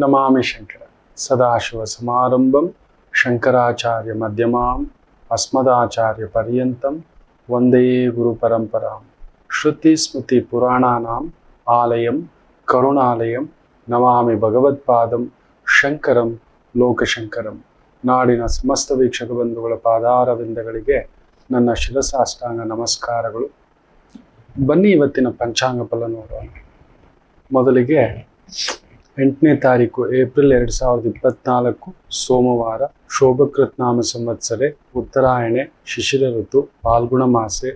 ನಮಾಮಿ ಶಂಕರ ಸದಾಶಿವ ಸಮಾರಂಭಂ ಶಂಕರಾಚಾರ್ಯ ಮಧ್ಯಮಾಂ ಅಸ್ಮದಾಚಾರ್ಯ ಪರ್ಯಂತಂ ವಂದೇ ಗುರು ಪರಂಪರಾಂ ಶ್ರುತಿ ಸ್ಮೃತಿ ಪುರಾಣಾನಾಂ ಆಲಯಂ ಕರುಣಾಲಯಂ ನಮಾಮಿ ಭಗವತ್ಪಾದಂ ಶಂಕರಂ ಲೋಕಶಂಕರಂ. ನಾಡಿನ ಸಮಸ್ತ ವೀಕ್ಷಕ ಬಂಧುಗಳ ಪಾದಾರವಿಂದಗಳಿಗೆ ನನ್ನ ಶಿರಸಾಷ್ಟಾಂಗ ನಮಸ್ಕಾರಗಳು. ಬನ್ನಿ ಇವತ್ತಿನ ಪಂಚಾಂಗ ಫಲ ನೋಡೋಣ. ಮೊದಲಿಗೆ 8ನೇ ತಾರೀಕು ಏಪ್ರಿಲ್ 2024 ಸೋಮವಾರ, ಶೋಭಕೃತ್ನಾಮ ಸಂವತ್ಸರೆ, ಉತ್ತರಾಯಣೆ, ಶಿಶಿರ ಋತು, ಫಾಲ್ಗುಣ ಮಾಸೆ,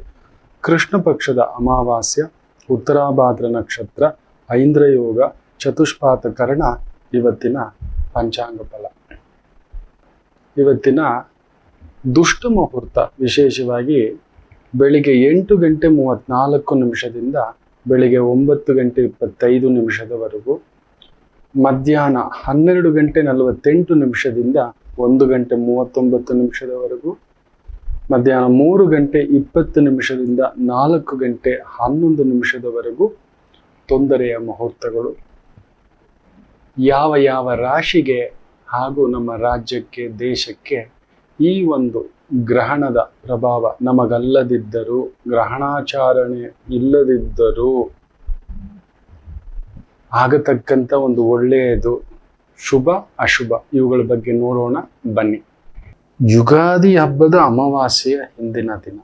ಕೃಷ್ಣ ಪಕ್ಷದ ಅಮಾವಾಸ್ಯ, ಉತ್ತರಾಭಾದ್ರ ನಕ್ಷತ್ರ, ಐಂದ್ರಯೋಗ, ಚತುಷ್ಪಾತ ಕರ್ಣ. ಇವತ್ತಿನ ಪಂಚಾಂಗ ಫಲ. ಇವತ್ತಿನ ದುಷ್ಟ ಮುಹೂರ್ತ ವಿಶೇಷವಾಗಿ ಬೆಳಿಗ್ಗೆ 8:34 ಬೆಳಿಗ್ಗೆ 9:25 ಮಧ್ಯಾಹ್ನ 12:48 1:39 ಮಧ್ಯಾಹ್ನ 3:20 4:11 ತೊಂದರೆಯ ಮುಹೂರ್ತಗಳು. ಯಾವ ರಾಶಿಗೆ ಹಾಗೂ ನಮ್ಮ ರಾಜ್ಯಕ್ಕೆ, ದೇಶಕ್ಕೆ ಈ ಒಂದು ಗ್ರಹಣದ ಪ್ರಭಾವ ನಮಗಲ್ಲದಿದ್ದರೂ, ಗ್ರಹಣಾಚರಣೆ ಇಲ್ಲದಿದ್ದರೂ ಆಗತಕ್ಕಂಥ ಒಂದು ಒಳ್ಳೆಯದು, ಶುಭ ಅಶುಭ, ಇವುಗಳ ಬಗ್ಗೆ ನೋಡೋಣ ಬನ್ನಿ. ಯುಗಾದಿ ಹಬ್ಬದ ಅಮಾವಾಸ್ಯೆಯ ಹಿಂದಿನ ದಿನ.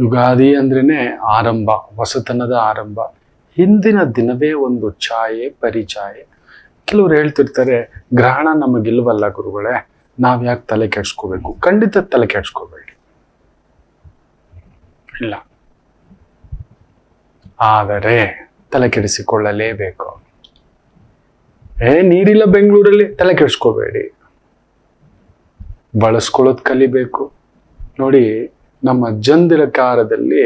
ಯುಗಾದಿ ಅಂದ್ರೇನೆ ಆರಂಭ, ಹೊಸತನದ ಆರಂಭ. ಹಿಂದಿನ ದಿನವೇ ಒಂದು ಛಾಯೆ, ಪರಿಚಾಯೆ. ಕೆಲವರು ಹೇಳ್ತಿರ್ತಾರೆ, ಗ್ರಹಣ ನಮಗಿಲ್ವಲ್ಲ ಗುರುಗಳೇ, ನಾವ್ ಯಾಕೆ ತಲೆ ಕೆಡ್ಸ್ಕೋಬೇಕು? ಖಂಡಿತ ತಲೆ ಕೆಡ್ಸ್ಕೋಬೇಡಿ, ಇಲ್ಲ. ಆದರೆ ತಲೆ ಕೆಡಿಸಿಕೊಳ್ಳಲೇಬೇಕು. ನೀರಿಲ್ಲ ಬೆಂಗಳೂರಲ್ಲಿ, ತಲೆ ಕೆಡಿಸ್ಕೋಬೇಡಿ, ಬಳಸ್ಕೊಳ್ಳೋದು ಕಲಿಬೇಕು. ನೋಡಿ, ನಮ್ಮ ಅಜ್ಜಂದಿರ ಕಾಲದಲ್ಲಿ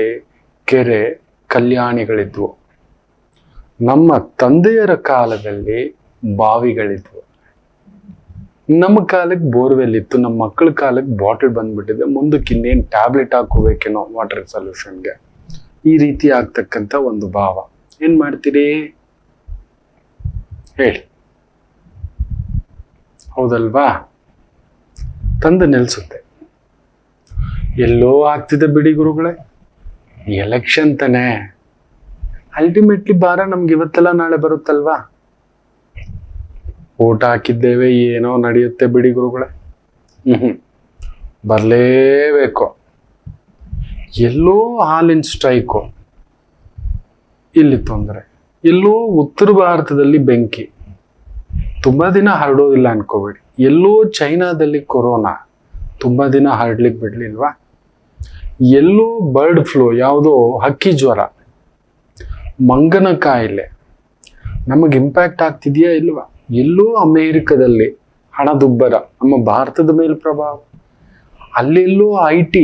ಕೆರೆ, ಕಲ್ಯಾಣಿಗಳಿದ್ವು. ನಮ್ಮ ತಂದೆಯರ ಕಾಲದಲ್ಲಿ ಬಾವಿಗಳಿದ್ವು. ನಮ್ಮ ಕಾಲಕ್ಕೆ ಬೋರ್ವೆಲ್ ಇತ್ತು, ನಮ್ಮ ಮಕ್ಕಳ ಕಾಲಕ್ಕೆ ಬಾಟಲ್ ಬಂದ್ಬಿಟ್ಟಿದೆ. ಮುಂದಕ್ಕೆ ಇನ್ನೇನು ಟ್ಯಾಬ್ಲೆಟ್ ಹಾಕೋಬೇಕೇನೋ ವಾಟರ್ ಸೊಲ್ಯೂಷನ್ಗೆ. ಈ ರೀತಿ ಆಗ್ತಕ್ಕಂಥ ಒಂದು ಭಾವ. ಏನ್ ಮಾಡ್ತೀರಿ ಹೇಳಿ? ಹೌದಲ್ವಾ? ತಂದು ನಿಲ್ಸುತ್ತೆ. ಎಲ್ಲೋ ಆಗ್ತಿದೆ ಬಿಡಿ ಗುರುಗಳೇ, ಎಲೆಕ್ಷನ್ ತಾನೆ. ಅಲ್ಟಿಮೇಟ್ಲಿ ಭಾರ ನಮ್ಗೆ ಇವತ್ತೆಲ್ಲ ನಾಳೆ ಬರುತ್ತಲ್ವಾ? ಓಟ್ ಹಾಕಿದ್ದೇವೆ, ಏನೋ ನಡೆಯುತ್ತೆ ಬಿಡಿ ಗುರುಗಳೇ. ಬರ್ಲೇಬೇಕು. ಎಲ್ಲೋ ಹಾಲಿನ ಸ್ಟ್ರೈಕು, ಇಲ್ಲಿ ತೊಂದರೆ. ಎಲ್ಲೋ ಉತ್ತರ ಭಾರತದಲ್ಲಿ ಬೆಂಕಿ, ತುಂಬಾ ದಿನ ಹರಡೋದಿಲ್ಲ ಅನ್ಕೋಬೇಡಿ. ಎಲ್ಲೋ ಚೈನಾದಲ್ಲಿ ಕೊರೋನಾ, ತುಂಬಾ ದಿನ ಹರಡ್ಲಿಕ್ಕೆ ಬಿಡ್ಲಿಲ್ವಾ? ಎಲ್ಲೋ ಬರ್ಡ್ ಫ್ಲೂ, ಯಾವುದೋ ಹಕ್ಕಿ ಜ್ವರ, ಮಂಗನ ಕಾಯಿಲೆ, ನಮಗೆ ಇಂಪ್ಯಾಕ್ಟ್ ಆಗ್ತಿದೆಯಾ ಇಲ್ವಾ? ಎಲ್ಲೋ ಅಮೇರಿಕದಲ್ಲಿ ಹಣದುಬ್ಬರ, ನಮ್ಮ ಭಾರತದ ಮೇಲೆ ಪ್ರಭಾವ. ಅಲ್ಲೆಲ್ಲೋ IT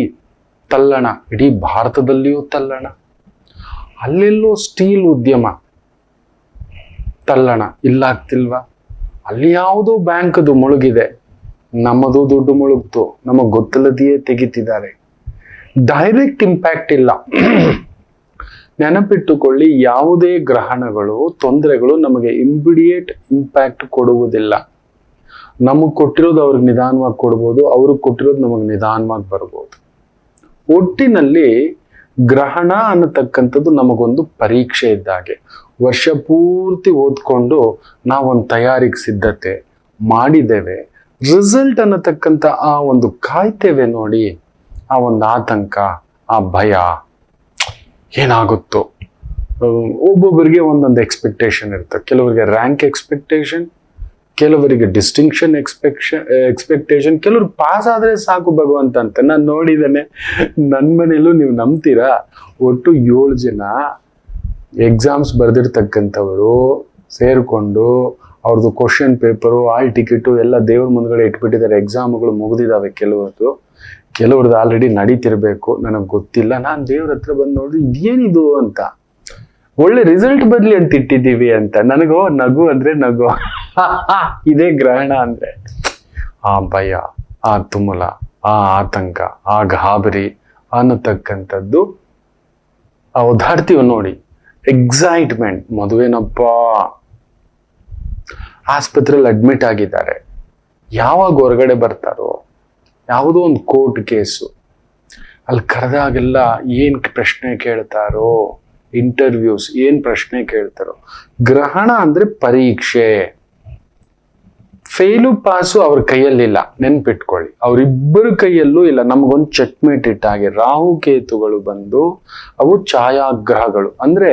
ತಲ್ಲಣ, ಇಡೀ ಭಾರತದಲ್ಲಿಯೂ ತಲ್ಲಣ. ಅಲ್ಲೆಲ್ಲೋ ಸ್ಟೀಲ್ ಉದ್ಯಮ ತಲ್ಲಣ, ಇಲ್ಲ ಆಗ್ತಿಲ್ವಾ? ಅಲ್ಲಿ ಯಾವುದೋ ಬ್ಯಾಂಕ್ದು ಮುಳುಗಿದೆ, ನಮ್ಮದು ದುಡ್ಡು ಮುಳುಗ್ತು, ನಮಗ್ ಗೊತ್ತಿಲ್ಲದೆಯೇ ತೆಗಿತಿದ್ದಾರೆ. ಡೈರೆಕ್ಟ್ ಇಂಪ್ಯಾಕ್ಟ್ ಇಲ್ಲ. ನೆನಪಿಟ್ಟುಕೊಳ್ಳಿ, ಯಾವುದೇ ಗ್ರಹಣಗಳು, ತೊಂದರೆಗಳು ನಮಗೆ ಇಮಿಡಿಯೇಟ್ ಇಂಪ್ಯಾಕ್ಟ್ ಕೊಡುವುದಿಲ್ಲ. ನಮಗ್ ಕೊಟ್ಟಿರೋದು ಅವ್ರಿಗೆ ನಿಧಾನವಾಗಿ ಕೊಡ್ಬೋದು, ಅವ್ರಿಗೆ ಕೊಟ್ಟಿರೋದು ನಮಗೆ ನಿಧಾನವಾಗಿ ಬರ್ಬೋದು. ಒಟ್ಟಿನಲ್ಲಿ ಗ್ರಹಣ ಅನ್ನತಕ್ಕಂಥದ್ದು ನಮಗೊಂದು ಪರೀಕ್ಷೆ ಇದ್ದಾಗೆ. ವರ್ಷ ಪೂರ್ತಿ ಓದ್ಕೊಂಡು ನಾವೊಂದು ತಯಾರಿಗೆ ಸಿದ್ಧತೆ ಮಾಡಿದ್ದೇವೆ. ರಿಸಲ್ಟ್ ಅನ್ನತಕ್ಕಂಥ ಆ ಒಂದು ಕಾಯ್ತೇವೆ ನೋಡಿ, ಆ ಒಂದು ಆತಂಕ, ಆ ಭಯ, ಏನಾಗುತ್ತೋ. ಒಬ್ಬೊಬ್ಬರಿಗೆ ಒಂದೊಂದು ಎಕ್ಸ್ಪೆಕ್ಟೇಷನ್ ಇರುತ್ತೆ. ಕೆಲವರಿಗೆ ರ್ಯಾಂಕ್ ಎಕ್ಸ್ಪೆಕ್ಟೇಷನ್, ಕೆಲವರಿಗೆ ಡಿಸ್ಟಿಂಕ್ಷನ್ ಎಕ್ಸ್ಪೆಕ್ಟೇಷನ್, ಕೆಲವ್ರು ಪಾಸ್ ಆದ್ರೆ ಸಾಕು ಭಗವಂತ ಅಂತ. ನಾನು ನೋಡಿದ್ದೇನೆ, ನನ್ನ ಮನೇಲೂ, ನೀವು ನಂಬ್ತೀರಾ, ಒಟ್ಟು 7 ಜನ ಎಕ್ಸಾಮ್ಸ್ ಬರೆದಿರ್ತಕ್ಕಂಥವರು ಸೇರಿಕೊಂಡು ಅವ್ರದ್ದು ಕ್ವಶನ್ ಪೇಪರು, ಆಲ್ ಟಿಕೆಟು ಎಲ್ಲ ದೇವ್ರ ಮುಂದ್ಗಡೆ ಇಟ್ಬಿಟ್ಟಿದ್ದಾರೆ. ಎಕ್ಸಾಮ್ಗಳು ಮುಗಿದಿದ್ದಾವೆ ಕೆಲವ್ರದ್ದು ಆಲ್ರೆಡಿ ನಡೀತಿರ್ಬೇಕು, ನನಗೆ ಗೊತ್ತಿಲ್ಲ. ನಾನು ದೇವ್ರ ಹತ್ರ ಬಂದು ನೋಡಿದ್ರೆ ಇದೇನಿದು ಅಂತ, ಒಳ್ಳೆ ರಿಸಲ್ಟ್ ಬರ್ಲಿ ಅಂತ ಇಟ್ಟಿದ್ದೀವಿ ಅಂತ. ನನಗೋ ನಗು ಅಂದ್ರೆ ನಗು. ಇದೇ ಗ್ರಹಣ ಅಂದ್ರೆ ಆ ಭಯ, ಆ ತುಮುಲ, ಆ ಆತಂಕ, ಆ ಗಾಬರಿ ಅನ್ನತಕ್ಕಂಥದ್ದು ಓದಾಡ್ತೀವಿ ನೋಡಿ. ಎಕ್ಸೈಟ್ಮೆಂಟ್, ಮದುವೆನಪ್ಪ, ಆಸ್ಪತ್ರೆಯಲ್ಲಿ ಅಡ್ಮಿಟ್ ಆಗಿದ್ದಾರೆ, ಯಾವಾಗ ಹೊರಗಡೆ ಬರ್ತಾರೋ, ಯಾವುದೋ ಒಂದು ಕೋರ್ಟ್ ಕೇಸು, ಅಲ್ಲಿ ಕರೆದಾಗೆಲ್ಲ ಏನ್ ಪ್ರಶ್ನೆ ಕೇಳ್ತಾರೋ, ಇಂಟರ್ವ್ಯೂಸ್ ಏನ್ ಪ್ರಶ್ನೆ ಕೇಳ್ತಾರೋ. ಗ್ರಹಣ ಅಂದ್ರೆ ಪರೀಕ್ಷೆ. ಫೇಲು ಪಾಸು ಅವ್ರ ಕೈಯಲ್ಲಿಲ್ಲ, ನೆನ್ಪಿಟ್ಕೊಳ್ಳಿ, ಅವರಿಬ್ಬರ ಕೈಯಲ್ಲೂ ಇಲ್ಲ. ನಮಗೊಂದು ಚೆಕ್ಮೇಟ್ ಇಟ್ಟಾಗೆ ರಾಹು ಕೇತುಗಳು ಬಂದು ಅವು ಛಾಯಾಗ್ರಹಗಳು. ಅಂದ್ರೆ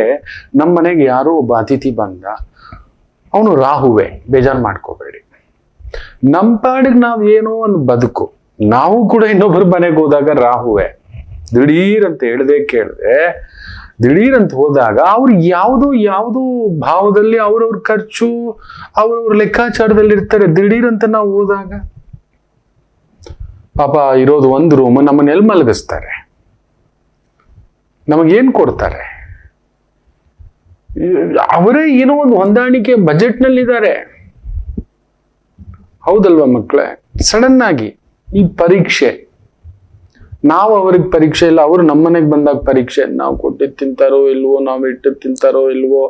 ನಮ್ಮ ಮನೆಗೆ ಯಾರೋ ಒಬ್ಬ ಅತಿಥಿ ಬಂದ, ಅವನು ರಾಹುವೆ, ಬೇಜಾರು ಮಾಡ್ಕೋಬೇಡಿ. ನಮ್ಮ ಪಾಡಿಗೆ ನಾವ್ ಏನೋ ಒಂದು ಬದುಕು, ನಾವು ಕೂಡ ಇನ್ನೊಬ್ಬರ ಮನೆಗೆ ಹೋದಾಗ ರಾಹುವೆ. ದಿಢೀರ್ ಅಂತ ಹೇಳ್ದೆ ಕೇಳ್ದೆ, ದಿಢೀರ್ ಅಂತ ಹೋದಾಗ ಅವ್ರು ಯಾವ್ದೋ ಭಾವದಲ್ಲಿ ಅವ್ರವ್ರ ಖರ್ಚು ಅವ್ರವ್ರ ಲೆಕ್ಕಾಚಾರದಲ್ಲಿ ಇರ್ತಾರೆ. ದಿಢೀರ್ ಅಂತ ನಾವು ಹೋದಾಗ ಪಾಪ ಇರೋದು ಒಂದು ರೂಮ್, ನಮ್ಮನ್ನ ಎಲ್ಲಿ ಮಲಗಿಸ್ತಾರೆ, ನಮಗೇನ್ ಕೊಡ್ತಾರೆ? ಅವರೇ ಏನೋ ಒಂದು ಹೊಂದಾಣಿಕೆ ಬಜೆಟ್ ನಲ್ಲಿದ್ದಾರೆ. ಹೌದಲ್ವಾ ಮಕ್ಕಳೇ? ಸಡನ್ ಆಗಿ ಈ ಪರೀಕ್ಷೆ, ನಾವು ಅವ್ರಿಗೆ ಪರೀಕ್ಷೆ ಇಲ್ಲ, ಅವರು ನಮ್ಮನೆಗೆ ಬಂದಾಗ ಪರೀಕ್ಷೆ, ನಾವು ಕೊಟ್ಟಿದ್ದು ತಿಂತಾರೋ ಇಲ್ವೋ, ನಾವು ಇಟ್ಟಿದ್ದು ತಿಂತಾರೋ ಇಲ್ವೋ,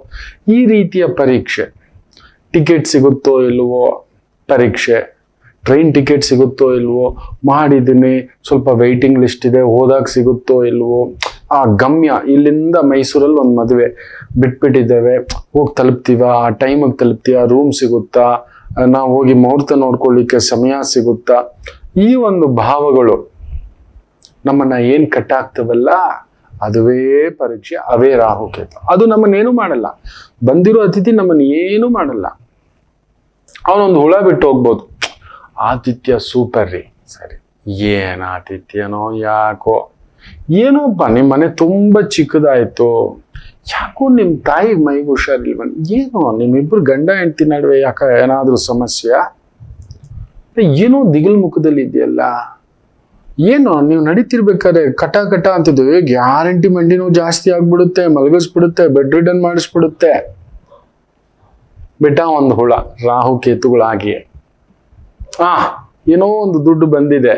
ಈ ರೀತಿಯ ಪರೀಕ್ಷೆ. ಟಿಕೆಟ್ ಸಿಗುತ್ತೋ ಇಲ್ವೋ ಪರೀಕ್ಷೆ, ಟ್ರೈನ್ ಟಿಕೆಟ್ ಸಿಗುತ್ತೋ ಇಲ್ವೋ, ಮಾಡಿದ್ದೀನಿ ಸ್ವಲ್ಪ ವೆಯ್ಟಿಂಗ್ ಲಿಸ್ಟ್ ಇದೆ, ಹೋದಾಗ ಸಿಗುತ್ತೋ ಇಲ್ವೋ, ಆ ಗಮ್ಯ ಇಲ್ಲಿಂದ ಮೈಸೂರಲ್ಲಿ ಒಂದು ಮದುವೆ ಬಿಟ್ಬಿಟ್ಟಿದ್ದೇವೆ, ಹೋಗಿ ತಲುಪ್ತೀವ, ಆ ಟೈಮಿಗೆ ತಲುಪ್ತೀವ, ರೂಮ್ ಸಿಗುತ್ತಾ, ನಾವು ಹೋಗಿ ಮುಹೂರ್ತ ನೋಡ್ಕೊಳ್ಳಿಕ್ಕೆ ಸಮಯ ಸಿಗುತ್ತಾ, ಈ ಒಂದು ಭಾವಗಳು ನಮ್ಮನ್ನ ಏನ್ ಕಟ್ಟಾಗ್ತವಲ್ಲ, ಅದುವೇ ಪರೀಕ್ಷೆ, ಅವೇ ರಾಹುಕೇತು. ಅದು ನಮ್ಮನ್ನೇನು ಮಾಡಲ್ಲ, ಬಂದಿರೋ ಅತಿಥಿ ನಮ್ಮನ್ನ ಏನು ಮಾಡಲ್ಲ. ಅವನೊಂದು ಹುಳ ಬಿಟ್ಟು ಹೋಗ್ಬೋದು, ಆತಿಥ್ಯ ಸೂಪರ್ ರೀ, ಸರಿ, ಏನ ಆತಿಥ್ಯನೋ ಯಾಕೋ, ಏನೋಪ್ಪ ನಿಮ್ ಮನೆ ತುಂಬಾ ಚಿಕ್ಕದಾಯ್ತು, ಯಾಕೋ ನಿಮ್ ತಾಯಿಗೆ ಮೈಗೆ ಹುಷಾರಿಲ್ವ, ಏನೋ ನಿಮ್ಮಿಬ್ರು ಗಂಡ ಹೆಂಡತಿ ನಡುವೆ ಯಾಕ ಏನಾದ್ರೂ ಸಮಸ್ಯೆ, ಏನೋ ದಿಗಿಲ್ ಮುಖದಲ್ಲಿ ಇದೆಯಲ್ಲ, ಏನು ನೀವು ನಡೀತಿರ್ಬೇಕಾದ್ರೆ ಕಟ ಅಂತಿದ್ವಿ, ಗ್ಯಾರಂಟಿ ಮಂಡಿ ನೋವು ಜಾಸ್ತಿ ಆಗ್ಬಿಡುತ್ತೆ, ಮಲಗಿಸ್ಬಿಡುತ್ತೆ, ಬೆಡ್ ರಿಡನ್ ಮಾಡಿಸ್ಬಿಡುತ್ತೆ. ಬಿಟ್ಟ ಒಂದು ಹುಳ, ರಾಹು ಕೇತುಗಳಾಗಿ. ಏನೋ ಒಂದು ದುಡ್ಡು ಬಂದಿದೆ,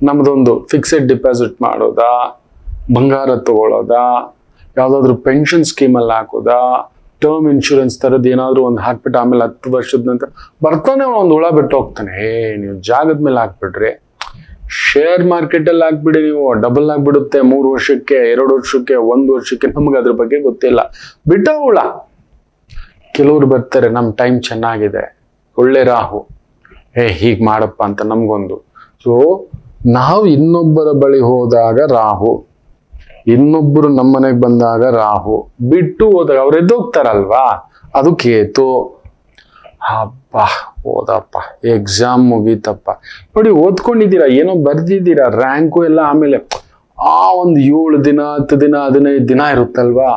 ನಮ್ದೊಂದು ಫಿಕ್ಸೆಡ್ ಡಿಪಾಸಿಟ್ ಮಾಡೋದಾ, ಬಂಗಾರ ತಗೊಳ್ಳೋದಾ, ಯಾವ್ದಾದ್ರು ಪೆನ್ಷನ್ ಸ್ಕೀಮಲ್ಲಿ ಹಾಕೋದಾ, ಟರ್ಮ್ ಇನ್ಶೂರೆನ್ಸ್ ತರದ್ ಏನಾದ್ರು ಒಂದು ಹಾಕ್ಬಿಟ್ಟು ಆಮೇಲೆ 10 ವರ್ಷದ ನಂತರ ಬರ್ತಾನೆ ಒಂದು ಹುಳ ಬಿಟ್ಟು ಹೋಗ್ತಾನೆ. ನೀವು ಜಾಗದ ಮೇಲೆ ಹಾಕ್ಬಿಟ್ರಿ, ಶೇರ್ ಮಾರ್ಕೆಟ್ ಅಲ್ಲಿ ಹಾಕ್ಬಿಡಿ, ನೀವು ಡಬಲ್ ಆಗ್ಬಿಡುತ್ತೆ, 3 ವರ್ಷಕ್ಕೆ, 2 ವರ್ಷಕ್ಕೆ, 1 ವರ್ಷಕ್ಕೆ, ನಮ್ಗೆ ಅದ್ರ ಬಗ್ಗೆ ಗೊತ್ತಿಲ್ಲ, ಬಿಟ್ಟ ಹುಳ. ಕೆಲವ್ರು ಬರ್ತಾರೆ, ನಮ್ ಟೈಮ್ ಚೆನ್ನಾಗಿದೆ, ಒಳ್ಳೆ ರಾಹು, ಹೀಗ್ ಮಾಡಪ್ಪ ಅಂತ ನಮ್ಗೊಂದು. ಸೊ ನಾವು ಇನ್ನೊಬ್ಬರ ಬಳಿ ಹೋದಾಗ ರಾಹು, ಇನ್ನೊಬ್ಬರು ನಮ್ಮನೆಗೆ ಬಂದಾಗ ರಾಹು, ಬಿಟ್ಟು ಹೋದಾಗ ಅವ್ರು ಎದ್ದೋಗ್ತಾರಲ್ವಾ, ಅದು ಕೇತು. ಹಬ್ಬ ಓದಪ್ಪ, ಎಕ್ಸಾಮ್ ಮುಗೀತಪ್ಪ, ನೋಡಿ ಓದ್ಕೊಂಡಿದ್ದೀರಾ, ಏನೋ ಬರ್ದಿದ್ದೀರಾ, ರ್ಯಾಂಕು ಎಲ್ಲ, ಆಮೇಲೆ ಆ ಒಂದು 7 ದಿನ 10 ದಿನ 15 ದಿನ ಇರುತ್ತಲ್ವಾ,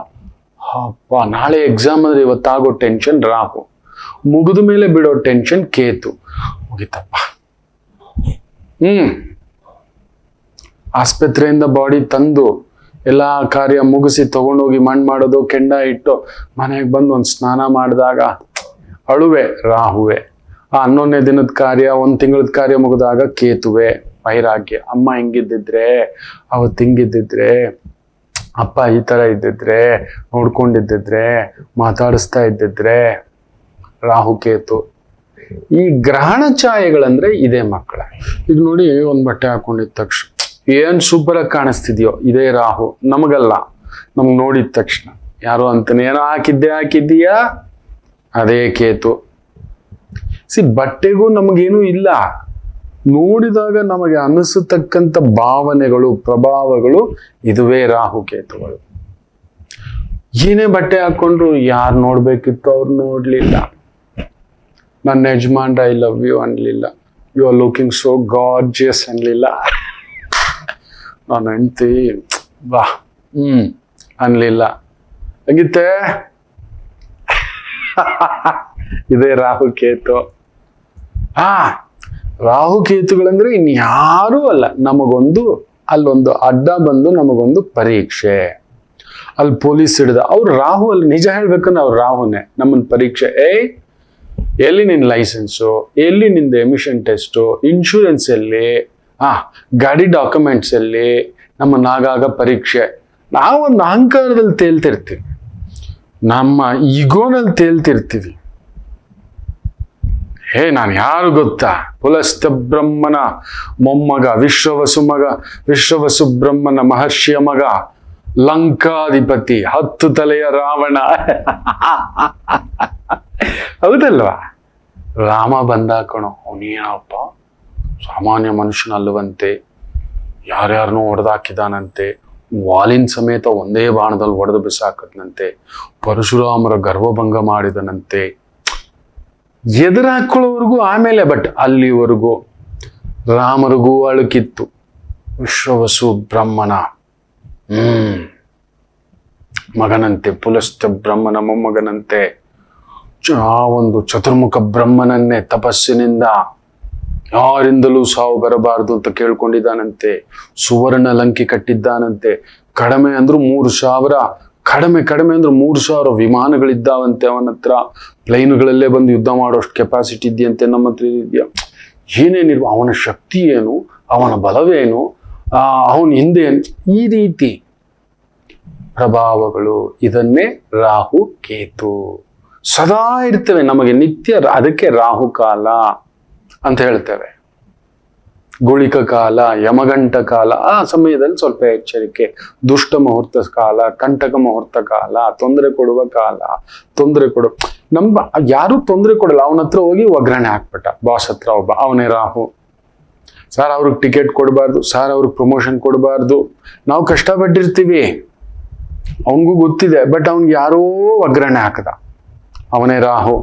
ಹಬ್ಬ ನಾಳೆ ಎಕ್ಸಾಮ್ ಅಂದ್ರೆ ಇವತ್ತಾಗೋ ಟೆನ್ಷನ್ ರಾಹು, ಮುಗಿದ ಮೇಲೆ ಬಿಡೋ ಟೆನ್ಷನ್ ಕೇತು. ಮುಗಿತಪ್ಪ. ಆಸ್ಪತ್ರೆಯಿಂದ ಬಾಡಿ ತಂದು ಎಲ್ಲಾ ಕಾರ್ಯ ಮುಗಿಸಿ ತಗೊಂಡೋಗಿ ಮಣ್ಣು ಮಾಡೋದು, ಕೆಂಡ ಇಟ್ಟು ಮನೆಗೆ ಬಂದು ಒಂದು ಸ್ನಾನ ಮಾಡಿದಾಗ ಅಳುವೆ, ರಾಹುವೆ. ಆ 11ನೇ ದಿನದ ಕಾರ್ಯ, 1 ತಿಂಗಳದ ಕಾರ್ಯ ಮುಗಿದಾಗ ಕೇತುವೆ, ವೈರಾಗ್ಯ. ಅಮ್ಮ ಹಿಂಗಿದ್ದಿದ್ರೆ, ಅವತ್ತು ಹಿಂಗಿದ್ದಿದ್ರೆ, ಅಪ್ಪ ಈ ತರ ಇದ್ದಿದ್ರೆ, ನೋಡ್ಕೊಂಡಿದ್ದಿದ್ರೆ, ಮಾತಾಡಿಸ್ತಾ ಇದ್ದಿದ್ರೆ, ರಾಹುಕೇತು. ಈ ಗ್ರಹಣ ಛಾಯೆಗಳಂದ್ರೆ ಇದೇ ಮಕ್ಕಳ. ಈಗ ನೋಡಿ, ಒಂದ್ ಬಟ್ಟೆ ಹಾಕೊಂಡಿದ ತಕ್ಷಣ ಏನ್ ಸೂಪರ್ ಆಗಿ ಕಾಣಿಸ್ತಿದ್ಯೋ, ಇದೇ ರಾಹು. ನಮಗಲ್ಲ, ನಮ್ಗೆ ನೋಡಿದ ತಕ್ಷಣ ಯಾರೋ ಅಂತಾನೆ, ಏನೋ ಹಾಕಿದ್ದೀಯಾ, ಅದೇ ಕೇತು. ಬಟ್ಟೆಗೂ ನಮಗೇನು ಇಲ್ಲ, ನೋಡಿದಾಗ ನಮಗೆ ಅನಿಸತಕ್ಕಂಥ ಭಾವನೆಗಳು, ಪ್ರಭಾವಗಳು, ಇದುವೇ ರಾಹು ಕೇತುಗಳು. ಏನೇ ಬಟ್ಟೆ ಹಾಕೊಂಡ್ರು ಯಾರು ನೋಡ್ಬೇಕಿತ್ತು ಅವ್ರು ನೋಡ್ಲಿಲ್ಲ. ನನ್ನ ಯಜಮಾನ್ರ ಐ ಲವ್ ಯು ಅನ್ಲಿಲ್ಲ, you are looking so gorgeous ಅನ್ಲಿಲ್ಲ. ನಾನು ಹೆಂಡ್ತಿ ಬಾ ಅನ್ಲಿಲ್ಲ, ಹಂಗಿತ್ತೆ. ಇದೇ ರಾಹುಕೇತು. ರಾಹುಕೇತುಗಳಂದ್ರೆ ಇನ್ಯಾರೂ ಅಲ್ಲ, ನಮಗೊಂದು ಅಲ್ಲೊಂದು ಅಡ್ಡ ಬಂದು ನಮಗೊಂದು ಪರೀಕ್ಷೆ. ಅಲ್ಲಿ ಪೊಲೀಸ್ ಹಿಡ್ದ, ಅವ್ರು ರಾಹು, ಅಲ್ಲಿ ನಿಜ ಹೇಳ್ಬೇಕಂದ್ರೆ ಅವ್ರು ರಾಹುನೇ ನಮ್ಮನ್ ಪರೀಕ್ಷೆ. ಎಲ್ಲಿ ನಿನ್ ಲೈಸೆನ್ಸು, ಎಲ್ಲಿ ನಿಂದ ಎಮಿಷನ್ ಟೆಸ್ಟು, ಇನ್ಶೂರೆನ್ಸ್ ಎಲ್ಲಿ, ಗಾಡಿ ಡಾಕ್ಯುಮೆಂಟ್ಸ್ ಎಲ್ಲಿ, ನಮ್ಮನ್ನಾಗಾಗ ಪರೀಕ್ಷೆ. ನಾವೊಂದು ಅಹಂಕಾರದಲ್ಲಿ ತೇಲ್ತಿರ್ತೀವಿ, ನಮ್ಮ ಈಗೋನಲ್ಲಿ ತೇಲ್ತಿರ್ತೀವಿ. ನಾನು ಯಾರು ಗೊತ್ತಾ? ಪುಲಸ್ತ್ಯ ಬ್ರಹ್ಮನ ಮೊಮ್ಮಗ, ವಿಶ್ವವಸು ಬ್ರಹ್ಮನ ಮಹರ್ಷಿಯ ಮಗ, ಲಂಕಾಧಿಪತಿ, 10 ತಲೆಯ ರಾವಣ. ಹೌದಲ್ವಾ? ರಾಮ ಬಂದ ಕಣೋ, ಅವನೇನಪ್ಪ ಸಾಮಾನ್ಯ ಮನುಷ್ಯನಲ್ಲವಂತೆ, ಯಾರ್ಯಾರನ್ನೂ ಹೊಡೆದಾಕಿದಾನಂತೆ, ವಾಲಿನ ಸಮೇತ ಒಂದೇ ಬಾಣದಲ್ಲಿ ಹೊಡೆದು ಬಿಸಾಕದ್ನಂತೆ, ಪರಶುರಾಮರ ಗರ್ವಭಂಗ ಮಾಡಿದನಂತೆ. ಎದುರಾಕೊಳ್ಳೋವರೆಗೂ ಆಮೇಲೆ, ಬಟ್ ಅಲ್ಲಿವರೆಗೂ ರಾಮರಿಗೂ ಅಳುಕಿತ್ತು. ವಿಶ್ವವಸು ಬ್ರಹ್ಮನ ಮಗನಂತೆ, ಪುಲಸ್ತ್ಯ ಬ್ರಹ್ಮನ ಮೊಮ್ಮಗನಂತೆ, ಆ ಒಂದು ಚತುರ್ಮುಖ ಬ್ರಹ್ಮನನ್ನೇ ತಪಸ್ಸಿನಿಂದ ಯಾರಿಂದಲೂ ಸಾವು ಬರಬಾರದು ಅಂತ ಕೇಳ್ಕೊಂಡಿದ್ದಾನಂತೆ. ಸುವರ್ಣ ಲಂಕೆ ಕಟ್ಟಿದ್ದಾನಂತೆ. ಕಡಿಮೆ ಅಂದ್ರೂ 3,000, ಕಡಿಮೆ ಅಂದ್ರೂ 3,000 ವಿಮಾನಗಳಿದ್ದಾವಂತೆ ಅವನ ಹತ್ರ. ಪ್ಲೈನ್ಗಳಲ್ಲೇ ಬಂದು ಯುದ್ಧ ಮಾಡೋಷ್ಟು ಕೆಪಾಸಿಟಿ ಇದೆಯಂತೆ. ನಮ್ಮ ಹತ್ರ ಇದೆಯಾ? ಏನೇನಿರುವ ಅವನ ಶಕ್ತಿ ಏನು, ಅವನ ಬಲವೇನು, ಅವನ ಹಿಂದೆ ಈ ರೀತಿ ಪ್ರಭಾವಗಳು, ಇದನ್ನೇ ರಾಹು ಕೇತು ಸದಾ ಇರ್ತವೆ ನಮಗೆ ನಿತ್ಯ. ಅದಕ್ಕೆ ರಾಹುಕಾಲ ಅಂತ ಹೇಳ್ತೇವೆ. ಗುಳಿಕ ಕಾಲ, ಯಮಗಂಟ ಕಾಲ, ಆ ಸಮಯದಲ್ಲಿ ಸ್ವಲ್ಪ ಎಚ್ಚರಿಕೆ. ದುಷ್ಟ ಮುಹೂರ್ತ ಕಾಲ, ಕಂಟಕ ಮುಹೂರ್ತ ಕಾಲ, ತೊಂದರೆ ಕೊಡುವ ಕಾಲ. ಯಾರು ತೊಂದರೆ ಕೊಡಲ್ಲ. ಅವನ ಹತ್ರ ಹೋಗಿ ಒಗ್ಗರಣೆ ಹಾಕ್ಬಿಟ್ಟ ಬಾಸ್ ಹತ್ರ ಒಬ್ಬ, ಅವನೇ ರಾಹು. ಸರ್ ಅವ್ರಿಗೆ ಟಿಕೆಟ್ ಕೊಡಬಾರ್ದು, ಸರ್ ಅವ್ರಿಗೆ ಪ್ರಮೋಷನ್ ಕೊಡಬಾರ್ದು, ನಾವು ಕಷ್ಟಪಟ್ಟಿರ್ತೀವಿ, ಅವನಿಗೂ ಗೊತ್ತಿದೆ, ಬಟ್ ಅವ್ನಿಗೆ ಯಾರೋ ಒಗ್ಗರಣೆ ಹಾಕದ, ಅವನೇ ರಾಹು.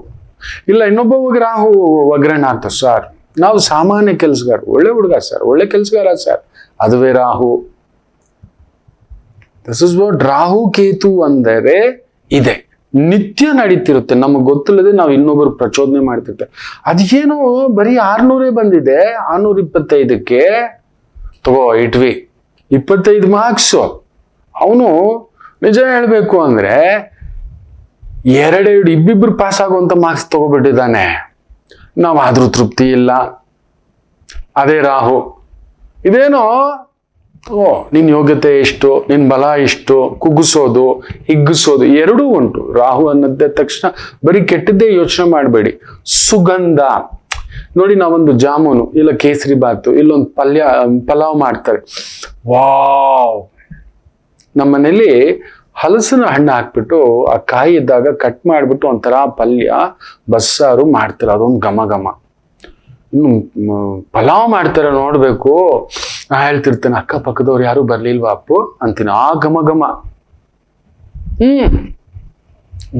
ಇಲ್ಲ ಇನ್ನೊಬ್ಬ ರಾಹು ಒಗ್ಗರಣೆ ಹಾಕ್ತ, ಸರ್ ನಾವು ಸಾಮಾನ್ಯ ಕೆಲಸಗಾರ, ಒಳ್ಳೆ ಹುಡುಗ ಸರ್, ಒಳ್ಳೆ ಕೆಲಸಗಾರ ಸರ್, ಅದುವೇ Rahu. This is what Rahu Ketu ಅಂದರೆ ಇದೆ. ನಿತ್ಯ ನಡೀತಿರುತ್ತೆ, ನಮಗೆ ಗೊತ್ತಿಲ್ಲದೆ ನಾವು ಇನ್ನೊಬ್ಬರು ಪ್ರಚೋದನೆ ಮಾಡ್ತಿರ್ತೇವೆ. ಅದೇನೋ ಬರೀ 600 ಬಂದಿದೆ, 625ಕ್ಕೆ ತಗೋ ಇಟ್ವಿ 25 ಮಾರ್ಕ್ಸ್. ಅವನು ನಿಜ ಹೇಳ್ಬೇಕು ಅಂದ್ರೆ 2 ಇಬ್ಬಿಬ್ರು ಪಾಸ್ ಆಗುವಂತ ಮಾರ್ಕ್ಸ್ ತಗೋಬಿಟ್ಟಿದ್ದಾನೆ. ನಾವಾದ್ರೂ ತೃಪ್ತಿ ಇಲ್ಲ. ಅದೇ ರಾಹು. ಇದೇನೋ ನಿನ್ ಯೋಗ್ಯತೆ ಎಷ್ಟು, ನಿನ್ ಬಲ ಎಷ್ಟು, ಕುಗ್ಗಿಸೋದು ಹಿಗ್ಗಿಸೋದು ಎರಡೂ ಉಂಟು. ರಾಹು ಅನ್ನದ ತಕ್ಷಣ ಬರೀ ಕೆಟ್ಟದ್ದೇ ಯೋಚನೆ ಮಾಡಬೇಡಿ. ಸುಗಂಧ ನೋಡಿ, ನಾವೊಂದು ಜಾಮೂನು ಇಲ್ಲ ಕೇಸರಿ ಬಾತು ಇಲ್ಲೊಂದು ಪಲಾವ್ ಮಾಡ್ತಾರೆ, ವಾವ್. ನಮ್ಮನೇಲಿ ಹಲಸಿನ ಹಣ್ಣು ಹಾಕ್ಬಿಟ್ಟು ಆ ಕಾಯಿ ಇದ್ದಾಗ ಕಟ್ ಮಾಡಿಬಿಟ್ಟು ಒಂಥರ ಪಲ್ಯ ಬಸ್ಸಾರು ಮಾಡ್ತಾರೆ, ಅದೊಂದು ಘಮ. ಇನ್ನು ಪಲಾವ್ ಮಾಡ್ತಾರೆ ನೋಡ್ಬೇಕು. ನಾ ಹೇಳ್ತಿರ್ತೇನೆ, ಅಕ್ಕಪಕ್ಕದವ್ರು ಯಾರು ಬರ್ಲಿಲ್ವಾ ಅಪ್ಪು ಅಂತೀನಿ, ಆ ಘಮ.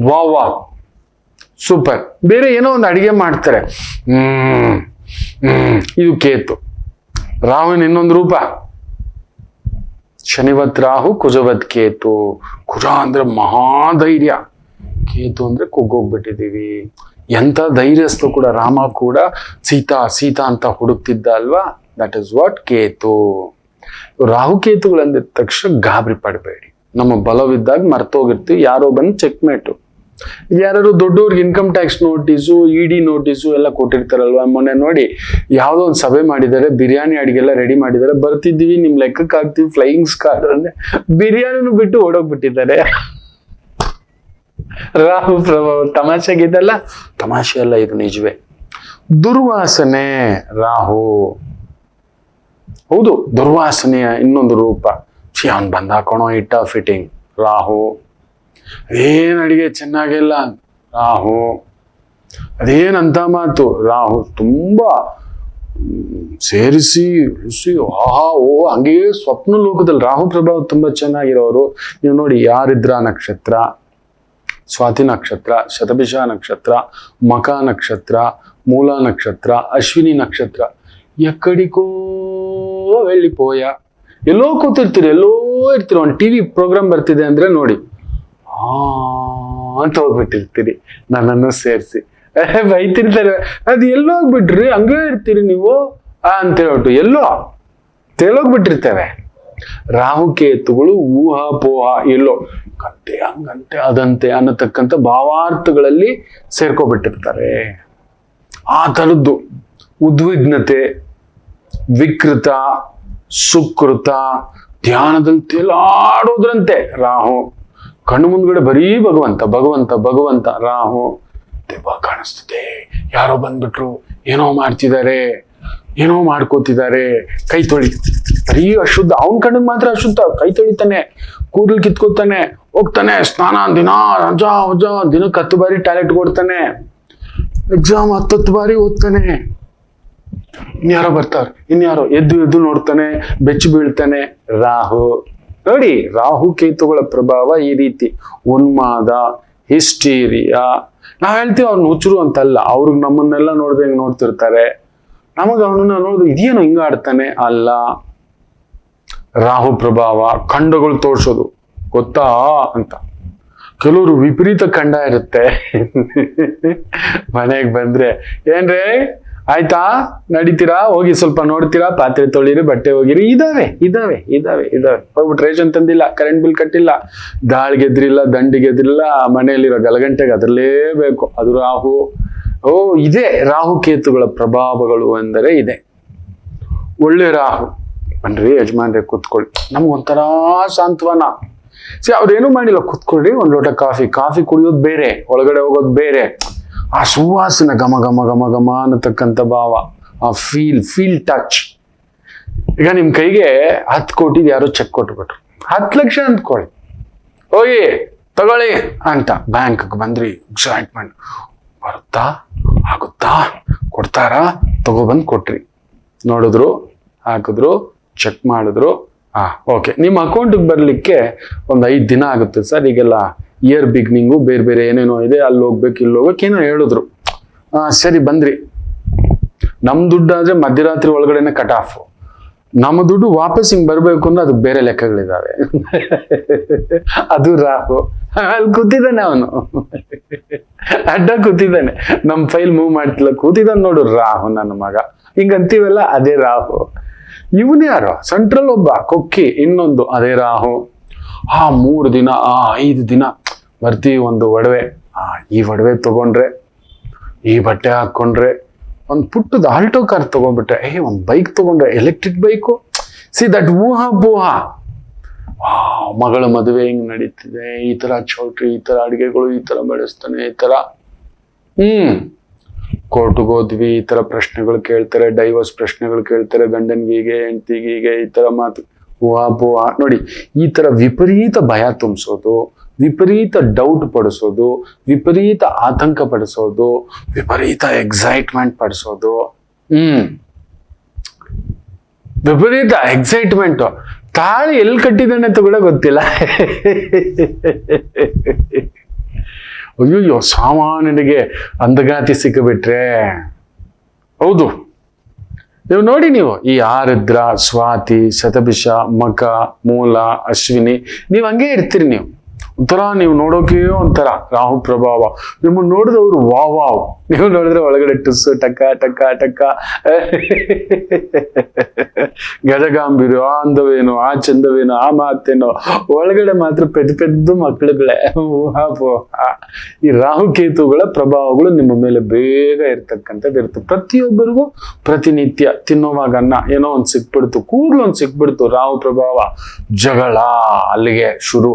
ವಾ ಸೂಪರ್. ಬೇರೆ ಏನೋ ಒಂದು ಅಡಿಗೆ ಮಾಡ್ತಾರೆ, ಇದು ಕೇತು. ರಾಹುವಿನ ಇನ್ನೊಂದು ರೂಪ. ಶನಿವತ್ ರಾಹು, ಕುಜವತ್ ಕೇತು. ಕುಜ ಅಂದ್ರೆ ಮಹಾಧೈರ್ಯ, ಕೇತು ಅಂದ್ರೆ ಕುಗ್ಗೋಗ್ಬಿಟ್ಟಿದೀವಿ. ಎಂತ ಧೈರ್ಯಸ್ಥ ಕೂಡ. ರಾಮ ಕೂಡ ಸೀತಾ ಅಂತ ಹುಡುಕ್ತಿದ್ದ ಅಲ್ವಾ, that is what Ketu. Rahu ಕೇತುಗಳಂದಿದ ತಕ್ಷಣ ಗಾಬರಿ ಪಡಬೇಡಿ. ನಮ್ಮ ಬಲವಿದ್ದಾಗ ಮರ್ತೋಗಿರ್ತೀವಿ, ಯಾರೋ ಬಂದು ಚೆಕ್ಮೇಟು. ಯಾರು ದೊಡ್ಡವ್ರಿಗೆ ಇನ್ಕಮ್ ಟ್ಯಾಕ್ಸ್ ನೋಟಿಸು, ಇಡಿ ನೋಟಿಸು ಎಲ್ಲ ಕೊಟ್ಟಿರ್ತಾರಲ್ವಾ. ಮೊನ್ನೆ ನೋಡಿ ಯಾವುದೋ ಒಂದು ಸಭೆ ಮಾಡಿದ್ದಾರೆ, ಬಿರಿಯಾನಿ ಅಡಿಗೆಲ್ಲ ರೆಡಿ ಮಾಡಿದ್ದಾರೆ, ಬರ್ತಿದ್ದೀವಿ ನಿಮ್ ಲೆಕ್ಕಕ್ಕೆ ಹಾಕ್ತಿವಿ ಫ್ಲೈಯಿಂಗ್ ಸ್ಕಾರ್ ಅಂದ್ರೆ ಬಿರಿಯಾನಿನೂ ಬಿಟ್ಟು ಓಡೋಗ್ಬಿಟ್ಟಿದ್ದಾರೆ. ರಾಹು ಪ್ರಭಾವ. ತಮಾಷೆಗಿದಲ್ಲ, ತಮಾಷೆ ಅಲ್ಲ, ಇದು ನಿಜವೇ. ದುರ್ವಾಸನೆ ರಾಹು. ಹೌದು, ದುರ್ವಾಸನೆಯ ಇನ್ನೊಂದು ರೂಪ. ಅವನ್ ಬಂದ ಹಾಕೋಣೋ ಇಟ್ಟ ಫಿಟ್ಟಿಂಗ್, ರಾಹು. ಅದೇನ್ ಅಡಿಗೆ ಚೆನ್ನಾಗಿಲ್ಲ, ರಾಹು. ಅದೇನಂತ ಮಾತು, ರಾಹು. ತುಂಬಾ ಸೇರಿಸಿ ಆಹಾ ಓ ಹಂಗೆಯೇ ಸ್ವಪ್ನ ಲೋಕದಲ್ಲಿ ರಾಹು ಪ್ರಭಾವ ತುಂಬಾ ಚೆನ್ನಾಗಿರೋರು. ನೀವು ನೋಡಿ, ಯಾರಿದ್ರ ನಕ್ಷತ್ರ, ಸ್ವಾತಿ ನಕ್ಷತ್ರ, ಶತಭಿಷ ನಕ್ಷತ್ರ, ಮಕ ನಕ್ಷತ್ರ, ಮೂಲ ನಕ್ಷತ್ರ, ಅಶ್ವಿನಿ ನಕ್ಷತ್ರ, ಎಕ್ಕಡಿಕೋ వెళ్ళిపోಯ. ಎಲ್ಲೋ ಕೂತಿರ್ತೀರಿ, ಎಲ್ಲೋ ಇರ್ತೀರಿ. ಒಂದು ಟಿವಿ ಪ್ರೋಗ್ರಾಮ್ ಬರ್ತಿದೆ ಅಂದ್ರೆ ನೋಡಿ, ಅಂತ ಹೋಗ್ಬಿಟ್ಟಿರ್ತೀರಿ, ನನ್ನನ್ನು ಸೇರಿಸಿ ಬೈತಿರ್ತಾರೆ. ಅದು ಎಲ್ಲೋ ಹೋಗ್ಬಿಟ್ರಿ, ಹಂಗೇ ಇರ್ತೀರಿ ನೀವು ಅಂತ ಹೇಳ್ಬಿಟ್ಟು ಎಲ್ಲೋ ತೇಲೋಗ್ಬಿಟ್ಟಿರ್ತೇವೆ. ರಾಹುಕೇತುಗಳು ಊಹಾಪೋಹ, ಎಲ್ಲೋ ಗಂಟೆ ಹಂಗಂತೆ ಅದಂತೆ ಅನ್ನತಕ್ಕಂಥ ಭಾವಾರ್ಥಗಳಲ್ಲಿ ಸೇರ್ಕೊಬಿಟ್ಟಿರ್ತಾರೆ. ಆ ಥರದ್ದು ಉದ್ವಿಗ್ನತೆ, ವಿಕೃತ, ಸುಕೃತ, ಧ್ಯಾನದಲ್ಲಿ ತೇಲಾಡೋದ್ರಂತೆ ರಾಹು. ಕಣ್ಣು ಮುಂದ್ಗಡೆ ಬರೀ ಭಗವಂತ ರಾಹು. ದೆವ್ವ ಕಾಣಿಸ್ತಿದೆ, ಯಾರೋ ಬಂದ್ಬಿಟ್ರು, ಏನೋ ಮಾಡ್ತಿದ್ದಾರೆ, ಏನೋ ಮಾಡ್ಕೋತಿದ್ದಾರೆ, ಕೈ ತೊಳಿ. ಬರೀ ಅಶುದ್ಧ, ಅವನ್ ಕಣ್ಣಿಗೆ ಮಾತ್ರ ಅಶುದ್ಧ. ಕೈ ತೊಳಿತಾನೆ, ಕೂದಲು ಕಿತ್ಕೋತಾನೆ, ಹೋಗ್ತಾನೆ ಸ್ನಾನ, ದಿನಕ್ಕೆ 10 ಬಾರಿ ಟಾಯ್ಲೆಟ್ ಕೊಡ್ತಾನೆ, ಎಕ್ಸಾಮ್ 10 ಬಾರಿ ಓದ್ತಾನೆ. ಇನ್ಯಾರೋ ಬರ್ತಾವ್ರೆ, ಇನ್ಯಾರೋ ಎದ್ದು ನೋಡ್ತಾನೆ, ಬೆಚ್ಚು ಬೀಳ್ತಾನೆ. ರಾಹು ನೋಡಿ, ರಾಹು ಕೇತುಗಳ ಪ್ರಭಾವ ಈ ರೀತಿ. ಉನ್ಮಾದ, ಹಿಸ್ಟೀರಿಯಾ. ನಾವ್ ಹೇಳ್ತೀವಿ ಅವ್ರನ್ನ ಹುಚ್ಚರು ಅಂತಲ್ಲ, ಅವ್ರಿಗೆ ನಮ್ಮನ್ನೆಲ್ಲ ನೋಡಿದ್ರೆ ಹೆಂಗ್ ನೋಡ್ತಿರ್ತಾರೆ, ನಮಗ ಅವನನ್ನ ನೋಡಿದ್ರೆ ಇದೇನು ಹಿಂಗ ಆಡ್ತಾನೆ ಅಲ್ಲ. ರಾಹು ಪ್ರಭಾವ ಖಂಡಗಳು ತೋರ್ಸೋದು, ಗೊತ್ತಾ ಅಂತ. ಕೆಲವರು ವಿಪರೀತ ಖಂಡ ಇರುತ್ತೆ. ಮನೆಗೆ ಬಂದ್ರೆ ಏನ್ರೇ ಆಯ್ತಾ, ನಡೀತೀರಾ, ಹೋಗಿ ಸ್ವಲ್ಪ ನೋಡ್ತೀರಾ, ಪಾತ್ರೆ ತೊಳಿರಿ, ಬಟ್ಟೆ ಹೋಗಿರಿ. ಇದಾವೆ ಹೋಗ್ಬಿಟ್ಟು ರೇಷನ್ ತಂದಿಲ್ಲ, ಕರೆಂಟ್ ಬಿಲ್ ಕಟ್ಟಿಲ್ಲ, ದಾಳಿಗೆದ್ರಿಲ್ಲ, ದಂಡಿಗೆದ್ರಿಲ್ಲ, ಮನೆಯಲ್ಲಿರೋ ಗಲಗಂಟೆಗೆ ಅದರಲೇಬೇಕು. ಅದು ರಾಹು. ಇದೆ ರಾಹು ಕೇತುಗಳ ಪ್ರಭಾವಗಳು ಎಂದರೆ ಇದೆ. ಒಳ್ಳೆ ರಾಹು. ಬನ್ರಿ ಯಜಮಾನ್ರೆ ಕೂತ್ಕೊಳ್ಳಿ, ನಮ್ಗೊಂಥರ ಸಾಂತ್ವನ. ಅವ್ರೇನು ಮಾಡಿಲ್ಲ, ಕೂತ್ಕೊಳ್ಳಿ, ಒಂದ್ ಲೋಟ ಕಾಫಿ ಕುಡಿಯೋದು ಬೇರೆ, ಒಳಗಡೆ ಹೋಗೋದು ಬೇರೆ. ಆ ಸುವಾಸನ ಘಮ ಘಮ ಘಮ ಘಮ ಅನ್ನತಕ್ಕಂಥ ಭಾವ, ಆ ಫೀಲ್ ಟಚ್. ಈಗ ನಿಮ್ ಕೈಗೆ 10 ಕೋಟಿ ಯಾರೋ ಚೆಕ್ ಕೊಟ್ಬಿಟ್ರು, 10 ಲಕ್ಷ ಅಂದ್ಕೊಳ್ಳಿ, ಹೋಗಿ ತಗೊಳ್ಳಿ ಅಂತ ಬ್ಯಾಂಕ್ಗೆ ಬಂದ್ರಿ, ಎಕ್ಸೈಟ್ಮೆಂಟ್. ಬರುತ್ತಾ, ಆಗುತ್ತಾ, ಕೊಡ್ತಾರಾ, ತಗೊಬಂದು ಕೊಟ್ರಿ, ನೋಡಿದ್ರು, ಹಾಕಿದ್ರು, ಚೆಕ್ ಮಾಡಿದ್ರು. ಓಕೆ, ನಿಮ್ಮ ಅಕೌಂಟಿಗೆ ಬರ್ಲಿಕ್ಕೆ ಒಂದು 5 ದಿನ ಆಗುತ್ತೆ ಸರ್, ಈಗೆಲ್ಲ ಇಯರ್ ಬಿಗ್ನಿಂಗು, ಬೇರೆ ಬೇರೆ ಏನೇನೋ ಇದೆ, ಅಲ್ಲಿ ಹೋಗ್ಬೇಕು, ಇಲ್ಲಿ ಹೋಗ್ಬೇಕು, ಏನೋ ಹೇಳಿದ್ರು. ಸರಿ ಬಂದ್ರಿ. ನಮ್ ದುಡ್ಡು ಆದ್ರೆ ಮಧ್ಯರಾತ್ರಿ ಒಳಗಡೆನೆ ಕಟ್ ಆಫ್. ನಮ್ಮ ದುಡ್ಡು ವಾಪಸ್ ಹಿಂಗ್ ಬರ್ಬೇಕು ಅಂದ್ರೆ ಅದಕ್ಕೆ ಬೇರೆ ಲೆಕ್ಕಗಳಿದಾವೆ. ಅದು ರಾಹು. ಅಲ್ಲಿ ಕೂತಿದ್ದಾನೆ ಅವನು, ಅಡ್ಡ ಕೂತಿದ್ದಾನೆ, ನಮ್ ಫೈಲ್ ಮೂವ್ ಮಾಡ್ತಿಲ್ಲ, ಕೂತಿದ್ದಾನೆ ನೋಡು ರಾಹು, ನನ್ನ ಮಗ. ಹಿಂಗಂತೀವಲ್ಲ, ಅದೇ ರಾಹು. ಇವನ್ ಯಾರು, ಸೆಂಟ್ರಲ್ ಒಬ್ಬ ಕೊಕ್ಕಿ, ಇನ್ನೊಂದು ಅದೇ ರಾಹು. 3 ದಿನ 5 ದಿನ ಬರ್ತೀವಿ, ಒಂದು ಒಡವೆ, ಈ ಒಡವೆ ತಗೊಂಡ್ರೆ, ಈ ಬಟ್ಟೆ ಹಾಕೊಂಡ್ರೆ, ಒಂದು ಪುಟ್ಟದ ಆಲ್ಟೋ ಕಾರ್ ತಗೊಂಡ್ಬಿಟ್ರೆ, ಒಂದು ಬೈಕ್ ತಗೊಂಡ್ರೆ, ಎಲೆಕ್ಟ್ರಿಕ್ ಬೈಕು. ಸಿ ದಟ್ ಊಹಾ. ಮಗಳ ಮದುವೆ ಹಿಂಗ್ ನಡೀತಿದೆ, ಈ ತರ ಚೌಟ್ರಿ, ಈ ತರ ಅಡಿಗೆಗಳು, ಈ ತರ ಬೆಳೆಸ್ತಾನೆ, ಈ ತರ. ಕೋರ್ಟ್ಗೆ ಹೋದ್ವಿ, ಈ ತರ ಪ್ರಶ್ನೆಗಳು ಕೇಳ್ತಾರೆ, ಡೈವರ್ಸ್ ಪ್ರಶ್ನೆಗಳು ಕೇಳ್ತಾರೆ, ಗಂಡನ್ಗೀಗೆ, ಹೆಂಡತಿಗೀಗೆ, ಈ ತರ ಮಾತು. ಊಹಾ ನೋಡಿ, ಈ ತರ ವಿಪರೀತ ಭಯ ತುಂಬಿಸೋದು, ವಿಪರೀತ ಡೌಟ್ ಪಡಿಸೋದು, ವಿಪರೀತ ಆತಂಕ ಪಡಿಸೋದು, ವಿಪರೀತ ಎಕ್ಸೈಟ್ಮೆಂಟ್ ಪಡಿಸೋದು. ವಿಪರೀತ ಎಕ್ಸೈಟ್ಮೆಂಟ್. ತಾಳಿ ಎಲ್ಲಿ ಕಟ್ಟಿದ್ದಾನೆ ಅಂತ ಕೂಡ ಗೊತ್ತಿಲ್ಲ. ಅಯ್ಯೋ, ಸಾಮಾನ್ಯನಿಗೆ ಅಂಧಗಾತಿ ಸಿಕ್ಕಿಬಿಟ್ರೆ. ಹೌದು, ನೀವು ನೋಡಿ, ನೀವು ಈ ಆರುದ್ರ, ಸ್ವಾತಿ, ಶತಭಿಷ, ಮಕ, ಮೂಲ, ಅಶ್ವಿನಿ, ನೀವು ಹಂಗೆ ಇರ್ತೀರಿ. ನೀವು ಒಂಥರ, ನೀವು ನೋಡೋಕೆ ಒಂಥರ ರಾಹು ಪ್ರಭಾವ. ನಿಮ್ಮನ್ನು ನೋಡಿದವರು ವಾವ್, ನೀವು ನೋಡಿದ್ರೆ ಒಳಗಡೆ ಟುಸ್ಸು, ಟಕ್ಕ ಟಕ್ಕ ಟಕ್ಕ, ಗಜಗಾಂಬೀರು, ಆ ಅಂದವೇನು, ಆ ಚಂದವೇನು, ಆ ಮಾತೇನೋ, ಒಳಗಡೆ ಮಾತ್ರ ಪೆದ್ದು ಮಕ್ಕಳುಗಳೇ. ಈ ರಾಹುಕೇತುಗಳ ಪ್ರಭಾವಗಳು ನಿಮ್ಮ ಮೇಲೆ ಬೇಗ ಇರ್ತಕ್ಕಂಥದ್ದು ಇರುತ್ತೆ. ಪ್ರತಿಯೊಬ್ಬರಿಗೂ ಪ್ರತಿನಿತ್ಯ ತಿನ್ನುವಾಗ ಅನ್ನ ಏನೋ ಒಂದು ಸಿಕ್ಬಿಡ್ತು, ಕೂದಲು ಒಂದು ಸಿಕ್ಬಿಡ್ತು, ರಾಹು ಪ್ರಭಾವ, ಜಗಳ, ಅಲ್ಲಿಗೆ ಶುರು.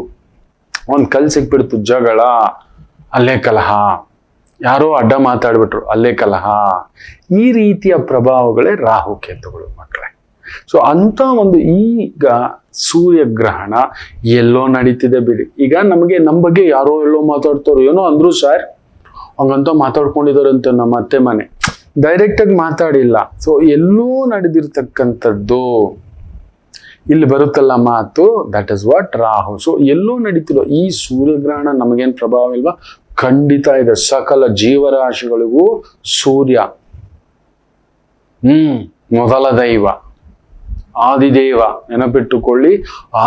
ಒಂದ್ ಕಲ್ ಸಿಕ್ಬಿಡ್ತು, ಜಗಳ, ಅಲ್ಲೇ ಕಲಹ, ಯಾರೋ ಅಡ್ಡ ಮಾತಾಡ್ಬಿಟ್ರು, ಅಲ್ಲೇ ಕಲಹ. ಈ ರೀತಿಯ ಪ್ರಭಾವಗಳೇ ರಾಹುಕೇತುಗಳು ಮಕ್ಕಳೇ. ಸೊ ಅಂತ ಒಂದು, ಈಗ ಸೂರ್ಯಗ್ರಹಣ ಎಲ್ಲೋ ನಡೀತಿದೆ ಬಿಡಿ. ಈಗ ನಮಗೆ ನಮ್ಮ ಬಗ್ಗೆ ಯಾರೋ ಎಲ್ಲೋ ಮಾತಾಡ್ತಾರೋ, ಏನೋ ಅಂದ್ರು ಸರ್, ಹಂಗಂತ ಮಾತಾಡ್ಕೊಂಡಿದಾರಂತೆ ನಮ್ಮ ಅತ್ತೆ ಮನೆ, ಡೈರೆಕ್ಟ್ ಆಗಿ ಮಾತಾಡಿಲ್ಲ. ಸೊ ಎಲ್ಲೋ ನಡೆದಿರ್ತಕ್ಕಂಥದ್ದು ಇಲ್ಲಿ ಬರುತ್ತಲ್ಲ ಮಾತು, that is what Rahu. So ಎಲ್ಲೋ ನಡೀತಿರೋ ಈ ಸೂರ್ಯಗ್ರಹಣ ನಮಗೇನ್ ಪ್ರಭಾವ ಇಲ್ವಾ? ಖಂಡಿತ ಇದೆ. ಸಕಲ ಜೀವರಾಶಿಗಳಿಗೂ ಸೂರ್ಯ ಮೊದಲ ದೈವ, ಆದಿದೇವ. ನೆನಪಿಟ್ಟುಕೊಳ್ಳಿ,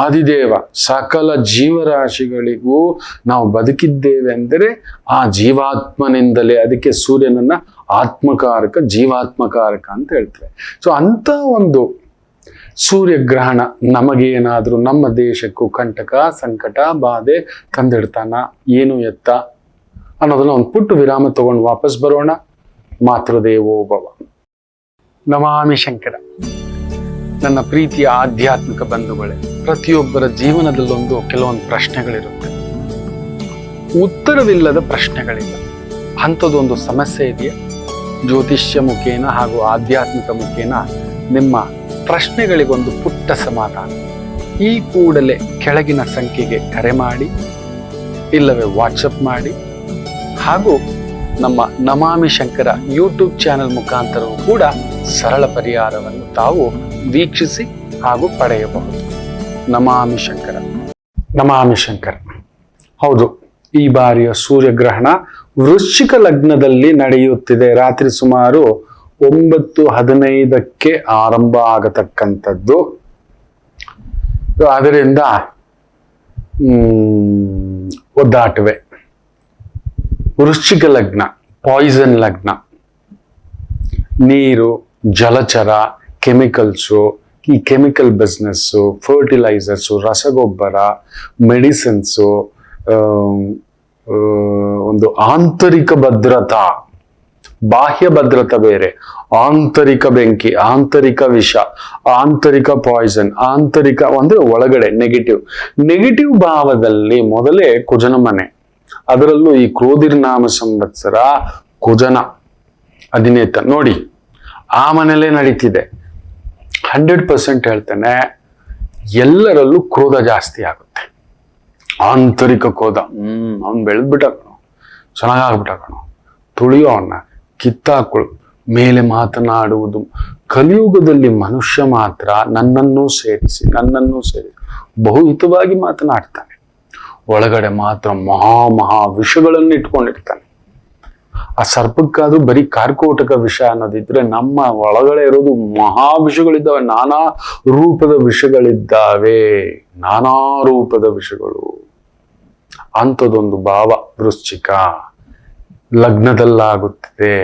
ಆದಿದೇವ. ಸಕಲ ಜೀವರಾಶಿಗಳಿಗೂ ನಾವು ಬದುಕಿದ್ದೇವೆ ಅಂದರೆ ಆ ಜೀವಾತ್ಮನಿಂದಲೇ. ಅದಕ್ಕೆ ಸೂರ್ಯನನ್ನ ಆತ್ಮಕಾರಕ, ಜೀವಾತ್ಮಕಾರಕ ಅಂತ ಹೇಳ್ತೇವೆ. ಸೊ ಅಂತ ಒಂದು ಸೂರ್ಯಗ್ರಹಣ ನಮಗೇನಾದ್ರೂ ನಮ್ಮ ದೇಶಕ್ಕೂ ಕಂಟಕ, ಸಂಕಟ, ಬಾಧೆ ತಂದಿಡ್ತಾನ, ಏನು ಎತ್ತ ಅನ್ನೋದನ್ನ ಒಂದು ಪುಟ್ಟು ವಿರಾಮ ತಗೊಂಡು ವಾಪಸ್ ಬರೋಣ. ಮಾತೃದೇವೋ ಭವ. ನಮಾಮಿ ಶಂಕರ. ನನ್ನ ಪ್ರೀತಿಯ ಆಧ್ಯಾತ್ಮಿಕ ಬಂಧುಗಳೇ, ಪ್ರತಿಯೊಬ್ಬರ ಜೀವನದಲ್ಲೊಂದು ಕೆಲವೊಂದು ಪ್ರಶ್ನೆಗಳಿರುತ್ತೆ. ಉತ್ತರವಿಲ್ಲದ ಪ್ರಶ್ನೆಗಳಿಲ್ಲ. ಅಂಥದ್ದೊಂದು ಸಮಸ್ಯೆ ಇದೆಯಾ? ಜ್ಯೋತಿಷ್ಯ ಮುಖೇನ ಹಾಗೂ ಆಧ್ಯಾತ್ಮಿಕ ಮುಖೇನ ನಿಮ್ಮ ಪ್ರಶ್ನೆಗಳಿಗೊಂದು ಪುಟ್ಟ ಸಮಾಧಾನ. ಈ ಕೂಡಲೇ ಕೆಳಗಿನ ಸಂಖ್ಯೆಗೆ ಕರೆ ಮಾಡಿ, ಇಲ್ಲವೇ ವಾಟ್ಸಪ್ ಮಾಡಿ, ಹಾಗೂ ನಮ್ಮ ನಮಾಮಿ ಶಂಕರ ಯೂಟ್ಯೂಬ್ ಚಾನೆಲ್ ಮುಖಾಂತರವೂ ಕೂಡ ಸರಳ ಪರಿಹಾರವನ್ನು ತಾವು ವೀಕ್ಷಿಸಿ ಹಾಗೂ ಪಡೆಯಬಹುದು. ನಮಾಮಿ ಶಂಕರ. ನಮಾಮಿ ಶಂಕರ. ಹೌದು, ಈ ಬಾರಿಯ ಸೂರ್ಯಗ್ರಹಣ ವೃಶ್ಚಿಕ ಲಗ್ನದಲ್ಲಿ ನಡೆಯುತ್ತಿದೆ. ರಾತ್ರಿ ಸುಮಾರು 9:15 ಆರಂಭ ಆಗತಕ್ಕಂಥದ್ದು. ಅದರಿಂದ ಒದ್ದಾಟವೇ. ವೃಶ್ಚಿಕ ಲಗ್ನ ಪಾಯ್ಸನ್ ಲಗ್ನ. ನೀರು, ಜಲಚರ, ಕೆಮಿಕಲ್ಸು, ಈ ಕೆಮಿಕಲ್ ಬಿಸ್ನೆಸ್ಸು, ಫರ್ಟಿಲೈಸರ್ಸು, ರಸಗೊಬ್ಬರ, ಮೆಡಿಸಿನ್ಸು, ಒಂದು ಆಂತರಿಕ ಭದ್ರತಾ, ಬಾಹ್ಯ ಭದ್ರತಾ ಬೇರೆ, ಆಂತರಿಕ ಬೆಂಕಿ, ಆಂತರಿಕ ವಿಷ, ಆಂತರಿಕ ಪಾಯ್ಸನ್, ಆಂತರಿಕ ಅಂದ್ರೆ ಒಳಗಡೆ ನೆಗೆಟಿವ್ ಭಾವದಲ್ಲಿ ಮೊದಲೇ ಕುಜನ ಮನೆ. ಅದರಲ್ಲೂ ಈ ಕ್ರೋಧಿರ್ನಾಮ ಸಂವತ್ಸರ ಕುಜನ ಅಧಿನೇತ ನೋಡಿ, ಆ ಮನೇಲೇ ನಡೀತಿದೆ. 100% ಹೇಳ್ತೇನೆ, ಎಲ್ಲರಲ್ಲೂ ಕ್ರೋಧ ಜಾಸ್ತಿ ಆಗುತ್ತೆ. ಆಂತರಿಕ ಕ್ರೋಧ. ಅವ್ನು ಬೆಳೆದ್ಬಿಟ್ಟ ಕಣೋ, ಚೆನ್ನಾಗಾಗ್ಬಿಟ್ಟ ಕಣೋ, ತುಳಿಯೋ ಅವನ್ನ, ಕಿತ್ತಾಕೊಳ್ಳು, ಮೇಲೆ ಮಾತನಾಡುವುದು. ಕಲಿಯುಗದಲ್ಲಿ ಮನುಷ್ಯ ಮಾತ್ರ ನನ್ನನ್ನು ಸೇರಿಸಿ ಬಹುಹಿತವಾಗಿ ಮಾತನಾಡ್ತಾನೆ. ಒಳಗಡೆ ಮಾತ್ರ ಮಹಾ ವಿಷಗಳನ್ನು ಇಟ್ಕೊಂಡಿರ್ತಾನೆ. ಆ ಸರ್ಪಕ್ಕಾದ್ರೂ ಬರೀ ಕಾರ್ಕೋಟಕ ವಿಷ ಅನ್ನೋದಿದ್ರೆ, ನಮ್ಮ ಒಳಗಡೆ ಇರೋದು ಮಹಾ ವಿಷಗಳಿದ್ದಾವೆ. ನಾನಾ ರೂಪದ ವಿಷಗಳು. ಅಂಥದ್ದೊಂದು ಭಾವ ವೃಶ್ಚಿಕ ಲಗ್ನದಲ್ಲಾಗುತ್ತಿದೆ.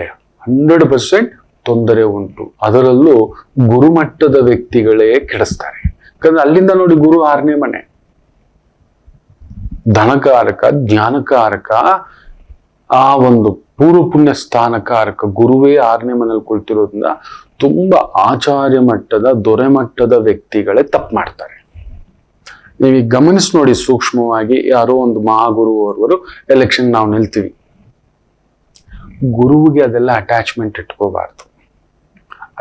100% ತೊಂದರೆ ಉಂಟು. ಅದರಲ್ಲೂ ಗುರುಮಟ್ಟದ ವ್ಯಕ್ತಿಗಳೇ ಕೆಡಿಸ್ತಾರೆ. ಯಾಕಂದ್ರೆ ಅಲ್ಲಿಂದ ನೋಡಿ, ಗುರು 6ನೇ ಮನೆ, ಧನಕಾರಕ, ಜ್ಞಾನಕಾರಕ, ಆ ಒಂದು ಪೂರ್ವ ಪುಣ್ಯ ಸ್ಥಾನಕಾರಕ ಗುರುವೇ 6ನೇ ಮನೇಲಿ ಕುಳಿತಿರೋದ್ರಿಂದ ತುಂಬಾ ಆಚಾರ್ಯ ಮಟ್ಟದ, ದೊರೆ ಮಟ್ಟದ ವ್ಯಕ್ತಿಗಳೇ ತಪ್ಪು ಮಾಡ್ತಾರೆ. ನೀವು ಗಮನಿಸಿ ನೋಡಿ ಸೂಕ್ಷ್ಮವಾಗಿ. ಯಾರೋ ಒಂದು ಮಹಾಗುರು ಅವರವರು ಎಲೆಕ್ಷನ್ ನಾವು ನಿಲ್ತೀವಿ, ಗುರುವಿಗೆ ಅದೆಲ್ಲ ಅಟ್ಯಾಚ್ಮೆಂಟ್ ಇಟ್ಕೋಬಾರ್ದು.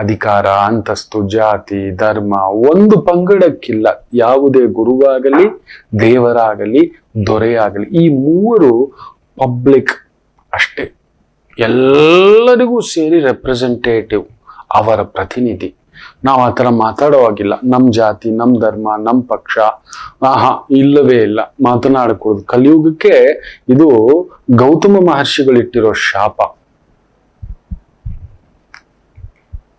ಅಧಿಕಾರ, ಅಂತಸ್ತು, ಜಾತಿ, ಧರ್ಮ ಒಂದು ಪಂಗಡಕ್ಕಿಲ್ಲ. ಯಾವುದೇ ಗುರುವಾಗಲಿ, ದೇವರಾಗಲಿ, ದೊರೆಯಾಗಲಿ, ಈ ಮೂವರು ಪಬ್ಲಿಕ್ ಅಷ್ಟೇ. ಎಲ್ಲರಿಗೂ ಸೇರಿ ರೆಪ್ರೆಸೆಂಟೇಟಿವ್, ಅವರ ಪ್ರತಿನಿಧಿ. ನಾವು ಆ ಥರ ಮಾತಾಡೋವಾಗಿಲ್ಲ. ನಮ್ಮ ಜಾತಿ, ನಮ್ಮ ಧರ್ಮ, ನಮ್ಮ ಪಕ್ಷ ಇಲ್ಲವೇ ಇಲ್ಲ. ಮಾತನಾಡಕೂಡದು. ಕಲಿಯುಗಕ್ಕೆ ಇದು ಗೌತಮ ಮಹರ್ಷಿಗಳಿಟ್ಟಿರೋ ಶಾಪ.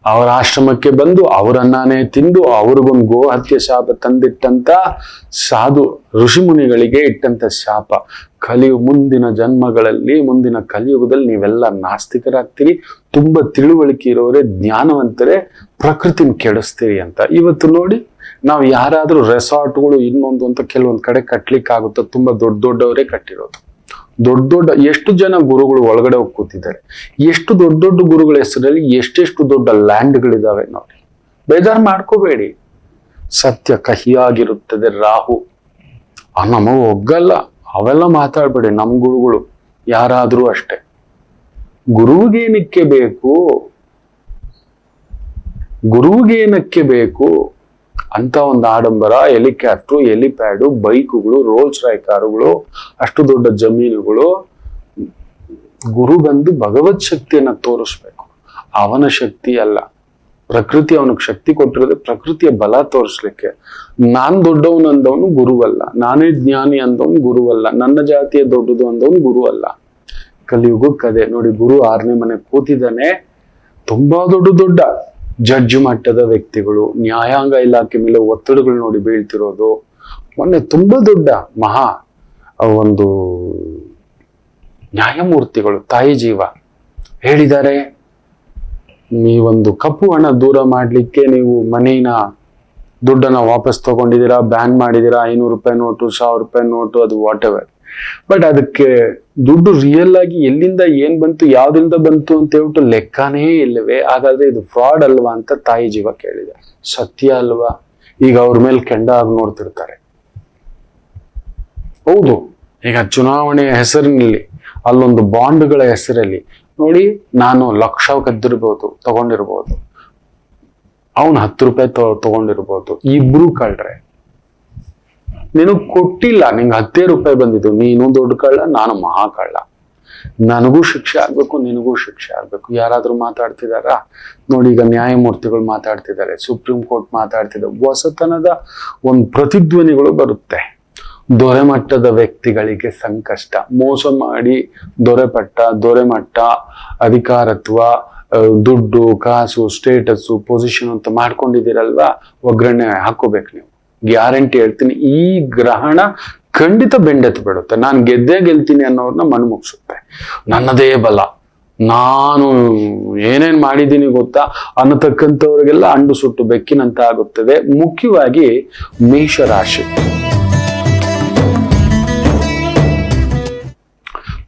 ಅವರ ಆಶ್ರಮಕ್ಕೆ ಬಂದು ಅವರನ್ನಾನೇ ತಿಂದು ಅವ್ರಿಗೊಂದು ಗೋ ಹತ್ಯೆ ಶಾಪ ತಂದಿಟ್ಟಂತ ಸಾಧು ಋಷಿಮುನಿಗಳಿಗೆ ಇಟ್ಟಂತ ಶಾಪ. ಮುಂದಿನ ಜನ್ಮಗಳಲ್ಲಿ, ಮುಂದಿನ ಕಲಿಯುಗದಲ್ಲಿ ನೀವೆಲ್ಲ ನಾಸ್ತಿಕರಾಗ್ತೀರಿ. ತುಂಬಾ ತಿಳುವಳಿಕೆ ಇರೋರೆ, ಜ್ಞಾನವಂತರೇ, ಪ್ರಕೃತಿನ ಕೆಡಿಸ್ತೀರಿ ಅಂತ. ಇವತ್ತು ನೋಡಿ, ನಾವು ಯಾರಾದ್ರೂ ರೆಸಾರ್ಟ್ಗಳು ಇನ್ನೊಂದು ಅಂತ ಕೆಲವೊಂದು ಕಡೆ ಕಟ್ಲಿಕ್ಕಾಗುತ್ತೆ. ತುಂಬಾ ದೊಡ್ಡವರೇ ಕಟ್ಟಿರೋದು. ದೊಡ್ಡ ಎಷ್ಟು ಜನ ಗುರುಗಳು ಒಳಗಡೆ ಹೋಗಿ ಕೂತಿದ್ದಾರೆ. ಎಷ್ಟು ದೊಡ್ಡ ಗುರುಗಳ ಹೆಸರಲ್ಲಿ ಎಷ್ಟೆಷ್ಟು ದೊಡ್ಡ ಲ್ಯಾಂಡ್ಗಳಿದಾವೆ ನೋಡಿ. ಬೇಜಾರು ಮಾಡ್ಕೋಬೇಡಿ. ಸತ್ಯ ಕಹಿಯಾಗಿರುತ್ತದೆ. ರಾಹು ನಮಗ ಒಗ್ಗಲ್ಲ, ಅವೆಲ್ಲ ಮಾತಾಡ್ಬೇಡಿ. ನಮ್ ಗುರುಗಳು ಯಾರಾದ್ರೂ ಅಷ್ಟೇ. ಗುರುವಿಗೇನಕ್ಕೆ ಬೇಕು ಅಂತ ಒಂದು ಆಡಂಬರ, ಹೆಲಿಕಾಪ್ಟರ್, ಹೆಲಿಪ್ಯಾಡು, ಬೈಕುಗಳು, ರೋಲ್ಸ್ ರಾಯ್ ಕಾರುಗಳು, ಅಷ್ಟು ದೊಡ್ಡ ಜಮೀನುಗಳು. ಗುರು ಬಂದು ಭಗವತ್ ಶಕ್ತಿಯನ್ನ ತೋರಿಸ್ಬೇಕು. ಅವನ ಶಕ್ತಿ ಅಲ್ಲ, ಪ್ರಕೃತಿ ಅವನಿಗೆ ಶಕ್ತಿ ಕೊಟ್ಟಿರೋದು ಪ್ರಕೃತಿಯ ಬಲ ತೋರಿಸ್ಲಿಕ್ಕೆ. ನಾನ್ ದೊಡ್ಡವನು ಅಂದವನು ಗುರುವಲ್ಲ, ನಾನೇ ಜ್ಞಾನಿ ಅಂದವನು ಗುರುವಲ್ಲ, ನನ್ನ ಜಾತಿಯ ದೊಡ್ಡದು ಅಂದವನು ಗುರು ಅಲ್ಲ. ಕಲಿಯುಗಕ್ಕದೆ ನೋಡಿ, ಗುರು 6ನೇ ಮನೆ ಕೂತಿದ್ದಾನೆ. ತುಂಬಾ ದೊಡ್ಡ ಜಡ್ಜ್ ಮಟ್ಟದ ವ್ಯಕ್ತಿಗಳು, ನ್ಯಾಯಾಂಗ ಇಲಾಖೆ ಮೇಲೆ ಒತ್ತಡಗಳು ನೋಡಿ ಬೀಳ್ತಿರೋದು. ಮೊನ್ನೆ ತುಂಬಾ ದೊಡ್ಡ ಒಂದು ನ್ಯಾಯಮೂರ್ತಿಗಳು, ತಾಯಿ ಜೀವ ಹೇಳಿದ್ದಾರೆ, ನೀವೊಂದು ಕಪ್ಪು ಹಣ ದೂರ ಮಾಡ್ಲಿಕ್ಕೆ ನೀವು ಮನೇನ ದುಡ್ಡನ್ನ ವಾಪಸ್ ತಗೊಂಡಿದ್ದೀರಾ, ಬ್ಯಾನ್ ಮಾಡಿದೀರಾ, 500 ರೂಪಾಯಿ ನೋಟು, 1000 ರೂಪಾಯಿ ನೋಟು, ಅದು ವಾಟ್ ಎವರ್. ಬಟ್ ಅದಕ್ಕೆ ದುಡ್ಡು ರಿಯಲ್ ಆಗಿ ಎಲ್ಲಿಂದ ಏನ್ ಬಂತು, ಯಾವ್ದ್ರಿಂದ ಬಂತು ಅಂತ ಹೇಳ್ಬಿಟ್ಟು ಲೆಕ್ಕನೇ ಇಲ್ಲವೇ. ಹಾಗಾದ್ರೆ ಇದು ಫ್ರಾಡ್ ಅಲ್ವಾ ಅಂತ ತಾಯಿ ಜೀವ ಕೇಳಿದೆ. ಸತ್ಯ ಅಲ್ವಾ? ಈಗ ಅವ್ರ ಮೇಲೆ ಕೆಂಡ ಆಗಿ ನೋಡ್ತಿರ್ತಾರೆ. ಹೌದು, ಈಗ ಚುನಾವಣೆಯ ಹೆಸರಿನಲ್ಲಿ ಅಲ್ಲೊಂದು ಬಾಂಡ್ಗಳ ಹೆಸರಲ್ಲಿ ನೋಡಿ, ನಾನು ಲಕ್ಷ ಕದ್ದಿರ್ಬೋದು, ತಗೊಂಡಿರ್ಬೋದು, ಅವನು 10 ರೂಪಾಯಿ ತಗೊಂಡಿರ್ಬೋದು. ಇಬ್ರು ಕಳ್ರೆ. ನಿನಗ್ ಕೊಟ್ಟಿಲ್ಲ, ನಿಂಗೆ 10 ರೂಪಾಯಿ ಬಂದಿದ್ದು, ನೀನು ದೊಡ್ಡ ಕಳ್ಳ, ನಾನು ಮಹಾ ಕಳ್ಳ. ನನಗೂ ಶಿಕ್ಷೆ ಆಗ್ಬೇಕು, ನಿನಗೂ ಶಿಕ್ಷೆ ಆಗ್ಬೇಕು. ಯಾರಾದ್ರೂ ಮಾತಾಡ್ತಿದಾರ? ನೋಡಿ, ಈಗ ನ್ಯಾಯಮೂರ್ತಿಗಳು ಮಾತಾಡ್ತಿದ್ದಾರೆ, ಸುಪ್ರೀಂ ಕೋರ್ಟ್ ಮಾತಾಡ್ತಿದ್ದಾರೆ. ಹೊಸತನದ ಒಂದು ಪ್ರತಿಧ್ವನಿಗಳು ಬರುತ್ತೆ. ದೊರೆಮಟ್ಟದ ವ್ಯಕ್ತಿಗಳಿಗೆ ಸಂಕಷ್ಟ, ಮೋಸ ಮಾಡಿ ದೊರೆಮಟ್ಟ, ಅಧಿಕಾರತ್ವ, ದುಡ್ಡು, ಕಾಸು, ಸ್ಟೇಟಸ್, ಪೊಸಿಷನ್ ಅಂತ ಮಾಡ್ಕೊಂಡಿದ್ದೀರಲ್ವಾ, ಒಗ್ಗರಣೆ ಹಾಕೋಬೇಕು ನೀವು. ಗ್ಯಾರಂಟಿ ಹೇಳ್ತೀನಿ, ಈ ಗ್ರಹಣ ಖಂಡಿತ ಬೆಂಡೆತ್ತು ಬಿಡುತ್ತೆ. ನಾನು ಗೆಲ್ತೀನಿ ಅನ್ನೋರ್ನ ಮಣ್ಣು ಮುಗಿಸುತ್ತೆ. ನನ್ನದೇ ಬಲ, ನಾನು ಏನೇನ್ ಮಾಡಿದ್ದೀನಿ ಗೊತ್ತಾ ಅನ್ನತಕ್ಕಂಥವ್ರಿಗೆಲ್ಲ ಅಂಡು ಸುಟ್ಟು ಬೆಕ್ಕಿನಂತ ಆಗುತ್ತದೆ. ಮುಖ್ಯವಾಗಿ ಮೇಷರಾಶಿ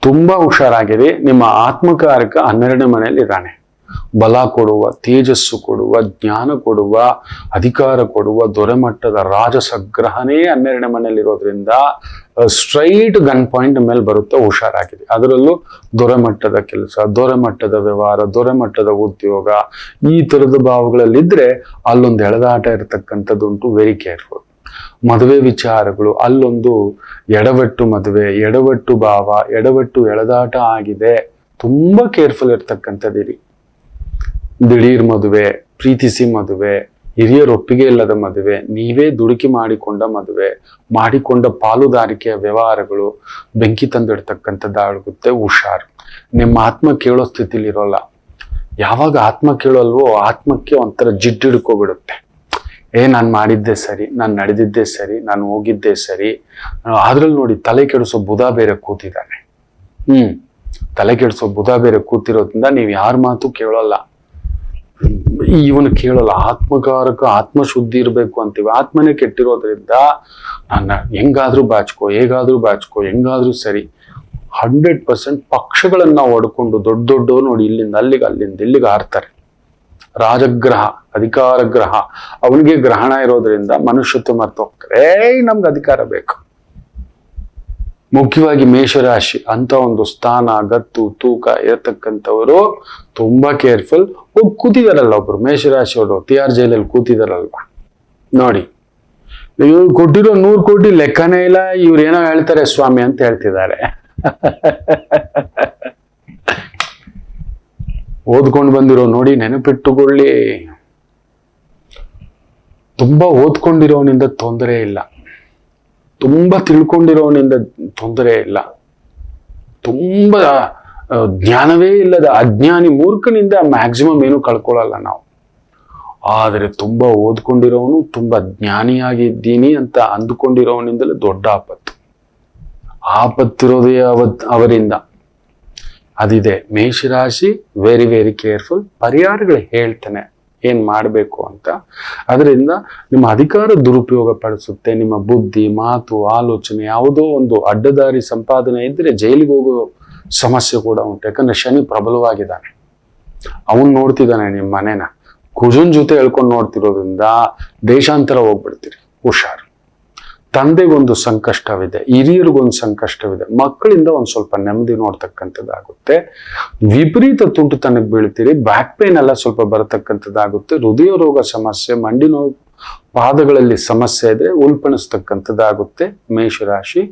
ತುಂಬಾ ಹುಷಾರಾಗಿದೆ. ನಿಮ್ಮ ಆತ್ಮಕಾರಕ 12ನೇ ಮನೆಯಲ್ಲಿ ಇದ್ದಾನೆ. ಬಲ ಕೊಡುವ, ತೇಜಸ್ಸು ಕೊಡುವ, ಜ್ಞಾನ ಕೊಡುವ, ಅಧಿಕಾರ ಕೊಡುವ ದೊರೆಮಟ್ಟದ ರಾಜಸಗ್ರಹನೇ 12ನೇ ಮನೆಯಲ್ಲಿರೋದ್ರಿಂದ ಸ್ಟ್ರೈಟ್ ಗನ್ ಪಾಯಿಂಟ್ ಮೇಲೆ ಬರುತ್ತೆ. ಹುಷಾರಾಗಿದೆ. ಅದರಲ್ಲೂ ದೊರೆಮಟ್ಟದ ಕೆಲಸ, ದೊರೆಮಟ್ಟದ ವ್ಯವಹಾರ, ದೊರೆಮಟ್ಟದ ಉದ್ಯೋಗ, ಈ ತರದ ಭಾವಗಳಲ್ಲಿದ್ರೆ ಅಲ್ಲೊಂದು ಎಳೆದಾಟ ಇರತಕ್ಕಂಥದ್ದುಂಟು. Very careful. ಮದುವೆ ವಿಚಾರಗಳು, ಅಲ್ಲೊಂದು ಎಡವಟ್ಟು ಮದುವೆ, ಎಡವಟ್ಟು ಭಾವ, ಎಡವಟ್ಟು ಎಳೆದಾಟ ಆಗಿದೆ. ತುಂಬಾ ಕೇರ್ಫುಲ್ ಇರ್ತಕ್ಕಂಥದ್ದಿರಿ. ದಿಢೀರ್ ಮದುವೆ, ಪ್ರೀತಿಸಿ ಮದುವೆ, ಹಿರಿಯರ ಒಪ್ಪಿಗೆ ಇಲ್ಲದ ಮದುವೆ, ನೀವೇ ದುಡುಕಿ ಮಾಡಿಕೊಂಡ ಮದುವೆ, ಮಾಡಿಕೊಂಡ ಪಾಲುದಾರಿಕೆಯ ವ್ಯವಹಾರಗಳು ಬೆಂಕಿ ತಂದಿಡ್ತಕ್ಕಂಥದ್ದಾಗುತ್ತೆ. ಹುಷಾರು. ನಿಮ್ಮ ಆತ್ಮ ಕೇಳೋ ಸ್ಥಿತಿಲಿ ಇರೋಲ್ಲ. ಯಾವಾಗ ಆತ್ಮ ಕೇಳೋಲ್ವೋ ಆತ್ಮಕ್ಕೆ ಒಂಥರ ಜಿಡ್ಡಿಡ್ಕೋಬಿಡುತ್ತೆ. ನಾನು ಮಾಡಿದ್ದೆ ಸರಿ, ನಾನು ನಡೆದಿದ್ದೆ ಸರಿ, ನಾನು ಹೋಗಿದ್ದೆ ಸರಿ. ಅದ್ರಲ್ಲಿ ನೋಡಿ, ತಲೆ ಕೆಡಿಸೋ ಬುಧ ಬೇರೆ ಕೂತಿದ್ದಾನೆ. ತಲೆ ಕೆಡಿಸೋ ಬುಧ ಬೇರೆ ಕೂತಿರೋದ್ರಿಂದ ನೀವು ಯಾರ ಮಾತು ಕೇಳೋಲ್ಲ, ಇವನು ಕೇಳೋಲ್ಲ. ಆತ್ಮಕಾರಕ, ಆತ್ಮಶುದ್ಧಿ ಇರಬೇಕು ಅಂತೀವಿ. ಆತ್ಮನೇ ಕೆಟ್ಟಿರೋದ್ರಿಂದ ನನ್ನ ಹೆಂಗಾದ್ರೂ ಬಾಚ್ಕೋ, ಹೆಂಗಾದ್ರೂ ಸರಿ. 100% ಪಕ್ಷಗಳನ್ನ ಹೊಡ್ಕೊಂಡು ದೊಡ್ಡ ನೋಡಿ, ಇಲ್ಲಿಂದ ಅಲ್ಲಿಗೆ, ಅಲ್ಲಿಂದ ಇಲ್ಲಿಗೆ ಹಾರ್ತಾರೆ. ರಾಜಗ್ರಹ, ಅಧಿಕಾರ ಗ್ರಹ, ಅವನಿಗೆ ಗ್ರಹಣ ಇರೋದ್ರಿಂದ ಮನುಷ್ಯತ್ವ ಮರ್ತು ಹೋಗ್ತಾರೆ. ನಮ್ಗೆ ಅಧಿಕಾರ ಬೇಕು. ಮುಖ್ಯವಾಗಿ ಮೇಷರಾಶಿ ಅಂತ ಒಂದು ಸ್ಥಾನ, ಗತ್ತು, ತೂಕ ಇರತಕ್ಕಂಥವರು ತುಂಬಾ ಕೇರ್ಫುಲ್. ಹೋಗಿ ಕೂತಿದಾರಲ್ಲ ಒಬ್ರು ಮೇಷರಾಶಿಯವರು, ತಿಹಾರ್ ಜೈಲಲ್ಲಿ ಕೂತಿದಾರಲ್ವಾ ನೋಡಿ. ಇವ್ರು ಕೊಟ್ಟಿರೋ 100 ಕೋಟಿ ಲೆಕ್ಕನೇ ಇಲ್ಲ, ಇವ್ರು ಏನೋ ಹೇಳ್ತಾರೆ ಸ್ವಾಮಿ ಅಂತ ಹೇಳ್ತಿದ್ದಾರೆ. ಓದ್ಕೊಂಡು ಬಂದಿರೋ ನೋಡಿ, ನೆನಪಿಟ್ಟುಕೊಳ್ಳಿ. ತುಂಬಾ ಓದ್ಕೊಂಡಿರೋನಿಂದ ತೊಂದರೆ ಇಲ್ಲ, ತುಂಬಾ ತಿಳ್ಕೊಂಡಿರೋನಿಂದ ತೊಂದರೆ ಇಲ್ಲ. ತುಂಬಾ ಜ್ಞಾನವೇ ಇಲ್ಲದ ಅಜ್ಞಾನಿ ಮೂರ್ಖನಿಂದ ಮ್ಯಾಕ್ಸಿಮಮ್ ಏನು ಕಳ್ಕೊಳ್ಳಲ್ಲ ನಾವು. ಆದರೆ ತುಂಬಾ ಓದ್ಕೊಂಡಿರೋನು, ತುಂಬಾ ಜ್ಞಾನಿಯಾಗಿದ್ದೀನಿ ಅಂತ ಅಂದುಕೊಂಡಿರೋನಿಂದಲೇ ದೊಡ್ಡ ಆಪತ್ತಿರೋದೇ ಅವರಿಂದ. ಅದಿದೆ. ಮೇಷರಾಶಿ ವೆರಿ ವೆರಿ ಕೇರ್ಫುಲ್. ಪರಿಹಾರಗಳು ಹೇಳ್ತಾನೆ ಏನ್ ಮಾಡಬೇಕು ಅಂತ. ಅದರಿಂದ ನಿಮ್ಮ ಅಧಿಕಾರ ದುರುಪಯೋಗ ಪಡಿಸುತ್ತೆ. ನಿಮ್ಮ ಬುದ್ಧಿ, ಮಾತು, ಆಲೋಚನೆ ಯಾವುದೋ ಒಂದು ಅಡ್ಡದಾರಿ ಸಂಪಾದನೆ ಇದ್ರೆ ಜೈಲಿಗೆ ಹೋಗೋ ಸಮಸ್ಯೆ ಕೂಡ ಉಂಟು. ಯಾಕಂದ್ರೆ ಶನಿ ಪ್ರಬಲವಾಗಿದ್ದಾನೆ. ಅವನ್ ನೋಡ್ತಿದ್ದಾನೆ ನಿಮ್ಮ ಮನೆನ. ಕುಜನ್ ಜೊತೆ ಹೇಳ್ಕೊಂಡು ನೋಡ್ತಿರೋದ್ರಿಂದ ದೇಶಾಂತರ ಹೋಗ್ಬಿಡ್ತೀರಿ. ಹುಷಾರು. ತಂದೆಗೊಂದು ಸಂಕಷ್ಟವಿದೆ, ಹಿರಿಯರಿಗೊಂದು ಸಂಕಷ್ಟವಿದೆ, ಮಕ್ಕಳಿಂದ ಒಂದ್ ಸ್ವಲ್ಪ ನೆಮ್ಮದಿ ನೋಡ್ತಕ್ಕಂಥದ್ದಾಗುತ್ತೆ. ವಿಪರೀತ ತುಂಟುತನಕ್ಕೆ ಬೀಳ್ತೀರಿ. ಬ್ಯಾಕ್ ಪೇನ್ ಎಲ್ಲ ಸ್ವಲ್ಪ ಬರತಕ್ಕಂಥದ್ದಾಗುತ್ತೆ. ಹೃದಯ ರೋಗ ಸಮಸ್ಯೆ, ಮಂಡಿ ನೋವು, ಪಾದಗಳಲ್ಲಿ ಸಮಸ್ಯೆ ಇದ್ರೆ ಉಲ್ಪಣಿಸ್ತಕ್ಕಂಥದ್ದಾಗುತ್ತೆ. ಮೇಷರಾಶಿ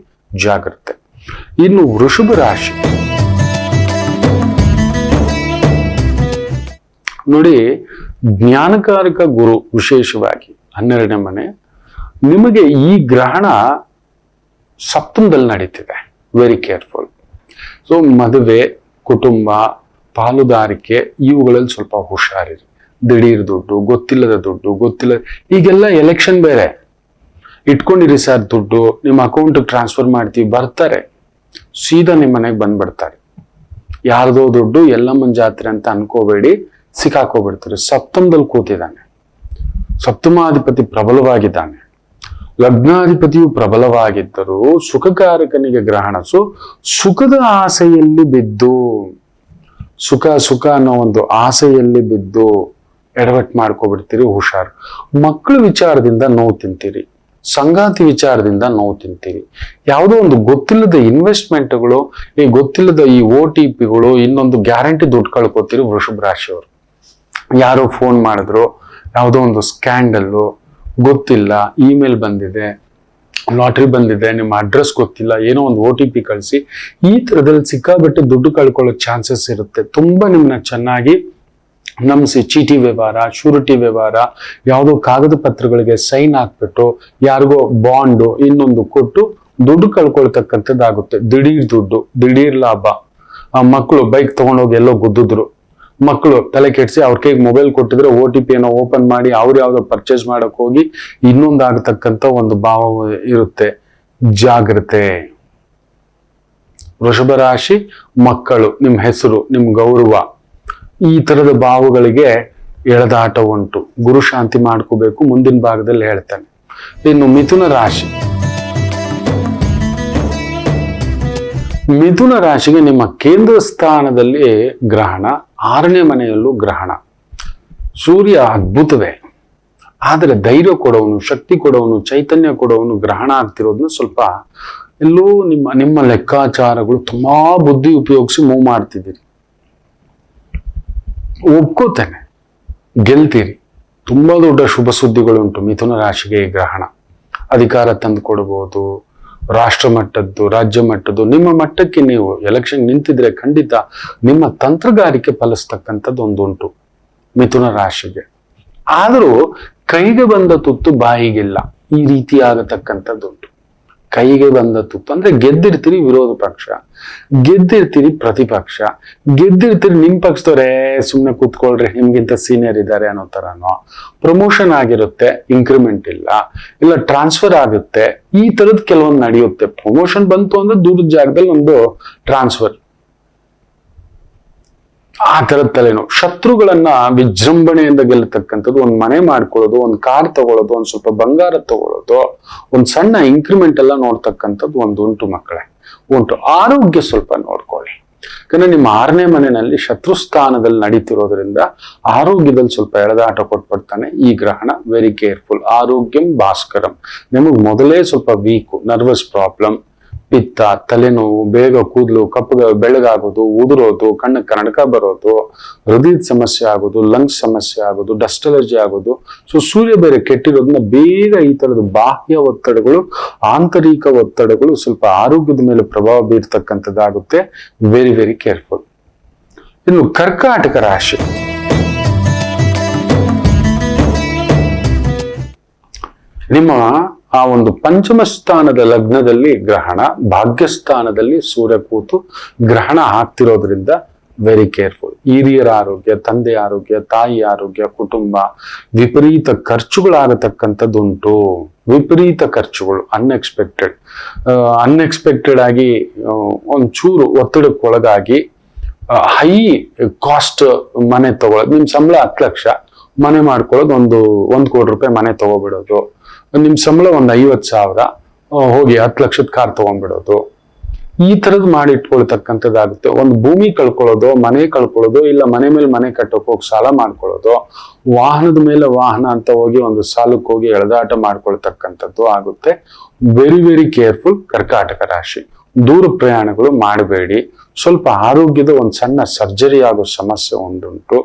ಜಾಗ್ರತೆ. ಇನ್ನು ವೃಷಭ ರಾಶಿ ನೋಡಿ, ಜ್ಞಾನಕಾರಕ ಗುರು ವಿಶೇಷವಾಗಿ 12ನೇ ಮನೆ. ನಿಮಗೆ ಈ ಗ್ರಹಣ ಸಪ್ತಮದಲ್ಲಿ ನಡೀತಿದೆ. Very careful. ಸೊ ಮದುವೆ, ಕುಟುಂಬ, ಪಾಲುದಾರಿಕೆ ಇವುಗಳಲ್ಲಿ ಸ್ವಲ್ಪ ಹುಷಾರಿರಿ. ದಿಢೀರ್ ದುಡ್ಡು, ಗೊತ್ತಿಲ್ಲದ ಈಗೆಲ್ಲ ಎಲೆಕ್ಷನ್ ಬೇರೆ. ಇಟ್ಕೊಂಡಿರಿ ಸರ್ ದುಡ್ಡು, ನಿಮ್ಮ ಅಕೌಂಟ್ ಟ್ರಾನ್ಸ್ಫರ್ ಮಾಡ್ತೀವಿ, ಬರ್ತಾರೆ ಸೀದಾ ನಿಮ್ಮ ಮನೆಗೆ ಬಂದ್ಬಿಡ್ತಾರೆ. ಯಾರ್ದೋ ದುಡ್ಡು ಎಲ್ಲಮ್ಮನ ಜಾತ್ರೆ ಅಂತ ಅನ್ಕೋಬೇಡಿ, ಸಿಕ್ಕಾಕೋಬಿಡ್ತಾರೆ. ಸಪ್ತಮದಲ್ಲಿ ಕೂತಿದ್ದಾನೆ. ಸಪ್ತಮಾಧಿಪತಿ ಪ್ರಬಲವಾಗಿದ್ದಾನೆ. ಲಗ್ನಾಧಿಪತಿಯು ಪ್ರಬಲವಾಗಿದ್ದರೂ ಸುಖಕಾರಕನಿಗೆ ಗ್ರಹಣಸು ಸುಖದ ಆಸೆಯಲ್ಲಿ ಬಿದ್ದು, ಸುಖ ಅನ್ನೋ ಒಂದು ಆಸೆಯಲ್ಲಿ ಬಿದ್ದು ಎಡವಟ್ ಮಾಡ್ಕೊಬಿಡ್ತೀರಿ. ಹುಷಾರು. ಮಕ್ಕಳ ವಿಚಾರದಿಂದ ನೋವು ತಿಂತೀರಿ. ಸಂಗಾತಿ ವಿಚಾರದಿಂದ ನೋವು ತಿಂತೀರಿ. ಯಾವುದೋ ಒಂದು ಗೊತ್ತಿಲ್ಲದ ಇನ್ವೆಸ್ಟ್ಮೆಂಟ್ಗಳು, ಈ ಗೊತ್ತಿಲ್ಲದ ಈ OTPಗಳು, ಇನ್ನೊಂದು ಗ್ಯಾರಂಟಿ ದುಡ್ಡು ಕಳ್ಕೊತೀರಿ ವೃಷಭ ರಾಶಿಯವರು. ಯಾರೋ ಫೋನ್ ಮಾಡಿದ್ರು, ಯಾವುದೋ ಒಂದು ಸ್ಕ್ಯಾಂಡಲ್ಲು, ಗೊತ್ತಿಲ್ಲ, ಇಮೇಲ್ ಬಂದಿದೆ, ಲಾಟ್ರಿ ಬಂದಿದೆ, ನಿಮ್ಮ ಅಡ್ರೆಸ್ ಗೊತ್ತಿಲ್ಲ, ಏನೋ ಒಂದು OTP ಕಳಿಸಿ, ಈ ತರದಲ್ಲಿ ಸಿಕ್ಕಾಬಟ್ಟೆ ದುಡ್ಡು ಕಳ್ಕೊಳ್ಳೋ ಚಾನ್ಸಸ್ ಇರುತ್ತೆ. ತುಂಬಾ ನಿಮ್ಮನ್ನ ಚೆನ್ನಾಗಿ ನಂಬಿಸಿ ಚೀಟಿ ವ್ಯವಹಾರ, ಶೂರಿಟಿ ವ್ಯವಹಾರ, ಯಾವುದೋ ಕಾಗದ ಪತ್ರಗಳಿಗೆ ಸೈನ್ ಹಾಕ್ಬಿಟ್ಟು ಯಾರಿಗೋ ಬಾಂಡು ಇನ್ನೊಂದು ಕೊಟ್ಟು ದುಡ್ಡು ಕಳ್ಕೊಳ್ತಕ್ಕಂಥದ್ದಾಗುತ್ತೆ. ದಿಢೀರ್ ದುಡ್ಡು, ದಿಢೀರ್ ಲಾಭ. ಆ ಮಕ್ಕಳು ಬೈಕ್ ತಗೊಂಡೋಗಿ ಎಲ್ಲೋ ಗುದ್ದಿದ್ರು, ಮಕ್ಕಳು ತಲೆ ಕೆಡಿಸಿ ಅವ್ರ ಕೈಗೆ ಮೊಬೈಲ್ ಕೊಟ್ಟಿದ್ರೆ OTP ಏನೋ ಓಪನ್ ಮಾಡಿ ಅವ್ರು ಯಾವ್ದೋ ಪರ್ಚೇಸ್ ಮಾಡಕ್ ಹೋಗಿ ಇನ್ನೊಂದು ಆಗತಕ್ಕಂಥ ಒಂದು ಭಾವ ಇರುತ್ತೆ. ಜಾಗ್ರತೆ. ವೃಷಭ ರಾಶಿ ಮಕ್ಕಳು, ನಿಮ್ ಹೆಸರು, ನಿಮ್ ಗೌರವ, ಈ ತರದ ಭಾವಗಳಿಗೆ ಎಳೆದಾಟ ಉಂಟು. ಗುರು ಶಾಂತಿ ಮಾಡ್ಕೋಬೇಕು, ಮುಂದಿನ ಭಾಗದಲ್ಲಿ ಹೇಳ್ತಾನೆ. ಇನ್ನು ಮಿಥುನ ರಾಶಿ. ಮಿಥುನ ರಾಶಿಗೆ ನಿಮ್ಮ ಕೇಂದ್ರ ಸ್ಥಾನದಲ್ಲಿ ಗ್ರಹಣ, 6ನೇ ಮನೆಯಲ್ಲೂ ಗ್ರಹಣ. ಸೂರ್ಯ ಅದ್ಭುತವೇ, ಆದರೆ ಧೈರ್ಯ ಕೊಡೋನು, ಶಕ್ತಿ ಕೊಡೋನು, ಚೈತನ್ಯ ಕೊಡೋನು ಗ್ರಹಣ ಆಗ್ತಿರೋದನ್ನ ಸ್ವಲ್ಪ ಎಲ್ಲೋ ನಿಮ್ಮ ಲೆಕ್ಕಾಚಾರಗಳು ತುಂಬಾ ಬುದ್ಧಿ ಉಪಯೋಗಿಸಿ ಮೂವ್ ಮಾಡ್ತಿದ್ದೀರಿ. ಒಪ್ಕೋತೇನೆ, ಗೆಲ್ತೀರಿ. ತುಂಬಾ ದೊಡ್ಡ ಶುಭ ಸುದ್ದಿಗಳುಂಟು ಮಿಥುನ ರಾಶಿಗೆ ಈ ಗ್ರಹಣ. ಅಧಿಕಾರ ತಂದು ಕೊಡಬಹುದು, ರಾಷ್ಟ್ರ ಮಟ್ಟದ್ದು, ರಾಜ್ಯ ಮಟ್ಟದ್ದು. ನಿಮ್ಮ ಮಟ್ಟಕ್ಕೆ ನೀವು ಎಲೆಕ್ಷನ್ ನಿಂತಿದ್ರೆ ಖಂಡಿತ ನಿಮ್ಮ ತಂತ್ರಗಾರಿಕೆ ಫಲಿಸ್ತಕ್ಕಂಥದ್ದು ಒಂದುಂಟು ಮಿಥುನ ರಾಶಿಗೆ. ಆದರೂ ಕೈಗೆ ಬಂದ ತುತ್ತು ಬಾಯಿಗಿಲ್ಲ, ಈ ರೀತಿ ಆಗತಕ್ಕಂಥದ್ದುಂಟು. ಕೈಗೆ ಬಂದ ತುತ್ತು ಅಂದ್ರೆ ಗೆದ್ದಿರ್ತೀರಿ ವಿರೋಧ ಪಕ್ಷ, ಗೆದ್ದಿರ್ತೀರಿ ಪ್ರತಿಪಕ್ಷ, ಗೆದ್ದಿರ್ತೀರಿ ನಿಮ್ ಪಕ್ಷದವರೇ ಸುಮ್ನೆ ಕೂತ್ಕೊಳ್ರಿ ನಿಮ್ಗಿಂತ ಸೀನಿಯರ್ ಇದ್ದಾರೆ ಅನ್ನೋ ತರನೋ, ಪ್ರಮೋಷನ್ ಆಗಿರುತ್ತೆ, ಇನ್ಕ್ರಿಮೆಂಟ್ ಇಲ್ಲ ಟ್ರಾನ್ಸ್ಫರ್ ಆಗುತ್ತೆ. ಈ ತರದ್ ಕೆಲವೊಂದು ನಡೆಯುತ್ತೆ. ಪ್ರಮೋಷನ್ ಬಂತು ಅಂದ್ರೆ ದೂರದ ಜಾಗದಲ್ಲಿ ಒಂದು ಟ್ರಾನ್ಸ್ಫರ್, ಆ ತರದ ತಲೆನೋವು. ಶತ್ರುಗಳನ್ನ ವಿಜೃಂಭಣೆಯಿಂದ ಗೆಲ್ಲತಕ್ಕಂಥದ್ದು, ಒಂದು ಮನೆ ಮಾಡ್ಕೊಳ್ಳೋದು, ಒಂದು ಕಾರ್ ತಗೊಳ್ಳೋದು, ಒಂದು ಸ್ವಲ್ಪ ಬಂಗಾರ ತಗೊಳ್ಳೋದು, ಒಂದು ಸಣ್ಣ ಇನ್ಕ್ರಿಮೆಂಟ್ ಎಲ್ಲ ನೋಡ್ತಕ್ಕಂಥದ್ದು ಒಂದು ಉಂಟು ಮಕ್ಕಳೇ, ಉಂಟು. ಆರೋಗ್ಯ ಸ್ವಲ್ಪ ನೋಡ್ಕೊಳ್ಳಿ, ಯಾಕಂದ್ರೆ ನಿಮ್ಮ 6ನೇ ಮನೆಯಲ್ಲಿ ಶತ್ರು ಸ್ಥಾನದಲ್ಲಿ ನಡೀತಿರೋದ್ರಿಂದ ಆರೋಗ್ಯದಲ್ಲಿ ಸ್ವಲ್ಪ ಎಳೆದಾಟ ಕೊಟ್ಬಿಡ್ತಾನೆ ಈ ಗ್ರಹಣ. Very careful. ಆರೋಗ್ಯಂ ಭಾಸ್ಕರಂ. ನಿಮಗೆ ಮೊದಲೇ ಸ್ವಲ್ಪ ವೀಕು, ನರ್ವಸ್ ಪ್ರಾಬ್ಲಮ್, ಪಿತ್ತ, ತಲೆನೋವು, ಬೇಗ ಕೂದಲು ಬೆಳಗಾಗೋದು, ಉದುರೋದು, ಕಣ್ಣು ಕನ್ನಡಕ ಬರೋದು, ಹೃದಯದ ಸಮಸ್ಯೆ ಆಗೋದು, ಲಂಗ್ಸ್ ಸಮಸ್ಯೆ ಆಗೋದು, ಡಸ್ಟ್ ಅಲರ್ಜಿ ಆಗೋದು. ಸೊ ಸೂರ್ಯ ಬೇರೆ ಕೆಟ್ಟಿರೋದ್ರಿಂದ ಬೇಗ ಈ ತರದ ಬಾಹ್ಯ ಒತ್ತಡಗಳು, ಆಂತರಿಕ ಒತ್ತಡಗಳು ಸ್ವಲ್ಪ ಆರೋಗ್ಯದ ಮೇಲೆ ಪ್ರಭಾವ ಬೀರ್ತಕ್ಕಂಥದ್ದಾಗುತ್ತೆ. Very very careful. ಇನ್ನು ಕರ್ಕಾಟಕ ರಾಶಿ. ನಿಮ್ಮ ಆ ಒಂದು ಪಂಚಮ ಸ್ಥಾನದ ಲಗ್ನದಲ್ಲಿ ಗ್ರಹಣ, ಭಾಗ್ಯಸ್ಥಾನದಲ್ಲಿ ಸೂರ್ಯ ಕೂತು ಗ್ರಹಣ ಆಗ್ತಿರೋದ್ರಿಂದ ವೆರಿ ಕೇರ್ಫುಲ್. ಹಿರಿಯರ ಆರೋಗ್ಯ, ತಂದೆ ಆರೋಗ್ಯ, ತಾಯಿ ಆರೋಗ್ಯ, ಕುಟುಂಬ, ವಿಪರೀತ ಖರ್ಚುಗಳಾಗತಕ್ಕಂಥದ್ದುಂಟು. ವಿಪರೀತ ಖರ್ಚುಗಳು, ಅನ್ಎಕ್ಸ್ಪೆಕ್ಟೆಡ್ ಆಗಿ ಒಂಚೂರು ಒತ್ತಡಕ್ಕೊಳಗಾಗಿ ಹೈ ಕಾಸ್ಟ್ ಮನೆ ತಗೊಳ್ಳೋದು. ನಿಮ್ ಸಂಬಳ 10 ಲಕ್ಷ, ಮನೆ ಮಾಡ್ಕೊಳ್ಳೋದು ಒಂದು ಕೋಟಿ ರೂಪಾಯಿ ಮನೆ ತಗೋಬಿಡೋದು. ನಿಮ್ ಸಂಬಳ ಒಂದು 50,000, ಹೋಗಿ 10 ಲಕ್ಷದ ಕಾರ್ ತಗೊಂಡ್ಬಿಡೋದು. ಈ ತರದ್ ಮಾಡಿ ಇಟ್ಕೊಳ್ತಕ್ಕಂಥದ್ದಾಗುತ್ತೆ. ಒಂದು ಭೂಮಿ ಕಳ್ಕೊಳ್ಳೋದು, ಮನೆ ಕಳ್ಕೊಳ್ಳೋದು, ಇಲ್ಲ ಮನೆ ಮೇಲೆ ಮನೆ ಕಟ್ಟೋಕೆ ಹೋಗಿ ಸಾಲ ಮಾಡ್ಕೊಳ್ಳೋದು, ವಾಹನದ ಮೇಲೆ ವಾಹನ ಅಂತ ಹೋಗಿ ಒಂದು ಸಾಲಕ್ಕೆ ಹೋಗಿ ಎಳೆದಾಟ ಮಾಡ್ಕೊಳ್ತಕ್ಕಂಥದ್ದು ಆಗುತ್ತೆ. ವೆರಿ ವೆರಿ ಕೇರ್ಫುಲ್ ಕರ್ಕಾಟಕ ರಾಶಿ. ದೂರ ಪ್ರಯಾಣಗಳು ಮಾಡಬೇಡಿ. ಸ್ವಲ್ಪ ಆರೋಗ್ಯದ ಒಂದು ಸಣ್ಣ ಸರ್ಜರಿ ಆಗೋ ಸಮಸ್ಯೆ ಒಂದುಂಟು.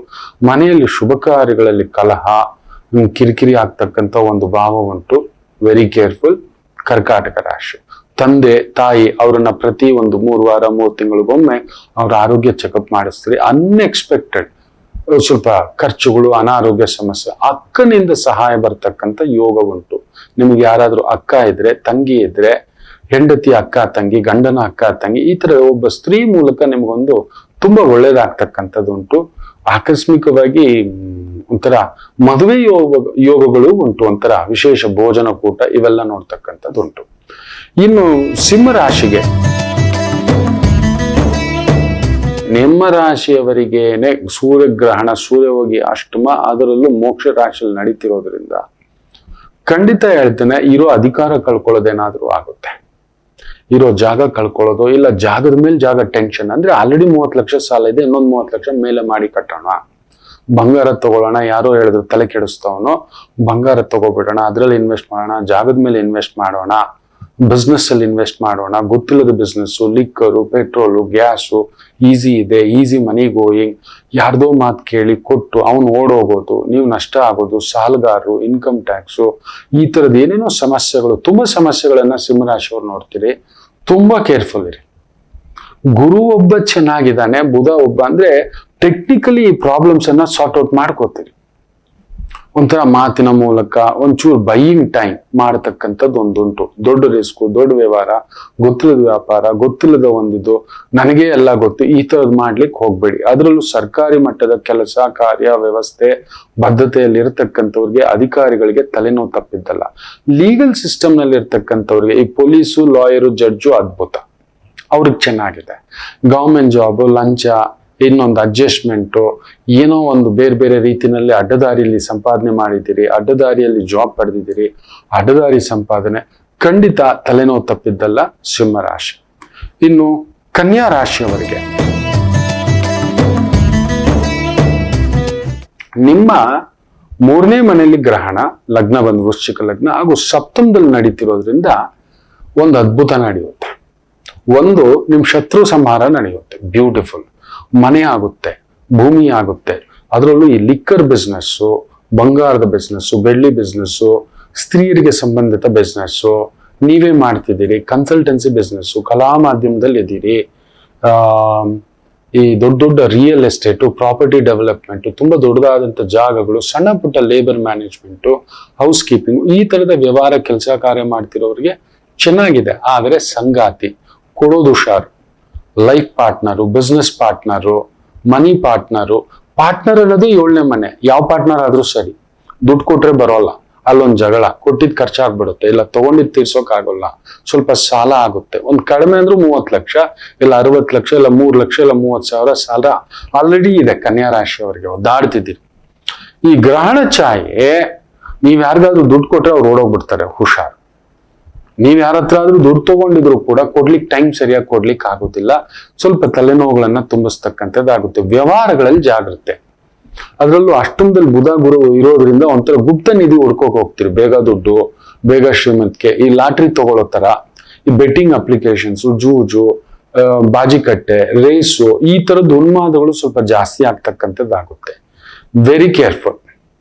ಮನೆಯಲ್ಲಿ ಶುಭ ಕಾರ್ಯಗಳಲ್ಲಿ ಕಲಹ, ಕಿರಿಕಿರಿ ಆಗ್ತಕ್ಕಂಥ ಒಂದು ಭಾವ ಉಂಟು. ವೆರಿ ಕೇರ್ಫುಲ್ ಕರ್ಕಾಟಕ ರಾಶಿ. ತಂದೆ ತಾಯಿ ಅವರನ್ನ ಪ್ರತಿ ಒಂದು 3 ವಾರ 3 ತಿಂಗಳಿಗೊಮ್ಮೆ ಅವ್ರ ಆರೋಗ್ಯ ಚೆಕಪ್ ಮಾಡಿಸ್ತೀರಿ. ಅನ್ಎಕ್ಸ್ಪೆಕ್ಟೆಡ್ ಸ್ವಲ್ಪ ಖರ್ಚುಗಳು, ಅನಾರೋಗ್ಯ ಸಮಸ್ಯೆ. ಅಕ್ಕನಿಂದ ಸಹಾಯ ಬರ್ತಕ್ಕಂಥ ಯೋಗ ಉಂಟು. ನಿಮ್ಗೆ ಯಾರಾದ್ರೂ ಅಕ್ಕ ಇದ್ರೆ, ತಂಗಿ ಇದ್ರೆ, ಹೆಂಡತಿ ಅಕ್ಕ ತಂಗಿ, ಗಂಡನ ಅಕ್ಕ ತಂಗಿ, ಈ ತರ ಒಬ್ಬ ಸ್ತ್ರೀ ಮೂಲಕ ನಿಮ್ಗೊಂದು ತುಂಬಾ ಒಳ್ಳೇದಾಗ್ತಕ್ಕಂಥದ್ದು ಉಂಟು. ಆಕಸ್ಮಿಕವಾಗಿ ಒಂಥರ ಮದುವೆ ಯೋಗಗಳು ಉಂಟು, ಒಂಥರ ವಿಶೇಷ ಭೋಜನ ಕೂಟ, ಇವೆಲ್ಲ ನೋಡ್ತಕ್ಕಂಥದ್ದು ಉಂಟು. ಇನ್ನು ಸಿಂಹ ರಾಶಿಗೆ, ನಿಮ್ಮ ರಾಶಿಯವರಿಗೇನೆ ಸೂರ್ಯಗ್ರಹಣ, ಸೂರ್ಯ ಹೋಗಿ ಅಷ್ಟಮ, ಅದರಲ್ಲೂ ಮೋಕ್ಷ ರಾಶಿಯಲ್ಲಿ ನಡೀತಿರೋದ್ರಿಂದ ಖಂಡಿತ ಹೇಳ್ತೇನೆ, ಇರೋ ಅಧಿಕಾರ ಕಳ್ಕೊಳ್ಳೋದೇನಾದ್ರೂ ಆಗುತ್ತೆ. ಇರೋ ಜಾಗ ಕಳ್ಕೊಳ್ಳೋದು, ಇಲ್ಲ ಜಾಗದ ಮೇಲೆ ಜಾಗ ಟೆನ್ಷನ್. ಅಂದ್ರೆ ಆಲ್ರೆಡಿ 30 ಲಕ್ಷ ಸಾಲ ಇದೆ, ಇನ್ನೊಂದು 30 ಲಕ್ಷ ಮೇಲೆ ಮಾಡಿ ಕಟ್ಟೋಣ. ಬಂಗಾರ ತಗೊಳ್ಳೋಣ, ಯಾರೋ ಹೇಳಿದ್ರು ತಲೆ ಕೆಡಿಸ್ತಾವನೋ, ಬಂಗಾರ ತಗೋಬಿಡೋಣ, ಅದ್ರಲ್ಲಿ ಇನ್ವೆಸ್ಟ್ ಮಾಡೋಣ, ಜಾಗದ ಮೇಲೆ ಇನ್ವೆಸ್ಟ್ ಮಾಡೋಣ, ಬಿಸ್ನೆಸ್ ಅಲ್ಲಿ ಇನ್ವೆಸ್ಟ್ ಮಾಡೋಣ, ಗೊತ್ತಿಲ್ಲದ business, liquor, petrol, gas, easy ಇದೆ, ಈಸಿ ಮನಿ ಗೋಯಿಂಗ್, ಯಾರ್ದೋ ಮಾತು ಕೇಳಿ ಕೊಟ್ಟು ಅವನು ಓಡೋಗೋದು, ನೀವು ನಷ್ಟ ಆಗೋದು, ಸಾಲಗಾರರು, ಇನ್ಕಮ್ ಟ್ಯಾಕ್ಸು, ಈ ತರದ ಏನೇನೋ ಸಮಸ್ಯೆಗಳು, ತುಂಬಾ ಸಮಸ್ಯೆಗಳನ್ನ ಸಿಂಹರಾಶಿಯವ್ರು ನೋಡ್ತೀರಿ. ತುಂಬಾ ಕೇರ್ಫುಲ್ ಇರಿ. ಗುರು ಒಬ್ಬ ಚೆನ್ನಾಗಿದ್ದಾನೆ, ಬುಧ ಒಬ್ಬ ಅಂದ್ರೆ ಟೆಕ್ನಿಕಲಿ ಈ ಪ್ರಾಬ್ಲಮ್ಸ್ ಅನ್ನ ಸಾರ್ಟ್ ಔಟ್ ಮಾಡ್ಕೋತೀರಿ. ಒಂಥರ ಮಾತಿನ ಮೂಲಕ ಒಂಚೂರು ಬೈಯಿಂಗ್ ಟೈಮ್ ಮಾಡತಕ್ಕಂಥದ್ದು ಒಂದುಂಟು. ದೊಡ್ಡ ರಿಸ್ಕು, ದೊಡ್ಡ ವ್ಯವಹಾರ, ಗೊತ್ತಿಲ್ಲದ ವ್ಯಾಪಾರ, ಗೊತ್ತಿಲ್ಲದ ಒಂದಿದು, ನನಗೆ ಎಲ್ಲ ಗೊತ್ತು, ಈ ತರದ್ ಮಾಡ್ಲಿಕ್ಕೆ ಹೋಗ್ಬೇಡಿ. ಅದರಲ್ಲೂ ಸರ್ಕಾರಿ ಮಟ್ಟದ ಕೆಲಸ ಕಾರ್ಯ ವ್ಯವಸ್ಥೆ ಬದ್ಧತೆಯಲ್ಲಿ ಇರತಕ್ಕಂಥವ್ರಿಗೆ, ಅಧಿಕಾರಿಗಳಿಗೆ ತಲೆನೋವು ತಪ್ಪಿದ್ದಲ್ಲ. ಲೀಗಲ್ ಸಿಸ್ಟಮ್ ನಲ್ಲಿ ಇರ್ತಕ್ಕಂಥವ್ರಿಗೆ ಈ ಪೊಲೀಸು, ಲಾಯರು, ಜಡ್ಜು ಅದ್ಭುತ, ಅವ್ರಿಗೆ ಚೆನ್ನಾಗಿದೆ. ಗವರ್ಮೆಂಟ್ ಜಾಬ್, ಲಂಚ, ಇನ್ನೊಂದು ಅಡ್ಜಸ್ಟ್ಮೆಂಟು, ಏನೋ ಒಂದು ಬೇರೆ ಬೇರೆ ರೀತಿಯಲ್ಲಿ ಅಡ್ಡದಾರಿಯಲ್ಲಿ ಸಂಪಾದನೆ ಮಾಡಿದ್ದೀರಿ, ಅಡ್ಡದಾರಿಯಲ್ಲಿ ಜಾಬ್ ಪಡೆದಿದ್ದೀರಿ, ಅಡ್ಡದಾರಿ ಸಂಪಾದನೆ, ಖಂಡಿತ ತಲೆನೋವು ತಪ್ಪಿದ್ದಲ್ಲ ಸಿಂಹರಾಶಿ. ಇನ್ನು ಕನ್ಯಾ ರಾಶಿಯವರಿಗೆ ನಿಮ್ಮ 3ನೇ ಮನೆಯಲ್ಲಿ ಗ್ರಹಣ, ಲಗ್ನ ಬಂದು ವೃಶ್ಚಿಕ ಲಗ್ನ ಹಾಗೂ ಸಪ್ತಮದಲ್ಲಿ ನಡೀತಿರೋದ್ರಿಂದ ಒಂದು ಅದ್ಭುತ ನಡೆಯುತ್ತೆ. ಒಂದು, ನಿಮ್ ಶತ್ರು ಸಂಹಾರ ನಡೆಯುತ್ತೆ, ಬ್ಯೂಟಿಫುಲ್. ಮನೆ ಆಗುತ್ತೆ, ಭೂಮಿ ಆಗುತ್ತೆ. ಅದರಲ್ಲೂ ಈ ಲಿಕ್ಕರ್ ಬಿಸ್ನೆಸ್ಸು, ಬಂಗಾರದ ಬಿಸ್ನೆಸ್ಸು, ಬೆಳ್ಳಿ ಬಿಸ್ನೆಸ್ಸು, ಸ್ತ್ರೀಯರಿಗೆ ಸಂಬಂಧಿತ ಬಿಸ್ನೆಸ್ಸು ನೀವೇ ಮಾಡ್ತಿದ್ದೀರಿ, ಕನ್ಸಲ್ಟೆನ್ಸಿ ಬಿಸ್ನೆಸ್ಸು, ಕಲಾ ಮಾಧ್ಯಮದಲ್ಲಿ ಇದ್ದೀರಿ, ಈ ದೊಡ್ಡ ದೊಡ್ಡ ರಿಯಲ್ ಎಸ್ಟೇಟು, ಪ್ರಾಪರ್ಟಿ ಡೆವಲಪ್ಮೆಂಟು, ತುಂಬಾ ದೊಡ್ಡದಾದಂಥ ಜಾಗಗಳು, ಸಣ್ಣ ಪುಟ್ಟ ಲೇಬರ್ ಮ್ಯಾನೇಜ್ಮೆಂಟು, ಹೌಸ್ ಕೀಪಿಂಗ್, ಈ ತರದ ವ್ಯವಹಾರ ಕೆಲಸ ಕಾರ್ಯ ಮಾಡ್ತಿರೋರಿಗೆ ಚೆನ್ನಾಗಿದೆ. ಆದರೆ ಸಂಗಾತಿ ಕೊಡೋದು ಹುಷಾರು. ಲೈಫ್ ಪಾರ್ಟ್ನರು, ಬಿಸ್ನೆಸ್ ಪಾರ್ಟ್ನರು, ಮನಿ ಪಾರ್ಟ್ನರು. ಪಾರ್ಟ್ನರ್ ಅನ್ನೋದೇ 7ನೇ ಮನೆ. ಯಾವ ಪಾರ್ಟ್ನರ್ ಆದ್ರೂ ಸರಿ, ದುಡ್ಡು ಕೊಟ್ರೆ ಬರೋಲ್ಲ, ಅಲ್ಲೊಂದು ಜಗಳ, ಕೊಟ್ಟಿದ್ ಖರ್ಚಾಗ್ಬಿಡುತ್ತೆ, ಇಲ್ಲ ತಗೊಂಡಿದ್ ತೀರ್ಸೋಕ್ ಆಗೋಲ್ಲ, ಸ್ವಲ್ಪ ಸಾಲ ಆಗುತ್ತೆ. ಒಂದ್ ಕಡಿಮೆ ಅಂದ್ರೂ 30 ಲಕ್ಷ, ಇಲ್ಲ 60 ಲಕ್ಷ, ಇಲ್ಲ 3 ಲಕ್ಷ, ಇಲ್ಲ 30,000 ಸಾಲ ಆಲ್ರೆಡಿ ಇದೆ ಕನ್ಯಾ ರಾಶಿಯವರಿಗೆ. ಒದ್ದಾಡ್ತಿದ್ದೀರಿ. ಈ ಗ್ರಹಣ ಛಾಯೆ, ನೀವ್ ಯಾರಿಗಾದ್ರೂ ದುಡ್ಡು ಕೊಟ್ರೆ ಅವ್ರು ಓಡೋಗ್ಬಿಡ್ತಾರೆ, ಹುಷಾರ್. ನೀವ್ ಯಾರ ಹತ್ರ ಆದ್ರೂ ದುಡ್ಡು ತಗೊಂಡಿದ್ರು ಕೂಡ ಕೊಡ್ಲಿಕ್ಕೆ ಟೈಮ್ ಸರಿಯಾಗಿ ಕೊಡ್ಲಿಕ್ಕೆ ಆಗೋದಿಲ್ಲ, ಸ್ವಲ್ಪ ತಲೆನೋವುಗಳನ್ನ ತುಂಬಿಸ್ತಕ್ಕಂಥದ್ದಾಗುತ್ತೆ. ವ್ಯವಹಾರಗಳಲ್ಲಿ ಜಾಗ್ರತೆ. ಅದರಲ್ಲೂ ಅಷ್ಟಮದಲ್ಲಿ ಬುಧ ಗುರು ಇರೋದ್ರಿಂದ ಒಂಥರ ಗುಪ್ತ ನಿಧಿ ಹುಡ್ಕೋಕ್ ಹೋಗ್ತೀರಿ. ಬೇಗ ದುಡ್ಡು, ಬೇಗ ಶ್ರೀಮಂತಿಕೆ, ಈ ಲಾಟ್ರಿ ತಗೊಳ್ಳೋ ತರ, ಈ ಬೆಟ್ಟಿಂಗ್ ಅಪ್ಲಿಕೇಶನ್ಸ್, ಜೂಜು, ಬಾಜಿಕಟ್ಟೆ, ರೇಸು, ಈ ತರದ ಉನ್ಮಾದಗಳು ಸ್ವಲ್ಪ ಜಾಸ್ತಿ ಆಗ್ತಕ್ಕಂಥದ್ದಾಗುತ್ತೆ. Very careful.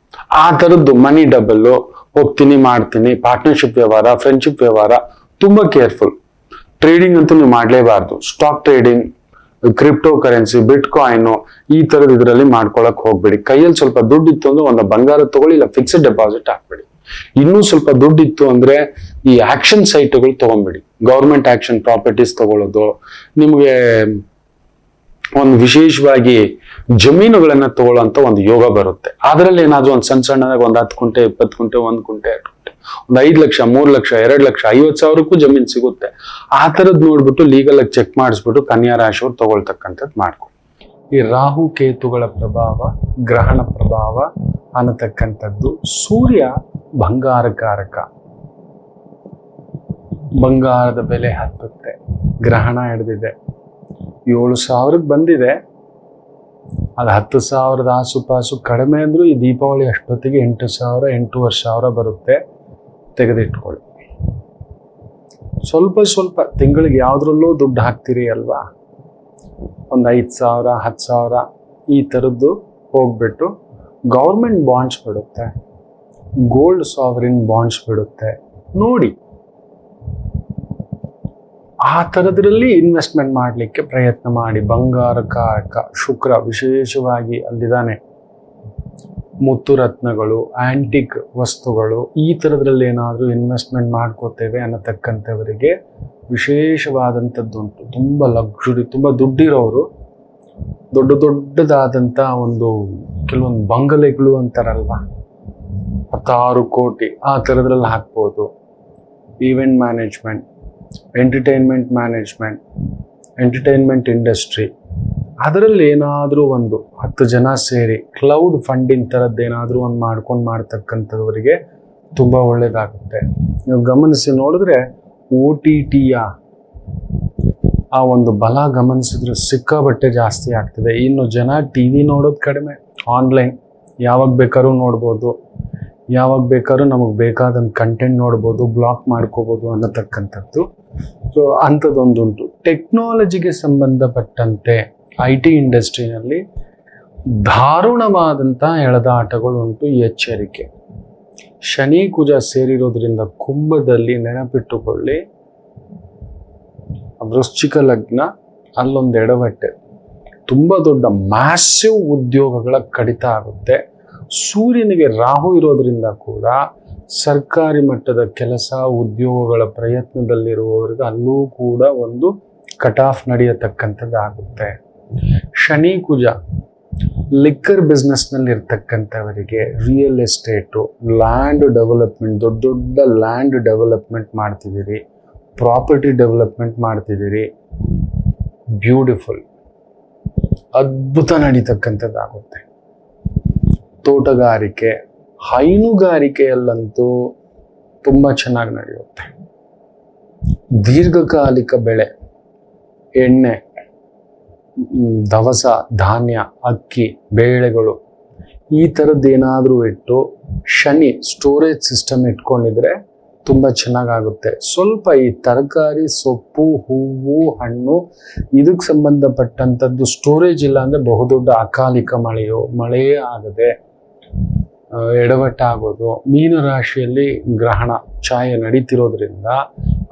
ಆ ತರದ್ದು ಮನಿ ಡಬಲ್ಲು, ಹೋಗ್ತೀನಿ ಮಾಡ್ತೀನಿ, ಪಾರ್ಟ್ನರ್ಶಿಪ್ ವ್ಯವಹಾರ, ಫ್ರೆಂಡ್ಶಿಪ್ ವ್ಯವಹಾರ, ತುಂಬಾ ಕೇರ್ಫುಲ್. ಟ್ರೇಡಿಂಗ್ ಅಂತೂ ನೀವು ಮಾಡ್ಲೇಬಾರ್ದು. ಸ್ಟಾಕ್ ಟ್ರೇಡಿಂಗ್, ಕ್ರಿಪ್ಟೋ ಕರೆನ್ಸಿ, ಬಿಟ್ ಕಾಯಿನ್, ಈ ತರದ ಇದರಲ್ಲಿ ಮಾಡ್ಕೊಳಕ್ ಹೋಗ್ಬೇಡಿ. ಕೈಯಲ್ಲಿ ಸ್ವಲ್ಪ ದುಡ್ಡು ಇತ್ತು ಅಂದ್ರೆ ಒಂದು ಬಂಗಾರ ತಗೊಳ್ಳಿ, ಇಲ್ಲ ಫಿಕ್ಸ್ಡ್ ಡೆಪಾಸಿಟ್ ಹಾಕ್ಬೇಡಿ. ಇನ್ನೂ ಸ್ವಲ್ಪ ದುಡ್ಡು ಇತ್ತು ಅಂದ್ರೆ ಈ ಆಕ್ಷನ್ ಸೈಟ್ಗಳು ತಗೊಂಡ್ಬಿಡಿ. ಗವರ್ಮೆಂಟ್ ಆಕ್ಷನ್ ಪ್ರಾಪರ್ಟೀಸ್ ತಗೊಳ್ಳೋದು, ನಿಮ್ಗೆ ಒಂದು ವಿಶೇಷವಾಗಿ ಜಮೀನುಗಳನ್ನ ತಗೊಳ್ಳೋಂತ ಒಂದು ಯೋಗ ಬರುತ್ತೆ. ಅದರಲ್ಲಿ ಏನಾದ್ರೂ ಒಂದು ಸಣ್ಣ ಸಣ್ಣದಾಗ ಒಂದು 10 ಕುಂಟೆ, 20 ಕುಂಟೆ, 1 ಕುಂಟೆ, 2 ಕುಂಟೆ, ಒಂದು 5 ಲಕ್ಷ, 3 ಲಕ್ಷ, 2 ಲಕ್ಷ, 50,000ಕ್ಕೂ ಜಮೀನ್ ಸಿಗುತ್ತೆ. ಆ ತರದ್ ನೋಡ್ಬಿಟ್ಟು ಲೀಗಲ್ ಆಗಿ ಚೆಕ್ ಮಾಡಿಸ್ಬಿಟ್ಟು ಕನ್ಯಾ ರಾಶಿಯವ್ರು ತಗೊಳ್ತಕ್ಕಂಥದ್ದು ಮಾಡ್ಕೊಳ್ಳಿ. ಈ ರಾಹು ಕೇತುಗಳ ಪ್ರಭಾವ, ಗ್ರಹಣ ಪ್ರಭಾವ ಅನ್ನತಕ್ಕಂಥದ್ದು. ಸೂರ್ಯ ಬಂಗಾರಕಾರಕ, ಬಂಗಾರದ ಬೆಲೆ ಹತ್ತುತ್ತೆ. ಗ್ರಹಣ ಹಿಡಿದಿದೆ, 7,000ಕ್ಕೆ ಬಂದಿದೆ. ಅದು 10,000 ಆಸುಪಾಸು. ಕಡಿಮೆ ಅಂದ್ರೂ ಈ ದೀಪಾವಳಿ ಅಷ್ಟೊತ್ತಿಗೆ 8,000, 8,500 ಬರುತ್ತೆ. ತೆಗೆದಿಟ್ಕೊಳ್ಳಿ. ಸ್ವಲ್ಪ ಸ್ವಲ್ಪ ತಿಂಗಳಿಗೆ ಯಾವ್ದ್ರಲ್ಲೂ ದುಡ್ಡು ಹಾಕ್ತೀರಿ ಅಲ್ವಾ, ಒಂದು 5,000, 10,000 ಈ ಥರದ್ದು ಹೋಗ್ಬಿಟ್ಟು ಗೌರ್ಮೆಂಟ್ ಬಾಂಡ್ಸ್ ಬಿಡುತ್ತೆ, ಗೋಲ್ಡ್ ಸಾವರಿನ್ ಬಾಂಡ್ಸ್ ಬಿಡುತ್ತೆ, ನೋಡಿ ಆ ಥರದ್ರಲ್ಲಿ ಇನ್ವೆಸ್ಟ್ಮೆಂಟ್ ಮಾಡಲಿಕ್ಕೆ ಪ್ರಯತ್ನ ಮಾಡಿ. ಬಂಗಾರಕಾರಕ ಶುಕ್ರ ವಿಶೇಷವಾಗಿ ಅಲ್ಲಿದ್ದಾನೆ. ಮುತ್ತು ರತ್ನಗಳು, ಆಂಟಿಕ್ ವಸ್ತುಗಳು, ಈ ಥರದ್ರಲ್ಲಿ ಏನಾದರೂ ಇನ್ವೆಸ್ಟ್ಮೆಂಟ್ ಮಾಡ್ಕೋತೇವೆ ಅನ್ನತಕ್ಕಂಥವರಿಗೆ ವಿಶೇಷವಾದಂಥದ್ದುಂಟು. ತುಂಬ ಲಕ್ಸುರಿ, ತುಂಬ ದುಡ್ಡಿರೋರು ದೊಡ್ಡ ದೊಡ್ಡದಾದಂಥ ಒಂದು ಕೆಲವೊಂದು ಬಂಗಲೆಗಳು ಅಂತಾರಲ್ವ, 10 ಕೋಟಿ ಆ ಥರದ್ರಲ್ಲಿ ಹಾಕ್ಬೋದು. Event management, entertainment management, entertainment industry, ಅದರಲ್ಲಿ ಏನಾದರೂ ಒಂದು 10 ಜನ ಸೇರಿ ಕ್ಲೌಡ್ ಫಂಡಿಂಗ್ ಥರದ್ದು ಏನಾದರೂ ಒಂದು ಮಾಡ್ತಕ್ಕಂಥವ್ರಿಗೆ ತುಂಬ ಒಳ್ಳೇದಾಗುತ್ತೆ. ನೀವು ಗಮನಿಸಿ ನೋಡಿದ್ರೆ OTTಯ ಆ ಒಂದು ಬಲ ಗಮನಿಸಿದ್ರೆ ಸಿಕ್ಕಾಬಟ್ಟೆ ಜಾಸ್ತಿ ಆಗ್ತದೆ. ಇನ್ನು ಜನ TV ನೋಡೋದು ಕಡಿಮೆ, ಆನ್ಲೈನ್ ಯಾವಾಗ ಬೇಕಾದ್ರೂ ನೋಡ್ಬೋದು, ಯಾವಾಗ ಬೇಕಾದ್ರೂ ನಮಗೆ ಬೇಕಾದಂಥ ಕಂಟೆಂಟ್ ನೋಡ್ಬೋದು, ಬ್ಲಾಕ್ ಮಾಡ್ಕೋಬೋದು ಅನ್ನತಕ್ಕಂಥದ್ದು. ಸೊ ಅಂಥದ್ದೊಂದುಂಟು. ಟೆಕ್ನಾಲಜಿಗೆ ಸಂಬಂಧಪಟ್ಟಂತೆ IT ಇಂಡಸ್ಟ್ರಿನಲ್ಲಿ ದಾರುಣವಾದಂಥ ಎಳೆದಾಟಗಳುಂಟು. ಎಚ್ಚರಿಕೆ. ಶನಿ ಕುಜ ಸೇರಿರೋದ್ರಿಂದ ಕುಂಭದಲ್ಲಿ ನೆನಪಿಟ್ಟುಕೊಳ್ಳಿ, ವೃಶ್ಚಿಕ ಲಗ್ನ, ಅಲ್ಲೊಂದು ಎಡವಟ್ಟೆ, ತುಂಬ ದೊಡ್ಡ ಮ್ಯಾಸಿವ್ ಉದ್ಯೋಗಗಳ ಕಡಿತ ಆಗುತ್ತೆ. ಸೂರ್ಯನಿಗೆ ರಾಹು ಇರೋದ್ರಿಂದ ಕೂಡ ಸರ್ಕಾರಿ ಮಟ್ಟದ ಕೆಲಸ ಉದ್ಯೋಗಗಳ ಪ್ರಯತ್ನದಲ್ಲಿರುವವರಿಗೆ ಅಲ್ಲೂ ಕೂಡ ಒಂದು ಕಟ್ ಆಫ್ ನಡೆಯತಕ್ಕಂಥದ್ದಾಗುತ್ತೆ. ಶನಿ ಕುಜ ಲಿಕ್ಕರ್ ಬಿಸ್ನೆಸ್ನಲ್ಲಿ ಇರ್ತಕ್ಕಂಥವರಿಗೆ ರಿಯಲ್ ಎಸ್ಟೇಟು, ಲ್ಯಾಂಡ್ ಡೆವಲಪ್ಮೆಂಟ್, ದೊಡ್ಡ ದೊಡ್ಡ ಲ್ಯಾಂಡ್ ಡೆವಲಪ್ಮೆಂಟ್ ಮಾಡ್ತಿದ್ದೀರಿ, ಪ್ರಾಪರ್ಟಿ ಡೆವಲಪ್ಮೆಂಟ್ ಮಾಡ್ತಿದ್ದೀರಿ, ಬ್ಯೂಟಿಫುಲ್, ಅದ್ಭುತ ನಡೀತಕ್ಕಂಥದ್ದಾಗುತ್ತೆ. ತೋಟಗಾರಿಕೆ, ಹೈನುಗಾರಿಕೆಯಲ್ಲಂತೂ ತುಂಬ ಚೆನ್ನಾಗಿ ನಡೆಯುತ್ತೆ. ದೀರ್ಘಕಾಲಿಕ ಬೆಳೆ, ಎಣ್ಣೆ, ದವಸ ಧಾನ್ಯ, ಅಕ್ಕಿ, ಬೇಳೆಗಳು, ಈ ಥರದ್ದೇನಾದರೂ ಇಟ್ಟು ಶನಿ ಸ್ಟೋರೇಜ್ ಸಿಸ್ಟಮ್ ಇಟ್ಕೊಂಡಿದ್ರೆ ತುಂಬ ಚೆನ್ನಾಗಾಗುತ್ತೆ. ಸ್ವಲ್ಪ ಈ ತರಕಾರಿ, ಸೊಪ್ಪು, ಹೂವು, ಹಣ್ಣು ಇದಕ್ಕೆ ಸಂಬಂಧಪಟ್ಟಂಥದ್ದು ಸ್ಟೋರೇಜ್ ಇಲ್ಲ ಅಂದರೆ ಬಹುದೊಡ್ಡ ಅಕಾಲಿಕ ಮಳೆಯೇ ಆಗದೆ ಎಡವಟ್ಟಾಗೋದು. ಮೀನರಾಶಿಯಲ್ಲಿ ಗ್ರಹಣ ಛಾಯೆ ನಡೀತಿರೋದ್ರಿಂದ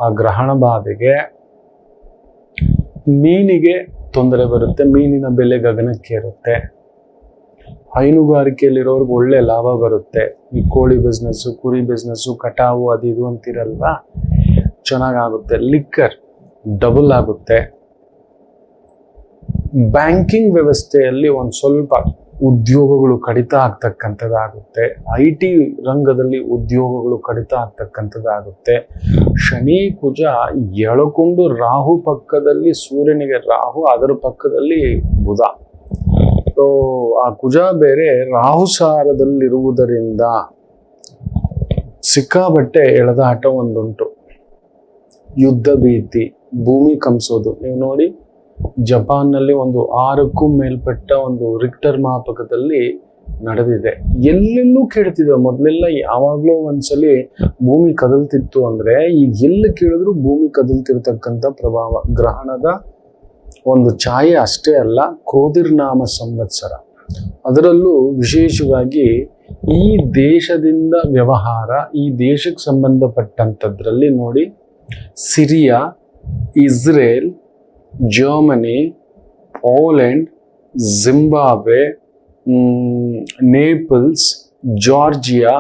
ಆ ಗ್ರಹಣ ಬಾಧೆಗೆ ಮೀನಿಗೆ ತೊಂದರೆ ಬರುತ್ತೆ, ಮೀನಿನ ಬೆಲೆ ಗಗನಕ್ಕೇರುತ್ತೆ. ಹೈನುಗಾರಿಕೆಯಲ್ಲಿರೋರ್ಗೆ ಒಳ್ಳೆ ಲಾಭ ಬರುತ್ತೆ. ಈ ಕೋಳಿ ಬಿಸ್ನೆಸ್ಸು, ಕುರಿ ಬಿಸ್ನೆಸ್ಸು, ಕಟಾವು ಅದು ಇದು ಅಂತಿರಲ್ವಾ, ಚೆನ್ನಾಗಾಗುತ್ತೆ. ಲಿಕ್ಕರ್ ಡಬಲ್ ಆಗುತ್ತೆ. ಬ್ಯಾಂಕಿಂಗ್ ವ್ಯವಸ್ಥೆಯಲ್ಲಿ ಒಂದು ಸ್ವಲ್ಪ ಉದ್ಯೋಗಗಳು ಕಡಿತ ಆಗ್ತಕ್ಕಂಥದ್ದಾಗುತ್ತೆ. IT ರಂಗದಲ್ಲಿ ಉದ್ಯೋಗಗಳು ಕಡಿತ ಆಗ್ತಕ್ಕಂಥದ್ದಾಗುತ್ತೆ. ಶನಿ ಕುಜ ಎಳಕೊಂಡು ರಾಹು ಪಕ್ಕದಲ್ಲಿ, ಸೂರ್ಯನಿಗೆ ರಾಹು, ಅದರ ಪಕ್ಕದಲ್ಲಿ ಬುಧ. ಸೊ ಆ ಕುಜ ಬೇರೆ ರಾಹು ಸಾರದಲ್ಲಿರುವುದರಿಂದ ಸಿಕ್ಕಾಬಟ್ಟೆ ಎಳೆದಾಟ ಒಂದುಂಟು. ಯುದ್ಧ ಭೀತಿ, ಭೂಮಿ ಕಂಪಿಸೋದು. ನೀವು ನೋಡಿ, ಜಪಾನ್ನಲ್ಲಿ ಒಂದು 6ಕ್ಕೂ ಮೇಲ್ಪಟ್ಟ ಒಂದು ರಿಕ್ಟರ್ ಮಾಪಕದಲ್ಲಿ ನಡೆದಿದೆ. ಎಲ್ಲೆಲ್ಲೂ ಕೇಳ್ತಿದ್ದೆ. ಮೊದಲೆಲ್ಲ ಯಾವಾಗಲೂ ಒಂದ್ಸಲಿ ಭೂಮಿ ಕದಲ್ತಿತ್ತು ಅಂದ್ರೆ, ಈಗ ಎಲ್ಲಿ ಕೇಳಿದ್ರು ಭೂಮಿ ಕದಲ್ತಿರ್ತಕ್ಕಂಥ ಪ್ರಭಾವ. ಗ್ರಹಣದ ಒಂದು ಛಾಯೆ ಅಷ್ಟೇ ಅಲ್ಲ, ಕ್ರೋಧಿರ್ನಾಮ ಸಂವತ್ಸರ. ಅದರಲ್ಲೂ ವಿಶೇಷವಾಗಿ ಈ ದೇಶದಿಂದ ವ್ಯವಹಾರ, ಈ ದೇಶಕ್ಕೆ ಸಂಬಂಧಪಟ್ಟಂಥದ್ರಲ್ಲಿ ನೋಡಿ, Syria, Israel, Germany, Poland, Zimbabwe, Naples, Georgia,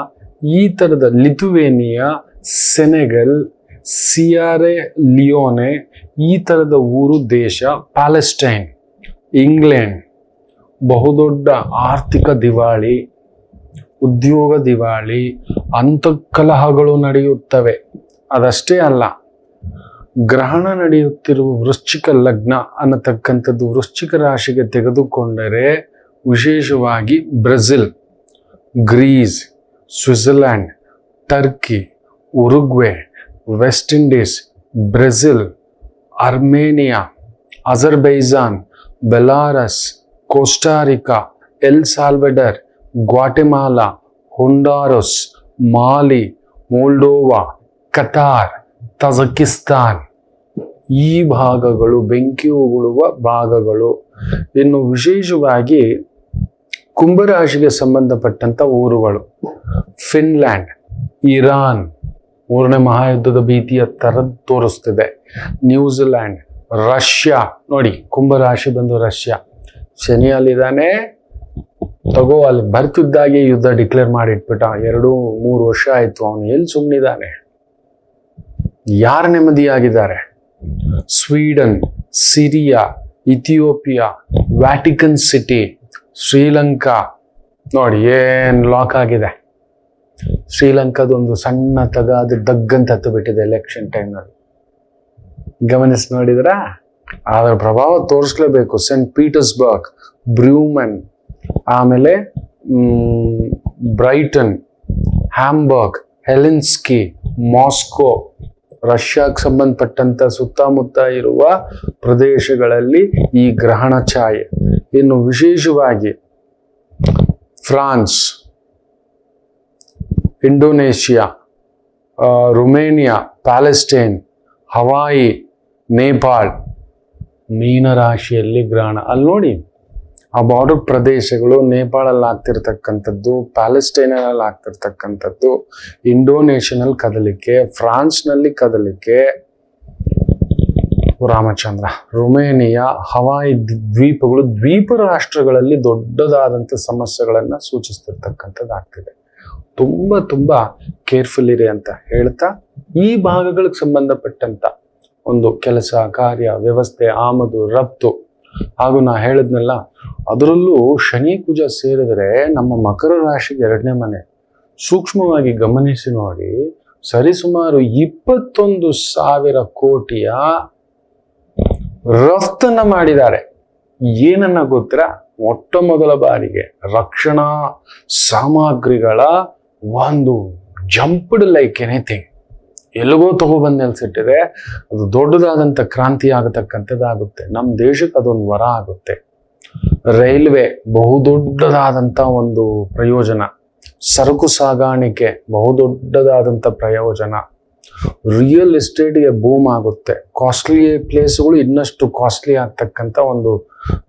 ಈ ಥರದ ಲಿಥುವೇನಿಯಾ, ಸೆನೆಗಲ್, ಸಿಯಾರೆ ಲಿಯೋನೆ, ಈ ಥರದ ಊರು ದೇಶ, ಪ್ಯಾಲೆಸ್ಟೈನ್, ಇಂಗ್ಲೆಂಡ್, ಬಹುದೊಡ್ಡ ಆರ್ಥಿಕ ದಿವಾಳಿ, ಉದ್ಯೋಗ ದಿವಾಳಿ, ಅಂತಃಕಲಹಗಳು ನಡೆಯುತ್ತವೆ. ಅದಷ್ಟೇ ಅಲ್ಲ, ಗ್ರಹಣ ನಡೆಯುತ್ತಿರುವ ವೃಶ್ಚಿಕ ಲಗ್ನ ಅನ್ನತಕ್ಕಂಥದ್ದು ವೃಶ್ಚಿಕ ರಾಶಿಗೆ ತೆಗೆದುಕೊಂಡರೆ ವಿಶೇಷವಾಗಿ Brazil, Greece, Switzerland, Turkey, Uruguay, West Indies, Brazil, Armenia, Azerbaijan, Belarus, Costa Rica, El Salvador, Guatemala, Honduras, Mali, Moldova, Qatar, Tajikistan, ಈ ಭಾಗಗಳು ಬೆಂಕಿ ಉಗುಳುವ ಭಾಗಗಳು. ಇನ್ನು ವಿಶೇಷವಾಗಿ ಕುಂಭರಾಶಿಗೆ ಸಂಬಂಧಪಟ್ಟಂತ ಊರುಗಳು: ಫಿನ್ಲ್ಯಾಂಡ್, ಇರಾನ್, 3ನೇ ಮಹಾಯುದ್ಧದ ಭೀತಿಯ ತರ ತೋರಿಸ್ತಿದೆ, ನ್ಯೂಜಿಲ್ಯಾಂಡ್, ರಷ್ಯಾ. ನೋಡಿ, ಕುಂಭರಾಶಿ ಬಂದು ರಷ್ಯಾ, ಶನಿಯಲ್ಲಿದ್ದಾನೆ, ತಗೋ ಅಲ್ಲಿ ಬರ್ತಿದ್ದಾಗೆ ಯುದ್ಧ ಡಿಕ್ಲೇರ್ ಮಾಡಿಟ್ಬಿಟ್ಟ. 2-3 ವರ್ಷ ಆಯ್ತು, ಅವನು ಎಲ್ಲಿ ಸುಮ್ಮನಿದ್ದಾನೆ? ಯಾರು ನೆಮ್ಮದಿಯಾಗಿದ್ದಾರೆ? Sweden, Syria, Ethiopia, Vatican City, Sri Lanka. ನೋಡಿ ಏನ್ ಲಾಕ್ ಆಗಿದೆ. ಶ್ರೀಲಂಕಾದೊಂದು ಸಣ್ಣ ತಗಾದ ದಗ್ಗಂತ ಹತ್ತು ಬಿಟ್ಟಿದೆ ಎಲೆಕ್ಷನ್ ಟೈಮ್ನಲ್ಲಿ. ಗಮನಿಸಿ ನೋಡಿದ್ರ, ಅದರ ಪ್ರಭಾವ ತೋರಿಸ್ಲೇಬೇಕು. ಸೆಂಟ್ ಪೀಟರ್ಸ್ಬರ್ಗ್, ಬ್ರೂಮನ್, ಆಮೇಲೆ ಬ್ರೈಟನ್, ಹ್ಯಾಂಬರ್ಗ್, ಹೆಲಿನ್ಸ್ಕಿ, ಮಾಸ್ಕೋ, ರಷ್ಯಾಕ್ಕೆ ಸಂಬಂಧಪಟ್ಟಂತ ಸುತ್ತಮುತ್ತ ಇರುವ ಪ್ರದೇಶಗಳಲ್ಲಿ ಈ ಗ್ರಹಣ ಛಾಯೆ. ಇನ್ನು ವಿಶೇಷವಾಗಿ France, Indonesia, Romania, Palestine, Hawaii, Nepal. ಮೀನರಾಶಿಯಲ್ಲಿ ಗ್ರಹಣ. ಅಲ್ಲಿ ನೋಡಿ, ಆ ಬಾರ್ಡರ್ ಪ್ರದೇಶಗಳು ನೇಪಾಳಲ್ಲಿ ಆಗ್ತಿರ್ತಕ್ಕಂಥದ್ದು, ಪ್ಯಾಲೆಸ್ಟೈನಲ್ಲಿ ಆಗ್ತಿರ್ತಕ್ಕಂಥದ್ದು, ಇಂಡೋನೇಷಿಯಾನಲ್ಲಿ ಕದಲಿಕೆ, ಫ್ರಾನ್ಸ್ನಲ್ಲಿ ಕದಲಿಕೆ, ರಾಮಚಂದ್ರ, ರುಮೇನಿಯಾ, ಹವಾಯಿ ದ್ವೀಪಗಳು, ದ್ವೀಪ ರಾಷ್ಟ್ರಗಳಲ್ಲಿ ದೊಡ್ಡದಾದಂಥ ಸಮಸ್ಯೆಗಳನ್ನ ಸೂಚಿಸ್ತಿರ್ತಕ್ಕಂಥದ್ದಾಗ್ತಿದೆ. ತುಂಬಾ ಕೇರ್ಫುಲ್ ಇರಿ ಅಂತ ಹೇಳ್ತಾ, ಈ ಭಾಗಗಳಿಗೆ ಸಂಬಂಧಪಟ್ಟಂತ ಒಂದು ಕೆಲಸ, ಕಾರ್ಯ, ವ್ಯವಸ್ಥೆ, ಆಮದು, ರಫ್ತು, ಹಾಗೂ ನಾ ಹೇಳಿದ್ನಲ್ಲ, ಅದರಲ್ಲೂ ಶನಿ ಕುಜ ಸೇರಿದ್ರೆ ನಮ್ಮ ಮಕರ ರಾಶಿಗೆ 2ನೇ ಮನೆ. ಸೂಕ್ಷ್ಮವಾಗಿ ಗಮನಿಸಿ ನೋಡಿ, ಸರಿಸುಮಾರು 21,000 ಕೋಟಿಯ ರಫ್ತನ್ನ ಮಾಡಿದ್ದಾರೆ. ಏನನ್ನ ಗೊತ್ತಾ? ಮೊಟ್ಟ ಮೊದಲ ಬಾರಿಗೆ ರಕ್ಷಣಾ ಸಾಮಗ್ರಿಗಳ ಒಂದು ಜಂಪ್ಡ್ ಲೈಕ್ ಎನಿಥಿಂಗ್, ಎಲ್ಲಿಗೋ ತಗೊಬಂದು ನೆಲೆಸಿಟ್ಟಿದೆ. ಅದು ದೊಡ್ಡದಾದಂಥ ಕ್ರಾಂತಿ ಆಗತಕ್ಕಂಥದ್ದಾಗುತ್ತೆ. ನಮ್ಮ ದೇಶಕ್ಕೆ ಅದೊಂದು ವರ ಆಗುತ್ತೆ. ರೈಲ್ವೆ ಬಹುದೊಡ್ಡದಾದಂಥ ಒಂದು ಪ್ರಯೋಜನ, ಸರಕು ಸಾಗಾಣಿಕೆ ಬಹುದೊಡ್ಡದಾದಂಥ ಪ್ರಯೋಜನ, ರಿಯಲ್ ಎಸ್ಟೇಟ್ಗೆ ಬೂಮ್ ಆಗುತ್ತೆ, ಕಾಸ್ಟ್ಲಿ ಪ್ಲೇಸ್ಗಳು ಇನ್ನಷ್ಟು ಕಾಸ್ಟ್ಲಿ ಆಗ್ತಕ್ಕಂಥ ಒಂದು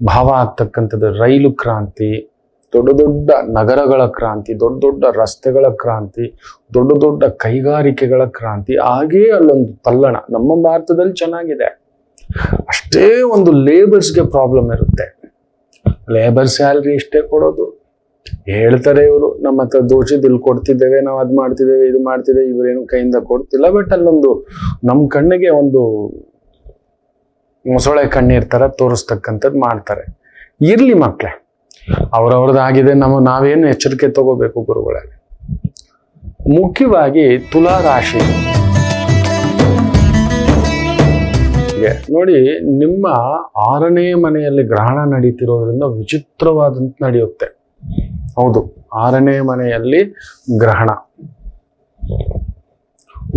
ಭಾವ ಆಗ್ತಕ್ಕಂಥದ್ದು. ರೈಲು ಕ್ರಾಂತಿ, ದೊಡ್ಡ ದೊಡ್ಡ ನಗರಗಳ ಕ್ರಾಂತಿ, ದೊಡ್ಡ ದೊಡ್ಡ ರಸ್ತೆಗಳ ಕ್ರಾಂತಿ, ದೊಡ್ಡ ದೊಡ್ಡ ಕೈಗಾರಿಕೆಗಳ ಕ್ರಾಂತಿ. ಹಾಗೇ ಅಲ್ಲೊಂದು ತಲ್ಲಣ. ನಮ್ಮ ಭಾರತದಲ್ಲಿ ಚೆನ್ನಾಗಿದೆ, ಅಷ್ಟೇ ಒಂದು ಲೇಬರ್ಸ್ಗೆ ಪ್ರಾಬ್ಲಮ್ ಇರುತ್ತೆ. ಲೇಬರ್ ಸ್ಯಾಲ್ರಿ ಇಷ್ಟೇ ಕೊಡೋದು. ಹೇಳ್ತಾರೆ ಇವರು, ನಮ್ಮ ಹತ್ರ ದೋಷಿದ್ ಇಲ್ಲಿ ಕೊಡ್ತಿದ್ದೇವೆ, ನಾವು ಅದ್ ಮಾಡ್ತಿದ್ದೇವೆ, ಇದು ಮಾಡ್ತಿದ್ದೇವೆ, ಇವರೇನು ಕೈಯಿಂದ ಕೊಡ್ತಿಲ್ಲ. ಬಟ್ ಅಲ್ಲೊಂದು ನಮ್ಮ ಕಣ್ಣಿಗೆ ಒಂದು ಮೊಸಳೆ ಕಣ್ಣೀರ್ ತರ ತೋರಿಸ್ತಕ್ಕಂಥದ್ದು ಮಾಡ್ತಾರೆ. ಇರ್ಲಿ ಮಕ್ಳೇ, ಅವ್ರವ್ರದ್ದಾಗಿದೆ. ನಾವೇನು ಎಚ್ಚರಿಕೆ ತಗೋಬೇಕು ಗುರುಗಳಲ್ಲಿ? ಮುಖ್ಯವಾಗಿ ತುಲಾ ರಾಶಿ ನೋಡಿ, ನಿಮ್ಮ 6ನೇ ಮನೆಯಲ್ಲಿ ಗ್ರಹಣ ನಡೀತಿರೋದ್ರಿಂದ ವಿಚಿತ್ರವಾದಂತ ನಡೆಯುತ್ತೆ. ಹೌದು, 6ನೇ ಮನೆಯಲ್ಲಿ ಗ್ರಹಣ.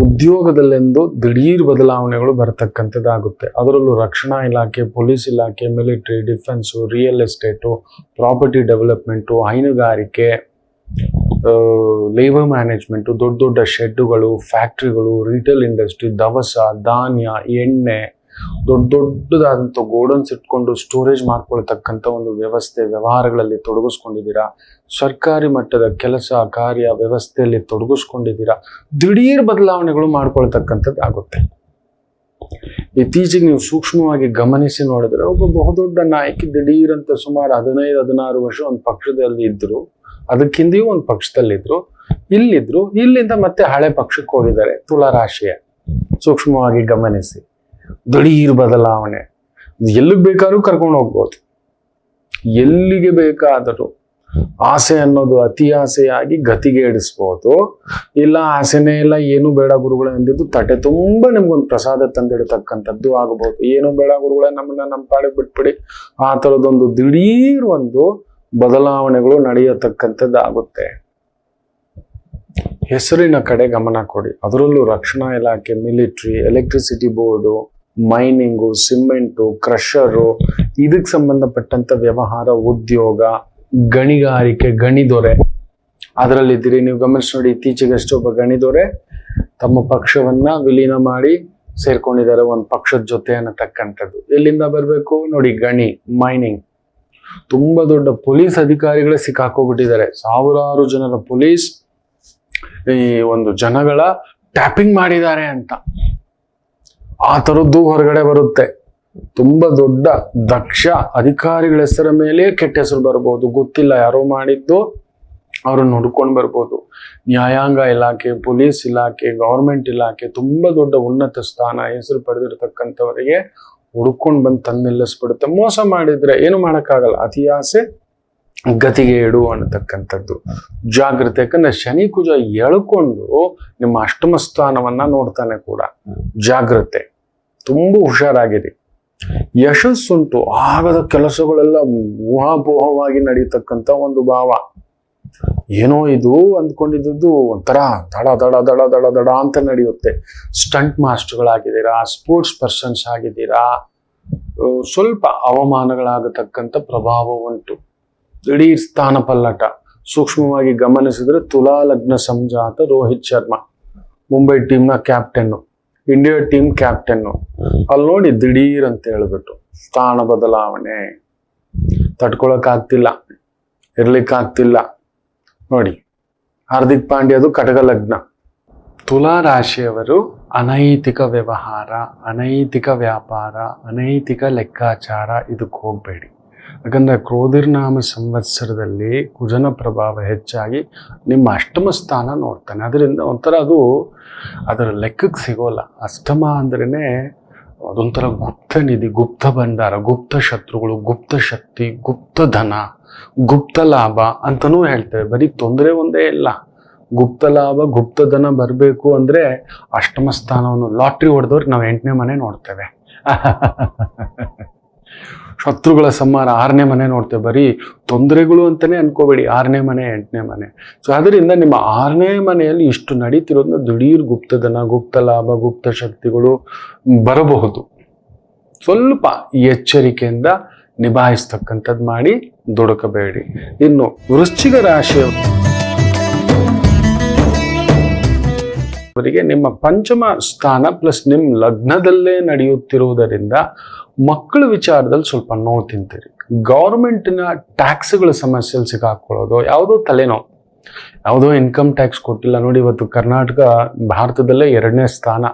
ಉದ್ಯೋಗದಲ್ಲೆಂದು ದಿಢೀರ್ ಬದಲಾವಣೆಗಳು ಬರತಕ್ಕಂಥದ್ದಾಗುತ್ತೆ. ಅದರಲ್ಲೂ ರಕ್ಷಣಾ ಇಲಾಖೆ, ಪೊಲೀಸ್ ಇಲಾಖೆ, military, defence, real estate, property development, ಹೈನುಗಾರಿಕೆ, ಲೇಬರ್ ಮ್ಯಾನೇಜ್ಮೆಂಟು, ದೊಡ್ಡ ದೊಡ್ಡ ಶೆಡ್ಡುಗಳು, ಫ್ಯಾಕ್ಟ್ರಿಗಳು, ರಿಟೇಲ್ ಇಂಡಸ್ಟ್ರಿ, ದವಸ, ಧಾನ್ಯ, ಎಣ್ಣೆ, ದೊಡ್ಡದಾದಂಥ ಗೋಡನ್ಸ್ ಇಟ್ಕೊಂಡು ಸ್ಟೋರೇಜ್ ಮಾಡ್ಕೊಳ್ತಕ್ಕಂಥ ಒಂದು ವ್ಯವಸ್ಥೆ, ವ್ಯವಹಾರಗಳಲ್ಲಿ ತೊಡಗಿಸ್ಕೊಂಡಿದ್ದೀರಾ. ಸರ್ಕಾರಿ ಮಟ್ಟದ ಕೆಲಸ, ಕಾರ್ಯ, ವ್ಯವಸ್ಥೆಯಲ್ಲಿ ತೊಡಗಿಸ್ಕೊಂಡಿದ್ದೀರಾ. ದಿಢೀರ್ ಬದಲಾವಣೆಗಳು ಮಾಡ್ಕೊಳ್ತಕ್ಕಂಥದ್ದು ಆಗುತ್ತೆ. ಇತ್ತೀಚೆಗೆ ನೀವು ಸೂಕ್ಷ್ಮವಾಗಿ ಗಮನಿಸಿ ನೋಡಿದ್ರೆ, ಒಬ್ಬ ಬಹುದೊಡ್ಡ ನಾಯಕಿ ದಿಢೀರ್ ಅಂತ ಸುಮಾರು 15-16 ವರ್ಷ ಒಂದು ಪಕ್ಷದಲ್ಲಿ ಇದ್ರು, ಅದಕ್ಕಿಂದೆಯೂ ಒಂದು ಪಕ್ಷದಲ್ಲಿದ್ರು, ಇಲ್ಲಿದ್ರು, ಇಲ್ಲಿಂದ ಮತ್ತೆ ಹಳೆ ಪಕ್ಷಕ್ಕೆ ಹೋಗಿದ್ದಾರೆ. ತುಲಾ ರಾಶಿಯ ಸೂಕ್ಷ್ಮವಾಗಿ ಗಮನಿಸಿ, ದಿಢೀರ್ ಬದಲಾವಣೆ. ಎಲ್ಲಿಗೆ ಬೇಕಾದ್ರೂ ಕರ್ಕೊಂಡು ಹೋಗ್ಬೋದು, ಎಲ್ಲಿಗೆ ಬೇಕಾದರೂ. ಆಸೆ ಅನ್ನೋದು ಅತಿ ಆಸೆಯಾಗಿ ಗತಿಗೆ ಇಡಿಸ್ಬೋದು. ಇಲ್ಲ ಆಸೆನೇ ಇಲ್ಲ, ಏನು ಬೇಡ ಗುರುಗಳೇ ಅಂದಿದ್ದು ತಟ್ಟೆ ತುಂಬಾ ನಿಮ್ಗೊಂದು ಪ್ರಸಾದ ತಂದಿಡತಕ್ಕಂಥದ್ದು ಆಗಬಹುದು. ಏನು ಬೇಡ ಗುರುಗಳೇ, ನಮ್ಮ ಪಾಡಿಗೆ ಬಿಟ್ಬಿಡಿ, ಆ ಥರದೊಂದು ದಿಢೀರ್ ಒಂದು ಬದಲಾವಣೆಗಳು ನಡೆಯತಕ್ಕಂಥದ್ದಾಗುತ್ತೆ. ಹೆಸರಿನ ಕಡೆ ಗಮನ ಕೊಡಿ. ಅದರಲ್ಲೂ ರಕ್ಷಣಾ ಇಲಾಖೆ, military, electricity board, mining, cement, crusher, ಇದಕ್ಕೆ ಸಂಬಂಧಪಟ್ಟಂತ ವ್ಯವಹಾರ, ಉದ್ಯೋಗ, ಗಣಿಗಾರಿಕೆ, ಗಣಿದೊರೆ ಅದರಲ್ಲಿದ್ದೀರಿ. ನೀವು ಗಮನಿಸಿ ನೋಡಿ, ಇತ್ತೀಚೆಗಷ್ಟೇ ಒಬ್ಬ ಗಣಿದೊರೆ ತಮ್ಮ ಪಕ್ಷವನ್ನ ವಿಲೀನ ಮಾಡಿ ಸೇರ್ಕೊಂಡಿದ್ದಾರೆ ಒಂದು ಪಕ್ಷದ ಜೊತೆ ಅನ್ನತಕ್ಕಂಥದ್ದು. ಎಲ್ಲಿಂದ ಬರಬೇಕು ನೋಡಿ, ಗಣಿ, ಮೈನಿಂಗ್. ತುಂಬಾ ದೊಡ್ಡ ಪೊಲೀಸ್ ಅಧಿಕಾರಿಗಳೇ ಸಿಕ್ಕಾಕೋಗ್ಬಿಟ್ಟಿದ್ದಾರೆ. ಸಾವಿರಾರು ಜನರ ಪೊಲೀಸ್ ಈ ಒಂದು ಜನಗಳ ಟ್ಯಾಪಿಂಗ್ ಮಾಡಿದ್ದಾರೆ ಅಂತ. ಆ ಥರದ್ದು ಹೊರಗಡೆ ಬರುತ್ತೆ. ತುಂಬಾ ದೊಡ್ಡ ದಕ್ಷ ಅಧಿಕಾರಿಗಳ ಹೆಸರ ಮೇಲೆ ಕೆಟ್ಟ ಹೆಸರು ಬರ್ಬೋದು. ಗೊತ್ತಿಲ್ಲ ಯಾರೋ ಮಾಡಿದ್ದು, ಅವ್ರನ್ನ ನೋಡ್ಕೊಂಡು ಬರ್ಬೋದು. ನ್ಯಾಯಾಂಗ ಇಲಾಖೆ, ಪೊಲೀಸ್ ಇಲಾಖೆ, ಗವರ್ಮೆಂಟ್ ಇಲಾಖೆ, ತುಂಬಾ ದೊಡ್ಡ ಉನ್ನತ ಸ್ಥಾನ, ಹೆಸರು ಪಡೆದಿರ್ತಕ್ಕಂಥವರಿಗೆ ಹುಡ್ಕೊಂಡು ಬಂದು ತಂದು ನಿಲ್ಲಿಸ್ಬಿಡುತ್ತೆ. ಮೋಸ ಮಾಡಿದ್ರೆ ಏನು ಮಾಡೋಕ್ಕಾಗಲ್ಲ. ಅತಿ ಆಸೆ ಗತಿಗೆ ಇಡು ಅನ್ನತಕ್ಕಂಥದ್ದು. ಜಾಗ್ರತೆ. ಯಾಕಂದ್ರೆ ಶನಿ ಕುಜ ಎಳ್ಕೊಂಡು ನಿಮ್ಮ ಅಷ್ಟಮ ಸ್ಥಾನವನ್ನ ನೋಡ್ತಾನೆ ಕೂಡ. ಜಾಗ್ರತೆ, ತುಂಬಾ ಹುಷಾರಾಗಿರಿ. ಯಶಸ್ಸುಂಟು. ಆಗದ ಕೆಲಸಗಳೆಲ್ಲ ಊಹಾಪೋಹವಾಗಿ ನಡೀತಕ್ಕಂಥ ಒಂದು ಭಾವ. ಏನೋ ಇದು ಅಂದ್ಕೊಂಡಿದ್ದು ಒಂಥರ ದಡ ದಡ ದಡ ದಡ ದಡ ಅಂತ ನಡೆಯುತ್ತೆ. ಸ್ಟಂಟ್ ಮಾಸ್ಟರ್ಗಳಾಗಿದ್ದೀರಾ, ಸ್ಪೋರ್ಟ್ಸ್ ಪರ್ಸನ್ಸ್ ಆಗಿದ್ದೀರಾ, ಸ್ವಲ್ಪ ಅವಮಾನಗಳಾಗತಕ್ಕಂಥ ಪ್ರಭಾವ ಉಂಟು. ದಿಢೀರ್ ಸ್ಥಾನ ಪಲ್ಲಟ, ಸೂಕ್ಷ್ಮವಾಗಿ ಗಮನಿಸಿದ್ರೆ ತುಲಾ ಲಗ್ನ ಸಂಜಾತ ರೋಹಿತ್ ಶರ್ಮಾ, ಮುಂಬೈ ಟೀಮ್ನ ಕ್ಯಾಪ್ಟನ್ನು, ಇಂಡಿಯಾ ಟೀಮ್ ಕ್ಯಾಪ್ಟನ್ನು. ಅಲ್ಲಿ ನೋಡಿ ದಿಢೀರ್ ಅಂತ ಹೇಳ್ಬಿಟ್ಟು ಸ್ಥಾನ ಬದಲಾವಣೆ, ತಡ್ಕೊಳಕ್ಕಾಗ್ತಿಲ್ಲ, ಇರ್ಲಿಕ್ಕಾಗ್ತಿಲ್ಲ. ನೋಡಿ ಹಾರ್ದಿಕ್ ಪಾಂಡ್ಯದು ಕಟಕ ಲಗ್ನ. ತುಲಾ ರಾಶಿಯವರು ಅನೈತಿಕ ವ್ಯವಹಾರ, ಅನೈತಿಕ ವ್ಯಾಪಾರ, ಅನೈತಿಕ ಲೆಕ್ಕಾಚಾರ ಇದಕ್ಕೆ ಹೋಗಬೇಡಿ. ಯಾಕಂದರೆ ಕ್ರೋಧಿರ್ನಾಮ ಸಂವತ್ಸರದಲ್ಲಿ ಕುಜನ ಪ್ರಭಾವ ಹೆಚ್ಚಾಗಿ ನಿಮ್ಮ ಅಷ್ಟಮ ಸ್ಥಾನ ನೋಡ್ತಾನೆ. ಅದರಿಂದ ಒಂಥರ ಅದು ಅದರ ಲೆಕ್ಕಕ್ಕೆ ಸಿಗೋಲ್ಲ. ಅಷ್ಟಮ ಅಂದ್ರೇ ಅದೊಂಥರ ಗುಪ್ತ ನಿಧಿ, ಗುಪ್ತ ಭಂಡಾರ, ಗುಪ್ತ ಶತ್ರುಗಳು, ಗುಪ್ತ ಶಕ್ತಿ, ಗುಪ್ತ ಧನ, ಗುಪ್ತ ಲಾಭ ಅಂತಲೂ ಹೇಳ್ತೇವೆ. ಬರೀ ತೊಂದರೆ ಒಂದೇ ಇಲ್ಲ, ಗುಪ್ತ ಲಾಭ ಗುಪ್ತ ಧನ ಬರಬೇಕು ಅಂದರೆ ಅಷ್ಟಮ ಸ್ಥಾನವನ್ನು ಲಾಟ್ರಿ ಹೊಡೆದವ್ರಿಗೆ ನಾವು 8ನೇ ಮನೆ ನೋಡ್ತೇವೆ. ಶತ್ರುಗಳ ಸಂಹಾರ 6ನೇ ಮನೆ ನೋಡ್ತೇವೆ. ಬರೀ ತೊಂದರೆಗಳು ಅಂತಲೇ ಅನ್ಕೋಬೇಡಿ, 6ನೇ ಮನೆ 8ನೇ ಮನೆ. ಸೊ ಅದರಿಂದ ನಿಮ್ಮ 6ನೇ ಮನೆಯಲ್ಲಿ ಇಷ್ಟು ನಡೀತಿರೋದನ್ನ ದಿಢೀರ್ ಗುಪ್ತಧನ, ಗುಪ್ತ ಲಾಭ, ಗುಪ್ತ ಶಕ್ತಿಗಳು ಬರಬಹುದು. ಸ್ವಲ್ಪ ಎಚ್ಚರಿಕೆಯಿಂದ ನಿಭಾಯಿಸ್ತಕ್ಕಂಥದ್ದು ಮಾಡಿ ದುಡುಕಬೇಡಿ. ಇನ್ನು ವೃಶ್ಚಿಕ ರಾಶಿಯವರಿಗೆ ನಿಮ್ಮ ಪಂಚಮ ಸ್ಥಾನ ಪ್ಲಸ್ ನಿಮ್ಮ ಲಗ್ನದಲ್ಲೇ ನಡೆಯುತ್ತಿರುವುದರಿಂದ ಮಕ್ಕಳ ವಿಚಾರದಲ್ಲಿ ಸ್ವಲ್ಪ ನೋವು ತಿಂತೀರಿ. ಗೌರ್ಮೆಂಟಿನ ಟ್ಯಾಕ್ಸ್ಗಳ ಸಮಸ್ಯೆಯಲ್ಲಿ ಸಿಕ್ಕಾಕೊಳ್ಳೋದು, ಯಾವುದೋ ತಲೆನೋವು, ಯಾವುದೋ ಇನ್ಕಮ್ ಟ್ಯಾಕ್ಸ್ ಕೊಟ್ಟಿಲ್ಲ. ನೋಡಿ ಇವತ್ತು ಕರ್ನಾಟಕ ಭಾರತದಲ್ಲೇ 2ನೇ ಸ್ಥಾನ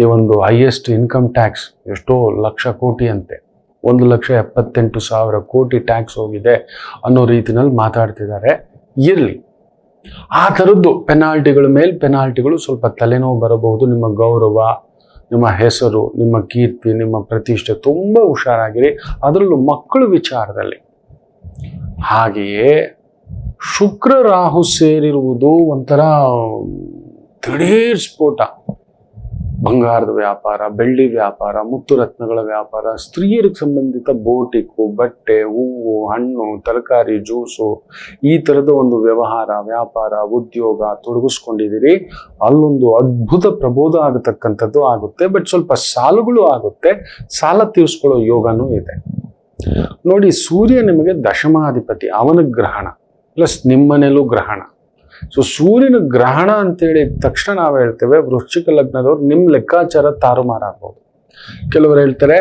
ಈ ಒಂದು ಹೈಯೆಸ್ಟ್ ಇನ್ಕಮ್ ಟ್ಯಾಕ್ಸ್, ಎಷ್ಟೋ ಲಕ್ಷ ಕೋಟಿ ಅಂತೆ, 1,78,000 ಕೋಟಿ ಟ್ಯಾಕ್ಸ್ ಹೋಗಿದೆ ಅನ್ನೋ ರೀತಿನಲ್ಲಿ ಮಾತಾಡ್ತಿದ್ದಾರೆ. ಇರಲಿ, ಆ ಥರದ್ದು ಪೆನಾಲ್ಟಿಗಳ ಮೇಲೆ ಪೆನಾಲ್ಟಿಗಳು ಸ್ವಲ್ಪ ತಲೆನೋವು ಬರಬಹುದು. ನಿಮ್ಮ ಗೌರವ, ನಿಮ್ಮ ಹೆಸರು, ನಿಮ್ಮ ಕೀರ್ತಿ, ನಿಮ್ಮ ಪ್ರತಿಷ್ಠೆ ತುಂಬ ಹುಷಾರಾಗಿರಿ, ಅದರಲ್ಲೂ ಮಕ್ಕಳ ವಿಚಾರದಲ್ಲಿ. ಹಾಗೆಯೇ ಶುಕ್ರ ರಾಹು ಸೇರಿರುವುದು ಒಂಥರ ದಿಢೀರ್ ಸ್ಫೋಟ. ಬಂಗಾರದ ವ್ಯಾಪಾರ, ಬೆಳ್ಳಿ ವ್ಯಾಪಾರ, ಮುತ್ತು ರತ್ನಗಳ ವ್ಯಾಪಾರ, ಸ್ತ್ರೀಯರಿಗೆ ಸಂಬಂಧಿತ ಬೋಟಿಕ್ಕು, ಬಟ್ಟೆ, ಹೂವು, ಹಣ್ಣು, ತರಕಾರಿ, ಜ್ಯೂಸು, ಈ ಥರದ ಒಂದು ವ್ಯವಹಾರ, ವ್ಯಾಪಾರ, ಉದ್ಯೋಗ ತೊಡಗಿಸ್ಕೊಂಡಿದ್ದೀರಿ. ಅಲ್ಲೊಂದು ಅದ್ಭುತ ಪ್ರಬೋಧ ಆಗತಕ್ಕಂಥದ್ದು ಆಗುತ್ತೆ. ಬಟ್ ಸ್ವಲ್ಪ ಸಾಲಗಳು ಆಗುತ್ತೆ, ಸಾಲ ತೀರಿಸ್ಕೊಳ್ಳೋ ಯೋಗನೂ ಇದೆ. ನೋಡಿ, ಸೂರ್ಯ ನಿಮಗೆ ದಶಮಾಧಿಪತಿ, ಅವನ ಗ್ರಹಣ ಪ್ಲಸ್ ನಿಮ್ಮನೇಲೂ ಗ್ರಹಣ. ಸೊ ಸೂರ್ಯನ ಗ್ರಹಣ ಅಂತೇಳಿ ತಕ್ಷಣ ನಾವು ಹೇಳ್ತೇವೆ ವೃಶ್ಚಿಕ ಲಗ್ನದವ್ರು ನಿಮ್ಮ ಲೆಕ್ಕಾಚಾರ ತಾರುಮಾರಾಗ್ಬೋದು. ಕೆಲವರು ಹೇಳ್ತಾರೆ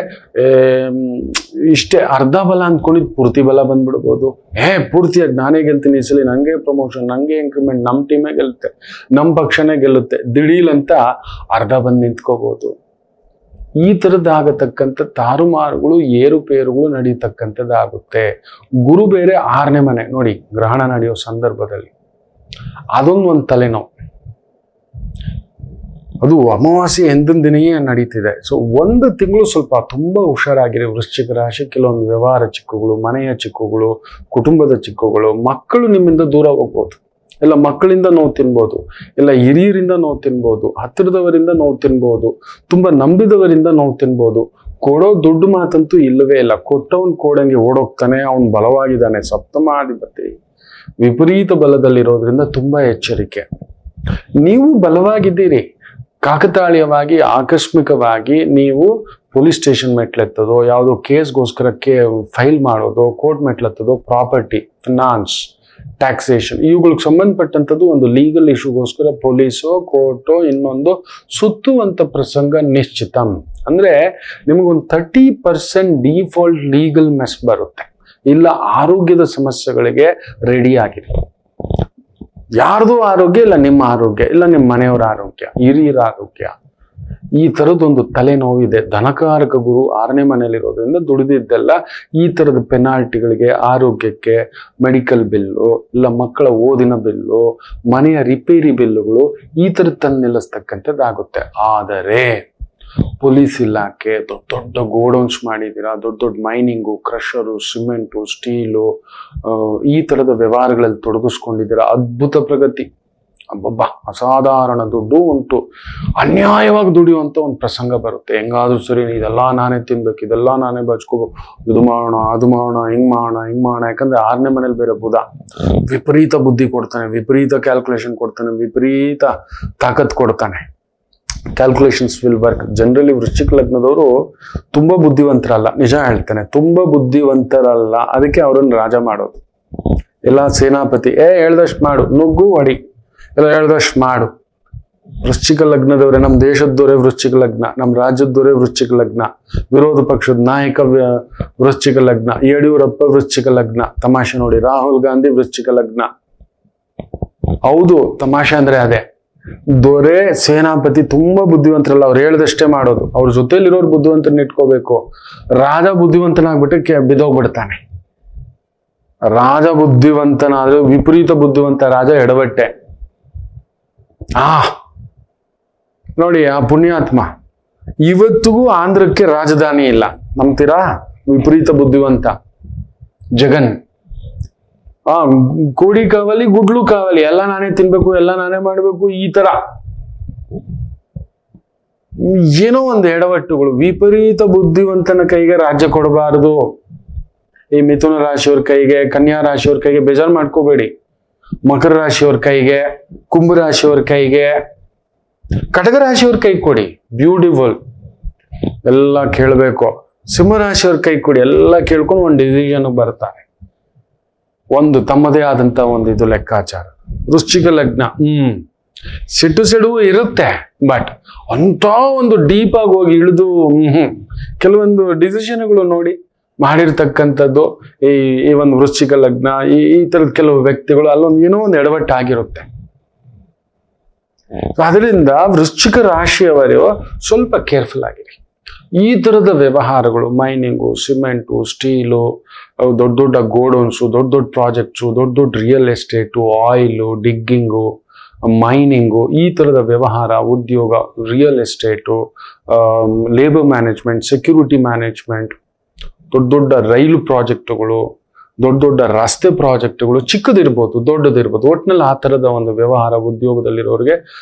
ಇಷ್ಟೇ ಅರ್ಧ ಬಲ ಅಂದ್ಕೊಂಡಿದ್ದು ಪೂರ್ತಿ ಬಲ ಬಂದ್ಬಿಡ್ಬೋದು. ಪೂರ್ತಿಯಾಗಿ ನಾನೇ ಗೆಲ್ತೀನಿ ಈ ಸಲ, ನಂಗೆ ಪ್ರಮೋಷನ್, ನಂಗೆ ಇಂಕ್ರಿಮೆಂಟ್, ನಮ್ಮ ಟೀಮೇ ಗೆಲ್ಲುತ್ತೆ, ನಮ್ಮ ಪಕ್ಷನೇ ಗೆಲ್ಲುತ್ತೆ, ದಿಢೀಲ್ ಅಂತ ಅರ್ಧ ಬಂದು ನಿಂತ್ಕೋಬಹುದು. ಈ ಥರದ್ದಾಗತಕ್ಕಂಥ ತಾರುಮಾರುಗಳು, ಏರುಪೇರುಗಳು ನಡೀತಕ್ಕಂಥದ್ದಾಗುತ್ತೆ. ಗುರು ಬೇರೆ 6ನೇ ಮನೆ ನೋಡಿ ಗ್ರಹಣ ನಡೆಯೋ ಸಂದರ್ಭದಲ್ಲಿ, ಅದೊಂದು ತಲೆನೋವು. ಅದು ಅಮಾವಾಸ್ಯೆ ಎಂದಿನ ದಿನೆಯೇ ನಡೀತಿದೆ. ಸೊ 1 ತಿಂಗಳು ಸ್ವಲ್ಪ ತುಂಬಾ ಹುಷಾರಾಗಿರಿ ವೃಶ್ಚಿಕ ರಾಶಿ. ಕೆಲವೊಂದು ವ್ಯವಹಾರ ಚಿಕ್ಕುಗಳು, ಮನೆಯ ಚಿಕ್ಕುಗಳು, ಕುಟುಂಬದ ಚಿಕ್ಕುಗಳು, ಮಕ್ಕಳು ನಿಮ್ಮಿಂದ ದೂರ ಹೋಗ್ಬೋದು, ಇಲ್ಲ ಮಕ್ಕಳಿಂದ ನೋವು ತಿನ್ಬೋದು, ಇಲ್ಲ ಹಿರಿಯರಿಂದ ನೋವು ತಿನ್ಬೋದು, ಹತ್ತಿರದವರಿಂದ ನೋವು ತಿನ್ಬೋದು, ತುಂಬಾ ನಂಬಿದವರಿಂದ ನೋವು ತಿನ್ಬೋದು. ಕೊಡೋ ದುಡ್ಡು ಮಾತಂತೂ ಇಲ್ಲವೇ ಇಲ್ಲ. ಕೊಟ್ಟವನ್ ಕೋಡಂಗೆ ಓಡೋಗ್ತಾನೆ, ಅವನು ಬಲವಾಗಿದ್ದಾನೆ. ಸಪ್ತಮಾಧಿಪತಿ ವಿಪರೀತ ಬಲದಲ್ಲಿರೋದ್ರಿಂದ ತುಂಬಾ ಎಚ್ಚರಿಕೆ. ನೀವು ಬಲವಾಗಿದ್ದೀರಿ, ಕಾಕತಾಳೀಯವಾಗಿ ಆಕಸ್ಮಿಕವಾಗಿ ನೀವು ಪೊಲೀಸ್ ಸ್ಟೇಷನ್ ಮೆಟ್ಲೆತ್ತದೋ, ಯಾವುದೋ ಕೇಸ್ಗೋಸ್ಕರ ಫೈಲ್ ಮಾಡೋದು, ಕೋರ್ಟ್ ಮೆಟ್ಲೆತ್ತದೋ, ಪ್ರಾಪರ್ಟಿ, ಫಿನಾನ್ಸ್, ಟ್ಯಾಕ್ಸೇಷನ್, ಇವುಗಳಿಗೆ ಸಂಬಂಧಪಟ್ಟಂಥದ್ದು ಒಂದು ಲೀಗಲ್ ಇಶ್ಯೂಗೋಸ್ಕರ ಪೊಲೀಸೋ ಕೋರ್ಟೋ ಇನ್ನೊಂದು ಸುತ್ತುವಂತ ಪ್ರಸಂಗ ನಿಶ್ಚಿತಂ. ಅಂದ್ರೆ ನಿಮಗೊಂದು 30% ಡಿಫಾಲ್ಟ್ ಲೀಗಲ್ ಮೆಸ್ ಬರುತ್ತೆ. ಇಲ್ಲ ಆರೋಗ್ಯದ ಸಮಸ್ಯೆಗಳಿಗೆ ರೆಡಿ ಆಗಿರಿ. ಯಾರ್ದು ಆರೋಗ್ಯ, ಇಲ್ಲ ನಿಮ್ಮ ಆರೋಗ್ಯ, ಇಲ್ಲ ನಿಮ್ಮ ಮನೆಯವರ ಆರೋಗ್ಯ, ಹಿರಿಯರ ಆರೋಗ್ಯ, ಈ ಥರದೊಂದು ತಲೆನೋವಿದೆ. ಧನಕಾರಕ ಗುರು 6ನೇ ಮನೆಯಲ್ಲಿರೋದ್ರಿಂದ ದುಡಿದಿದ್ದೆಲ್ಲ ಈ ಥರದ ಪೆನಾಲ್ಟಿಗಳಿಗೆ, ಆರೋಗ್ಯಕ್ಕೆ, ಮೆಡಿಕಲ್ ಬಿಲ್ಲು, ಇಲ್ಲ ಮಕ್ಕಳ ಓದಿನ ಬಿಲ್ಲು, ಮನೆಯ ರಿಪೇರಿ ಬಿಲ್ಲುಗಳು, ಈ ಥರದ್ದು ತಂದು ನಿಲ್ಲಿಸ್ತಕ್ಕಂಥದ್ದಾಗುತ್ತೆ. ಆದರೆ ಪೊಲೀಸ್ ಇಲಾಖೆ, ದೊಡ್ಡ ದೊಡ್ಡ ಗೋಡೌನ್ಸ್ ಮಾಡಿದ್ದೀರಾ, ದೊಡ್ಡ ದೊಡ್ಡ ಮೈನಿಂಗು, ಕ್ರಷರು, ಸಿಮೆಂಟು, ಸ್ಟೀಲು, ಈ ಥರದ ವ್ಯವಹಾರಗಳಲ್ಲಿ ತೊಡಗಿಸ್ಕೊಂಡಿದ್ದೀರಾ, ಅದ್ಭುತ ಪ್ರಗತಿ. ಅಬ್ಬಬ್ಬ, ಅಸಾಧಾರಣ ದುಡ್ಡು ಉಂಟು. ಅನ್ಯಾಯವಾಗಿ ದುಡಿಯುವಂಥ ಒಂದು ಪ್ರಸಂಗ ಬರುತ್ತೆ. ಹೆಂಗಾದ್ರೂ ಸರಿ ಇದೆಲ್ಲ ನಾನೇ ತಿನ್ಬೇಕು, ಇದೆಲ್ಲ ನಾನೇ ಬಚ್ಕೋಬೇಕು, ಇದು ಮಾಡೋಣ, ಅದು ಮಾಡೋಣ, ಹಿಂಗ್ ಮಾಡೋಣ. ಯಾಕಂದ್ರೆ 6ನೇ ಮನೇಲಿ ಬೇರೆ ಬುಧ ವಿಪರೀತ ಬುದ್ಧಿ ಕೊಡ್ತಾನೆ, ವಿಪರೀತ ಕ್ಯಾಲ್ಕುಲೇಷನ್ ಕೊಡ್ತಾನೆ, ವಿಪರೀತ ತಾಕತ್ ಕೊಡ್ತಾನೆ. Calculations will work. ಜನರಲಿ ವೃಶ್ಚಿಕ ಲಗ್ನದವರು ತುಂಬಾ ಬುದ್ಧಿವಂತರಲ್ಲ, ನಿಜ ಹೇಳ್ತಾನೆ, ತುಂಬಾ ಬುದ್ಧಿವಂತರಲ್ಲ. ಅದಕ್ಕೆ ಅವರನ್ನು ರಾಜ ಮಾಡೋದು. ಎಲ್ಲ ಸೇನಾಪತಿ ಹೇಳ್ದಷ್ಟು ಮಾಡು, ನುಗ್ಗು ಹೊಡಿ, ಎಲ್ಲ ಹೇಳ್ದಷ್ಟು ಮಾಡು. ವೃಶ್ಚಿಕ ಲಗ್ನದವರೇ, ನಮ್ಮ ದೇಶದವರೇ ವೃಶ್ಚಿಕ ಲಗ್ನ, ನಮ್ಮ ರಾಜ್ಯದವರೇ ವೃಶ್ಚಿಕ ಲಗ್ನ, ವಿರೋಧ ಪಕ್ಷದ ನಾಯಕ ವೃಶ್ಚಿಕ ಲಗ್ನ, ಯಡಿಯೂರಪ್ಪ ವೃಶ್ಚಿಕ ಲಗ್ನ. ತಮಾಷೆ ನೋಡಿ, ರಾಹುಲ್ ಗಾಂಧಿ ವೃಶ್ಚಿಕ ಲಗ್ನ. ಹೌದು, ತಮಾಷೆ ಅಂದ್ರೆ ಅದೇ. ದೊರೆ ಸೇನಾಪತಿ ತುಂಬಾ ಬುದ್ಧಿವಂತರಲ್ಲ, ಅವ್ರು ಹೇಳ್ದಷ್ಟೇ ಮಾಡೋದು. ಅವ್ರ ಜೊತೆಲಿರೋರು ಬುದ್ಧಿವಂತರನ್ನ ಇಟ್ಕೋಬೇಕು. ರಾಜ ಬುದ್ಧಿವಂತನಾಗ್ಬಿಟ್ಟು ಬಿದ್ದೋಗ್ಬಿಡ್ತಾನೆ. ರಾಜ ಬುದ್ಧಿವಂತನಾದ್ರೆ ವಿಪರೀತ ಬುದ್ಧಿವಂತ ರಾಜ ಎಡವಟ್ಟೆ. ನೋಡಿ, ಆ ಪುಣ್ಯಾತ್ಮ ಇವತ್ತಿಗೂ ಆಂಧ್ರಕ್ಕೆ ರಾಜಧಾನಿ ಇಲ್ಲ, ನಂಬ್ತೀರಾ? ವಿಪರೀತ ಬುದ್ಧಿವಂತ ಜಗನ್. ಕೋಡಿ ಕಾವಲಿ, ಗುಡ್ಲು ಕಾವಲಿ, ಎಲ್ಲ ನಾನೇ ತಿನ್ಬೇಕು, ಎಲ್ಲ ನಾನೇ ಮಾಡ್ಬೇಕು, ಈ ತರ ಏನೋ ಒಂದು ಎಡವಟ್ಟುಗಳು. ವಿಪರೀತ ಬುದ್ಧಿವಂತನ ಕೈಗೆ ರಾಜ್ಯ ಕೊಡಬಾರದು. ಈ ಮಿಥುನ ರಾಶಿಯವ್ರ ಕೈಗೆ, ಕನ್ಯಾ ರಾಶಿಯವ್ರ ಕೈಗೆ ಬೇಜಾರು ಮಾಡ್ಕೋಬೇಡಿ. ಮಕರ ರಾಶಿಯವ್ರ ಕೈಗೆ, ಕುಂಭ ರಾಶಿಯವ್ರ ಕೈಗೆ, ಕಟಕ ರಾಶಿಯವ್ರ ಕೈ ಕೊಡಿ, ಬ್ಯೂಟಿಫುಲ್, ಎಲ್ಲ ಕೇಳಬೇಕು. ಸಿಂಹರಾಶಿಯವ್ರ ಕೈ ಕೊಡಿ, ಎಲ್ಲ ಕೇಳ್ಕೊಂಡು ಒಂದು ಡಿಸಿಷನ್ ಬರ್ತಾರೆ. ಒಂದು ತಮ್ಮದೇ ಆದಂತ ಒಂದು ಇದು ಲೆಕ್ಕಾಚಾರ. ವೃಶ್ಚಿಕ ಲಗ್ನ, ಸಿಡು ಇರುತ್ತೆ, ಬಟ್ ಅಂತ ಒಂದು ಡೀಪ್ ಆಗಿ ಹೋಗಿ ಇಳಿದು ಕೆಲವೊಂದು ಡಿಸಿಷನ್ಗಳು ನೋಡಿ ಮಾಡಿರ್ತಕ್ಕಂಥದ್ದು. ಈ ಒಂದು ವೃಶ್ಚಿಕ ಲಗ್ನ, ಈ ತರದ ಕೆಲವು ವ್ಯಕ್ತಿಗಳು ಅಲ್ಲೊಂದು ಏನೋ ಒಂದು ಎಡವಟ್ಟಾಗಿರುತ್ತೆ. ಅದರಿಂದ ವೃಶ್ಚಿಕ ರಾಶಿಯವರು ಸ್ವಲ್ಪ ಕೇರ್ಫುಲ್ ಆಗಿರಿ. ಈ ತರದ ವ್ಯವಹಾರಗಳು, ಮೈನಿಂಗು, ಸಿಮೆಂಟು, ಸ್ಟೀಲು, ದೊಡ್ಡ ದೊಡ್ಡ ಗೋಡೌನ್ಸು, ದೊಡ್ಡ ದೊಡ್ಡ ಪ್ರಾಜೆಕ್ಟ್ಸು, ದೊಡ್ಡ ದೊಡ್ಡ ರಿಯಲ್ ಎಸ್ಟೇಟು, ಆಯಿಲು, ಡಿಗ್ಗಿಂಗು, ಮೈನಿಂಗು, ಈ ತರದ ವ್ಯವಹಾರ, ಉದ್ಯೋಗ, real estate, labour management, security management, ದೊಡ್ಡ ದೊಡ್ಡ ರೈಲು ಪ್ರಾಜೆಕ್ಟ್ಗಳು, ದೊಡ್ಡ ದೊಡ್ಡ ರಸ್ತೆ ಪ್ರಾಜೆಕ್ಟ್ಗಳು, ಚಿಕ್ಕದಿರ್ಬೋದು ದೊಡ್ಡದಿರ್ಬೋದು, ಒಟ್ಟಿನಲ್ಲಿ ಆ ತರದ ಒಂದು ವ್ಯವಹಾರ ಉದ್ಯೋಗದಲ್ಲಿರೋರಿಗೆ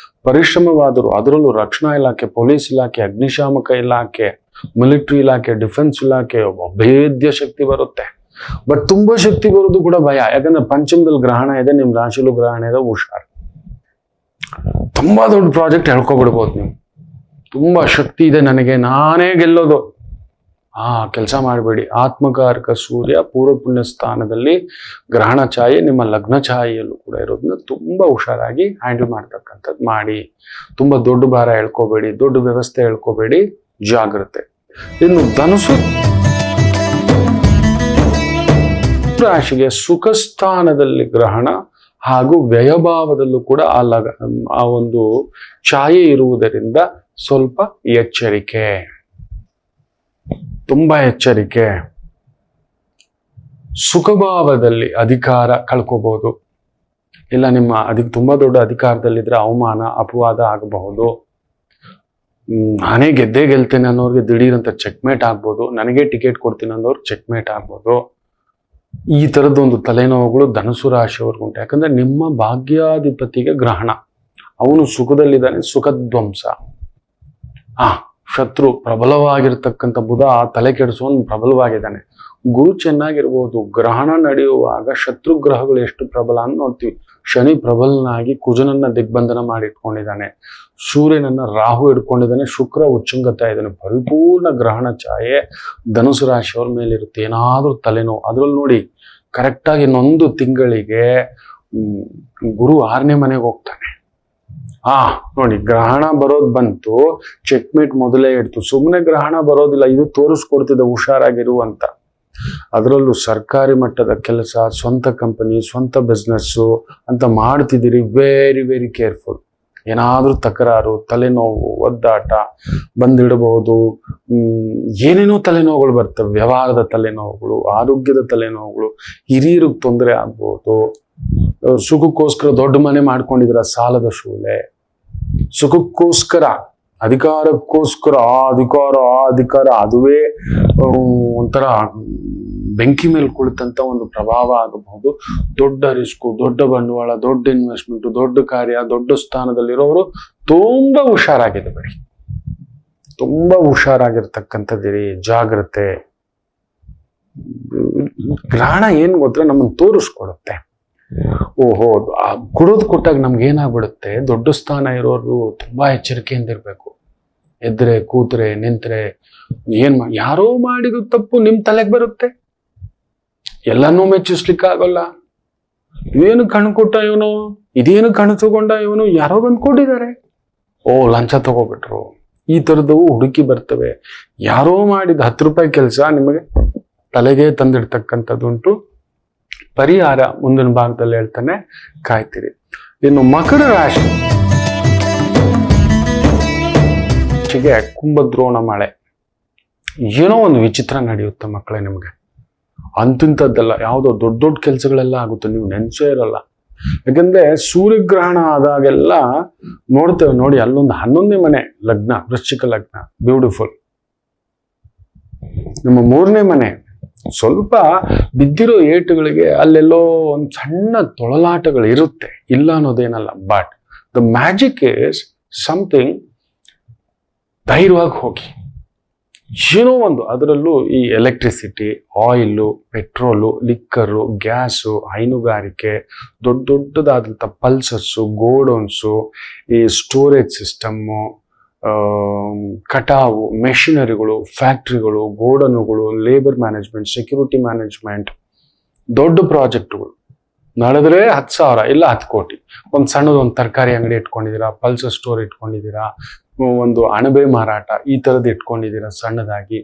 ಪರಿಶ್ರಮವಾದರು. ಅದರಲ್ಲೂ ರಕ್ಷಣಾ ಇಲಾಖೆ, ಪೊಲೀಸ್ ಇಲಾಖೆ, ಅಗ್ನಿಶಾಮಕ ಇಲಾಖೆ, ಮಿಲಿಟರಿ ಇಲಾಖೆ, ಡಿಫೆನ್ಸ್ ಇಲಾಖೆ ಅಭೇದ್ಯ ಶಕ್ತಿ ಬರುತ್ತೆ. ಬಟ್ ತುಂಬಾ ಶಕ್ತಿ ಬರೋದು ಕೂಡ ಭಯ. ಯಾಕಂದ್ರೆ ಪಂಚಮದಲ್ಲಿ ಗ್ರಹಣ ಇದೆ, ನಿಮ್ ರಾಶಿಲೂ ಗ್ರಹಣ ಇದೆ, ಹುಷಾರ್. ತುಂಬಾ ದೊಡ್ಡ ಪ್ರಾಜೆಕ್ಟ್ ಹೇಳ್ಕೊಬಿಡ್ಬೋದು ನೀವು. ತುಂಬಾ ಶಕ್ತಿ ಇದೆ ನನಗೆ, ನಾನೇ ಗೆಲ್ಲೋದು, ಕೆಲಸ ಮಾಡಬೇಡಿ. ಆತ್ಮಕಾರಕ ಸೂರ್ಯ ಪೂರ್ವ ಪುಣ್ಯ ಸ್ಥಾನದಲ್ಲಿ ಗ್ರಹಣ ಛಾಯೆ ನಿಮ್ಮ ಲಗ್ನ ಛಾಯೆಯಲ್ಲೂ ಕೂಡ ಇರೋದನ್ನ ತುಂಬಾ ಹುಷಾರಾಗಿ ಹ್ಯಾಂಡಲ್ ಮಾಡ್ತಕ್ಕಂಥದ್ದು ಮಾಡಿ. ತುಂಬಾ ದೊಡ್ಡ ಭಾರ ಹೇಳ್ಕೋಬೇಡಿ, ದೊಡ್ಡ ವ್ಯವಸ್ಥೆ ಹೇಳ್ಕೋಬೇಡಿ, ಜಾಗ್ರತೆ. ಇನ್ನು ಧನುಸು ರಾಶಿಗೆ ಸುಖ ಸ್ಥಾನದಲ್ಲಿ ಗ್ರಹಣ ಹಾಗೂ ವ್ಯಯಭಾವದಲ್ಲೂ ಕೂಡ ಆ ಒಂದು ಛಾಯೆ ಇರುವುದರಿಂದ ಸ್ವಲ್ಪ ಎಚ್ಚರಿಕೆ, ತುಂಬಾ ಎಚ್ಚರಿಕೆ. ಸುಖಭಾವದಲ್ಲಿ ಅಧಿಕಾರ ಕಳ್ಕೋಬಹುದು, ಇಲ್ಲ ನಿಮ್ಮ ತುಂಬಾ ದೊಡ್ಡ ಅಧಿಕಾರದಲ್ಲಿದ್ರೆ ಅವಮಾನ, ಅಪವಾದ ಆಗಬಹುದು. ನಾನೇ ಗೆಲ್ತೇನೆ ಅನ್ನೋರ್ಗೆ ದಿಢೀರಂತ ಚೆಕ್ಮೇಟ್ ಆಗ್ಬೋದು. ನನಗೆ ಟಿಕೆಟ್ ಕೊಡ್ತೀನಿ ಅನ್ನೋರು ಚೆಕ್ಮೇಟ್ ಆಗ್ಬೋದು. ಈ ತರದೊಂದು ತಲೆನೋವುಗಳು ಧನುಸು ರಾಶಿಯವ್ರಿಗುಂಟು. ಯಾಕಂದ್ರೆ ನಿಮ್ಮ ಭಾಗ್ಯಾಧಿಪತಿಗೆ ಗ್ರಹಣ, ಅವನು ಸುಖದಲ್ಲಿದ್ದಾನೆ, ಸುಖಧ್ವಂಸ. ಶತ್ರು ಪ್ರಬಲವಾಗಿರ್ತಕ್ಕಂಥ ಬುಧ ತಲೆ ಕೆಡಿಸುವನು ಪ್ರಬಲವಾಗಿದ್ದಾನೆ. ಗುರು ಚೆನ್ನಾಗಿರ್ಬೋದು. ಗ್ರಹಣ ನಡೆಯುವಾಗ ಶತ್ರು ಗ್ರಹಗಳು ಎಷ್ಟು ಪ್ರಬಲ ಅಂತ ನೋಡ್ತೀವಿ. ಶನಿ ಪ್ರಬಲನಾಗಿ ಕುಜನನ್ನ ದಿಗ್ಬಂಧನ ಮಾಡಿ ಇಟ್ಕೊಂಡಿದ್ದಾನೆ, ಸೂರ್ಯನನ್ನ ರಾಹು ಇಟ್ಕೊಂಡಿದ್ದಾನೆ, ಶುಕ್ರ ಉಚ್ಚಂಗತ ಇದ್ದಾನೆ. ಪರಿಪೂರ್ಣ ಗ್ರಹಣ ಛಾಯೆ ಧನುಸು ರಾಶಿಯವ್ರ ಮೇಲೆ ಇರುತ್ತೆ. ಏನಾದ್ರೂ ತಲೆನೋವು, ಅದ್ರಲ್ಲಿ ನೋಡಿ ಕರೆಕ್ಟಾಗಿ ಇನ್ನೊಂದು ತಿಂಗಳಿಗೆ ಗುರು 6ನೇ ಮನೆಗೆ ಹೋಗ್ತಾನೆ. ನೋಡಿ, ಗ್ರಹಣ ಬರೋದು ಬಂತು, ಚೆಕ್ಮೇಟ್ ಮೊದಲೇ ಇಡ್ತು. ಸುಮ್ಮನೆ ಗ್ರಹಣ ಬರೋದಿಲ್ಲ, ಇದು ತೋರಿಸ್ಕೊಡ್ತಿದ್ದ ಹುಷಾರಾಗಿರುವಂತ. ಅದರಲ್ಲೂ ಸರ್ಕಾರಿ ಮಟ್ಟದ ಕೆಲಸ, ಸ್ವಂತ ಕಂಪನಿ, ಸ್ವಂತ ಬಿಸ್ನೆಸ್ಸು ಅಂತ ಮಾಡ್ತಿದ್ದೀರಿ, ವೆರಿ ವೆರಿ ಕೇರ್ಫುಲ್. ಏನಾದ್ರೂ ತಕರಾರು, ತಲೆನೋವು, ಒದ್ದಾಟ ಬಂದಿಡಬಹುದು. ಏನೇನೋ ತಲೆನೋವುಗಳು ಬರ್ತವೆ. ವ್ಯವಹಾರದ ತಲೆನೋವುಗಳು, ಆರೋಗ್ಯದ ತಲೆನೋವುಗಳು, ಹಿರಿಯರಿಗೆ ತೊಂದರೆ ಆಗ್ಬೋದು. ಸುಖಕ್ಕೋಸ್ಕರ ದೊಡ್ಡ ಮನೆ ಮಾಡ್ಕೊಂಡಿದ್ರ, ಸಾಲದ ಶೂಲೆ. ಸುಖಕ್ಕೋಸ್ಕರ, ಅಧಿಕಾರಕ್ಕೋಸ್ಕರ ಅಧಿಕಾರ ಅದುವೇ ಒಂಥರ ಬೆಂಕಿ ಮೇಲೆ ಕುಳಿತಂತ ಒಂದು ಪ್ರಭಾವ ಆಗಬಹುದು. ದೊಡ್ಡ ರಿಸ್ಕು, ದೊಡ್ಡ ಬಂಡವಾಳ, ದೊಡ್ಡ ಇನ್ವೆಸ್ಟ್ಮೆಂಟ್, ದೊಡ್ಡ ಕಾರ್ಯ, ದೊಡ್ಡ ಸ್ಥಾನದಲ್ಲಿರೋರು ತುಂಬಾ ಹುಷಾರಾಗಿದೆ ಬಿಡಿ. ತುಂಬಾ ಹುಷಾರಾಗಿರ್ತಕ್ಕಂಥದ್ದಿರಿ, ಜಾಗ್ರತೆ. ಗ್ರಹಣ ಏನ್ ಗೊತ್ತಾ, ನಮ್ಮನ್ನು ತೋರಿಸ್ಕೊಡುತ್ತೆ. ಕೊಟ್ಟಾಗ ನಮ್ಗೆ ಏನಾಗ್ಬಿಡುತ್ತೆ, ದೊಡ್ಡ ಸ್ಥಾನ ಇರೋರು ತುಂಬಾ ಎಚ್ಚರಿಕೆಯಿಂದ ಇರ್ಬೇಕು. ಎದ್ರೆ, ಕೂತ್ರೆ, ನಿಂತ್ರೆ, ಯಾರೋ ಮಾಡಿದ ತಪ್ಪು ನಿಮ್ ತಲೆಗೆ ಬರುತ್ತೆ. ಎಲ್ಲನೂ ಮೆಚ್ಚಿಸ್ಲಿಕ್ಕೆ ಆಗೋಲ್ಲ. ಇದೇನು ಕಣ್ಣು ಕೊಟ್ಟ ಇವನು, ಇದೇನು ಕಣ್ಣು ತಗೊಂಡ ಇವನು, ಯಾರೋ ಬಂದು ಕೊಟ್ಟಿದ್ದಾರೆ, ಓ ಲಂಚ ತಗೋಬಿಟ್ರು. ಈ ತರದವು ಹುಡುಕಿ ಬರ್ತವೆ. ಯಾರೋ ಮಾಡಿದ 10 ರೂಪಾಯಿ ಕೆಲಸ ನಿಮಗೆ ತಲೆಗೆ ತಂದಿಡ್ತಕ್ಕಂಥದ್ದುಂಟು. ಪರಿಹಾರ ಮುಂದಿನ ಭಾಗದಲ್ಲಿ ಹೇಳ್ತಾನೆ, ಕಾಯ್ತೀರಿ. ಇನ್ನು ಮಕರ ರಾಶಿಗೆ ಕುಂಭದ್ರೋಣ ಮಳೆ, ಏನೋ ಒಂದು ವಿಚಿತ್ರ ನಡೆಯುತ್ತೆ ಮಕ್ಕಳೇ ನಿಮಗೆ. ಅಂತಿಂಥದ್ದೆಲ್ಲ ಯಾವುದೋ ದೊಡ್ಡ ದೊಡ್ಡ ಕೆಲಸಗಳೆಲ್ಲ ಆಗುತ್ತೆ, ನೀವು ನೆನ್ಸೇ ಇರಲ್ಲ. ಯಾಕಂದ್ರೆ ಸೂರ್ಯಗ್ರಹಣ ಆದಾಗೆಲ್ಲ ನೋಡ್ತೇವೆ ನೋಡಿ, ಅಲ್ಲೊಂದು 11ನೇ ಮನೆ ಲಗ್ನ, ವೃಶ್ಚಿಕ ಲಗ್ನ, ಬ್ಯೂಟಿಫುಲ್. ನಮ್ಮ 3ನೇ ಮನೆ ಸ್ವಲ್ಪ ಬಿದ್ದಿರೋ ಏಟುಗಳಿಗೆ ಅಲ್ಲೆಲ್ಲೋ ಒಂದು ಸಣ್ಣ ತೊಳಲಾಟಗಳು ಇರುತ್ತೆ, ಇಲ್ಲ ಅನ್ನೋದೇನಲ್ಲ. But the magic is something, ಧೈರ್ಯವಾಗಿ ಹೋಗಿ. ಏನೋ ಒಂದು, ಅದರಲ್ಲೂ ಈ electricity, oil, petrol, liquor, gas, ಹೈನುಗಾರಿಕೆ, ದೊಡ್ಡ ದೊಡ್ಡದಾದಂಥ ಪಲ್ಸಸ್ಸು, ಗೋಡೌನ್ಸು, ಈ ಸ್ಟೋರೇಜ್ ಸಿಸ್ಟಮ್ಮು, ಕಟಾವು, ಮೆಷಿನರಿಗಳು, ಫ್ಯಾಕ್ಟ್ರಿಗಳು, ಗೋಡನುಗಳು, ಲೇಬರ್ ಮ್ಯಾನೇಜ್ಮೆಂಟ್, ಸೆಕ್ಯೂರಿಟಿ ಮ್ಯಾನೇಜ್ಮೆಂಟ್, ದೊಡ್ಡ ಪ್ರಾಜೆಕ್ಟ್ಗಳು ನಡೆದ್ರೆ 10,000 ಇಲ್ಲ 10 ಕೋಟಿ. ಒಂದು ಸಣ್ಣದೊಂದು ತರಕಾರಿ ಅಂಗಡಿ ಇಟ್ಕೊಂಡಿದ್ದೀರಾ, ಪಲ್ಸರ್ ಸ್ಟೋರ್ ಇಟ್ಕೊಂಡಿದ್ದೀರಾ, ಒಂದು ಅಣಬೆ ಮಾರಾಟ ಈ ಥರದ್ದು ಇಟ್ಕೊಂಡಿದ್ದೀರಾ ಸಣ್ಣದಾಗಿ,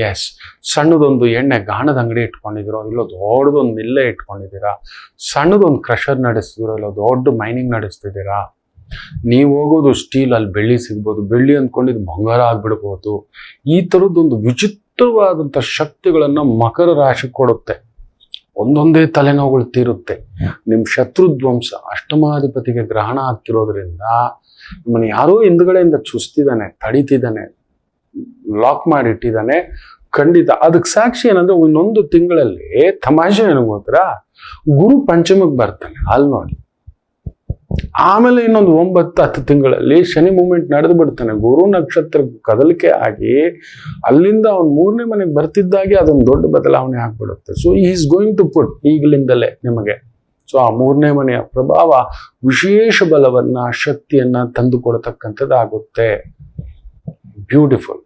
ಎಸ್. ಸಣ್ಣದೊಂದು ಎಣ್ಣೆ ಗಾಣದ ಅಂಗಡಿ ಇಟ್ಕೊಂಡಿದ್ದೀರೋ, ಇಲ್ಲೋ ದೊಡ್ಡದೊಂದು ಮಿಲ್ಲೆ ಇಟ್ಕೊಂಡಿದ್ದೀರಾ, ಸಣ್ಣದೊಂದು ಕ್ರಷರ್ ನಡೆಸ್ತಿದ್ದೀರೋ, ಇಲ್ಲ ದೊಡ್ಡ ಮೈನಿಂಗ್ ನಡೆಸ್ತಿದ್ದೀರಾ. ನೀವು ಹೋಗೋದು ಸ್ಟೀಲ್, ಅಲ್ಲಿ ಬೆಳ್ಳಿ ಸಿಗ್ಬೋದು, ಬೆಳ್ಳಿ ಅಂದ್ಕೊಂಡಿದ್ದು ಬಂಗಾರ ಆಗ್ಬಿಡ್ಬೋದು. ಈ ಥರದ್ದೊಂದು ವಿಚಿತ್ರವಾದಂಥ ಶಕ್ತಿಗಳನ್ನು ಮಕರ ರಾಶಿ ಕೊಡುತ್ತೆ. ಒಂದೊಂದೇ ತಲೆನೋವುಗಳು ತೀರುತ್ತೆ. ನಿಮ್ಮ ಶತ್ರು ಧ್ವಂಸ, ಅಷ್ಟಮಾಧಿಪತಿಗೆ ಗ್ರಹಣ ಆಗ್ತಿರೋದ್ರಿಂದ ನಿಮ್ಮನ್ನು ಯಾರೋ ಹಿಂದ್ಗಡೆಯಿಂದ ಚುಸ್ತಿದ್ದಾನೆ, ತಡಿತಿದ್ದಾನೆ, ಲಾಕ್ ಮಾಡಿ ಇಟ್ಟಿದ್ದಾನೆ. ಖಂಡಿತ ಅದಕ್ಕೆ ಸಾಕ್ಷಿ ಏನಂದ್ರೆ, ಇನ್ನೊಂದು ತಿಂಗಳಲ್ಲಿ ತಮಾಷೆ ಏನಿಗೆ ಗೊತ್ತಾ, ಗುರು ಪಂಚಮಕ್ಕೆ ಬರ್ತಾನೆ, ಅಲ್ಲಿ ನೋಡಿ. ಆಮೇಲೆ ಇನ್ನೊಂದು 9-10 ತಿಂಗಳಲ್ಲಿ ಶನಿ ಮೂಮೆಂಟ್ ನಡೆದು ಬಿಡ್ತಾನೆ. ಗುರು ನಕ್ಷತ್ರ ಕದಲಿಕೆ ಆಗಿ ಅಲ್ಲಿಂದ ಅವ್ನು 3ನೇ ಮನೆಗೆ ಬರ್ತಿದ್ದಾಗೆ ಅದೊಂದು ದೊಡ್ಡ ಬದಲಾವಣೆ ಆಗ್ಬಿಡುತ್ತೆ. So is going to put ಈಗಲಿಂದಲೇ ನಿಮಗೆ. ಸೊ ಆ 3ನೇ ಮನೆಯ ಪ್ರಭಾವ ವಿಶೇಷ ಬಲವನ್ನ, ಶಕ್ತಿಯನ್ನ ತಂದು ಕೊಡತಕ್ಕಂಥದ್ದಾಗುತ್ತೆ. ಬ್ಯೂಟಿಫುಲ್.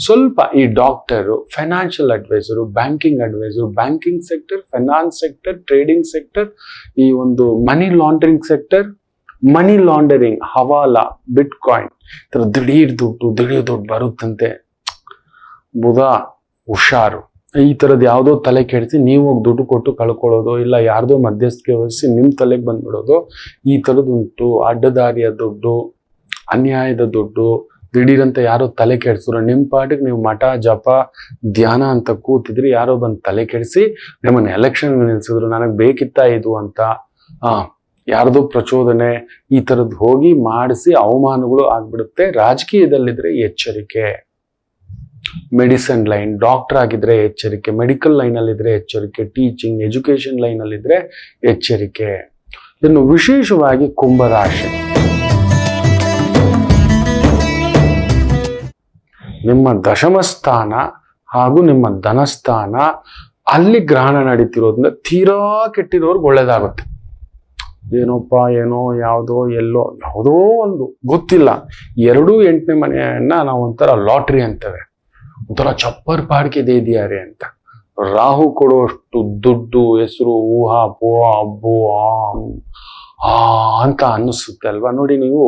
ಸ್ವಲ್ಪ ಈ doctor, financial adviser, banking adviser, banking sector, finance sector, trading sector, ಈ ಒಂದು ಮನಿ ಲಾಂಡ್ರಿಂಗ್ ಸೆಕ್ಟರ್, ಮನಿ ಲಾಂಡರಿಂಗ್, ಹವಾಲಾ, ಬಿಟ್ ಕಾಯಿನ್, ದಿಢೀರ್ ದುಡ್ಡು ಬರುತ್ತಂತೆ, ಬುಧ ಹುಷಾರು. ಈ ಥರದ್ದು ಯಾವುದೋ ತಲೆ ಕೆಡಿಸಿ ನೀವು ಹೋಗಿ ದುಡ್ಡು ಕೊಟ್ಟು ಕಳ್ಕೊಳ್ಳೋದು, ಇಲ್ಲ ಯಾರ್ದೋ ಮಧ್ಯಸ್ಥಿಕೆ ವಹಿಸಿ ನಿಮ್ಮ ತಲೆಗೆ ಬಂದ್ಬಿಡೋದು, ಈ ಥರದ್ದುಂಟು. ಅಡ್ಡದಾರಿಯ ದುಡ್ಡು, ಅನ್ಯಾಯದ ದುಡ್ಡು, ದಿಢೀರಂತ ಯಾರೋ ತಲೆ ಕೆಡಿಸಿದ್ರು, ನಿಮ್ಮ ಪಾಟಿಗೆ ನೀವು ಮಠ ಜಪ ಧ್ಯಾನ ಅಂತ ಕೂತಿದ್ರಿ, ಯಾರೋ ಬಂದು ತಲೆ ಕೆಡಿಸಿ ನಿಮ್ಮನ್ನು ಎಲೆಕ್ಷನ್ ನಿಲ್ಸಿದ್ರು, ನನಗೆ ಬೇಕಿತ್ತಾ ಇದು ಅಂತ. ಯಾರ್ದೋ ಪ್ರಚೋದನೆ, ಈ ಥರದ್ದು ಹೋಗಿ ಮಾಡಿಸಿ ಅವಮಾನಗಳು ಆಗ್ಬಿಡುತ್ತೆ. ರಾಜಕೀಯದಲ್ಲಿದ್ರೆ ಎಚ್ಚರಿಕೆ. ಮೆಡಿಸಿನ್ ಲೈನ್, ಡಾಕ್ಟರ್ ಆಗಿದ್ರೆ ಎಚ್ಚರಿಕೆ, ಮೆಡಿಕಲ್ ಲೈನಲ್ಲಿದ್ರೆ ಎಚ್ಚರಿಕೆ, ಟೀಚಿಂಗ್, ಎಜುಕೇಶನ್ ಲೈನಲ್ಲಿದ್ರೆ ಎಚ್ಚರಿಕೆ. ಇನ್ನು ವಿಶೇಷವಾಗಿ ಕುಂಭರಾಶಿ, ನಿಮ್ಮ ದಶಮ ಸ್ಥಾನ ಹಾಗೂ ನಿಮ್ಮ ಧನಸ್ಥಾನ ಅಲ್ಲಿ ಗ್ರಹಣ ನಡೀತಿರೋದ್ರಿಂದ ತೀರಾ ಕೆಟ್ಟಿರೋರ್ಗೆ ಒಳ್ಳೇದಾಗುತ್ತೆ. ಏನೋ ಯಾವುದೋ ಎಲ್ಲೋ ಯಾವುದೋ ಒಂದು ಗೊತ್ತಿಲ್ಲ, 2-8ನೇ ಮನೆಯನ್ನ ನಾವು ಒಂಥರ ಲಾಟ್ರಿ ಅಂತೇವೆ, ಒಂಥರ ಚಪ್ಪರ್ ಪಾಡ್ಕೆ ದೇದಿಯಾರೆ ಅಂತ. ರಾಹು ಕೊಡುವಷ್ಟು ದುಡ್ಡು, ಹೆಸರು, ಊಹಾ ಪೋಹ ಅಬ್ಬು ಅಂತ ಅನ್ನಿಸುತ್ತೆ ಅಲ್ವಾ. ನೋಡಿ, ನೀವು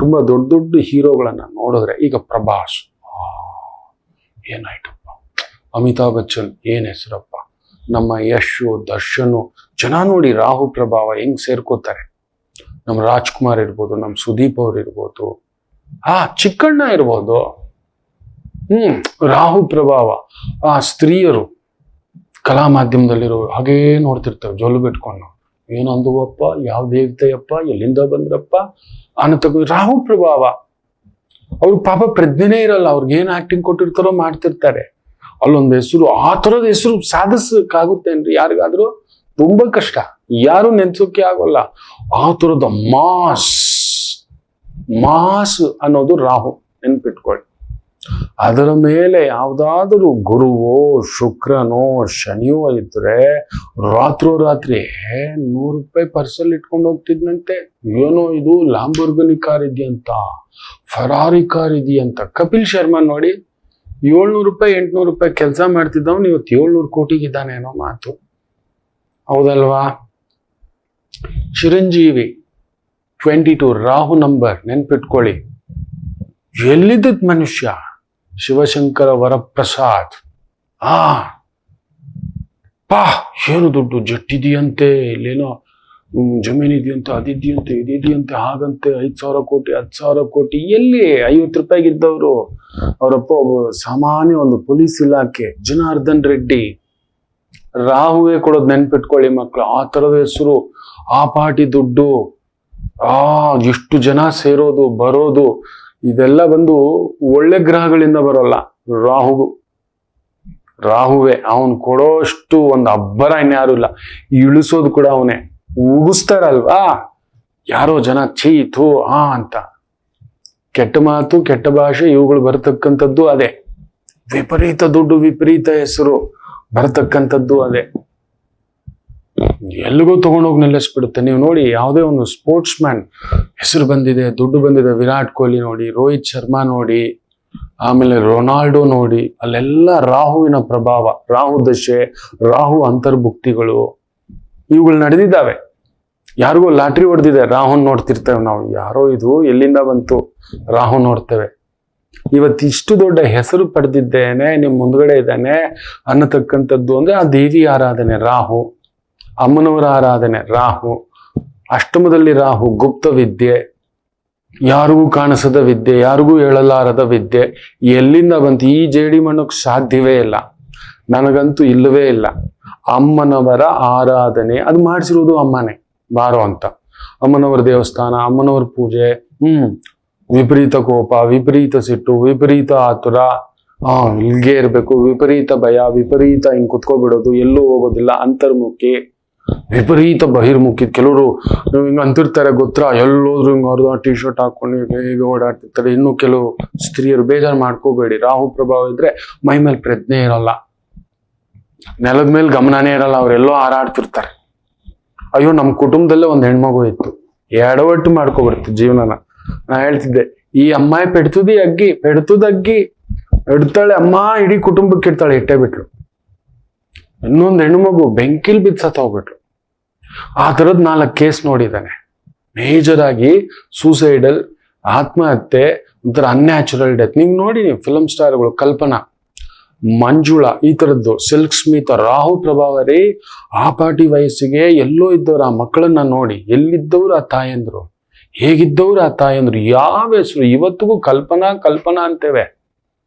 ತುಂಬಾ ದೊಡ್ಡ ದೊಡ್ಡ ಹೀರೋಗಳನ್ನ ನೋಡಿದ್ರೆ, ಈಗ ಪ್ರಭಾಸ್, ಏನಾಯ್ತಪ್ಪ, ಅಮಿತಾಬ್ ಬಚ್ಚನ್ ಏನ್ ಹೆಸರಪ್ಪ, ನಮ್ಮ ಯಶು, ದರ್ಶನು, ಜನ ನೋಡಿ ರಾಹು ಪ್ರಭಾವ ಹೆಂಗ್ ಸೇರ್ಕೋತಾರೆ. ನಮ್ಮ ರಾಜ್ಕುಮಾರ್ ಇರ್ಬೋದು, ನಮ್ಮ ಸುದೀಪ್ ಅವ್ರು ಇರ್ಬೋದು, ಚಿಕ್ಕಣ್ಣ ಇರ್ಬೋದು. ರಾಹು ಪ್ರಭಾವ. ಸ್ತ್ರೀಯರು ಕಲಾ ಮಾಧ್ಯಮದಲ್ಲಿರೋರು ಹಾಗೇ ನೋಡ್ತಿರ್ತೇವೆ ಜೊಲ್ಲು ಬಿಟ್ಕೊಂಡು, ಏನು ಅಂದುವಪ್ಪ, ಯಾವ ದೇವತೆಯಪ್ಪ, ಎಲ್ಲಿಂದ ಬಂದ್ರಪ್ಪ ಅನ್ನೋ ರಾಹು ಪ್ರಭಾವ. ಅವ್ರು ಪಾಪ ಪ್ರಜ್ಞೆನೇ ಇರಲ್ಲ, ಅವ್ರಿಗೆ ಏನ್ ಆಕ್ಟಿಂಗ್ ಕೊಟ್ಟಿರ್ತಾರೋ ಮಾಡ್ತಿರ್ತಾರೆ. ಅಲ್ಲೊಂದು ಹೆಸರು, ಆ ಥರದ ಹೆಸರು ಸಾಧಿಸಕ್ಕಾಗುತ್ತೇನ್ರಿ ಯಾರಿಗಾದ್ರೂ? ತುಂಬಾ ಕಷ್ಟ, ಯಾರು ನೆನ್ಸೋಕೆ ಆಗೋಲ್ಲ. ಆ ಥರದ ಮಾಸ್ ಅನ್ನೋದು ರಾಹು, ನೆನ್ಪಿಟ್ಕೊಳ್ಳಿ. ಅದರ ಮೇಲೆ ಯಾವ್ದಾದರೂ ಗುರುವೋ, ಶುಕ್ರನೋ, ಶನಿಯೋ ಇದ್ರೆ ರಾತ್ರೋರಾತ್ರಿ 100 ರೂಪಾಯಿ ಪರ್ಸಲ್ಲಿ ಇಟ್ಕೊಂಡು ಹೋಗ್ತಿದ್ನಂತೆ. ಏನೋ ಇದು ಲ್ಯಾಂಬೋರ್ಗಿನಿ ಕಾರ್ ಇದೆಯಂತ, ಫರಾರಿ ಕಾರ್ ಇದೆಯಂತ. ಕಪಿಲ್ ಶರ್ಮಾ ನೋಡಿ, 700 ರೂಪಾಯಿ 800 ರೂಪಾಯಿ ಕೆಲಸ ಮಾಡ್ತಿದ್ದವನು ಇವತ್ತು 700 ಕೋಟಿಗಿದ್ದಾನೆ ಅನ್ನೋ ಮಾತು, ಹೌದಲ್ವಾ? ಚಿರಂಜೀವಿ 22 ರಾಹು ನಂಬರ್ ನೆನ್ಪಿಟ್ಕೊಳ್ಳಿ. ಎಲ್ಲಿದ್ದ ಮನುಷ್ಯ? ಶಿವಶಂಕರ ವರಪ್ರಸಾದ್. ಏನು ದುಡ್ಡು ಜಟ್ಟಿದೆಯಂತೆ, ಇಲ್ಲೇನೋ ಜಮೀನಿದೆಯಂತೆ, ಅದಿದೆಯಂತೆ, ಇದಿದೆಯಂತೆ, ಹಾಗಂತೆ, 5,000 ಕೋಟಿ 10,000 ಕೋಟಿ. ಎಲ್ಲಿ 50 ರೂಪಾಯಿಗಿದ್ದವರು? ಅವರಪ್ಪ ಒಬ್ಬ ಸಾಮಾನ್ಯ ಒಂದು ಪೊಲೀಸ್ ಇಲಾಖೆ, ಜನಾರ್ದನ್ ರೆಡ್ಡಿ. ರಾಹುವೇ ಕೊಡೋದು ನೆನ್ಪಿಟ್ಕೊಳ್ಳಿ ಮಕ್ಕಳು. ಆ ತರದ ಹೆಸರು, ಆ ಪಾಟಿ ದುಡ್ಡು, ಎಷ್ಟು ಜನ ಸೇರೋದು ಬರೋದು, ಇದೆಲ್ಲ ಬಂದು ಒಳ್ಳೆ ಗ್ರಹಗಳಿಂದ ಬರೋಲ್ಲ. ರಾಹುವೇ. ಅವನು ಕೊಡೋಷ್ಟು ಒಂದು ಅಬ್ಬರ ಇನ್ಯಾರು ಇಲ್ಲ. ಇಳಿಸೋದು ಕೂಡ ಅವನೇ. ಉಗಿಸ್ತಾರಲ್ವಾ ಯಾರೋ ಜನ, ಥೂ ಅಂತ. ಕೆಟ್ಟ ಮಾತು, ಕೆಟ್ಟ ಭಾಷೆ, ಇವುಗಳು ಬರತಕ್ಕಂಥದ್ದು ಅದೇ. ವಿಪರೀತ ದುಡ್ಡು, ವಿಪರೀತ ಹೆಸರು ಬರತಕ್ಕಂಥದ್ದು ಅದೇ. ಎಲ್ಲಿಗೂ ತಗೊಂಡೋಗಿ ನಿಲ್ಲಿಸ್ಬಿಡುತ್ತೆ. ನೀವು ನೋಡಿ, ಯಾವುದೇ ಒಂದು ಸ್ಪೋರ್ಟ್ಸ್ ಮ್ಯಾನ್ ಹೆಸರು ಬಂದಿದೆ, ದುಡ್ಡು ಬಂದಿದೆ, ವಿರಾಟ್ ಕೊಹ್ಲಿ ನೋಡಿ, ರೋಹಿತ್ ಶರ್ಮಾ ನೋಡಿ, ಆಮೇಲೆ ರೊನಾಲ್ಡೋ ನೋಡಿ, ಅಲ್ಲೆಲ್ಲ ರಾಹುವಿನ ಪ್ರಭಾವ, ರಾಹು ದಶೆ, ರಾಹು ಅಂತರ್ಭುಕ್ತಿಗಳು ಇವುಗಳು ನಡೆದಿದ್ದಾವೆ. ಯಾರಿಗೋ ಲಾಟ್ರಿ ಹೊಡೆದಿದೆ, ರಾಹುನ್ ನೋಡ್ತಿರ್ತೇವೆ ನಾವು. ಯಾರೋ ಇದು ಎಲ್ಲಿಂದ ಬಂತು? ರಾಹು ನೋಡ್ತೇವೆ. ಇವತ್ತಿಷ್ಟು ದೊಡ್ಡ ಹೆಸರು ಪಡೆದಿದ್ದೇನೆ, ನಿಮ್ ಮುಂದ್ಗಡೆ ಇದ್ದಾನೆ ಅನ್ನತಕ್ಕಂಥದ್ದು ಅಂದ್ರೆ ಆ ದೇವಿ ಆರಾಧನೆ ರಾಹು, ಅಮ್ಮನವರ ಆರಾಧನೆ ರಾಹು, ಅಷ್ಟಮದಲ್ಲಿ ರಾಹು, ಗುಪ್ತ ವಿದ್ಯೆ, ಯಾರಿಗೂ ಕಾಣಿಸದ ವಿದ್ಯೆ, ಯಾರಿಗೂ ಹೇಳಲಾರದ ವಿದ್ಯೆ. ಎಲ್ಲಿಂದ ಬಂತು? ಈ ಜೇಡಿ ಮಣ್ಣಕ್ಕೆ ಸಾಧ್ಯವೇ ಇಲ್ಲ, ನನಗಂತೂ ಇಲ್ಲವೇ ಇಲ್ಲ. ಅಮ್ಮನವರ ಆರಾಧನೆ ಅದು ಮಾಡಿಸಿರೋದು ಅಮ್ಮನೇ. ಬಾರೋ ಅಂತ ಅಮ್ಮನವರ ದೇವಸ್ಥಾನ, ಅಮ್ಮನವರ ಪೂಜೆ. ವಿಪರೀತ ಕೋಪ, ವಿಪರೀತ ಸಿಟ್ಟು, ವಿಪರೀತ ಆತುರ, ಇಲ್ಗೆ ಇರ್ಬೇಕು, ವಿಪರೀತ ಭಯ, ವಿಪರೀತ ಹಿಂಗ್ ಕುತ್ಕೋಬಿಡೋದು, ಎಲ್ಲೂ ಹೋಗೋದಿಲ್ಲ, ಅಂತರ್ಮುಖಿ, ವಿಪರೀತ ಬಹಿರ್ಮುಖಿ. ಕೆಲವರು ಹಿಂಗ ಅಂತಿರ್ತಾರೆ ಗೊತ್ತಾ, ಎಲ್ಲೋದ್ರು ಹಿಂಗ ಅವ್ರದ್ದು ಟಿ ಶರ್ಟ್ ಹಾಕೊಂಡು ಹೇಗೆ ಓಡಾಡ್ತಿರ್ತಾರೆ. ಇನ್ನು ಕೆಲವು ಸ್ತ್ರೀಯರು ಬೇಜಾರು ಮಾಡ್ಕೋಬೇಡಿ, ರಾಹು ಪ್ರಭಾವ ಇದ್ರೆ ಮೈ ಮೇಲೆ ಪ್ರಜ್ಞೆ ಇರಲ್ಲ, ನೆಲದ ಮೇಲೆ ಗಮನನೇ ಇರಲ್ಲ, ಅವರೆಲ್ಲೋ ಹಾರಾಡ್ತಿರ್ತಾರೆ. ಅಯ್ಯೋ, ನಮ್ಮ ಕುಟುಂಬದಲ್ಲೇ ಒಂದು ಹೆಣ್ಮಗು ಇತ್ತು, ಎಡವಟ್ಟು ಮಾಡ್ಕೊಬಿಡ್ತು ಜೀವನನ. ನಾ ಹೇಳ್ತಿದ್ದೆ, ಈ ಅಮ್ಮಾಯಿ ಪೆಡ್ತುದಗ್ಗಿ ಎಡ್ತಾಳೆ ಅಮ್ಮ, ಇಡೀ ಕುಟುಂಬಕ್ಕೆ ಇಡ್ತಾಳೆ, ಇಟ್ಟೇ ಬಿಟ್ರು. ಇನ್ನೊಂದು ಹೆಣ್ಣುಮಗು ಬೆಂಕಿಲ್ ಬಿದ್ದು ಸತ್ತ ಹೋಗ್ಬಿಟ್ರು. ಆ ಥರದ್ 4 ಕೇಸ್ ನೋಡಿದ್ದಾನೆ. ಮೇಜರ್ ಆಗಿ ಸೂಸೈಡಲ್, ಆತ್ಮಹತ್ಯೆ, ಒಂಥರ ಅನ್ಯಾಚುರಲ್ ಡೆತ್. ನೀವು ನೋಡಿ, ನೀವು ಫಿಲಮ್ ಸ್ಟಾರ್ಗಳು, ಕಲ್ಪನಾ, ಮಂಜುಳಾ, ಈ ತರದ್ದು, ಸಿಲ್ಕ್ ಸ್ಮಿತಾ, ರಾಹು ಪ್ರಭಾವ ರೀ. ಆ ಪಾಟಿ ವಯಸ್ಸಿಗೆ ಎಲ್ಲೋ ಇದ್ದವ್ರು ಆ ಮಕ್ಕಳನ್ನ ನೋಡಿ, ಎಲ್ಲಿದ್ದವ್ರು ಆ ತಾಯಂದ್ರು, ಹೇಗಿದ್ದವ್ರು ಆ ತಾಯಂದ್ರು, ಯಾವ ಹೆಸರು. ಇವತ್ತಿಗೂ ಕಲ್ಪನಾ ಅಂತೇವೆ,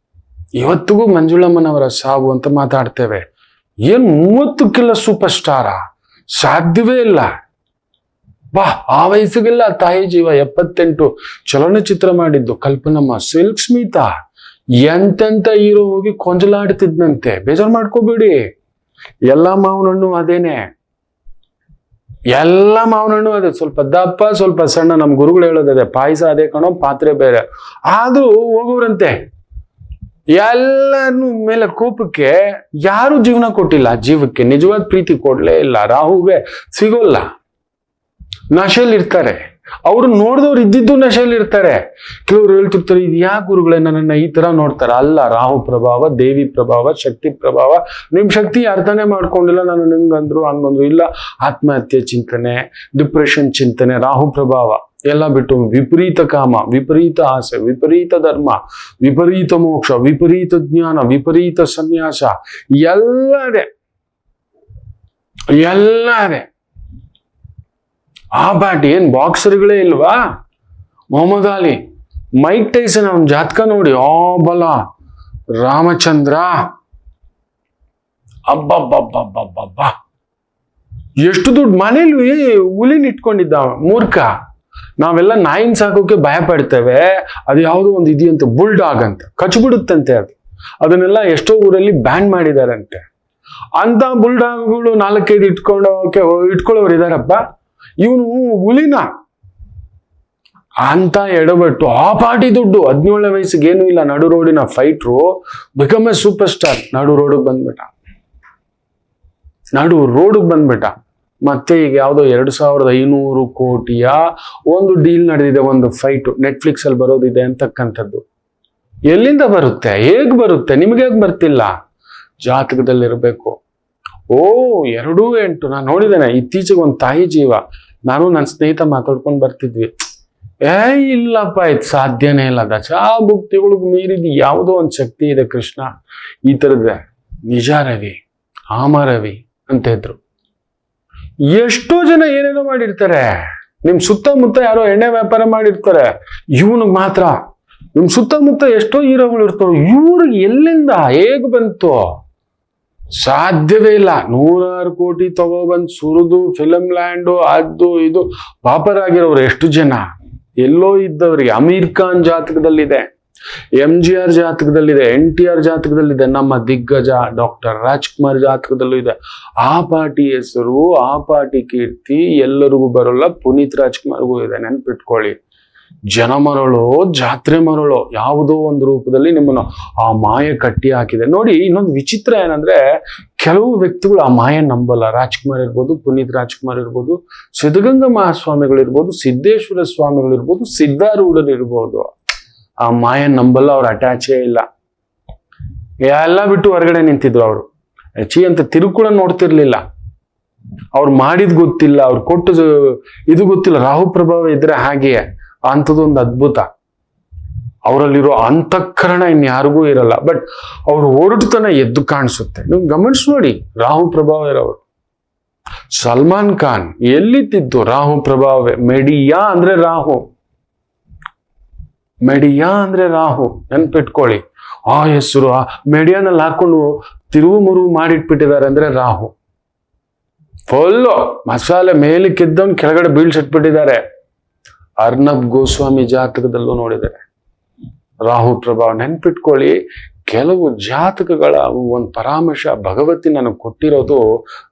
ಇವತ್ತಿಗೂ ಮಂಜುಳಮ್ಮನವರ ಸಾವು ಅಂತ ಮಾತಾಡ್ತೇವೆ. ಏನ್ 30 ಸೂಪರ್ ಸ್ಟಾರ? ಸಾಧ್ಯವೇ ಇಲ್ಲ. ಆ ವಯಸ್ಸಿಗೆಲ್ಲ ತಾಯಿ ಜೀವ. 78 ಚಲನಚಿತ್ರ ಮಾಡಿದ್ದು ಕಲ್ಪನಮ್ಮ. ಸಿಲ್ಕ್ ಸ್ಮಿತಾ ಎಂತೆಂತ ಹೀರೋ ಹೋಗಿ ಕೊಂಜಲಾಡ್ತಿದ್ನಂತೆ. ಬೇಜಾರು ಮಾಡ್ಕೋಬೇಡಿ, ಎಲ್ಲಾ ಮಾವಿನ ಹಣ್ಣು ಅದೇನೆ, ಎಲ್ಲ ಮಾವಿನ ಹಣ್ಣು ಅದೇ. ಸ್ವಲ್ಪ ದಪ್ಪ, ಸ್ವಲ್ಪ ಸಣ್ಣ. ನಮ್ ಗುರುಗಳು ಹೇಳೋದದೆ, ಪಾಯಸ ಅದೇ ಕಣೋ, ಪಾತ್ರೆ ಬೇರೆ. ಆದ್ರೂ ಹೋಗೋರಂತೆ. ಎಲ್ಲರನ್ನು ಮೇಲೆ ಕೋಪಕ್ಕೆ ಯಾರು ಜೀವನ ಕೊಟ್ಟಿಲ್ಲ. ಜೀವಕ್ಕೆ ನಿಜವಾದ ಪ್ರೀತಿ ಕೊಡ್ಲೇ ಇಲ್ಲ. ರಾಹುಗೆ ಸಿಗೋಲ್ಲ, ನಶೆಯಲ್ಲಿ ಇರ್ತಾರೆ. ಅವ್ರು ನೋಡಿದವ್ರು ಇದ್ದಿದ್ದು ನಶೆಯಲ್ಲಿ ಇರ್ತಾರೆ. ಕೆಲವ್ರು ಹೇಳ್ತಿರ್ತಾರೆ, ಇದು ಯಾಕೆ ಗುರುಗಳೇ ನನ್ನನ್ನ ಈ ತರ ನೋಡ್ತಾರ? ಅಲ್ಲ, ರಾಹು ಪ್ರಭಾವ, ದೇವಿ ಪ್ರಭಾವ, ಶಕ್ತಿ ಪ್ರಭಾವ. ನಿಮ್ ಶಕ್ತಿ ಅರ್ಥನೇ ಮಾಡ್ಕೊಂಡಿಲ್ಲ. ನಾನು ನಿಮ್ಗಂದ್ರು ಹಂಗಂದ್ರು ಇಲ್ಲ. ಆತ್ಮಹತ್ಯೆ ಚಿಂತನೆ, ಡಿಪ್ರೆಷನ್ ಚಿಂತನೆ, ರಾಹು ಪ್ರಭಾವ ಎಲ್ಲ ಬಿಟ್ಟು ವಿಪರೀತ ಕಾಮ, ವಿಪರೀತ ಆಸೆ, ವಿಪರೀತ ಧರ್ಮ, ವಿಪರೀತ ಮೋಕ್ಷ, ವಿಪರೀತ ಜ್ಞಾನ, ವಿಪರೀತ ಸನ್ಯಾಸ, ಎಲ್ಲದೇ. ಆ ಬಾಟಿ ಏನ್ ಬಾಕ್ಸರ್ಗಳೇ ಇಲ್ವಾ? ಮೊಹಮ್ಮದ್ ಅಲಿ, ಮೈಕ್ ಟೈಸನ್, ಅವನ್ ಜಾತಕ ನೋಡಿ, ಬಲ ರಾಮಚಂದ್ರ, ಅಬ್ಬಬ್ಬಬ್ಬಬ್ಬಬ್ಬ, ಎಷ್ಟು ದುಡ್ಡು. ಮನೇಲಿ ಹುಲಿನ ಇಟ್ಕೊಂಡಿದ್ದ ಮೂರ್ಖ. ನಾವೆಲ್ಲ ನಾಯಿನ್ ಸಾಕೋಕೆ ಭಯ ಪಡ್ತೇವೆ. ಅದು ಯಾವುದೋ ಒಂದು ಇದೆಯಂತೆ, ಬುಲ್ಡಾಗ್ ಅಂತ, ಕಚ್ಬಿಡುತ್ತಂತೆ ಅದು. ಅದನ್ನೆಲ್ಲ ಎಷ್ಟೋ ಊರಲ್ಲಿ ಬ್ಯಾನ್ ಮಾಡಿದಾರಂತೆ. ಅಂತ ಬುಲ್ಡಾಗ್ಗಳು 4-5 ಇಟ್ಕೊಳ್ಳೋರು ಇದಾರಪ್ಪ. ಇವನು ಹುಲಿನ ಅಂತ ಎಡಬಟ್ಟು ಆ ಪಾಟಿ ದುಡ್ಡು. 17 ವಯಸ್ಸಿಗೆ ಏನೂ ಇಲ್ಲ, ನಡು ರೋಡಿನ fighter, become A super star. ನಡು ರೋಡಿಗೆ ಬಂದ್ಬಿಟ್ಟ. ಮತ್ತೆ ಈಗ ಯಾವುದೋ 2500 ಕೋಟಿಯ ಒಂದು ಡೀಲ್ ನಡೆದಿದೆ, ಒಂದು ಫೈಟ್ ನೆಟ್ಫ್ಲಿಕ್ಸ್ ಅಲ್ಲಿ ಬರೋದಿದೆ ಅಂತಕ್ಕಂಥದ್ದು. ಎಲ್ಲಿಂದ ಬರುತ್ತೆ? ಹೇಗ್ ಬರುತ್ತೆ? ನಿಮ್ಗೆ ಹೇಗ್ ಬರ್ತಿಲ್ಲ? ಜಾತಕದಲ್ಲಿರ್ಬೇಕು. 2-8 ನಾನು ನೋಡಿದ್ದೇನೆ. ಇತ್ತೀಚೆಗೆ ಒಂದು ತಾಯಿ ಜೀವ ನಾನು ನನ್ನ ಸ್ನೇಹಿತ ಮಾತಾಡ್ಕೊಂಡು ಬರ್ತಿದ್ವಿ. ಇಲ್ಲಪ್ಪ, ಇದು ಸಾಧ್ಯನೇ ಇಲ್ಲ. ದಶಾಭುಕ್ತಿಗಳಿಗೆ ಮೀರಿದ ಯಾವುದೋ ಒಂದು ಶಕ್ತಿ ಇದೆ ಕೃಷ್ಣ, ಈ ತರದ ನಿಜ ರವಿ, ಆಮ ರವಿ ಅಂತ ಇದ್ರು. ಎಷ್ಟೋ ಜನ ಏನೇನೋ ಮಾಡಿರ್ತಾರೆ. ನಿಮ್ ಸುತ್ತಮುತ್ತ ಯಾರೋ ಎಣ್ಣೆ ವ್ಯಾಪಾರ ಮಾಡಿರ್ತಾರೆ, ಇವನಿಗೆ ಮಾತ್ರ. ನಿಮ್ ಸುತ್ತಮುತ್ತ ಎಷ್ಟೋ ಹೀರೋಗಳು ಇರ್ತಾರೋ, ಇವ್ರಿಗೆ ಎಲ್ಲಿಂದ ಹೇಗ್ ಬಂತು? ಸಾಧ್ಯವೇ ಇಲ್ಲ. 100 ಕೋಟಿ ತಗೊಬಂದ್ ಸುರಿದು ಫಿಲಂ ಲ್ಯಾಂಡು ಅದು ಇದು ಪಾಪರಾಗಿರೋರು ಎಷ್ಟು ಜನ. ಎಲ್ಲೋ ಇದ್ದವ್ರಿಗೆ ಅಮೀರ್ ಖಾನ್ ಜಾತಕದಲ್ಲಿದೆ, MGR ಜಾತಕದಲ್ಲಿದೆ, NTR ಜಾತಕದಲ್ಲಿದೆ, ನಮ್ಮ ದಿಗ್ಗಜ ಡಾಕ್ಟರ್ ರಾಜ್ಕುಮಾರ್ ಜಾತಕದಲ್ಲೂ ಇದೆ. ಆ ಪಾರ್ಟಿ ಹೆಸರು, ಆ ಪಾರ್ಟಿ ಕೀರ್ತಿ ಎಲ್ಲರಿಗೂ ಬರೋಲ್ಲ, ಪುನೀತ್ ರಾಜ್ಕುಮಾರ್ಗೂ ಇದೆ. ನೆನ್ಪಿಟ್ಕೊಳ್ಳಿ, ಜನ ಮರಳೋ ಜಾತ್ರೆ ಮರಳೋ ಯಾವುದೋ ಒಂದು ರೂಪದಲ್ಲಿ ನಿಮ್ಮನ್ನು ಆ ಮಾಯೆ ಕಟ್ಟಿ ಹಾಕಿದೆ. ನೋಡಿ, ಇನ್ನೊಂದು ವಿಚಿತ್ರ ಏನಂದ್ರೆ, ಕೆಲವು ವ್ಯಕ್ತಿಗಳು ಆ ಮಾಯೆ ನಂಬಲ್ಲ. ರಾಜ್ಕುಮಾರ್ ಇರ್ಬೋದು, ಪುನೀತ್ ರಾಜ್ಕುಮಾರ್ ಇರ್ಬೋದು, ಸಿದ್ಧಗಂಗಾ ಮಹಾಸ್ವಾಮಿಗಳಿರ್ಬೋದು, ಸಿದ್ದೇಶ್ವರ ಸ್ವಾಮಿಗಳಿರ್ಬೋದು, ಸಿದ್ಧಾರೂಢರು ಇರ್ಬೋದು, ಆ ಮಾಯೆ ನಂಬಲ್ಲ. ಅವ್ರು ಅಟ್ಯಾಚೇ ಇಲ್ಲ. ಎಲ್ಲ ಬಿಟ್ಟು ಹೊರಗಡೆ ನಿಂತಿದ್ರು. ಅವರು ಅಂತ ತಿರುಗಿ ಕೂಡ ನೋಡ್ತಿರ್ಲಿಲ್ಲ. ಅವ್ರು ಮಾಡಿದ್ ಗೊತ್ತಿಲ್ಲ, ಅವ್ರು ಕೊಟ್ಟು ಇದು ಗೊತ್ತಿಲ್ಲ. ರಾಹು ಪ್ರಭಾವ ಇದ್ರೆ ಹಾಗೆಯೇ ಅಂಥದ್ದೊಂದು ಅದ್ಭುತ. ಅವರಲ್ಲಿರೋ ಅಂತಃಕರಣ ಇನ್ಯಾರಿಗೂ ಇರಲ್ಲ. ಬಟ್ ಅವ್ರು ಹೊರಟುತನ ಎದ್ದು ಕಾಣಿಸುತ್ತೆ. ನೀವು ಗಮನಿಸಿ ನೋಡಿ, ರಾಹು ಪ್ರಭಾವ ಇರೋರು. ಸಲ್ಮಾನ್ ಖಾನ್ ಎಲ್ಲಿದ್ದಿದ್ದು? ರಾಹು ಪ್ರಭಾವವೇ. ಮೆಡಿಯಾ ಅಂದ್ರೆ ರಾಹು, ಮೆಡಿಯಾ ಅಂದ್ರೆ ರಾಹು. ನೆನ್ಪಿಟ್ಕೊಳ್ಳಿ, ಆ ಹೆಸರು ಆ ಮೆಡಿಯಾನಲ್ಲಿ ಹಾಕೊಂಡು ತಿರುವು ಮುರುವು ಮಾಡಿಟ್ಬಿಟ್ಟಿದ್ದಾರೆ ಅಂದ್ರೆ ರಾಹು. ಫುಲ್ಲು ಮಸಾಲೆ ಮೇಲಕ್ಕಿದ್ದವನ್ ಕೆಳಗಡೆ ಬೀಳ್ಸಿಟ್ಬಿಟ್ಟಿದ್ದಾರೆ. ಅರ್ನಬ್ ಗೋಸ್ವಾಮಿ ಜಾತಕದಲ್ಲೂ ನೋಡಿದ್ದಾರೆ ರಾಹು ಪ್ರಭಾವ. ನೆನ್ಪಿಟ್ಕೊಳ್ಳಿ, ಕೆಲವು ಜಾತಕಗಳ ಒಂದು ಪರಾಮರ್ಶ ಭಗವತಿ ನನಗೆ ಕೊಟ್ಟಿರೋದು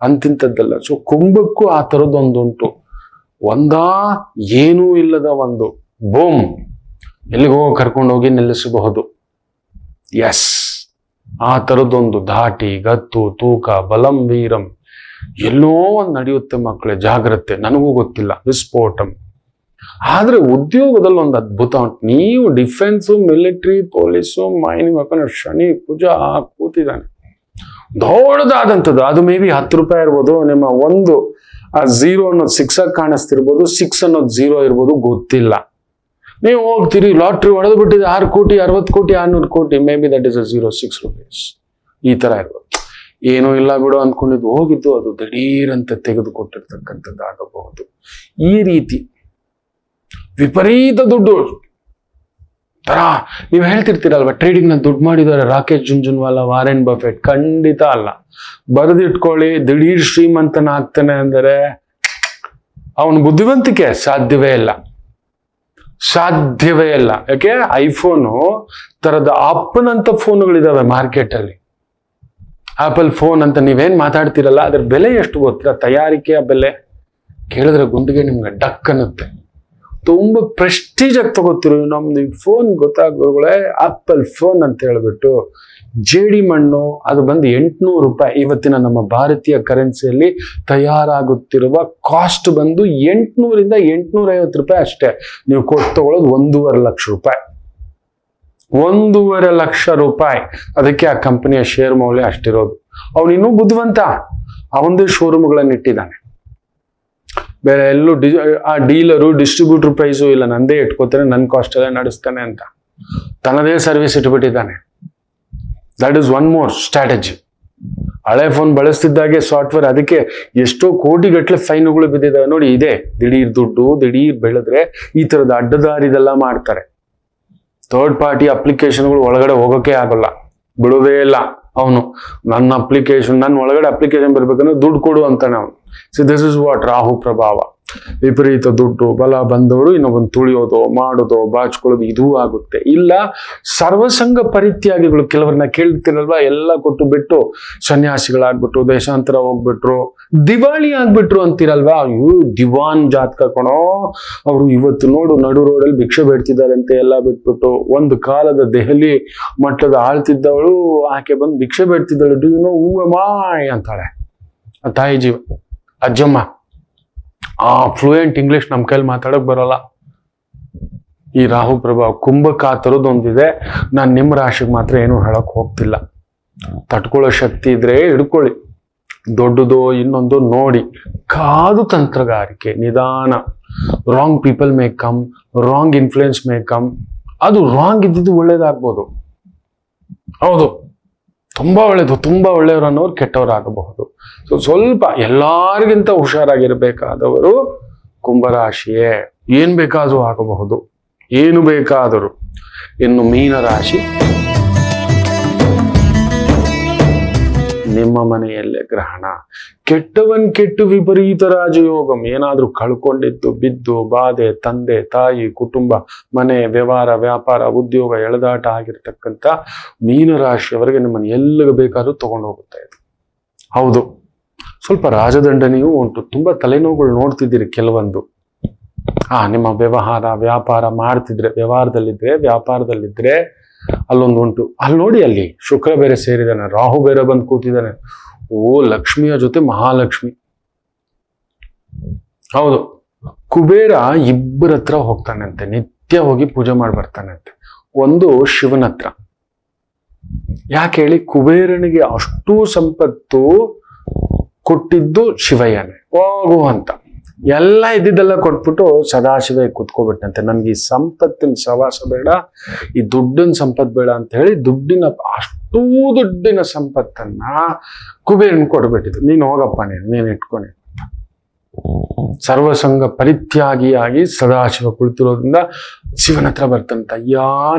ಅಂತಿಂತದ್ದಲ್ಲ. ಸೊ ಕುಂಭಕ್ಕೂ ಆ ಥರದ್ದೊಂದುಂಟು. ಏನೂ ಇಲ್ಲದ ಒಂದು ಬೂಮ್ ಎಲ್ಲಿಗೋ ಕರ್ಕೊಂಡೋಗಿ ನಿಲ್ಲಿಸಬಹುದು. ಎಸ್, ಆ ಥರದ್ದೊಂದು ಧಾಟಿ, ಗತ್ತು, ತೂಕ, ಬಲಂ ವೀರಂ ಎಲ್ಲೋ ಒಂದು ನಡೆಯುತ್ತೆ ಮಕ್ಕಳೇ. ಜಾಗ್ರತೆ. ನನಗೂ ಗೊತ್ತಿಲ್ಲ, ವಿಸ್ಫೋಟಂ. ಆದ್ರೆ ಉದ್ಯೋಗದಲ್ಲಿ ಒಂದು ಅದ್ಭುತ ಉಂಟು. ನೀವು ಡಿಫೆನ್ಸು, ಮಿಲಿಟರಿ, ಪೊಲೀಸು, ಮೈನ್ ಹಾಕೊಂಡು ಶನಿ ಪೂಜಾ ಕೂತಿದ್ದಾನೆ ದೊಡ್ಡದಾದಂಥದ್ದು. ಅದು ಮೇ ಬಿ 10 ರೂಪಾಯಿ ಇರ್ಬೋದು. ನಿಮ್ಮ ಒಂದು ಆ 0 ಅನ್ನೋದು 6 ಆಗಿ ಕಾಣಿಸ್ತಿರ್ಬೋದು, 6 ಅನ್ನೋದು 0 ಇರ್ಬೋದು, ಗೊತ್ತಿಲ್ಲ. ನೀವು ಹೋಗ್ತೀರಿ, ಲಾಟ್ರಿ ಹೊಡೆದು ಬಿಟ್ಟಿದೆ 6 ಕೋಟಿ, 60 ಕೋಟಿ, 600 ಕೋಟಿ, may be that is a 6 rupees. ಈ ತರ ಇರ್ಬೋದು. ಏನೂ ಇಲ್ಲ ಬಿಡು ಅಂದ್ಕೊಂಡಿದ್ದು ಹೋಗಿದ್ದು ಅದು ದಿಢೀರಂತ ತೆಗೆದುಕೊಟ್ಟಿರ್ತಕ್ಕಂಥದ್ದು ಆಗಬಹುದು. ಈ ರೀತಿ ವಿಪರೀತ ದುಡ್ಡು ತರ ನೀವು ಹೇಳ್ತಿರ್ತೀರಲ್ವ, ಟ್ರೇಡಿಂಗ್ ನಲ್ಲಿ ದುಡ್ಡು ಮಾಡಿದ್ದಾರೆ ರಾಕೇಶ್ ಜುಂಜುನ್ವಾಲಾ, ವಾರೆನ್ ಬಫೆಟ್. ಖಂಡಿತ ಅಲ್ಲ. ಬರೆದಿಟ್ಕೊಳ್ಳಿ, ದಿಢೀರ್ ಶ್ರೀಮಂತನ ಆಗ್ತಾನೆ ಅಂದರೆ ಅವನ ಬುದ್ಧಿವಂತಿಕೆ ಸಾಧ್ಯವೇ ಇಲ್ಲ, ಸಾಧ್ಯವೇ ಇಲ್ಲ. ಯಾಕೆ? ಐಫೋನು ತರದ ಅಪ್ಪನಂತ ಫೋನ್ಗಳಿದಾವೆ ಮಾರ್ಕೆಟ್ ಅಲ್ಲಿ. ಆಪಲ್ ಫೋನ್ ಅಂತ ನೀವೇನ್ ಮಾತಾಡ್ತಿರಲ್ಲ, ಅದ್ರ ಬೆಲೆ ಎಷ್ಟು ಗೊತ್ತಿಲ್ಲ? ತಯಾರಿಕೆಯ ಬೆಲೆ ಕೇಳಿದ್ರೆ ಗುಂಡಿಗೆ ನಿಮ್ಗೆ ಡಕ್ ಅನ್ನುತ್ತೆ. ತುಂಬಾ ಪ್ರೆಸ್ಟೀಜ್ ಆಗಿ ತಗೋತಿರೋ ನಮ್ದು ಫೋನ್ ಗೊತ್ತಾಗೋಗಳೇ ಆಪಲ್ ಫೋನ್ ಅಂತ ಹೇಳ್ಬಿಟ್ಟು ಜೇಡಿ ಮಣ್ಣು ಅದು ಬಂದು 800 ರೂಪಾಯಿ. ಇವತ್ತಿನ ನಮ್ಮ ಭಾರತೀಯ ಕರೆನ್ಸಿಯಲ್ಲಿ ತಯಾರಾಗುತ್ತಿರುವ ಕಾಸ್ಟ್ ಬಂದು 800 ರಿಂದ 850 ರೂಪಾಯಿ ಅಷ್ಟೇ. ನೀವು ಕೊಟ್ಟು ತಗೊಳ್ಳೋದು 1.5 ಲಕ್ಷ ರೂಪಾಯಿ. 1.5 ಲಕ್ಷ ರೂಪಾಯಿ. ಅದಕ್ಕೆ ಆ ಕಂಪನಿಯ ಶೇರ್ ಮೌಲ್ಯ ಅಷ್ಟಿರೋದು. ಅವನು ಇನ್ನೂ ಬುದ್ಧಿವಂತ, ಅವನದೇ ಶೋರೂಮ್ಗಳನ್ನು ಇಟ್ಟಿದ್ದಾನೆ. ಬೇರೆ ಎಲ್ಲೂ ಆ ಡೀಲರು ಡಿಸ್ಟ್ರಿಬ್ಯೂಟರ್ ಪ್ರೈಸು ಇಲ್ಲ, ನಂದೇ ಇಟ್ಕೋತಾನೆ, ನನ್ನ ಕಾಸ್ಟ್ ಎಲ್ಲ ನಡೆಸ್ತಾನೆ ಅಂತ ತನ್ನದೇ ಸರ್ವಿಸ್ ಇಟ್ಬಿಟ್ಟಿದ್ದಾನೆ. That is one more strategy. ಹಳೆ ಫೋನ್ ಬಳಸ್ತಿದ್ದಾಗೆ ಸಾಫ್ಟ್ವೇರ್, ಅದಕ್ಕೆ ಎಷ್ಟೋ ಕೋಟಿಗಟ್ಟಲೆ ಫೈನ್ಗಳು ಬಿದ್ದಿದ್ದಾವೆ ನೋಡಿ. ಇದೆ ದಿಢೀರ್ ದುಡ್ಡು, ದಿಢೀರ್ ಬೆಳೆದ್ರೆ ಈ ತರದ ಅಡ್ಡದಾರಿದೆಲ್ಲ ಮಾಡ್ತಾರೆ. ಥರ್ಡ್ ಪಾರ್ಟಿ ಅಪ್ಲಿಕೇಶನ್ಗಳು ಒಳಗಡೆ ಹೋಗೋಕೆ ಆಗಲ್ಲ, ಬಿಡೋದೇ ಇಲ್ಲ. ಅವನು ನನ್ನ ಅಪ್ಲಿಕೇಶನ್, ನನ್ನ ಒಳಗಡೆ ಅಪ್ಲಿಕೇಶನ್ ಬರ್ಬೇಕಂದ್ರೆ ದುಡ್ಡು ಕೊಡು ಅಂತಾನೆ ಅವನು. So this is what Rahu ಪ್ರಭಾವ. ವಿಪರೀತ ದುಡ್ಡು ಬಲ ಬಂದವರು ಇನ್ನೊಬ್ಬನ್ನು ತುಳಿಯೋದು, ಮಾಡೋದು, ಬಾಚ್ಕೊಳ್ಳೋದು ಇದೂ ಆಗುತ್ತೆ. ಇಲ್ಲ ಸರ್ವಸಂಗ ಪರಿತ್ಯಾಗಿಗಳು, ಕೆಲವ್ರನ್ನ ಕೇಳ್ತಿರಲ್ವಾ, ಎಲ್ಲ ಕೊಟ್ಟು ಬಿಟ್ಟು ಸನ್ಯಾಸಿಗಳಾಗ್ಬಿಟ್ರು, ದೇಶಾಂತರ ಹೋಗ್ಬಿಟ್ರು, ದಿವಾಳಿ ಆಗ್ಬಿಟ್ರು ಅಂತಿರಲ್ವಾ. ಇವು ದಿವಾನ್ ಜಾತಕ ಕಣೋ. ಅವರು ಇವತ್ತು ನೋಡು ನಡು ರೋಡಲ್ಲಿ ಭಿಕ್ಷೆ ಬೇಡ್ತಿದ್ದಾರಂತೆ. ಎಲ್ಲ ಬಿಟ್ಬಿಟ್ಟು ಒಂದು ಕಾಲದ ದೆಹಲಿ ಮಟ್ಟದ ಆಳ್ತಿದ್ದವಳು ಆಕೆ ಬಂದು ಭಿಕ್ಷೆ ಬೇಡ್ತಿದ್ದಳು. Do you know who am I ಅಂತಾಳೆ ಆ ತಾಯಿ ಜೀವ, ಅಜ್ಜಮ್ಮ. ಆ ಫ್ಲೂಯೆಂಟ್ ಇಂಗ್ಲಿಷ್ ನಮ್ಮ ಕೈಲಿ ಮಾತಾಡಕ್ ಬರೋಲ್ಲ. ಈ ರಾಹು ಪ್ರಭಾವ ಕುಂಭಕ್ಕೆ ಆ ಥರದ್ದೊಂದಿದೆ. ನಾನು ನಿಮ್ಮ ರಾಶಿಗೆ ಮಾತ್ರ ಏನೂ ಹೇಳಕ್ ಹೋಗ್ತಿಲ್ಲ. ತಡ್ಕೊಳ್ಳೋ ಶಕ್ತಿ ಇದ್ರೆ ಹಿಡ್ಕೊಳ್ಳಿ, ದೊಡ್ಡದೋ ಇನ್ನೊಂದು ನೋಡಿ ಕಾದು ತಂತ್ರಗಾರಿಕೆ ನಿಧಾನ. Wrong people may come, wrong influence may come. ಅದು ರಾಂಗ್ ಇದ್ದಿದ್ದು ಒಳ್ಳೇದಾಗ್ಬೋದು. ಹೌದು, ತುಂಬಾ ಒಳ್ಳೇದು, ತುಂಬಾ ಒಳ್ಳೆಯವರು ಅನ್ನೋರು ಕೆಟ್ಟವರಾಗಬಹುದು. ಸೊ ಸ್ವಲ್ಪ ಎಲ್ಲರಿಗಿಂತ ಹುಷಾರಾಗಿರ್ಬೇಕಾದವರು ಕುಂಭರಾಶಿಯೇ. ಏನ್ ಬೇಕಾದ್ರೂ ಆಗಬಹುದು, ಏನು ಬೇಕಾದರೂ. ಇನ್ನು ಮೀನರಾಶಿ, ನಿಮ್ಮ ಮನೆಯಲ್ಲೇ ಗ್ರಹಣ. ಕೆಟ್ಟವನ್ ಕೆಟ್ಟು ವಿಪರೀತ ರಾಜಯೋಗಂ. ಏನಾದ್ರೂ ಕಳ್ಕೊಂಡಿದ್ದು, ಬಿದ್ದು, ಬಾಧೆ, ತಂದೆ ತಾಯಿ, ಕುಟುಂಬ, ಮನೆ, ವ್ಯವಹಾರ, ವ್ಯಾಪಾರ, ಉದ್ಯೋಗ, ಎಳೆದಾಟ ಆಗಿರ್ತಕ್ಕಂಥ ಮೀನರಾಶಿಯವರೆಗೆ ನಿಮ್ಮನ್ನು ಎಲ್ಲಿಗೆ ಬೇಕಾದ್ರೂ ತಗೊಂಡು ಹೋಗುತ್ತೆ ಇದು. ಹೌದು, ಸ್ವಲ್ಪ ರಾಜದಂಡನೆಯೂ ಉಂಟು. ತುಂಬಾ ತಲೆನೋವುಗಳು ನೋಡ್ತಿದ್ದೀರಿ ಕೆಲವೊಂದು. ನಿಮ್ಮ ವ್ಯವಹಾರ, ವ್ಯಾಪಾರ ಮಾಡ್ತಿದ್ರೆ, ವ್ಯಾಪಾರದಲ್ಲಿದ್ರೆ ಅಲ್ಲೊಂದು ಉಂಟು. ಅಲ್ಲಿ ನೋಡಿ, ಅಲ್ಲಿ ಶುಕ್ರ ಬೇರೆ ಸೇರಿದಾನೆ, ರಾಹು ಬೇರೆ ಬಂದು ಕೂತಿದ್ದಾನೆ. ಲಕ್ಷ್ಮಿಯ ಜೊತೆ ಮಹಾಲಕ್ಷ್ಮಿ. ಹೌದು, ಕುಬೇರ ಇಬ್ಬರ ಹತ್ರ ಹೋಗ್ತಾನಂತೆ, ನಿತ್ಯ ಹೋಗಿ ಪೂಜೆ ಮಾಡಿ ಬರ್ತಾನಂತೆ. ಒಂದು ಶಿವನ ಹತ್ರ. ಯಾಕೆ ಹೇಳಿ, ಕುಬೇರನಿಗೆ ಅಷ್ಟು ಸಂಪತ್ತು ಕೊಟ್ಟಿದ್ದು ಶಿವಯ್ಯನೇ. ಹೋಗು ಅಂತ ಎಲ್ಲ ಇದ್ದಿದ್ದೆಲ್ಲ ಕೊಟ್ಬಿಟ್ಟು ಸದಾಶಿವ ಕುತ್ಕೋಬಿಟ್ಟಂತೆ. ನನ್ಗೆ ಈ ಸಂಪತ್ತಿನ ಸವಾಸ ಬೇಡ, ಈ ದುಡ್ಡಿನ ಸಂಪತ್ತು ಬೇಡ ಅಂತ ಹೇಳಿ ಅಷ್ಟೂ ದುಡ್ಡಿನ ಸಂಪತ್ತನ್ನ ಕುಬೇರನ್ ಕೊಟ್ಬಿಟ್ಟಿದ್ರು. ನೀನು ಹೋಗಪ್ಪ, ನೀನು ಇಟ್ಕೊನಿ. ಸರ್ವಸಂಗ ಪರಿತ್ಯಾಗಿಯಾಗಿ ಸದಾಶಿವ ಕುಳಿತಿರೋದ್ರಿಂದ ಶಿವನ ಹತ್ರ ಬರ್ತಂತ.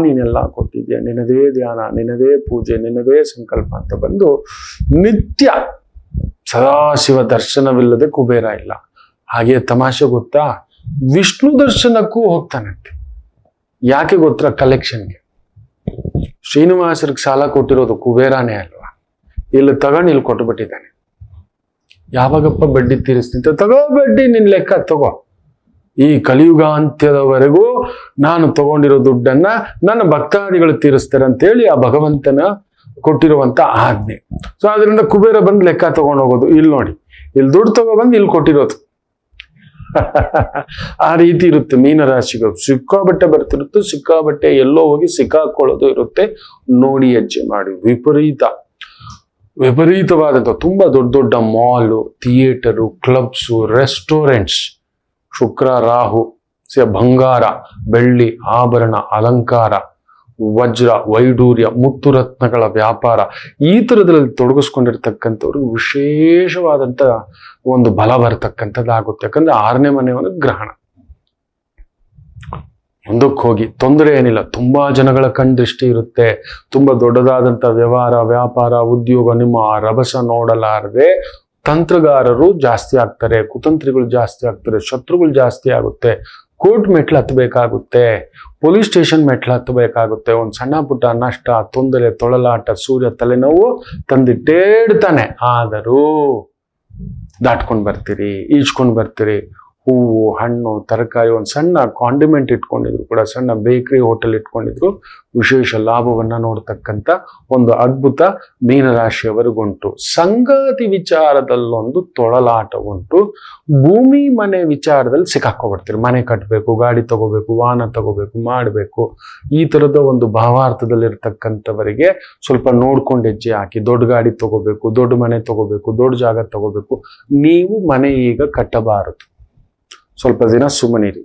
ನೀನೆಲ್ಲ ಕೊಟ್ಟಿದ್ಯಾ, ನಿನ್ನದೇ ಧ್ಯಾನ, ನಿನ್ನದೇ ಪೂಜೆ, ನಿನ್ನದೇ ಸಂಕಲ್ಪ ಅಂತ ಬಂದು ನಿತ್ಯ ಸದಾಶಿವ ದರ್ಶನವಿಲ್ಲದೆ ಕುಬೇರ ಇಲ್ಲ. ಹಾಗೆ ತಮಾಷೆ ಗೊತ್ತಾ, ವಿಷ್ಣು ದರ್ಶನಕ್ಕೂ ಹೋಗ್ತಾನಂತೆ. ಯಾಕೆ ಗೊತ್ತಾ? ಕಲೆಕ್ಷನ್ಗೆ. ಶ್ರೀನಿವಾಸರಿಗೆ ಸಾಲ ಕೊಟ್ಟಿರೋದು ಕುಬೇರಾನೇ ಅಲ್ವಾ, ಇಲ್ಲಿ ತಗೊಂಡು ಇಲ್ಲಿ ಕೊಟ್ಟುಬಿಟ್ಟಿದ್ದಾನೆ. ಯಾವಾಗಪ್ಪ ಬಡ್ಡಿ ತೀರಿಸ್ತೀನಿ? ತಗೋ ಬಡ್ಡಿ, ನಿನ್ ಲೆಕ್ಕ ತಗೋ. ಈ ಕಲಿಯುಗ ಅಂತ್ಯದವರೆಗೂ ನಾನು ತಗೊಂಡಿರೋ ದುಡ್ಡನ್ನ ನನ್ನ ಭಕ್ತಾದಿಗಳು ತೀರಿಸ್ತಾರೆ ಅಂತೇಳಿ ಆ ಭಗವಂತನ ಕೊಟ್ಟಿರುವಂತ ಆಜ್ಞೆ. ಸೊ ಅದರಿಂದ ಕುಬೇರ ಬಂದು ಲೆಕ್ಕ ತಗೊಂಡು ಹೋಗೋದು. ಇಲ್ಲಿ ನೋಡಿ, ಇಲ್ಲಿ ದುಡ್ಡು ತಗೊಬಂದು ಇಲ್ಲಿ ಕೊಟ್ಟಿರೋದು. ಆ ರೀತಿ ಇರುತ್ತೆ ಮೀನರಾಶಿಗಳು. ಸಿಕ್ಕಾಬಟ್ಟೆ ಬರ್ತಿರುತ್ತೆ, ಸಿಕ್ಕಾಬಟ್ಟೆ ಎಲ್ಲೋ ಹೋಗಿ ಸಿಕ್ಕಾಕೊಳ್ಳೋದು ಇರುತ್ತೆ. ನೋಡಿ ಹೆಜ್ಜೆ ಮಾಡಿ. ವಿಪರೀತವಾದಂಥ ತುಂಬಾ ದೊಡ್ಡ ದೊಡ್ಡ ಮಾಲು, ಥಿಯೇಟರು, ಕ್ಲಬ್ಸು, ರೆಸ್ಟೋರೆಂಟ್ಸ್, ಶುಕ್ರ, ರಾಹು, ಬಂಗಾರ, ಬೆಳ್ಳಿ, ಆಭರಣ, ಅಲಂಕಾರ, ವಜ್ರ, ವೈಡೂರ್ಯ, ಮುತ್ತು ರತ್ನಗಳ ವ್ಯಾಪಾರ, ಈ ತರದಲ್ಲಿ ತೊಡಗಿಸ್ಕೊಂಡಿರ್ತಕ್ಕಂಥವ್ರಿಗೆ ವಿಶೇಷವಾದಂತ ಒಂದು ಬಲ ಬರ್ತಕ್ಕಂಥದ್ದಾಗುತ್ತೆ. ಯಾಕಂದ್ರೆ 6ನೇ ಮನೆಯವನ ಗ್ರಹಣ. ಮುಂದಕ್ಕೆ ಹೋಗಿ ತೊಂದರೆ ಏನಿಲ್ಲ. ತುಂಬಾ ಜನಗಳ ಕಣ್ದೃಷ್ಟಿ ಇರುತ್ತೆ. ತುಂಬಾ ದೊಡ್ಡದಾದಂತ ವ್ಯವಹಾರ, ವ್ಯಾಪಾರ, ಉದ್ಯೋಗ, ನಿಮ್ಮ ರಭಸ ನೋಡಲಾರದೆ ತಂತ್ರಗಾರರು ಜಾಸ್ತಿ ಆಗ್ತಾರೆ, ಕುತಂತ್ರಿಗಳು ಜಾಸ್ತಿ ಆಗ್ತಾರೆ, ಶತ್ರುಗಳು ಜಾಸ್ತಿ ಆಗುತ್ತೆ. ಕೋರ್ಟ್ ಮೆಟ್ಲು ಹತ್ತಬೇಕಾಗುತ್ತೆ, ಪೊಲೀಸ್ ಸ್ಟೇಷನ್ ಮೆಟ್ಲು ಹತ್ತಬೇಕಾಗುತ್ತೆ. ಒಂದು ಸಣ್ಣ ಪುಟ್ಟ ನಷ್ಟ, ತೊಂದರೆ, ತೊಳಲಾಟ, ಸೂರ್ಯ ತಲೆನೋವು ತಂದಿಟ್ಟೇ ಇಡ್ತಾನೆ. ಆದರೂ ದಾಟ್ಕೊಂಡು ಬರ್ತೀರಿ, ಈಜ್ಕೊಂಡು ಬರ್ತೀರಿ. ಹೂವು, ಹಣ್ಣು, ತರಕಾರಿ, ಒಂದು ಸಣ್ಣ ಕಾಂಡಿಮೆಂಟ್ ಇಟ್ಕೊಂಡಿದ್ರು ಕೂಡ, ಸಣ್ಣ ಬೇಕರಿ, ಹೋಟೆಲ್ ಇಟ್ಕೊಂಡಿದ್ರು ವಿಶೇಷ ಲಾಭವನ್ನ ನೋಡ್ತಕ್ಕಂಥ ಒಂದು ಅದ್ಭುತ ಮೀನರಾಶಿಯವರಿಗುಂಟು. ಸಂಗಾತಿ ವಿಚಾರದಲ್ಲೊಂದು ತೊಳಲಾಟ ಉಂಟು. ಭೂಮಿ ಮನೆ ವಿಚಾರದಲ್ಲಿ ಸಿಕ್ಕಾಕೊಬಿಡ್ತೀರಿ. ಮನೆ ಕಟ್ಟಬೇಕು, ಗಾಡಿ ತಗೋಬೇಕು, ವಾಹನ ತಗೋಬೇಕು, ಮಾಡಬೇಕು, ಈ ತರದ ಒಂದು ಭಾವಾರ್ಥದಲ್ಲಿರ್ತಕ್ಕಂಥವರಿಗೆ ಸ್ವಲ್ಪ ನೋಡ್ಕೊಂಡು ಹೆಜ್ಜೆ ಹಾಕಿ. ದೊಡ್ಡ ಗಾಡಿ ತಗೋಬೇಕು, ದೊಡ್ಡ ಮನೆ ತಗೋಬೇಕು, ದೊಡ್ಡ ಜಾಗ ತಗೋಬೇಕು. ನೀವು ಮನೆ ಈಗ ಕಟ್ಟಬಾರದು. ಸ್ವಲ್ಪ ದಿನ ಸುಮ್ಮನಿರಿ.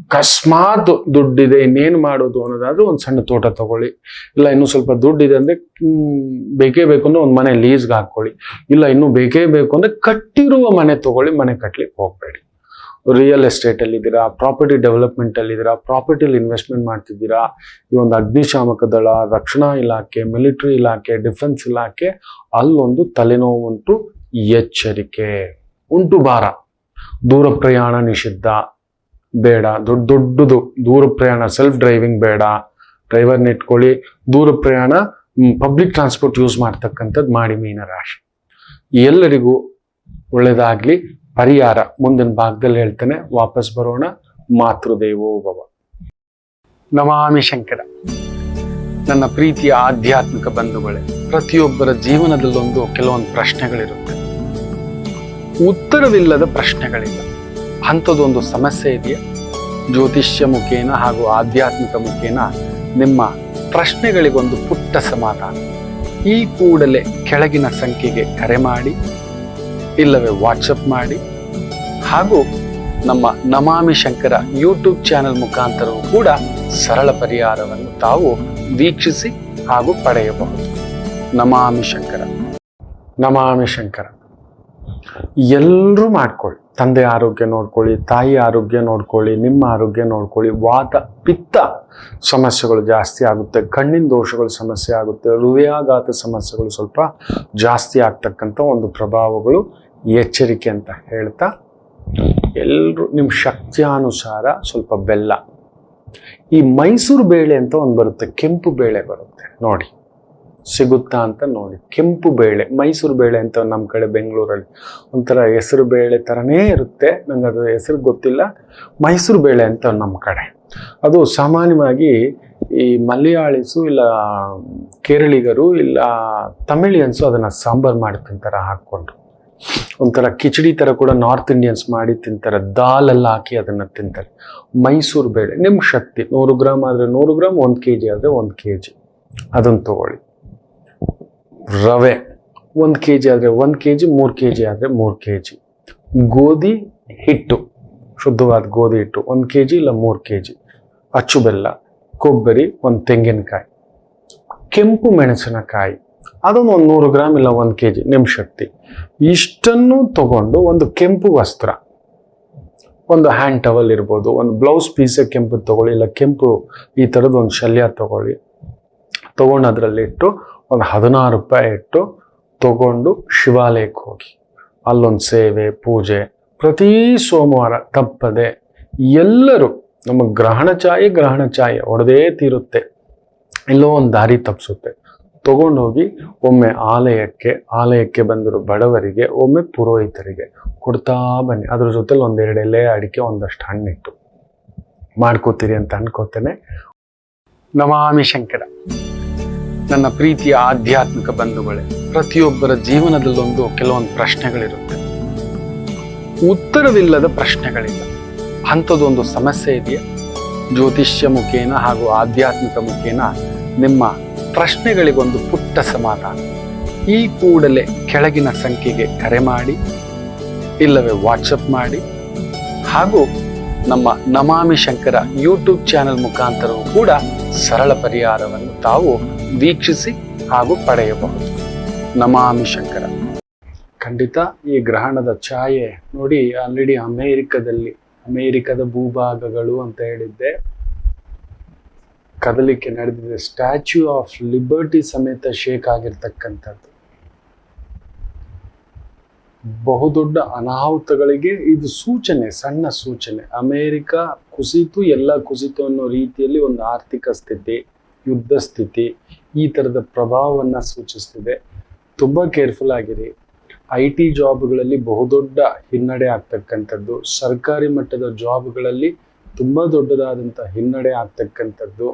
ಅಕಸ್ಮಾತ್ ದುಡ್ಡಿದೆ, ಇನ್ನೇನು ಮಾಡೋದು ಅನ್ನೋದಾದ್ರೆ ಒಂದು ಸಣ್ಣ ತೋಟ ತಗೊಳ್ಳಿ. ಇಲ್ಲ ಇನ್ನೂ ಸ್ವಲ್ಪ ದುಡ್ಡಿದೆ ಅಂದ್ರೆ ಬೇಕೇ ಬೇಕು ಅಂದ್ರೆ ಒಂದು ಮನೆ ಲೀಸ್ಗೆ ಹಾಕೊಳ್ಳಿ. ಇಲ್ಲ ಇನ್ನೂ ಬೇಕೇ ಬೇಕು ಅಂದ್ರೆ ಕಟ್ಟಿರುವ ಮನೆ ತಗೊಳ್ಳಿ. ಮನೆ ಕಟ್ಲಿಕ್ಕೆ ಹೋಗ್ಬೇಡಿ. ರಿಯಲ್ ಎಸ್ಟೇಟ್ ಅಲ್ಲಿ ಇದ್ದೀರಾ, ಪ್ರಾಪರ್ಟಿ ಡೆವಲಪ್ಮೆಂಟ್ ಅಲ್ಲಿ ಇದ್ದೀರಾ, ಪ್ರಾಪರ್ಟಿಲಿ ಇನ್ವೆಸ್ಟ್ಮೆಂಟ್ ಮಾಡ್ತಿದ್ದೀರಾ, ಈ ಒಂದು ಅಗ್ನಿಶಾಮಕ ದಳ, ರಕ್ಷಣಾ ಇಲಾಖೆ, ಮಿಲಿಟರಿ ಇಲಾಖೆ, ಡಿಫೆನ್ಸ್ ಇಲಾಖೆ, ಅಲ್ಲೊಂದು ತಲೆನೋವು ಉಂಟು. ಎಚ್ಚರಿಕೆ ಉಂಟು. ಭಾರ, ದೂರ ಪ್ರಯಾಣ ನಿಷಿದ್ಧ, ಬೇಡ. ದೊಡ್ಡದು ದೂರ ಪ್ರಯಾಣ, ಸೆಲ್ಫ್ ಡ್ರೈವಿಂಗ್ ಬೇಡ. ಡ್ರೈವರ್ನ ಇಟ್ಕೊಳ್ಳಿ. ದೂರ ಪ್ರಯಾಣ ಪಬ್ಲಿಕ್ ಟ್ರಾನ್ಸ್ಪೋರ್ಟ್ ಯೂಸ್ ಮಾಡ್ತಕ್ಕಂಥದ್ದು ಮಾಡಿ. ಮೀನರಾಶಿ ಎಲ್ಲರಿಗೂ ಒಳ್ಳೇದಾಗ್ಲಿ. ಪರಿಹಾರ ಮುಂದಿನ ಭಾಗದಲ್ಲಿ ಹೇಳ್ತೇನೆ. ವಾಪಸ್ ಬರೋಣ. ಮಾತೃದೇವೋ ಭವ. ನಮಾಮಿ ಶಂಕರ. ನನ್ನ ಪ್ರೀತಿಯ ಆಧ್ಯಾತ್ಮಿಕ ಬಂಧುಗಳೇ, ಪ್ರತಿಯೊಬ್ಬರ ಜೀವನದಲ್ಲೊಂದು ಕೆಲವೊಂದು ಪ್ರಶ್ನೆಗಳಿರುತ್ತೆ. ಉತ್ತರವಿಲ್ಲದ ಪ್ರಶ್ನೆಗಳಿಲ್ಲ. ಅಂಥದ್ದೊಂದು ಸಮಸ್ಯೆ ಇದೆಯಾ? ಜ್ಯೋತಿಷ್ಯ ಮುಖೇನ ಹಾಗೂ ಆಧ್ಯಾತ್ಮಿಕ ಮುಖೇನ ನಿಮ್ಮ ಪ್ರಶ್ನೆಗಳಿಗೊಂದು ಪುಟ್ಟ ಸಮಾಧಾನ. ಈ ಕೂಡಲೇ ಕೆಳಗಿನ ಸಂಖ್ಯೆಗೆ ಕರೆ ಮಾಡಿ ಇಲ್ಲವೇ ವಾಟ್ಸಪ್ ಮಾಡಿ ಹಾಗೂ ನಮ್ಮ ನಮಾಮಿ ಶಂಕರ ಯೂಟ್ಯೂಬ್ ಚಾನೆಲ್ ಮುಖಾಂತರವೂ ಕೂಡ ಸರಳ ಪರಿಹಾರವನ್ನು ತಾವು ವೀಕ್ಷಿಸಿ ಹಾಗೂ ಪಡೆಯಬಹುದು. ನಮಾಮಿ ಶಂಕರ. ನಮಾಮಿ ಶಂಕರ. ಎಲ್ಲರೂ ಮಾಡ್ಕೊಳ್ಳಿ. ತಂದೆ ಆರೋಗ್ಯ ನೋಡ್ಕೊಳ್ಳಿ, ತಾಯಿ ಆರೋಗ್ಯ ನೋಡ್ಕೊಳ್ಳಿ, ನಿಮ್ಮ ಆರೋಗ್ಯ ನೋಡ್ಕೊಳ್ಳಿ. ವಾತ ಪಿತ್ತ ಸಮಸ್ಯೆಗಳು ಜಾಸ್ತಿ ಆಗುತ್ತೆ, ಕಣ್ಣಿನ ದೋಷಗಳು ಸಮಸ್ಯೆ ಆಗುತ್ತೆ, ಹೃದಯಾಘಾತ ಸಮಸ್ಯೆಗಳು ಸ್ವಲ್ಪ ಜಾಸ್ತಿ ಆಗ್ತಕ್ಕಂಥ ಒಂದು ಪ್ರಭಾವಗಳು ಎಚ್ಚರಿಕೆ ಅಂತ ಹೇಳ್ತಾ, ಎಲ್ಲರೂ ನಿಮ್ಮ ಶಕ್ತಿಯಾನುಸಾರ ಸ್ವಲ್ಪ ಬೆಲ್ಲ, ಈ ಮೈಸೂರು ಬೇಳೆ ಅಂತ ಒಂದು ಬರುತ್ತೆ, ಕೆಂಪು ಬೇಳೆ ಬರುತ್ತೆ ನೋಡಿ, ಸಿಗುತ್ತಾ ಅಂತ ನೋಡಿ. ಕೆಂಪು ಬೇಳೆ, ಮೈಸೂರು ಬೇಳೆ ಅಂತ ನಮ್ಮ ಕಡೆ ಬೆಂಗಳೂರಲ್ಲಿ ಒಂಥರ ಹೆಸರು ಬೇಳೆ ಥರನೇ ಇರುತ್ತೆ, ನಂಗೆ ಅದು ಹೆಸರು ಗೊತ್ತಿಲ್ಲ. ಮೈಸೂರು ಬೇಳೆ ಅಂತ ನಮ್ಮ ಕಡೆ ಅದು ಸಾಮಾನ್ಯವಾಗಿ ಈ ಮಲಯಾಳಿಸು ಇಲ್ಲ ಕೇರಳಿಗರು ಇಲ್ಲ ತಮಿಳಿಯನ್ಸು ಅದನ್ನು ಸಾಂಬಾರು ಮಾಡಿ ತಿಂತಾರೆ ಹಾಕ್ಕೊಂಡು. ಒಂಥರ ಕಿಚಡಿ ಥರ ಕೂಡ ನಾರ್ತ್ ಇಂಡಿಯನ್ಸ್ ಮಾಡಿ ತಿಂತಾರೆ, ದಾಲೆಲ್ಲ ಹಾಕಿ ಅದನ್ನು ತಿಂತಾರೆ. ಮೈಸೂರು ಬೇಳೆ ನಿಮ್ಮ ಶಕ್ತಿ, 100 ಗ್ರಾಮ್ ಆದರೆ 100 ಗ್ರಾಮ್, 1 kg ಆದರೆ 1 kg ಅದನ್ನು ತಗೊಳ್ಳಿ. ರವೆ 1 kg ಆದರೆ 1 kg, 3 kg ಆದರೆ 3 kg. ಗೋಧಿ ಹಿಟ್ಟು, ಶುದ್ಧವಾದ ಗೋಧಿ ಹಿಟ್ಟು 1 kg ಇಲ್ಲ 3 kg. ಅಚ್ಚು ಬೆಲ್ಲ, ಕೊಬ್ಬರಿ, 1 ತೆಂಗಿನಕಾಯಿ, ಕೆಂಪು ಮೆಣಸಿನಕಾಯಿ ಅದೊಂದು 100 ಗ್ರಾಮ್ ಇಲ್ಲ 1 kg ನಿಮ್ಮ ಶಕ್ತಿ. ಇಷ್ಟನ್ನು ತಗೊಂಡು ಒಂದು ಕೆಂಪು ವಸ್ತ್ರ, ಒಂದು ಹ್ಯಾಂಡ್ ಟವಲ್ ಇರ್ಬೋದು, ಒಂದು ಬ್ಲೌಸ್ ಪೀಸ್ ಕೆಂಪು ತಗೊಳ್ಳಿ, ಇಲ್ಲ ಕೆಂಪು ಈ ಥರದ್ದು ಒಂದು ಶಲ್ಯ ತಗೊಳ್ಳಿ. ತಗೊಂಡು ಅದರಲ್ಲಿಟ್ಟು ಒಂದು 16 ರೂಪಾಯಿ ಇಟ್ಟು ತಗೊಂಡು ಶಿವಾಲಯಕ್ಕೆ ಹೋಗಿ ಅಲ್ಲೊಂದು ಸೇವೆ ಪೂಜೆ ಪ್ರತಿ ಸೋಮವಾರ ತಪ್ಪದೆ. ಎಲ್ಲರೂ ನಮ್ಮ ಗ್ರಹಣ ಛಾಯೆ ಹೊಡೆದೇ ತೀರುತ್ತೆ, ಎಲ್ಲೋ ಒಂದು ದಾರಿ ತಪ್ಪಿಸುತ್ತೆ. ತಗೊಂಡೋಗಿ ಒಮ್ಮೆ ಆಲಯಕ್ಕೆ ಬಂದಿರೋ ಬಡವರಿಗೆ, ಒಮ್ಮೆ ಪುರೋಹಿತರಿಗೆ ಕೊಡ್ತಾ ಬನ್ನಿ. ಅದ್ರ ಜೊತೆಲಿ 1-2 ಎಲೆ ಅಡಿಕೆ, ಒಂದಷ್ಟು ಹಣ್ಣಿಟ್ಟು ಮಾಡ್ಕೋತೀರಿ ಅಂತ ಅನ್ಕೋತೇನೆ. ನಮಾಮಿ ಶಂಕರ. ನನ್ನ ಪ್ರೀತಿಯ ಆಧ್ಯಾತ್ಮಿಕ ಬಂಧುಗಳೇ, ಪ್ರತಿಯೊಬ್ಬರ ಜೀವನದಲ್ಲೊಂದು ಕೆಲವೊಂದು ಪ್ರಶ್ನೆಗಳಿರುತ್ತೆ, ಉತ್ತರವಿಲ್ಲದ ಪ್ರಶ್ನೆಗಳಿಲ್ಲ. ಅಂಥದ್ದೊಂದು ಸಮಸ್ಯೆ ಇದೆಯಾ? ಜ್ಯೋತಿಷ್ಯ ಮುಖೇನ ಹಾಗೂ ಆಧ್ಯಾತ್ಮಿಕ ಮುಖೇನ ನಿಮ್ಮ ಪ್ರಶ್ನೆಗಳಿಗೊಂದು ಪುಟ್ಟ ಸಮಾಧಾನ. ಈ ಕೂಡಲೇ ಕೆಳಗಿನ ಸಂಖ್ಯೆಗೆ ಕರೆ ಮಾಡಿ ಇಲ್ಲವೇ ವಾಟ್ಸಪ್ ಮಾಡಿ ಹಾಗೂ ನಮ್ಮ ನಮಾಮಿ ಶಂಕರ ಯೂಟ್ಯೂಬ್ ಚಾನೆಲ್ ಮುಖಾಂತರವೂ ಕೂಡ ಸರಳ ಪರಿಹಾರವನ್ನು ತಾವು ವೀಕ್ಷಿಸಿ ಹಾಗೂ ಪಡೆಯಬಹುದು. ನಮಾಮಿ ಶಂಕರ. ಖಂಡಿತ ಈ ಗ್ರಹಣದ ಛಾಯೆ ನೋಡಿ, ಆಲ್ರೆಡಿ ಅಮೇರಿಕದ ಭೂಭಾಗಗಳು ಅಂತ ಹೇಳಿದ್ದೆ, ಕದಲಿಕೆ ನಡೆದಿದೆ. ಸ್ಟ್ಯಾಚ್ಯೂ ಆಫ್ ಲಿಬರ್ಟಿ ಸಮೇತ ಶೇಕ್ ಆಗಿರ್ತಕ್ಕಂಥದ್ದು. ಬಹುದೊಡ್ಡ ಅನಾಹುತಗಳಿಗೆ ಇದು ಸೂಚನೆ, ಸಣ್ಣ ಸೂಚನೆ. ಅಮೇರಿಕ ಕುಸಿತು, ಎಲ್ಲ ಕುಸಿತು ಅನ್ನೋ ರೀತಿಯಲ್ಲಿ ಒಂದು ಆರ್ಥಿಕ ಸ್ಥಿತಿ, ಯುದ್ಧ ಸ್ಥಿತಿ, ಈ ಥರದ ಪ್ರಭಾವವನ್ನು ಸೂಚಿಸ್ತಿದೆ. ತುಂಬ ಕೇರ್ಫುಲ್ ಆಗಿರಿ. IT ಜಾಬ್ಗಳಲ್ಲಿ ಬಹುದೊಡ್ಡ ಹಿನ್ನಡೆ ಆಗ್ತಕ್ಕಂಥದ್ದು, ಸರ್ಕಾರಿ ಮಟ್ಟದ ಜಾಬ್ಗಳಲ್ಲಿ ತುಂಬ ದೊಡ್ಡದಾದಂಥ ಹಿನ್ನಡೆ ಆಗ್ತಕ್ಕಂಥದ್ದು,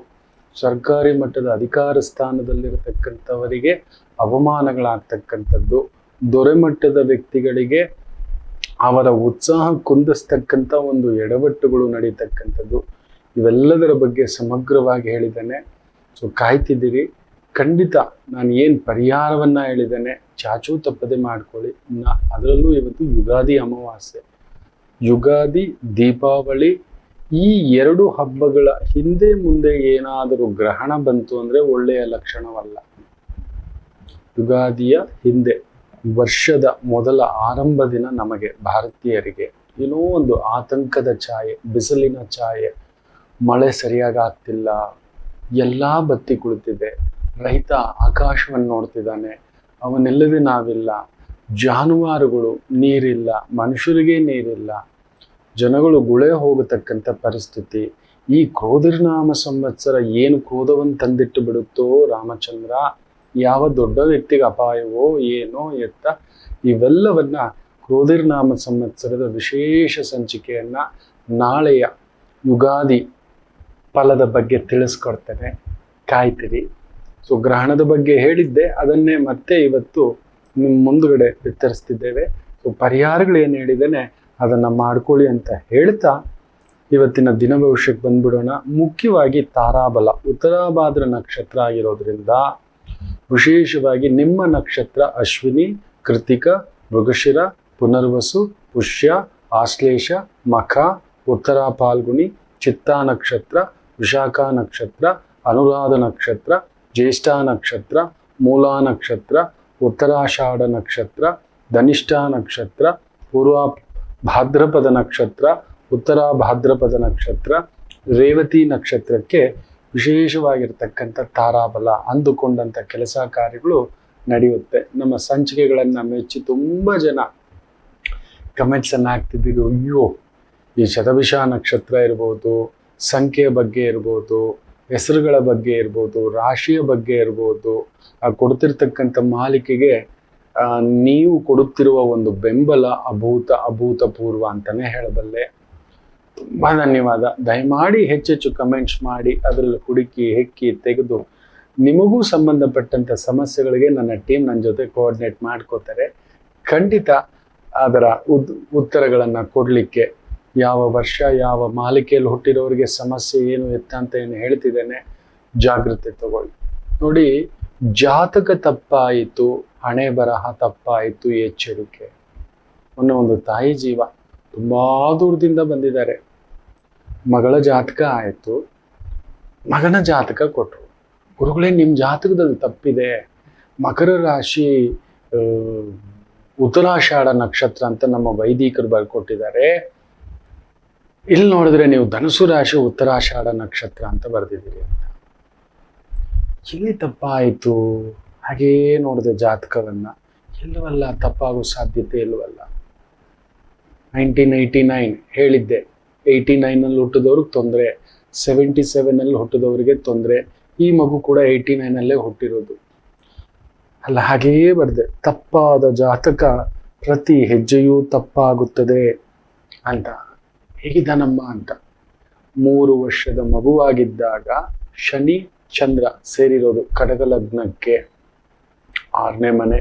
ಸರ್ಕಾರಿ ಮಟ್ಟದ ಅಧಿಕಾರ ಸ್ಥಾನದಲ್ಲಿರತಕ್ಕಂಥವರಿಗೆ ಅವಮಾನಗಳಾಗ್ತಕ್ಕಂಥದ್ದು, ದೊರೆ ಮಟ್ಟದ ವ್ಯಕ್ತಿಗಳಿಗೆ ಅವರ ಉತ್ಸಾಹ ಕುಂದಿಸ್ತಕ್ಕಂಥ ಒಂದು ಎಡವಟ್ಟುಗಳು ನಡೀತಕ್ಕಂಥದ್ದು. ಇವೆಲ್ಲದರ ಬಗ್ಗೆ ಸಮಗ್ರವಾಗಿ ಹೇಳಿದ್ದೇನೆ. ಸೊ ಕಾಯ್ತಿದ್ದೀರಿ. ಖಂಡಿತ ನಾನು ಏನು ಪರಿಹಾರವನ್ನು ಹೇಳಿದ್ದೇನೆ ಚಾಚೂ ತಪ್ಪದೆ ಮಾಡ್ಕೊಳ್ಳಿ. ಅದರಲ್ಲೂ ಇವತ್ತು ಯುಗಾದಿ ಅಮಾವಾಸ್ಯೆ, ಯುಗಾದಿ, ದೀಪಾವಳಿ, ಈ 2 ಹಬ್ಬಗಳ ಹಿಂದೆ ಮುಂದೆ ಏನಾದರೂ ಗ್ರಹಣ ಬಂತು ಅಂದರೆ ಒಳ್ಳೆಯ ಲಕ್ಷಣವಲ್ಲ. ಯುಗಾದಿಯ ಹಿಂದೆ ವರ್ಷದ ಮೊದಲ ಆರಂಭ ದಿನ ನಮಗೆ ಭಾರತೀಯರಿಗೆ ಏನೋ ಒಂದು ಆತಂಕದ ಛಾಯೆ, ಬಿಸಿಲಿನ ಛಾಯೆ, ಮಳೆ ಸರಿಯಾಗಿ ಆಗ್ತಿಲ್ಲ, ಎಲ್ಲ ಬತ್ತಿ ಕುಳಿತಿದೆ, ರೈತ ಆಕಾಶವನ್ನು ನೋಡ್ತಿದ್ದಾನೆ, ಅವನೆಲ್ಲದೆ ನಾವಿಲ್ಲ, ಜಾನುವಾರುಗಳು ನೀರಿಲ್ಲ, ಮನುಷ್ಯರಿಗೆ ನೀರಿಲ್ಲ, ಜನಗಳು ಗುಳೆ ಹೋಗತಕ್ಕಂಥ ಪರಿಸ್ಥಿತಿ. ಈ ಕ್ರೋಧಿರ್ನಾಮ ಸಂವತ್ಸರ ಏನು ಕ್ರೋಧವನ್ನು ತಂದಿಟ್ಟು ಬಿಡುತ್ತೋ ರಾಮಚಂದ್ರ, ಯಾವ ದೊಡ್ಡ ವ್ಯಕ್ತಿಗೆ ಅಪಾಯವೋ ಏನೋ ಎತ್ತ, ಇವೆಲ್ಲವನ್ನ ಕ್ರೋಧಿರ್ನಾಮ ಸಂವತ್ಸರದ ವಿಶೇಷ ಸಂಚಿಕೆಯನ್ನ ನಾಳೆಯ ಯುಗಾದಿ ಫಲದ ಬಗ್ಗೆ ತಿಳಿಸ್ಕೊಡ್ತೇನೆ, ಕಾಯ್ತಿರಿ. ಸೊ ಗ್ರಹಣದ ಬಗ್ಗೆ ಹೇಳಿದ್ದೆ, ಅದನ್ನೇ ಮತ್ತೆ ಇವತ್ತು ನಿಮ್ಮ ಮುಂದುಗಡೆ ವಿತರಿಸ್ತಿದ್ದೇವೆ. ಸೊ ಪರಿಹಾರಗಳು ಏನು ಹೇಳಿದ್ದೇನೆ ಅದನ್ನು ಮಾಡ್ಕೊಳ್ಳಿ ಅಂತ ಹೇಳ್ತಾ ಇವತ್ತಿನ ದಿನ ಭವಿಷ್ಯಕ್ಕೆ ಬಂದ್ಬಿಡೋಣ. ಮುಖ್ಯವಾಗಿ ತಾರಾಬಲ, ಉತ್ತರಾಭಾದ್ರ ನಕ್ಷತ್ರ ಆಗಿರೋದ್ರಿಂದ ವಿಶೇಷವಾಗಿ ನಿಮ್ಮ ನಕ್ಷತ್ರ ಅಶ್ವಿನಿ, ಕೃತಿಕ, ಮೃಗಶಿರ, ಪುನರ್ವಸು, ಪುಷ್ಯ, ಆಶ್ಲೇಷ, ಮಖ, ಉತ್ತರ ಫಾಲ್ಗುಣಿ, ಚಿತ್ತಾ ನಕ್ಷತ್ರ, ವಿಶಾಖ ನಕ್ಷತ್ರ, ಅನುರಾಧ ನಕ್ಷತ್ರ, ಜ್ಯೇಷ್ಠ ನಕ್ಷತ್ರ, ಮೂಲಾ ನಕ್ಷತ್ರ, ಉತ್ತರಾಷಾಢ ನಕ್ಷತ್ರ, ಧನಿಷ್ಠ ನಕ್ಷತ್ರ, ಪೂರ್ವ ಭಾದ್ರಪದ ನಕ್ಷತ್ರ, ಉತ್ತರ ಭಾದ್ರಪದ ನಕ್ಷತ್ರ, ರೇವತಿ ನಕ್ಷತ್ರಕ್ಕೆ ವಿಶೇಷವಾಗಿರ್ತಕ್ಕಂಥ ತಾರಾಬಲ, ಅಂದುಕೊಂಡಂಥ ಕೆಲಸ ಕಾರ್ಯಗಳು ನಡೆಯುತ್ತೆ. ನಮ್ಮ ಸಂಚಿಕೆಗಳನ್ನು ಮೆಚ್ಚಿ ತುಂಬ ಜನ ಕಮೆಂಟ್ಸ್ ಅನ್ನು ಹಾಕ್ತಿದ್ದೀರಿ. ಅಯ್ಯೋ, ಈ ಶತಭಿಷ ನಕ್ಷತ್ರ ಇರ್ಬೋದು, ಸಂಖ್ಯೆಯ ಬಗ್ಗೆ ಇರ್ಬೋದು, ಹೆಸರುಗಳ ಬಗ್ಗೆ ಇರ್ಬೋದು, ರಾಶಿಯ ಬಗ್ಗೆ ಇರ್ಬೋದು, ಕೊಡ್ತಿರ್ತಕ್ಕಂಥ ಮಾಲಿಕೆಗೆ ನೀವು ಕೊಡುತ್ತಿರುವ ಒಂದು ಬೆಂಬಲ ಅಭೂತಪೂರ್ವ ಅಂತಾನೆ ಹೇಳಬಲ್ಲೆ. ತುಂಬ ಧನ್ಯವಾದ. ದಯಮಾಡಿ ಹೆಚ್ಚೆಚ್ಚು ಕಮೆಂಟ್ಸ್ ಮಾಡಿ ಅದರಲ್ಲಿ ಹುಡುಕಿ ಹೆಕ್ಕಿ ತೆಗೆದು ನಿಮಗೂ ಸಂಬಂಧಪಟ್ಟಂಥ ಸಮಸ್ಯೆಗಳಿಗೆ ನನ್ನ ಟೀಮ್ ನನ್ನ ಜೊತೆ ಕೋಆರ್ಡಿನೇಟ್ ಮಾಡ್ಕೋತಾರೆ. ಖಂಡಿತ ಅದರ ಉತ್ತರಗಳನ್ನು ಕೊಡಲಿಕ್ಕೆ ಯಾವ ವರ್ಷ ಯಾವ ಮಾಲಿಕೆಯಲ್ಲಿ ಹುಟ್ಟಿರೋರಿಗೆ ಸಮಸ್ಯೆ ಏನು ಎತ್ತ ಅಂತ ಏನು ಹೇಳ್ತಿದ್ದೇನೆ, ಜಾಗೃತಿ ತಗೊಳ್ಳಿ. ನೋಡಿ, ಜಾತಕ ತಪ್ಪಾಯಿತು, ಹಣೆ ಬರಹ ತಪ್ಪಾಯಿತು, ಎಚ್ಚರಿಕೆ. ಮೊನ್ನೆ ಒಂದು ತಾಯಿ ಜೀವ ತುಂಬ ದೂರದಿಂದ ಬಂದಿದ್ದಾರೆ. ಮಗಳ ಜಾತಕ ಆಯಿತು, ಮಗನ ಜಾತಕ ಕೊಟ್ಟರು. ಗುರುಗಳೇ, ನಿಮ್ಮ ಜಾತಕದಲ್ಲಿ ತಪ್ಪಿದೆ, ಮಕರ ರಾಶಿ ಉತ್ತರಾಷಾಢ ನಕ್ಷತ್ರ ಅಂತ ನಮ್ಮ ವೈದಿಕರು ಬರ್ಕೊಟ್ಟಿದ್ದಾರೆ. ಇಲ್ಲಿ ನೋಡಿದ್ರೆ ನೀವು ಧನುಸು ರಾಶಿ ಉತ್ತರಾಷಾಢ ನಕ್ಷತ್ರ ಅಂತ ಬರೆದಿದ್ದೀರಿ ಅಂತ. ಎಲ್ಲಿ ತಪ್ಪಾಯಿತು? ಹಾಗೇ ನೋಡಿದೆ ಜಾತಕವನ್ನ, ಇಲ್ಲವಲ್ಲ, ತಪ್ಪಾಗೋ ಸಾಧ್ಯತೆ ಇಲ್ಲವಲ್ಲ. 1989 ಹೇಳಿದ್ದೆ, 89ನಲ್ಲಿ ಹುಟ್ಟಿದವ್ರಿಗೆ ತೊಂದರೆ, 77ನಲ್ಲಿ ಹುಟ್ಟಿದವರಿಗೆ ತೊಂದರೆ. ಈ ಮಗು ಕೂಡ 89ನಲ್ಲೇ ಹುಟ್ಟಿರೋದು ಅಲ್ಲ, ಹಾಗೆಯೇ ಬರೆದೆ. ತಪ್ಪಾದ ಜಾತಕ ಪ್ರತಿ ಹೆಜ್ಜೆಯೂ ತಪ್ಪಾಗುತ್ತದೆ ಅಂತ. ಹೇಗಿದ್ದಾನಮ್ಮ ಅಂತ. 3 ವರ್ಷದ ಮಗುವಾಗಿದ್ದಾಗ ಶನಿ ಚಂದ್ರ ಸೇರಿರೋದು ಕಡಗ ಲಗ್ನಕ್ಕೆ, 6ನೇ ಮನೆ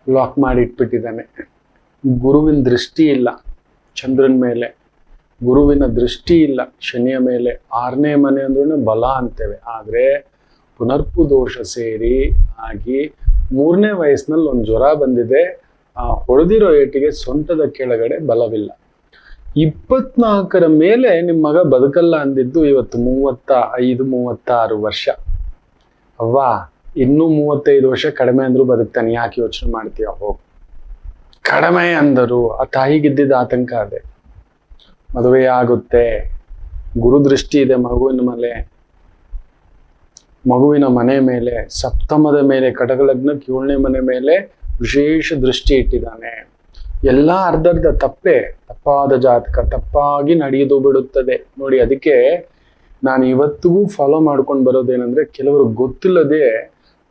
ಲಾಕ್ ಮಾಡಿ ಇಟ್ಬಿಟ್ಟಿದ್ದಾನೆ. ಗುರುವಿನ ದೃಷ್ಟಿ ಇಲ್ಲ ಚಂದ್ರನ ಮೇಲೆ, ಗುರುವಿನ ದೃಷ್ಟಿ ಇಲ್ಲ ಶನಿಯ ಮೇಲೆ. 6ನೇ ಮನೆ ಅಂದ್ರೂ ಬಲ ಅಂತೇವೆ. ಆದರೆ ಪುನರ್ಪು ದೋಷ ಸೇರಿ ಆಗಿ 3ನೇ ವಯಸ್ಸಿನಲ್ಲಿ ಒಂದು ಜ್ವರ ಬಂದಿದೆ. ಹೊಡೆದಿರೋ ಏಟಿಗೆ ಸೊಂಟದ ಕೆಳಗಡೆ ಬಲವಿಲ್ಲ. 24ರ ಮೇಲೆ ನಿಮ್ಮ ಮಗ ಬದುಕಲ್ಲ ಅಂದಿದ್ದು ಇವತ್ತು 35-36 ವರ್ಷ. ಅವ್ವಾ, ಇನ್ನೂ 35 ವರ್ಷ ಕಡಿಮೆ ಅಂದ್ರೂ ಬದುಕ್ತಾನೆ, ಯಾಕೆ ಯೋಚನೆ ಮಾಡ್ತೀಯ? ಹೋಗಿ ಕಡಿಮೆ ಅಂದರು. ಆ ತಾಯಿಗಿದ್ದಿದ್ದ ಆತಂಕ ಅದೇ. ಮದುವೆ ಆಗುತ್ತೆ, ಗುರುದೃಷ್ಟಿ ಇದೆ ಮಗುವಿನ ಮನೆ ಮೇಲೆ, ಸಪ್ತಮದ ಮೇಲೆ, ಕಟಕ ಲಗ್ನಕ್ಕೆ 7ನೇ ಮನೆ ಮೇಲೆ ವಿಶೇಷ ದೃಷ್ಟಿ ಇಟ್ಟಿದ್ದಾನೆ. ಎಲ್ಲ ಅರ್ಧರ್ಧ ತಪ್ಪಾದ ಜಾತಕ ತಪ್ಪಾಗಿ ನಡೆಯುವುದು ಬಿಡುತ್ತದೆ. ನೋಡಿ, ಅದಕ್ಕೆ ನಾನು ಇವತ್ತಿಗೂ ಫಾಲೋ ಮಾಡ್ಕೊಂಡು ಬರೋದೇನೆಂದ್ರೆ, ಕೆಲವರು ಗೊತ್ತಿಲ್ಲದೆ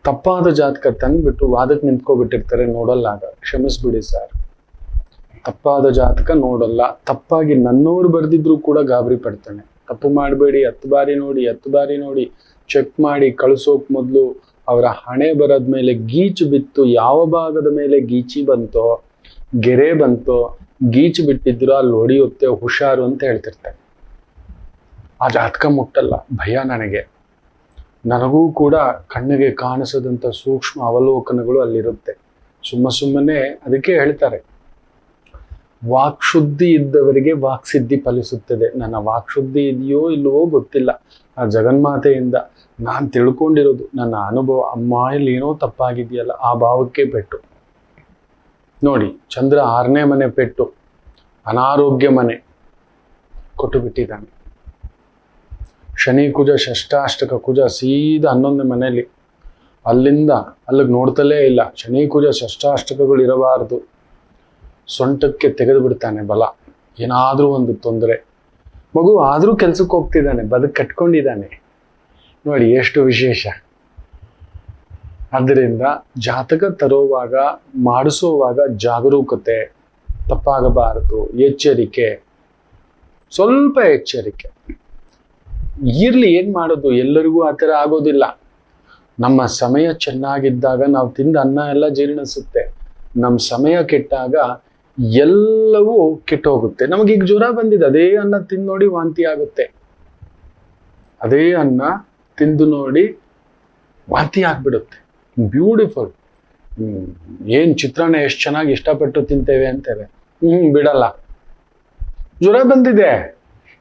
ತಪ್ಪಾದ ಜಾತಕ ತಂದ್ಬಿಟ್ಟು ವಾದಕ್ಕೆ ನಿಂತ್ಕೊಬಿಟ್ಟಿರ್ತಾರೆ. ನೋಡಲ್ಲ, ಆಗ ಕ್ಷಮಿಸ್ಬಿಡಿ ಸರ್, ತಪ್ಪಾದ ಜಾತಕ ನೋಡಲ್ಲ. ತಪ್ಪಾಗಿ ನನ್ನವರು ಬರೆದಿದ್ರು ಕೂಡ ಗಾಬರಿ ಪಡ್ತಾನೆ. ತಪ್ಪು ಮಾಡಬೇಡಿ, 10 ಬಾರಿ ನೋಡಿ ಚೆಕ್ ಮಾಡಿ ಕಳಿಸೋಕ್ ಮೊದಲು ಅವರ ಹಣೆ ಬರದ ಮೇಲೆ ಗೀಚು ಬಿತ್ತು, ಯಾವ ಭಾಗದ ಮೇಲೆ ಗೀಚಿ ಬಂತೋ, ಗೆರೆ ಬಂತೋ, ಗೀಚು ಬಿಟ್ಟಿದ್ರು ಅಲ್ಲಿ ಹೊಡೆಯುತ್ತೆ, ಹುಷಾರು ಅಂತ ಹೇಳ್ತಿರ್ತಾರೆ. ಆ ಜಾತಕ ಮುಟ್ಟಲ್ಲ. ಭಯ ನನಗೂ ಕೂಡ ಕಣ್ಣಿಗೆ ಕಾಣಿಸದಂತ ಸೂಕ್ಷ್ಮ ಅವಲೋಕನಗಳು ಅಲ್ಲಿರುತ್ತೆ. ಸುಮ್ಮನೆ ಅದಕ್ಕೆ ಹೇಳ್ತಾರೆ, ವಾಕ್ಶುದ್ಧಿ ಇದ್ದವರಿಗೆ ವಾಕ್ಸಿದ್ಧಿ ಫಲಿಸುತ್ತದೆ. ನನ್ನ ವಾಕ್ಶುದ್ಧಿ ಇದೆಯೋ ಇಲ್ಲವೋ ಗೊತ್ತಿಲ್ಲ, ಆ ಜಗನ್ಮಾತೆಯಿಂದ ನಾನು ತಿಳ್ಕೊಂಡಿರೋದು, ನನ್ನ ಅನುಭವ. ಅಮ್ಮ, ಇಲ್ಲಿ ಏನೋ ತಪ್ಪಾಗಿದೆಯಲ್ಲ, ಆ ಭಾವಕ್ಕೆ ಪೆಟ್ಟು. ನೋಡಿ, ಚಂದ್ರ 6ನೇ ಮನೆ ಪೆಟ್ಟು, ಅನಾರೋಗ್ಯ ಮನೆ ಕೊಟ್ಟು ಬಿಟ್ಟಿದ್ದಾನೆ. ಶನಿ ಕುಜ ಷಷ್ಟಾಷ್ಟಕ ಕುಜ ಸೀದಾ 11ನೇ ಮನೆಯಲ್ಲಿ, ಅಲ್ಲಿಂದ ಅಲ್ಲಿಗೆ ನೋಡ್ತಲೇ ಇಲ್ಲ. ಶನಿ ಕುಜ ಷಷ್ಟಾಷ್ಟಕಗಳು ಇರಬಾರದು. ಸೊಂಟಕ್ಕೆ ತೆಗೆದು ಬಿಡ್ತಾನೆ ಬಲ. ಏನಾದ್ರೂ ಒಂದು ತೊಂದರೆ. ಮಗು ಆದ್ರೂ ಕೆಲ್ಸಕ್ಕೆ ಹೋಗ್ತಿದ್ದಾನೆ, ಕಟ್ಕೊಂಡಿದ್ದಾನೆ. ನೋಡಿ ಎಷ್ಟು ವಿಶೇಷ. ಆದ್ದರಿಂದ ಜಾತಕ ತರುವಾಗ, ಮಾಡಿಸುವಾಗ ಜಾಗರೂಕತೆ, ತಪ್ಪಾಗಬಾರದು, ಎಚ್ಚರಿಕೆ, ಸ್ವಲ್ಪ ಎಚ್ಚರಿಕೆ ಇರ್ಲಿ. ಏನ್ ಮಾಡೋದು, ಎಲ್ಲರಿಗೂ ಆ ಥರ ಆಗೋದಿಲ್ಲ. ನಮ್ಮ ಸಮಯ ಚೆನ್ನಾಗಿದ್ದಾಗ ನಾವು ತಿಂದ ಅನ್ನ ಎಲ್ಲ ಜೀರ್ಣಿಸುತ್ತೆ. ನಮ್ಮ ಸಮಯ ಕೆಟ್ಟಾಗ ಎಲ್ಲವೂ ಕೆಟ್ಟೋಗುತ್ತೆ. ನಮಗೀಗ ಜ್ವರ ಬಂದಿದೆ, ಅದೇ ಅನ್ನ ತಿಂದು ನೋಡಿ ವಾಂತಿ ಆಗುತ್ತೆ. ಅದೇ ಅನ್ನ ತಿಂದು ನೋಡಿ ವಾಂತಿ ಆಗ್ಬಿಡುತ್ತೆ. ಬ್ಯೂಟಿಫುಲ್. ಏನ್ ಚಿತ್ರಾನ್ನ ಎಷ್ಟು ಚೆನ್ನಾಗಿ ಇಷ್ಟಪಟ್ಟು ತಿಂತೇವೆ ಅಂತೇವೆ, ಬಿಡಲ್ಲ. ಜ್ವರ ಬಂದಿದೆ,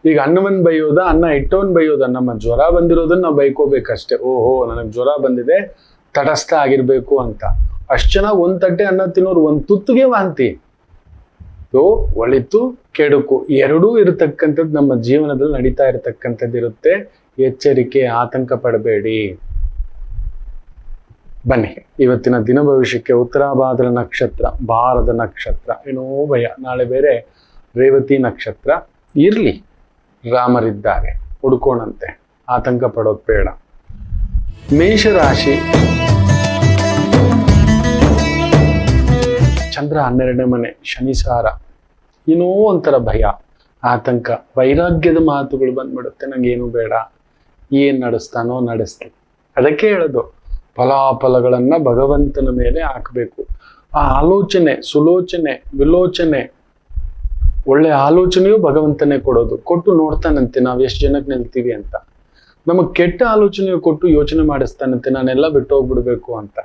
ಈಗ ಅನ್ನವನ್ ಬೈಯೋದ, ಅನ್ನ ಇಟ್ಟವನ್ ಬೈಯೋದ? ನಮ್ಮ ಜ್ವರ ಬಂದಿರೋದನ್ನ ನಾವು ಬೈಕೋಬೇಕಷ್ಟೇ. ಓಹೋ ನನಗೆ ಜ್ವರ ಬಂದಿದೆ, ತಟಸ್ಥ ಆಗಿರ್ಬೇಕು ಅಂತ. ಅಷ್ಟು ಚೆನ್ನಾಗಿ ಒಂದ್ ತಟ್ಟೆ ಅನ್ನ ತಿನ್ನೋರು ಒಂದ್ ತುತ್ತಿಗೆ ವಾಂತಿ. ಒಳಿತು ಕೆಡುಕು ಎರಡೂ ಇರತಕ್ಕಂಥದ್ದು ನಮ್ಮ ಜೀವನದಲ್ಲಿ ನಡೀತಾ ಇರತಕ್ಕಂಥದ್ದು ಇರುತ್ತೆ. ಎಚ್ಚರಿಕೆ, ಆತಂಕ ಪಡಬೇಡಿ. ಬನ್ನಿ ಇವತ್ತಿನ ದಿನ ಭವಿಷ್ಯಕ್ಕೆ. ಉತ್ತರಾಭಾದ್ರ ನಕ್ಷತ್ರ, ಭಾರದ ನಕ್ಷತ್ರ, ಏನೋ ಭಯ. ನಾಳೆ ಬೇರೆ ರೇವತಿ ನಕ್ಷತ್ರ. ಇರ್ಲಿ, ರಾಮರಿದ್ದಾರೆ, ಹುಡ್ಕೋಣಂತೆ, ಆತಂಕ ಪಡೋದು ಬೇಡ. ಮೇಷರಾಶಿ, ಚಂದ್ರ 12ನೇ ಮನೆ, ಶನಿಸಾರ. ಏನೋ ಒಂಥರ ಭಯ, ಆತಂಕ, ವೈರಾಗ್ಯದ ಮಾತುಗಳು ಬಂದ್ಬಿಡುತ್ತೆ. ನಂಗೇನು ಬೇಡ, ಏನ್ ನಡೆಸ್ತಾನೋ ನಡೆಸ್ಲಿ. ಅದಕ್ಕೆ ಹೇಳೋದು, ಫಲಾಫಲಗಳನ್ನ ಭಗವಂತನ ಮೇಲೆ ಹಾಕಬೇಕು. ಆ ಆಲೋಚನೆ, ಸುಲೋಚನೆ, ವಿಲೋಚನೆ, ಒಳ್ಳೆ ಆಲೋಚನೆಯೂ ಭಗವಂತನೇ ಕೊಡೋದು. ಕೊಟ್ಟು ನೋಡ್ತಾನಂತೆ ನಾವು ಎಷ್ಟು ಜನಕ್ಕೆ ನಿಲ್ತೀವಿ ಅಂತ. ನಮಗ್ ಕೆಟ್ಟ ಆಲೋಚನೆಯು ಕೊಟ್ಟು ಯೋಚನೆ ಮಾಡಿಸ್ತಾನಂತೆ ನಾನೆಲ್ಲ ಬಿಟ್ಟು ಹೋಗ್ಬಿಡ್ಬೇಕು ಅಂತ.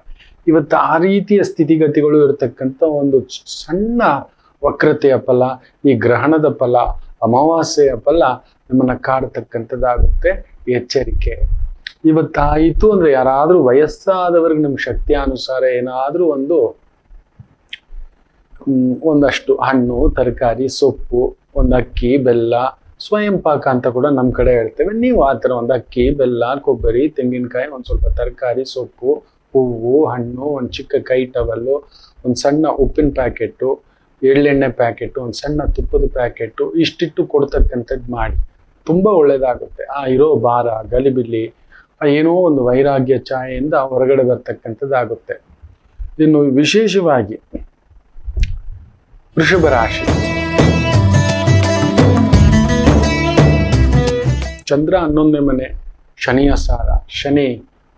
ಇವತ್ತು ಆ ರೀತಿಯ ಸ್ಥಿತಿಗತಿಗಳು ಇರತಕ್ಕಂಥ ಒಂದು ಸಣ್ಣ ವಕ್ರತೆಯ ಫಲ, ಈ ಗ್ರಹಣದ ಫಲ, ಅಮಾವಾಸ್ಯೆಯ ಫಲ ನಮ್ಮನ್ನ ಕಾಡತಕ್ಕಂಥದ್ದಾಗುತ್ತೆ. ಎಚ್ಚರಿಕೆ. ಇವತ್ತಾಯಿತು ಅಂದ್ರೆ ಯಾರಾದ್ರೂ ವಯಸ್ಸಾದವ್ರಿಗೆ ನಿಮ್ ಶಕ್ತಿಯಾನುಸಾರ ಏನಾದ್ರೂ ಒಂದಷ್ಟು ಹಣ್ಣು, ತರಕಾರಿ, ಸೊಪ್ಪು, ಒಂದು ಅಕ್ಕಿ, ಬೆಲ್ಲ, ಸ್ವಯಂ ಪಾಕ ಅಂತ ಕೂಡ ನಮ್ ಕಡೆ ಹೇಳ್ತೇವೆ. ನೀವು ಆ ಥರ ಒಂದು ಅಕ್ಕಿ, ಬೆಲ್ಲ, ಕೊಬ್ಬರಿ, ತೆಂಗಿನಕಾಯಿ, ಒಂದ್ ಸ್ವಲ್ಪ ತರಕಾರಿ, ಸೊಪ್ಪು, ಹೂವು, ಹಣ್ಣು, ಒಂದು ಚಿಕ್ಕ ಕೈ ಟವಲ್ಲು, ಒಂದು ಸಣ್ಣ ಉಪ್ಪಿನ ಪ್ಯಾಕೆಟು, ಎಳ್ಳೆಣ್ಣೆ ಪ್ಯಾಕೆಟು, ಒಂದು ಸಣ್ಣ ತುಪ್ಪದ ಪ್ಯಾಕೆಟು, ಇಷ್ಟಿಟ್ಟು ಕೊಡ್ತಕ್ಕಂಥದ್ದು ಮಾಡಿ. ತುಂಬಾ ಒಳ್ಳೇದಾಗುತ್ತೆ. ಆ ಇರೋ ಭಾರ, ಗಲಿಬಿಲಿ, ಏನೋ ಒಂದು ವೈರಾಗ್ಯ ಛಾಯೆಯಿಂದ ಹೊರಗಡೆ ಬರ್ತಕ್ಕಂಥದ್ದಾಗುತ್ತೆ. ಇನ್ನು ವಿಶೇಷವಾಗಿ ವೃಷಭ ರಾಶಿ, ಚಂದ್ರ 11ನೇ ಮನೆ, ಶನಿಯ ಸಾರ. ಶನಿ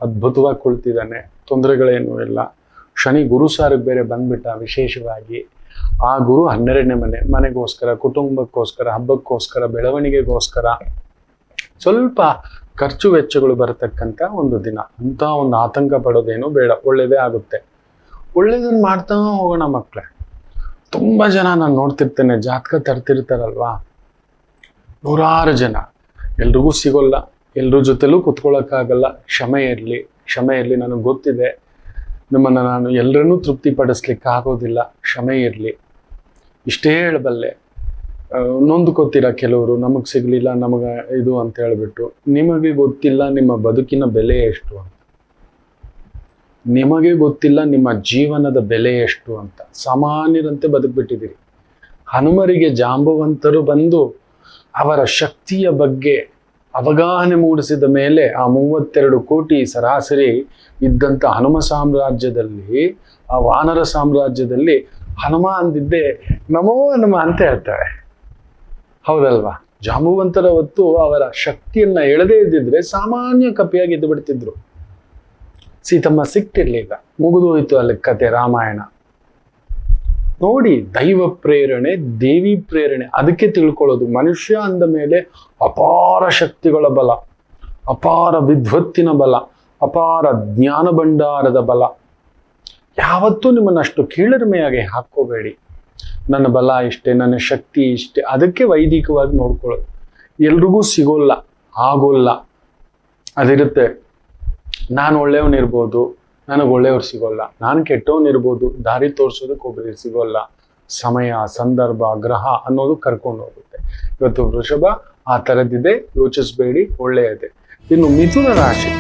ಅದ್ಭುತವಾಗಿ ಕುಳಿತಿದ್ದಾನೆ, ತೊಂದರೆಗಳೇನೂ ಇಲ್ಲ. ಶನಿ ಗುರು ಸಾರಿಗೆ ಬೇರೆ ಬಂದ್ಬಿಟ್ಟ. ವಿಶೇಷವಾಗಿ ಆ ಗುರು 12ನೇ ಮನೆ, ಮನೆಗೋಸ್ಕರ, ಕುಟುಂಬಕ್ಕೋಸ್ಕರ, ಹಬ್ಬಕ್ಕೋಸ್ಕರ, ಬೆಳವಣಿಗೆಗೋಸ್ಕರ ಸ್ವಲ್ಪ ಖರ್ಚು ವೆಚ್ಚಗಳು ಬರತಕ್ಕಂಥ ಒಂದು ದಿನ. ಅಂತ ಒಂದು ಆತಂಕ ಪಡೋದೇನು ಬೇಡ, ಒಳ್ಳೇದೇ ಆಗುತ್ತೆ. ಒಳ್ಳೇದನ್ನ ಮಾಡ್ತಾ ಹೋಗೋಣ ಮಕ್ಕಳೇ. ತುಂಬಾ ಜನ ನಾನು ನೋಡ್ತಿರ್ತೇನೆ, ಜಾತಕ ತರ್ತಿರ್ತಾರಲ್ವಾ, ನೂರಾರು ಜನ. ಎಲ್ರಿಗೂ ಸಿಗೋಲ್ಲ, ಎಲ್ರ ಜೊತೆಲೂ ಕುತ್ಕೊಳ್ಳೋಕ್ಕಾಗಲ್ಲ. ಕ್ಷಮೆ ಇರಲಿ, ನನಗೆ ಗೊತ್ತಿದೆ. ನಿಮ್ಮನ್ನು ನಾನು ಎಲ್ಲರನ್ನೂ ತೃಪ್ತಿ ಪಡಿಸ್ಲಿಕ್ಕೆ ಆಗೋದಿಲ್ಲ, ಕ್ಷಮೆ ಇರಲಿ. ಇಷ್ಟೇ ಹೇಳಬಲ್ಲೆ. ನೊಂದ್ಕೋತೀರ ಕೆಲವರು, ನಮಗೆ ಸಿಗ್ಲಿಲ್ಲ, ನಮಗೆ ಇದು ಅಂತ ಹೇಳ್ಬಿಟ್ಟು. ನಿಮಗೆ ಗೊತ್ತಿಲ್ಲ ನಿಮ್ಮ ಬದುಕಿನ ಬೆಲೆ ಎಷ್ಟು ಅಂತ. ನಿಮಗೆ ಗೊತ್ತಿಲ್ಲ ನಿಮ್ಮ ಜೀವನದ ಬೆಲೆ ಎಷ್ಟು ಅಂತ. ಸಾಮಾನ್ಯರಂತೆ ಬದುಕ್ಬಿಟ್ಟಿದ್ದೀರಿ. ಹನುಮರಿಗೆ ಜಾಂಬವಂತರು ಬಂದು ಅವರ ಶಕ್ತಿಯ ಬಗ್ಗೆ ಅವಗಾಹನೆ ಮೂಡಿಸಿದ ಮೇಲೆ ಆ 32 ಕೋಟಿ ಸರಾಸರಿ ಇದ್ದಂಥ ಹನುಮ ಸಾಮ್ರಾಜ್ಯದಲ್ಲಿ, ಆ ವಾನರ ಸಾಮ್ರಾಜ್ಯದಲ್ಲಿ ಹನುಮ ಅಂದಿದ್ದೆ ನಮೋ ಹನುಮ ಅಂತ ಹೇಳ್ತಾರೆ. ಹೌದಲ್ವಾ? ಜಾಂಬವಂತರ ಹೊತ್ತು ಅವರ ಶಕ್ತಿಯನ್ನ ಎಳೆದೇ ಇದ್ದಿದ್ರೆ ಸಾಮಾನ್ಯ ಕಪಿಯಾಗಿ ಇದ್ದು ಬಿಡ್ತಿದ್ರು. ಸೀತಮ್ಮ ಸಿಕ್ತಿರ್ಲಿಲ್ಲ, ಮುಗಿದು ಹೋಯ್ತು ಅಲ್ಲಿ ಕತೆ, ರಾಮಾಯಣ. ನೋಡಿ, ದೈವ ಪ್ರೇರಣೆ, ದೇವಿ ಪ್ರೇರಣೆ, ಅದಕ್ಕೆ ತಿಳ್ಕೊಳ್ಳೋದು. ಮನುಷ್ಯ ಅಂದ ಮೇಲೆ ಅಪಾರ ಶಕ್ತಿಗಳ ಬಲ, ಅಪಾರ ವಿದ್ವತ್ತಿನ ಬಲ, ಅಪಾರ ಜ್ಞಾನ ಭಂಡಾರದ ಬಲ. ಯಾವತ್ತೂ ನಿಮ್ಮನ್ನಷ್ಟು ಕೀಳರಿಮೆಯಾಗಿ ಹಾಕೋಬೇಡಿ. ನನ್ನ ಬಲ ಇಷ್ಟೇ, ನನ್ನ ಶಕ್ತಿ ಇಷ್ಟೇ, ಅದಕ್ಕೆ ವೈದಿಕವಾಗಿ ನೋಡ್ಕೊಳ್ಳೋದು. ಎಲ್ರಿಗೂ ಸಿಗೋಲ್ಲ, ಆಗೋಲ್ಲ. ಅದಿರುತ್ತೆ. ನಾನು ಒಳ್ಳೆಯವನಿರ್ಬೋದು, ನನಗೆ ಒಳ್ಳೆಯವ್ರು ಸಿಗೋಲ್ಲ. ನಾನು ಕೆಟ್ಟವನಿರ್ಬೋದು, ದಾರಿ ತೋರಿಸೋದಕ್ಕೆ ಒಬ್ಬರಿಗೆ ಸಿಗೋಲ್ಲ. ಸಮಯ, ಸಂದರ್ಭ, ಗ್ರಹ ಅನ್ನೋದು ಕರ್ಕೊಂಡು ಹೋಗುತ್ತೆ. ಇವತ್ತು ವೃಷಭ ಆ ಥರದ್ದಿದೆ, ಯೋಚಿಸಬೇಡಿ, ಒಳ್ಳೆಯದೇ. ಇನ್ನು ಮಿಥುನ ರಾಶಿ,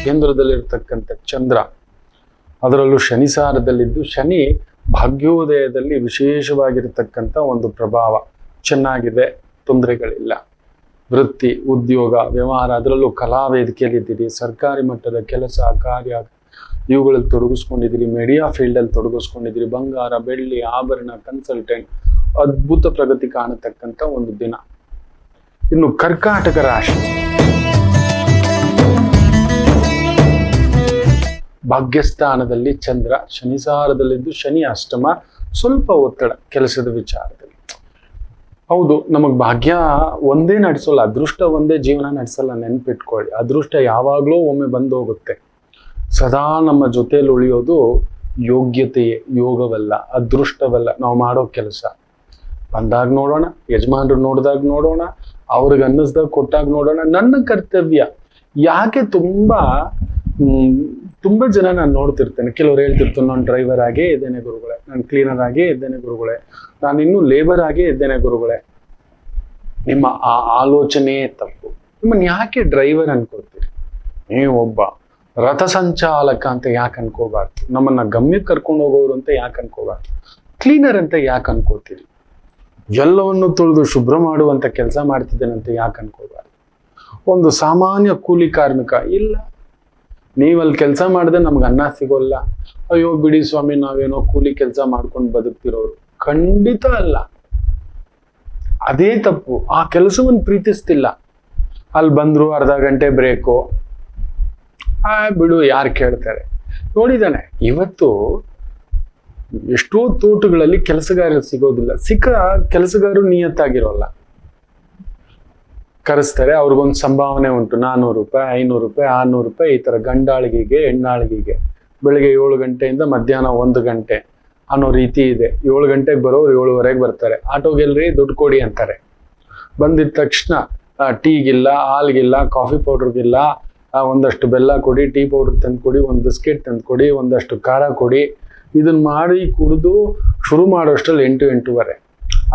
ಕೇಂದ್ರದಲ್ಲಿರ್ತಕ್ಕಂಥ ಚಂದ್ರ, ಅದರಲ್ಲೂ ಶನಿಸಾರದಲ್ಲಿದ್ದು, ಶನಿ ಭಾಗ್ಯೋದಯದಲ್ಲಿ ವಿಶೇಷವಾಗಿರ್ತಕ್ಕಂಥ ಒಂದು ಪ್ರಭಾವ. ಚೆನ್ನಾಗಿದೆ, ತೊಂದರೆಗಳಿಲ್ಲ. ವೃತ್ತಿ, ಉದ್ಯೋಗ, ವ್ಯವಹಾರ, ಅದರಲ್ಲೂ ಕಲಾ ವೇದಿಕೆಯಲ್ಲಿದ್ದೀರಿ, ಸರ್ಕಾರಿ ಮಟ್ಟದ ಕೆಲಸ ಕಾರ್ಯ ಇವುಗಳಲ್ಲಿ ತೊಡಗಿಸ್ಕೊಂಡಿದ್ದೀರಿ, ಮೀಡಿಯಾ ಫೀಲ್ಡಲ್ಲಿ ತೊಡಗಿಸ್ಕೊಂಡಿದ್ದೀರಿ, ಬಂಗಾರ, ಬೆಳ್ಳಿ, ಆಭರಣ, ಕನ್ಸಲ್ಟೆಂಟ್, ಅದ್ಭುತ ಪ್ರಗತಿ ಕಾಣತಕ್ಕಂಥ ಒಂದು ದಿನ. ಇನ್ನು ಕರ್ಕಾಟಕ ರಾಶಿ, ಭಾಗ್ಯಸ್ಥಾನದಲ್ಲಿ ಚಂದ್ರ, ಶನಿಸಾರದಲ್ಲಿದ್ದು ಶನಿ ಅಷ್ಟಮ, ಸ್ವಲ್ಪ ಒತ್ತಡ ಕೆಲಸದ ವಿಚಾರದಲ್ಲಿ. ಹೌದು, ನಮಗ್ ಭಾಗ್ಯ ಒಂದೇ ನಡೆಸೋಲ್ಲ, ಅದೃಷ್ಟ ಒಂದೇ ಜೀವನ ನಡೆಸಲ್ಲ, ನೆನ್ಪಿಟ್ಕೊಳ್ಳಿ. ಅದೃಷ್ಟ ಯಾವಾಗ್ಲೂ ಒಮ್ಮೆ ಬಂದು ಹೋಗುತ್ತೆ. ಸದಾ ನಮ್ಮ ಜೊತೆಯಲ್ಲಿ ಉಳಿಯೋದು ಯೋಗ್ಯತೆಯೇ, ಯೋಗವಲ್ಲ, ಅದೃಷ್ಟವಲ್ಲ. ನಾವು ಮಾಡೋ ಕೆಲಸ ಬಂದಾಗ ನೋಡೋಣ, ಯಜಮಾನ್ರು ನೋಡಿದಾಗ ನೋಡೋಣ, ಅವ್ರಿಗೆ ಅನ್ನಿಸ್ದಾಗ ಕೊಟ್ಟಾಗ ನೋಡೋಣ. ನನ್ನ ಕರ್ತವ್ಯ ಯಾಕೆ ತುಂಬಾ ಜನ ನಾನು ನೋಡ್ತಿರ್ತೇನೆ. ಕೆಲವ್ರು ಹೇಳ್ತಿರ್ತಾರೆ, ನಾನು ಡ್ರೈವರ್ ಆಗೇ ಇದ್ದೇನೆ ಗುರುಗಳೇ, ನಾನು ಕ್ಲೀನರ್ ಆಗೇ ಇದ್ದೇನೆ ಗುರುಗಳೇ, ನಾನು ಇನ್ನೂ ಲೇಬರ್ ಆಗೇ ಇದ್ದೇನೆ ಗುರುಗಳೇ. ನಿಮ್ಮ ಆ ಆಲೋಚನೆಯೇ ತಪ್ಪು. ನಿಮ್ಮನ್ನು ಯಾಕೆ ಡ್ರೈವರ್ ಅನ್ಕೋತೀರಿ? ನೀವೊಬ್ಬ ರಥ ಸಂಚಾಲಕ ಅಂತ ಯಾಕೆ ಅನ್ಕೋಬಾರ್ದು? ನಮ್ಮನ್ನ ಗಮ್ಯಕ್ಕೆ ಕರ್ಕೊಂಡು ಹೋಗೋರು ಅಂತ ಯಾಕೆ ಅನ್ಕೋಬಾರ್ದು? ಕ್ಲೀನರ್ ಅಂತ ಯಾಕೆ ಅನ್ಕೋತೀರಿ? ಎಲ್ಲವನ್ನು ತುಳಿದು ಶುಭ್ರ ಮಾಡುವಂತ ಕೆಲಸ ಮಾಡ್ತಿದ್ದೇನಂತ ಯಾಕೆ ಅನ್ಕೋಬಾರ್ದು? ಒಂದು ಸಾಮಾನ್ಯ ಕೂಲಿ ಕಾರ್ಮಿಕ ಇಲ್ಲ, ನೀವಲ್ಲಿ ಕೆಲಸ ಮಾಡಿದ್ರೆ ನಮ್ಗೆ ಅನ್ನ ಸಿಗೋಲ್ಲ, ಅಯ್ಯೋ ಬಿಡಿ ಸ್ವಾಮಿ ನಾವೇನೋ ಕೂಲಿ ಕೆಲಸ ಮಾಡ್ಕೊಂಡು ಬದುಕ್ತಿರೋರು. ಖಂಡಿತ ಅಲ್ಲ, ಅದೇ ತಪ್ಪು. ಆ ಕೆಲಸವನ್ನು ಪ್ರೀತಿಸ್ತಿಲ್ಲ. ಅಲ್ಲಿ ಬಂದ್ರು ಅರ್ಧ ಗಂಟೆ ಬ್ರೇಕು, ಬಿಡು ಯಾರು ಕೇಳ್ತಾರೆ. ನೋಡಿದಾನೆ ಇವತ್ತು ಎಷ್ಟೋ ತೋಟಗಳಲ್ಲಿ ಕೆಲಸಗಾರರು ಸಿಗೋದಿಲ್ಲ. ಕೆಲಸಗಾರರು ನಿಯತ್ತಾಗಿರೋಲ್ಲ, ಕರೆಸ್ತಾರೆ, ಅವ್ರಿಗೊಂದು ಸಂಭಾವನೆ ಉಂಟು, 400 ರೂಪಾಯಿ, 500 ರೂಪಾಯಿ, 600 ರೂಪಾಯಿ, ಈ ತರ ಗಂಡಾಳಿಗೆಗೆ ಹೆಣ್ಣಾಳಿಗೆಗೆ. ಬೆಳಿಗ್ಗೆ 7 ಗಂಟೆಯಿಂದ ಮಧ್ಯಾಹ್ನ 1 ಗಂಟೆ ಅನ್ನೋ ರೀತಿ ಇದೆ. 7 ಗಂಟೆಗೆ ಬರೋರು 7:30 ಬರ್ತಾರೆ. ಆಟೋಗೆಲ್ರಿ ದುಡ್ಡು ಕೊಡಿ ಅಂತಾರೆ. ಬಂದಿದ ತಕ್ಷಣ ಟೀಗಿಲ್ಲ, ಹಾಲ್ಗಿಲ್ಲ, ಕಾಫಿ ಪೌಡರ್ಗಿಲ್ಲ, ಒಂದಷ್ಟು ಬೆಲ್ಲ ಕೊಡಿ, ಟೀ ಪೌಡರ್ ತಂದು ಕೊಡಿ, ಒಂದು ಬಿಸ್ಕೆಟ್ ತಂದು ಕೊಡಿ, ಒಂದಷ್ಟು ಖಾರ ಕೊಡಿ. ಇದನ್ನ ಮಾಡಿ ಕುಡಿದು ಶುರು ಮಾಡೋಷ್ಟರಲ್ಲಿ 8-8:30.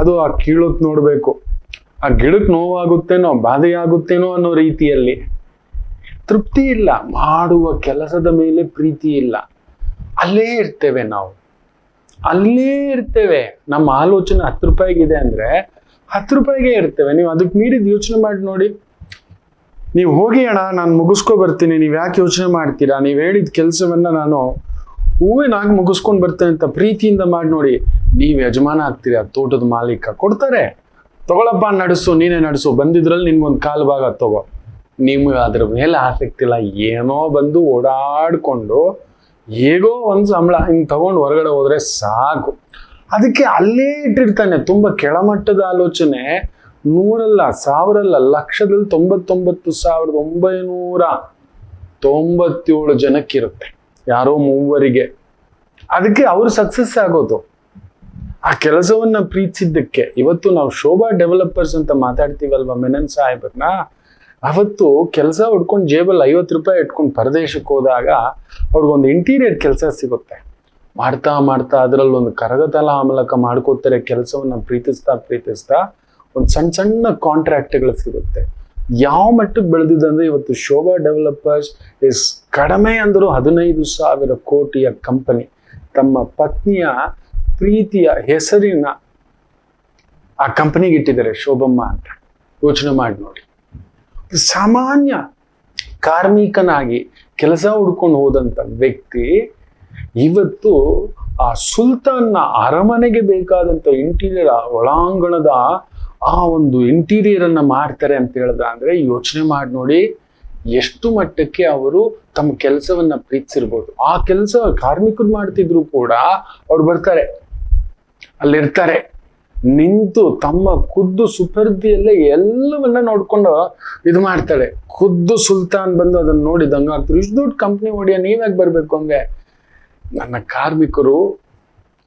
ಅದು ಆ ಕೀಳೋತ್ ನೋಡ್ಬೇಕು, ಆ ಗಿಡಕ್ಕೆ ನೋವಾಗುತ್ತೇನೋ ಬಾಧೆಯಾಗುತ್ತೇನೋ ಅನ್ನೋ ರೀತಿಯಲ್ಲಿ ತೃಪ್ತಿ ಇಲ್ಲ, ಮಾಡುವ ಕೆಲಸದ ಮೇಲೆ ಪ್ರೀತಿ ಇಲ್ಲ. ಅಲ್ಲೇ ಇರ್ತೇವೆ ನಾವು, ಅಲ್ಲೇ ಇರ್ತೇವೆ. ನಮ್ಮ ಆಲೋಚನೆ 10 ರೂಪಾಯಿಗಿದೆ ಅಂದ್ರೆ 10 ರೂಪಾಯಿಗೆ ಇರ್ತೇವೆ. ನೀವು ಅದಕ್ಕೆ ಮೀರಿದ ಯೋಚನೆ ಮಾಡಿ ನೋಡಿ. ನೀವು ಹೋಗಿ ಅಣ್ಣ ನಾನು ಮುಗಿಸ್ಕೊ ಬರ್ತೀನಿ, ನೀವು ಯಾಕೆ ಯೋಚನೆ ಮಾಡ್ತೀರಾ, ನೀವು ಹೇಳಿದ ಕೆಲಸವನ್ನ ನಾನು ಹೂವಿನಾಗ ಮುಗಿಸ್ಕೊಂಡು ಬರ್ತೇನೆ ಅಂತ ಪ್ರೀತಿಯಿಂದ ಮಾಡಿ ನೋಡಿ. ನೀವು ಯಜಮಾನ ಆಗ್ತೀರಾ, ತೋಟದ ಮಾಲೀಕ ಕೊಡ್ತಾರೆ, ತಗೊಳಪ್ಪ ನಡೆಸು, ನೀನೇ ನಡೆಸು, ಬಂದಿದ್ರಲ್ಲಿ ನಿನ್ಗೊಂದು ಕಾಲು ಭಾಗ ತಗೋ. ನಿಮ್ಗೆ ಅದ್ರ ಮೇಲೆ ಆಸಕ್ತಿ ಇಲ್ಲ, ಏನೋ ಬಂದು ಓಡಾಡ್ಕೊಂಡು ಹೇಗೋ ಒಂದು ಸಂಬಳ ಹಿಂಗೆ ತಗೊಂಡು ಹೊರಗಡೆ ಹೋದ್ರೆ ಸಾಕು. ಅದಕ್ಕೆ ಅಲ್ಲೇ ಇಟ್ಟಿರ್ತಾನೆ. ತುಂಬಾ ಕೆಳಮಟ್ಟದ ಆಲೋಚನೆ 100 ಅಲ್ಲ, 1000 ಅಲ್ಲ, ಲಕ್ಷದಲ್ಲಿ 99,997 ಜನಕ್ಕಿರುತ್ತೆ, ಯಾರೋ 3 ಅದಕ್ಕೆ ಅವರು ಸಕ್ಸಸ್ ಆಗೋದು ಆ ಕೆಲಸವನ್ನ ಪ್ರೀತಿಸಿದ್ದಕ್ಕೆ. ಇವತ್ತು ನಾವು ಶೋಭಾ ಡೆವಲಪರ್ಸ್ ಅಂತ ಮಾತಾಡ್ತೀವಲ್ವಾ ಮೆನನ್ ಸಾಹೇಬ್ರನ್ನ, ಅವತ್ತು ಕೆಲಸ ಹುಡ್ಕೊಂಡು ಜೇಬಲ್ಲಿ 50 ರೂಪಾಯಿ ಇಟ್ಕೊಂಡು ಪರದೇಶಕ್ಕೆ ಹೋದಾಗ ಅವ್ರಿಗೊಂದು ಇಂಟೀರಿಯರ್ ಕೆಲಸ ಸಿಗುತ್ತೆ. ಮಾಡ್ತಾ ಮಾಡ್ತಾ ಅದರಲ್ಲಿ ಒಂದು ಕರಗತಲ ಮೂಲಕ ಮಾಡ್ಕೋತಾರೆ. ಕೆಲಸವನ್ನ ಪ್ರೀತಿಸ್ತಾ ಒಂದು ಸಣ್ಣ ಕಾಂಟ್ರಾಕ್ಟ್ಗಳು ಸಿಗುತ್ತೆ. ಯಾವ ಮಟ್ಟಕ್ಕೆ ಬೆಳೆದಿದೆ ಇವತ್ತು ಶೋಭಾ ಡೆವಲಪರ್ಸ್ ಇಸ್ ಕಡಿಮೆ ಅಂದರೂ 15,000 ಕೋಟಿಯ ಕಂಪನಿ. ತಮ್ಮ ಪತ್ನಿಯ ಪ್ರೀತಿಯ ಹೆಸರಿನ ಆ ಕಂಪನಿಗೆ ಇಟ್ಟಿದ್ದಾರೆ ಶೋಭಮ್ಮ ಅಂತ. ಯೋಚನೆ ಮಾಡಿ ನೋಡಿ. ಸಾಮಾನ್ಯ ಕಾರ್ಮಿಕನಾಗಿ ಕೆಲಸ ಹುಡ್ಕೊಂಡು ಹೋದಂತ ವ್ಯಕ್ತಿ ಇವತ್ತು ಆ ಸುಲ್ತಾನ್ನ ಅರಮನೆಗೆ ಬೇಕಾದಂತ ಇಂಟೀರಿಯರ್ ಒಳಾಂಗಣದ ಆ ಒಂದು ಇಂಟೀರಿಯರ್ ಅನ್ನ ಮಾಡ್ತಾರೆ ಅಂತ ಹೇಳಿದ್ರ ಅಂದ್ರೆ ಯೋಚನೆ ಮಾಡಿ ನೋಡಿ ಎಷ್ಟು ಮಟ್ಟಕ್ಕೆ ಅವರು ತಮ್ಮ ಕೆಲಸವನ್ನ ಪ್ರೀತಿಸಿರ್ಬೋದು. ಆ ಕೆಲಸ ಕಾರ್ಮಿಕರು ಮಾಡ್ತಿದ್ರು ಕೂಡ ಅವ್ರು ಬರ್ತಾರೆ, ಅಲ್ಲಿರ್ತಾರೆ, ನಿಂತು ತಮ್ಮ ಖುದ್ದು ಸುಪರ್ದಿಯಲ್ಲೇ ಎಲ್ಲವನ್ನ ನೋಡ್ಕೊಂಡು ಇದು ಮಾಡ್ತಾಳೆ. ಖುದ್ದು ಸುಲ್ತಾನ್ ಬಂದು ಅದನ್ನ ನೋಡಿ ದಂಗಾಗ್ತಾರೆ. ಇಷ್ಟು ದೊಡ್ಡ ಕಂಪ್ನಿ ಹೊಡಿಯ ನೀವ್ಯಾಕೆ ಬರ್ಬೇಕು ಹಂಗೆ? ನನ್ನ ಕಾರ್ಮಿಕರು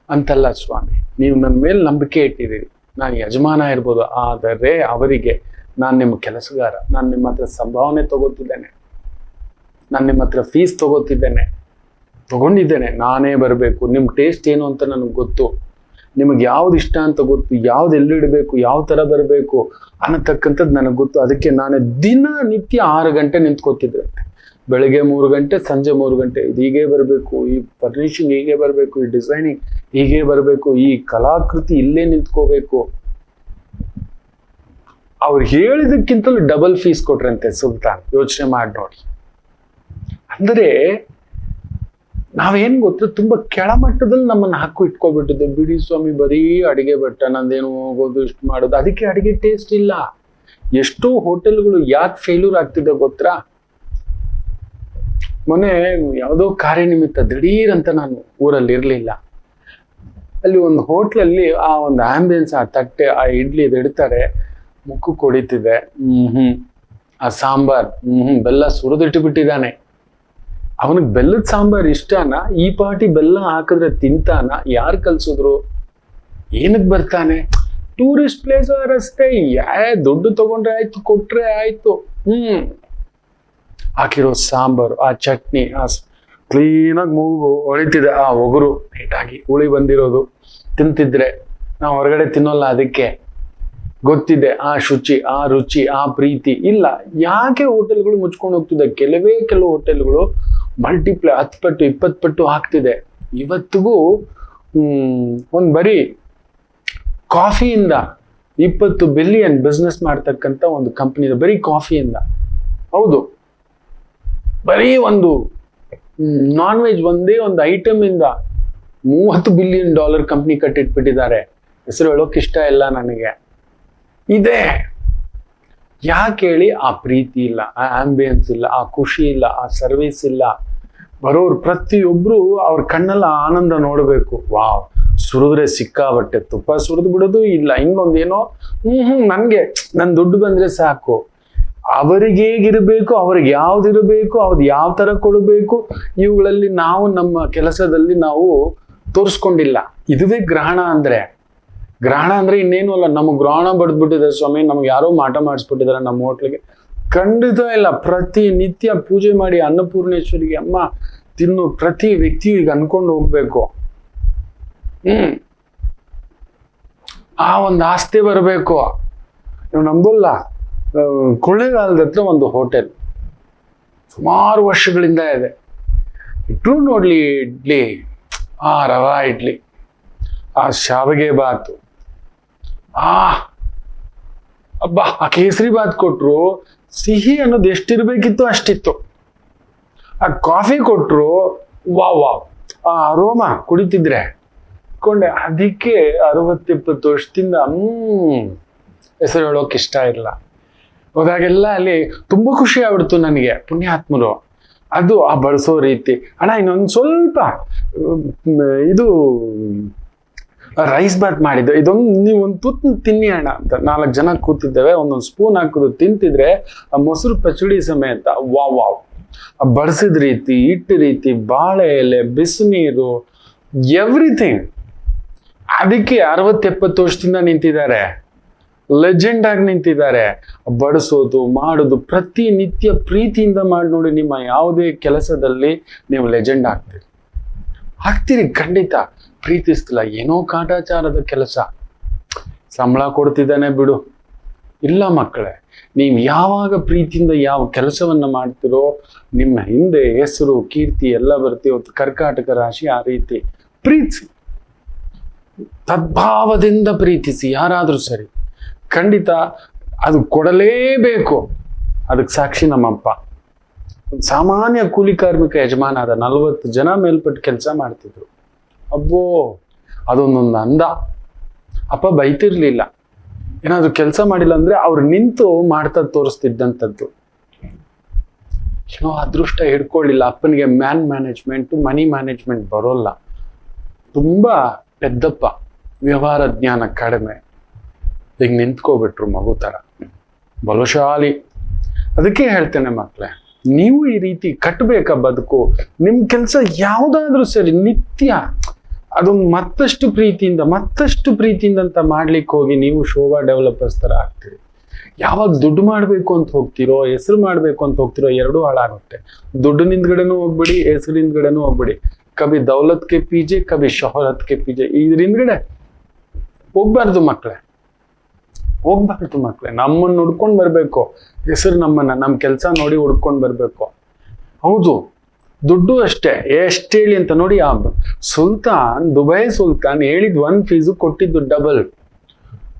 ಅಂತಲ್ಲ ಸ್ವಾಮಿ, ನೀವು ನನ್ನ ಮೇಲೆ ನಂಬಿಕೆ ಇಟ್ಟಿದ್ದೀರಿ, ನಾನು ಯಜಮಾನ ಇರ್ಬೋದು, ಆದರೆ ಅವರಿಗೆ ನಾನು ನಿಮ್ಮ ಕೆಲಸಗಾರ, ನಾನು ನಿಮ್ಮ ಹತ್ರ ಸಂಭಾವನೆ ತಗೋತಿದ್ದೇನೆ, ನಾನು ನಿಮ್ಮ ಹತ್ರ ಫೀಸ್ ತಗೊಂಡಿದ್ದೇನೆ, ನಾನೇ ಬರಬೇಕು. ನಿಮ್ಮ ಟೇಸ್ಟ್ ಏನು ಅಂತ ನನಗೆ ಗೊತ್ತು, ನಿಮಗೆ ಯಾವ್ದು ಇಷ್ಟ ಅಂತ ಗೊತ್ತು, ಯಾವ್ದು ಎಲ್ಲಿಡಬೇಕು, ಯಾವ ಥರ ಬರಬೇಕು ಅನ್ನತಕ್ಕಂಥದ್ದು ನನಗೆ ಗೊತ್ತು. ಅದಕ್ಕೆ ನಾನು ದಿನನಿತ್ಯ 6 ಗಂಟೆ ನಿಂತ್ಕೋತಿದ್ದೆ. ಬೆಳಗ್ಗೆ 3 ಗಂಟೆ, ಸಂಜೆ 3 ಗಂಟೆ. ಇದು ಹೀಗೆ ಬರಬೇಕು, ಈ ಫರ್ನಿಷಿಂಗ್ ಹೀಗೆ ಬರಬೇಕು, ಈ ಡಿಸೈನಿಂಗ್ ಹೀಗೆ ಬರಬೇಕು, ಈ ಕಲಾಕೃತಿ ಇಲ್ಲೇ ನಿಂತ್ಕೋಬೇಕು. ಅವ್ರು ಹೇಳಿದಕ್ಕಿಂತಲೂ ಡಬಲ್ ಫೀಸ್ ಕೊಟ್ರಂತೆ ಸುಲ್ತಾನ್. ಯೋಚನೆ ಮಾಡಿ ನೋಡಿ. ಅಂದರೆ ನಾವೇನ್ ಗೊತ್ತು, ತುಂಬಾ ಕೆಳಮಟ್ಟದಲ್ಲಿ ನಮ್ಮನ್ನ ಹಾಕು ಇಟ್ಕೊಬಿಟ್ಟಿದ್ದೆ. ಬಿಡಿ ಸ್ವಾಮಿ ಬರೀ ಅಡಿಗೆ ಬೆಟ್ಟ, ನಂದೇನು ಹೋಗೋದು ಇಷ್ಟು ಮಾಡೋದು, ಅದಕ್ಕೆ ಅಡಿಗೆ ಟೇಸ್ಟ್ ಇಲ್ಲ. ಎಷ್ಟೋ ಹೋಟೆಲ್ಗಳು ಯಾಕೆ ಫೇಲ್ಯೂರ್ ಆಗ್ತಿದೆ ಗೊತ್ತಾ? ಮೊನ್ನೆ ಯಾವುದೋ ಕಾರ್ಯನಿಮಿತ್ತ ದಿಢೀರ್ ಅಂತ ನಾನು ಊರಲ್ಲಿ ಇರ್ಲಿಲ್ಲ. ಅಲ್ಲಿ ಒಂದು ಹೋಟ್ಲಲ್ಲಿ ಆ ಒಂದು ಆಂಬಿಯನ್ಸ್, ಆ ತಟ್ಟೆ, ಆ ಇಡ್ಲಿ ಇಡ್ತಾರೆ, ಮುಖಕ್ಕೆ ಹೊಡಿತಿದೆ. ಆ ಸಾಂಬಾರ್, ಬೆಲ್ಲ ಸುರಿದಿಟ್ಟು ಬಿಟ್ಟಿದ್ದಾನೆ. ಅವನಿಗೆ ಬೆಲ್ಲದ ಸಾಂಬಾರ್ ಇಷ್ಟನ? ಈ ಪಾಟಿ ಬೆಲ್ಲ ಹಾಕಿದ್ರೆ ತಿಂತಾನ? ಯಾರು ಕಲ್ಸಿದ್ರು? ಏನಕ್ಕೆ ಬರ್ತಾನೆ? ಟೂರಿಸ್ಟ್ ಪ್ಲೇಸ್ ರಸ್ತೆ, ದುಡ್ಡು ತಗೊಂಡ್ರೆ ಆಯ್ತು, ಕೊಟ್ರೆ ಆಯ್ತು. ಹಾಕಿರೋ ಸಾಂಬಾರು, ಆ ಚಟ್ನಿ, ಆ ಕ್ಲೀನಾಗಿ ಮೂಗು ಹೊಳಿತಿದೆ, ಆ ಒಗರು ನೀಟಾಗಿ ಹುಳಿ ಬಂದಿರೋದು ತಿಂತಿದ್ರೆ ನಾವು ಹೊರಗಡೆ ತಿನ್ನೋಲ್ಲ. ಅದಕ್ಕೆ ಗೊತ್ತಿದೆ ಆ ಶುಚಿ, ಆ ರುಚಿ, ಆ ಪ್ರೀತಿ ಇಲ್ಲ. ಯಾಕೆ ಹೋಟೆಲ್ಗಳು ಮುಚ್ಕೊಂಡು ಹೋಗ್ತಿದೆ? ಕೆಲವು ಹೋಟೆಲ್ಗಳು ಮಲ್ಟಿಪ್ಲೈ 10 ಪಟ್ಟು 20 ಪಟ್ಟು ಹಾಕ್ತಿದೆ. ಇವತ್ತಿಗೂ ಒಂದು ಬರೀ ಕಾಫಿಯಿಂದ 20 ಬಿಲಿಯನ್ ಬಿಸ್ನೆಸ್ ಮಾಡ್ತಕ್ಕಂಥ ಒಂದು ಕಂಪನಿ ಇದೆ, ಬರೀ ಕಾಫಿಯಿಂದ. ಹೌದು, ಬರೀ ಒಂದು ನಾನ್ ವೆಜ್ ಒಂದೇ ಒಂದು ಐಟಮ್ ಇಂದ $30 ಬಿಲಿಯನ್ ಕಂಪ್ನಿ ಕಟ್ಟಿಟ್ಬಿಟ್ಟಿದ್ದಾರೆ. ಹೆಸರು ಹೇಳೋಕೆ ಇಷ್ಟ ಇಲ್ಲ ನನಗೆ. ಇದೆ ಯಾಕೆ ಹೇಳಿ? ಆ ಪ್ರೀತಿ ಇಲ್ಲ, ಆ ಆಂಬಿಯನ್ಸ್ ಇಲ್ಲ, ಆ ಖುಷಿ ಇಲ್ಲ, ಆ ಸರ್ವಿಸ್ ಇಲ್ಲ. ಬರೋರು ಪ್ರತಿಯೊಬ್ರು ಅವ್ರ ಕಣ್ಣೆಲ್ಲ ಆನಂದ ನೋಡಬೇಕು. ವಾವ್, ಸುರಿದ್ರೆ ಸಿಕ್ಕಾಬಟ್ಟೆ ತುಪ್ಪ ಸುರಿದು ಬಿಡೋದು ಇಲ್ಲ, ಇನ್ನೊಂದೇನೋ ನನ್ಗೆ ನನ್ ದುಡ್ಡು ಬಂದ್ರೆ ಸಾಕು. ಅವರಿಗೆ ಹೇಗಿರ್ಬೇಕು, ಅವ್ರಿಗೆ ಯಾವ್ದಿರಬೇಕು, ಅವ್ದು ಯಾವ ತರ ಕೊಡಬೇಕು, ಇವುಗಳಲ್ಲಿ ನಾವು ನಮ್ಮ ಕೆಲಸದಲ್ಲಿ ನಾವು ತೋರಿಸ್ಕೊಂಡಿಲ್ಲ. ಇದುವೇ ಗ್ರಹಣ ಅಂದ್ರೆ. ಗ್ರಹಣ ಅಂದ್ರೆ ಇನ್ನೇನು ಅಲ್ಲ, ನಮಗ್ ಗ್ರಹಣ ಬಡ್ದ್ಬಿಟ್ಟಿದೆ ಸ್ವಾಮಿ, ನಮ್ಗೆ ಯಾರೋ ಮಾಟ ಮಾಡಿಸ್ಬಿಟ್ಟಿದಾರೆ ನಮ್ಮ ಹೋಟ್ಲಿಗೆ. ಖಂಡಿತ ಇಲ್ಲ. ಪ್ರತಿನಿತ್ಯ ಪೂಜೆ ಮಾಡಿ ಅನ್ನಪೂರ್ಣೇಶ್ವರಿಗೆ ಅಮ್ಮ ತಿನ್ನು ಪ್ರತಿ ವ್ಯಕ್ತಿಯು ಈಗ ಅನ್ಕೊಂಡು ಹೋಗ್ಬೇಕು. ಆ ಒಂದು ಆಸ್ತಿ ಬರಬೇಕು. ನೀವು ನಂಬಲ್ಲ, ಕೊಳ್ಳೇಗಾಲದ ಹತ್ರ ಒಂದು ಹೋಟೆಲ್ ಸುಮಾರು ವರ್ಷಗಳಿಂದ ಇದೆ. ಇಟ್ರು ನೋಡ್ಲಿ ಇಡ್ಲಿ, ಆ ರವಾ ಇಡ್ಲಿ, ಆ ಶಾವಿಗೆ ಬಾತು, ಅಬ್ಬಾ, ಆ ಕೇಸರಿ ಬಾತ್ ಕೊಟ್ರು, ಸಿಹಿ ಅನ್ನೋದು ಎಷ್ಟಿರ್ಬೇಕಿತ್ತು ಅಷ್ಟಿತ್ತು. ಆ ಕಾಫಿ ಕೊಟ್ರು, ವಾವ್, ಆ ಅರೋಮ ಕುಡಿತಿದ್ರೆ ಕೊಂಡೆ. ಅದಕ್ಕೆ 60-70 ವರ್ಷದಿಂದ ಹೆಸರು ಹೇಳೋಕೆ ಇಷ್ಟ ಇಲ್ಲ. ಹೋದಾಗೆಲ್ಲ ಅಲ್ಲಿ ತುಂಬಾ ಖುಷಿ ಆಗ್ಬಿಡ್ತು ನನಗೆ. ಪುಣ್ಯಾತ್ಮರು ಅದು ಆ ಬಳಸೋ ರೀತಿ. ಅಣ್ಣ ಇನ್ನೊಂದು ಸ್ವಲ್ಪ ಇದು ರೈಸ್ ಬಾತ್ ಮಾಡಿದ್ದು, ಇದೊಂದು ನೀವು ಒಂದು ತುತ್ತು ತಿನ್ನಿ ಅಣ್ಣ ಅಂತ. 4 ಜನ ಕೂತಿದ್ದೇವೆ, ಒಂದೊಂದು ಸ್ಪೂನ್ ಹಾಕಿದ್ರು ತಿಂತಿದ್ರೆ ಆ ಮೊಸರು ಪಚಡಿ ಸಮೇತ ವಾವ್. ಆ ಬಡಿಸಿದ ರೀತಿ, ಇಟ್ಟು ರೀತಿ, ಬಾಳೆ ಎಲೆ, ಬಿಸಿನೀರು, ಎವ್ರಿಥಿಂಗ್. ಅದಕ್ಕೆ 60-70 ವರ್ಷದಿಂದ ನಿಂತಿದ್ದಾರೆ, ಲೆಜೆಂಡ್ ಆಗಿ ನಿಂತಿದ್ದಾರೆ. ಬಡಿಸೋದು, ಮಾಡೋದು ಪ್ರತಿನಿತ್ಯ ಪ್ರೀತಿಯಿಂದ ಮಾಡಿ ನೋಡಿ. ನಿಮ್ಮ ಯಾವುದೇ ಕೆಲಸದಲ್ಲಿ ನೀವು ಲೆಜೆಂಡ್ ಆಗ್ತೀರಿ ಖಂಡಿತ. ಪ್ರೀತಿಸ್ತಿಲ್ಲ, ಏನೋ ಕಾಟಾಚಾರದ ಕೆಲಸ, ಸಂಬಳ ಕೊಡ್ತಿದ್ದಾನೆ ಬಿಡು. ಇಲ್ಲ ಮಕ್ಕಳೇ, ನೀವು ಯಾವಾಗ ಪ್ರೀತಿಯಿಂದ ಯಾವ ಕೆಲಸವನ್ನ ಮಾಡ್ತಿರೋ ನಿಮ್ಮ ಹಿಂದೆ ಹೆಸರು, ಕೀರ್ತಿ ಎಲ್ಲ ಬರ್ತೀವತ್ತು. ಕರ್ಕಾಟಕ ರಾಶಿ ಆ ರೀತಿ. ಪ್ರೀತಿಸಿ, ತದ್ಭಾವದಿಂದ ಪ್ರೀತಿಸಿ ಯಾರಾದ್ರೂ ಸರಿ, ಖಂಡಿತ ಅದು ಕೊಡಲೇಬೇಕು. ಅದಕ್ಕೆ ಸಾಕ್ಷಿ ನಮ್ಮಪ್ಪ. ಸಾಮಾನ್ಯ ಕೂಲಿ ಕಾರ್ಮಿಕ ಯಜಮಾನ ಆದ 40 ಜನ ಮೇಲ್ಪಟ್ಟು ಕೆಲಸ ಮಾಡ್ತಿದ್ರು. ಅಬ್ಬೋ, ಅದೊಂದೊಂದು ಅಂದ. ಅಪ್ಪ ಬೈತಿರ್ಲಿಲ್ಲ, ಏನಾದ್ರು ಕೆಲಸ ಮಾಡಿಲ್ಲ ಅಂದ್ರೆ ಅವ್ರು ನಿಂತು ಮಾಡ್ತಾ ತೋರಿಸ್ತಿದ್ದಂಥದ್ದು. ಏನೋ ಅದೃಷ್ಟ ಹಿಡ್ಕೊಳ್ಳಿಲ್ಲ ಅಪ್ಪನಿಗೆ. ಮ್ಯಾನೇಜ್ಮೆಂಟ್, ಮನಿ ಮ್ಯಾನೇಜ್ಮೆಂಟ್ ಬರೋಲ್ಲ. ತುಂಬಾ ಪೆದ್ದಪ್ಪ, ವ್ಯವಹಾರ ಜ್ಞಾನ ಕಡಿಮೆ. ಈಗ ನಿಂತ್ಕೋಬಿಟ್ರು ಮಗು ತರ, ಬಲಶಾಲಿ. ಅದಕ್ಕೆ ಹೇಳ್ತೇನೆ ಮಕ್ಕಳೇ, ನೀವು ಈ ರೀತಿ ಕಟ್ಟಬೇಕಾ ಬದುಕು. ನಿಮ್ ಕೆಲಸ ಯಾವ್ದಾದ್ರೂ ಸರಿ, ನಿತ್ಯ ಅದೊಂದು ಮತ್ತಷ್ಟು ಪ್ರೀತಿಯಿಂದ ಅಂತ ಮಾಡ್ಲಿಕ್ಕೆ ಹೋಗಿ ನೀವು ಶೋಭಾ ಡೆವಲಪರ್ಸ್ ತರ ಆಗ್ತೀರಿ. ಯಾವಾಗ ದುಡ್ಡು ಮಾಡ್ಬೇಕು ಅಂತ ಹೋಗ್ತಿರೋ, ಹೆಸರು ಮಾಡ್ಬೇಕು ಅಂತ ಹೋಗ್ತಿರೋ, ಎರಡೂ ಹಾಳಾಗುತ್ತೆ. ದುಡ್ಡಿನಿಂದಗಡೆನೂ ಹೋಗ್ಬಿಡಿ, ಹೆಸರಿಂದಗಡೆನೂ ಹೋಗ್ಬಿಡಿ. ಕಬಿ ದೌಲತ್ ಕೆ ಪೀಜೆ, ಕಬಿ ಶೋಹರತ್ ಕೆ ಪೀಜೆ. ಇದರಿಂದಗಡೆ ಹೋಗ್ಬಾರ್ದು ಮಕ್ಕಳೇ. ನಮ್ಮನ್ನು ಹುಡ್ಕೊಂಡು ಬರ್ಬೇಕು. ಹೆಸರು ನಮ್ಮ ಕೆಲಸ ನೋಡಿ ಹುಡ್ಕೊಂಡು ಬರ್ಬೇಕು. ಹೌದು, ದುಡ್ಡು ಅಷ್ಟೇ. ಎಷ್ಟು ಹೇಳಿ ಅಂತ ನೋಡಿ, ಆ ಸುಲ್ತಾನ್, ದುಬೈ ಸುಲ್ತಾನ್ ಹೇಳಿದ್ 1 ಫೀಸು ಕೊಟ್ಟಿದ್ದು ಡಬಲ್.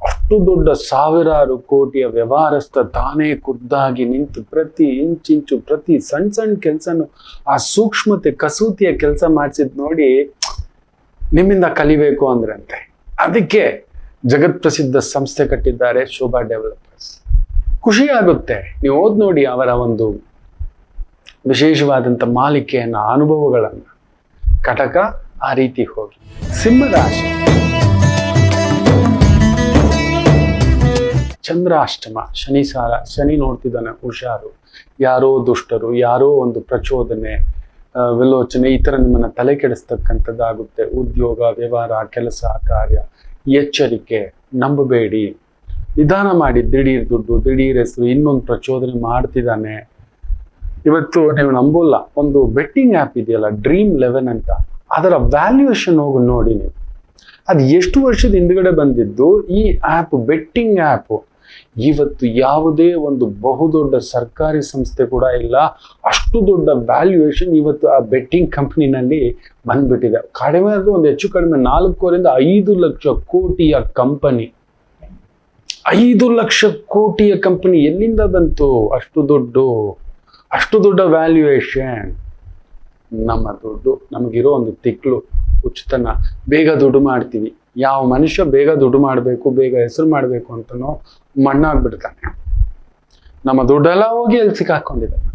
ಅಷ್ಟು ದೊಡ್ಡ 1000 ಕೋಟಿಯ ವ್ಯವಹಾರಸ್ಥ ತಾನೇ ಖುದ್ದಾಗಿ ನಿಂತು ಪ್ರತಿ ಇಂಚಿಂಚು, ಪ್ರತಿ ಸಣ್ಣ ಕೆಲಸನು ಆ ಸೂಕ್ಷ್ಮತೆ, ಕಸೂತಿಯ ಕೆಲಸ ಮಾಡಿಸಿದ್ ನೋಡಿ ನಿಮ್ಮಿಂದ ಕಲಿಬೇಕು ಅಂದ್ರಂತೆ. ಅದಕ್ಕೆ ಜಗತ್ ಪ್ರಸಿದ್ಧ ಸಂಸ್ಥೆ ಕಟ್ಟಿದ್ದಾರೆ, ಶೋಭಾ ಡೆವಲಪರ್ಸ್. ಖುಷಿ ಆಗುತ್ತೆ ನೀವು ಓದ್ ನೋಡಿ ಅವರ ಒಂದು ವಿಶೇಷವಾದಂಥ ಮಾಲಿಕೆಯನ್ನ, ಅನುಭವಗಳನ್ನ. ಕಟಕ ಆ ರೀತಿ ಹೋಗಿ. ಸಿಂಹರಾಶಿ ಚಂದ್ರಾಷ್ಟಮ, ಶನಿ ನೋಡ್ತಿದ್ದಾನೆ, ಹುಷಾರು. ಯಾರೋ ದುಷ್ಟರು, ಯಾರೋ ಒಂದು ಪ್ರಚೋದನೆ, ವಿಲೋಚನೆ ಈ ತರ ನಿಮ್ಮನ್ನ ತಲೆ ಕೆಡಿಸ್ತಕ್ಕಂಥದ್ದಾಗುತ್ತೆ. ಉದ್ಯೋಗ, ವ್ಯವಹಾರ, ಕೆಲಸ, ಕಾರ್ಯ, ಎಚ್ಚರಿಕೆ, ನಂಬಬೇಡಿ, ನಿಧಾನ ಮಾಡಿ. ದಿಢೀರ್ ದುಡ್ಡು, ದಿಢೀರ್ ಹೆಸರು, ಇನ್ನೊಂದು ಪ್ರಚೋದನೆ ಮಾಡ್ತಿದ್ದಾನೆ. ಇವತ್ತು ನೀವು ನಂಬೋಲ್ಲ, ಒಂದು ಬೆಟ್ಟಿಂಗ್ ಆ್ಯಪ್ ಇದೆಯಲ್ಲ Dream11 ಅಂತ, ಅದರ ವ್ಯಾಲ್ಯೂಯೇಷನ್ ಹೋಗಿ ನೋಡಿ ನೀವು. ಅದು ಎಷ್ಟು ವರ್ಷದ ಹಿಂದ್ಗಡೆ ಬಂದಿದ್ದು ಈ ಆ್ಯಪ್, ಬೆಟ್ಟಿಂಗ್ ಆ್ಯಪ್. ಇವತ್ತು ಯಾವುದೇ ಒಂದು ಬಹುದೊಡ್ಡ ಸರ್ಕಾರಿ ಸಂಸ್ಥೆ ಕೂಡ ಇಲ್ಲ, ಅಷ್ಟು ದೊಡ್ಡ ವ್ಯಾಲ್ಯೂಯೇಷನ್ ಇವತ್ತು ಆ ಬೆಟ್ಟಿಂಗ್ ಕಂಪನಿನಲ್ಲಿ ಬಂದ್ಬಿಟ್ಟಿದೆ. ಕಡಿಮೆ ಆದ್ರೂ ಒಂದು ಹೆಚ್ಚು ಕಡಿಮೆ 4 ರಿಂದ 5 ಲಕ್ಷ ಕೋಟಿಯ ಕಂಪನಿ. 5 ಲಕ್ಷ ಕೋಟಿಯ ಕಂಪನಿ ಎಲ್ಲಿಂದ ಬಂತು? ಅಷ್ಟು ದೊಡ್ಡ ವ್ಯಾಲ್ಯೂಯೇಷನ್. ನಮ್ಮ ದುಡ್ಡು, ನಮಗಿರೋ ಒಂದು ತಿಕ್ಲು, ಹುಚ್ಚುತನ, ಬೇಗ ದುಡ್ಡು ಮಾಡ್ತೀವಿ. ಯಾವ ಮನುಷ್ಯ ಬೇಗ ದುಡ್ಡು ಮಾಡಬೇಕು, ಬೇಗ ಹೆಸರು ಮಾಡಬೇಕು ಅಂತನೋ ಮಣ್ಣಾಗ್ಬಿಡ್ತಾನೆ. ನಮ್ಮ ದುಡ್ಡೆಲ್ಲ ಹೋಗಿ ಎಲ್ಲಿ ಸಿಕ್ಕಾಕೊಂಡಿದ್ದಾನೆ.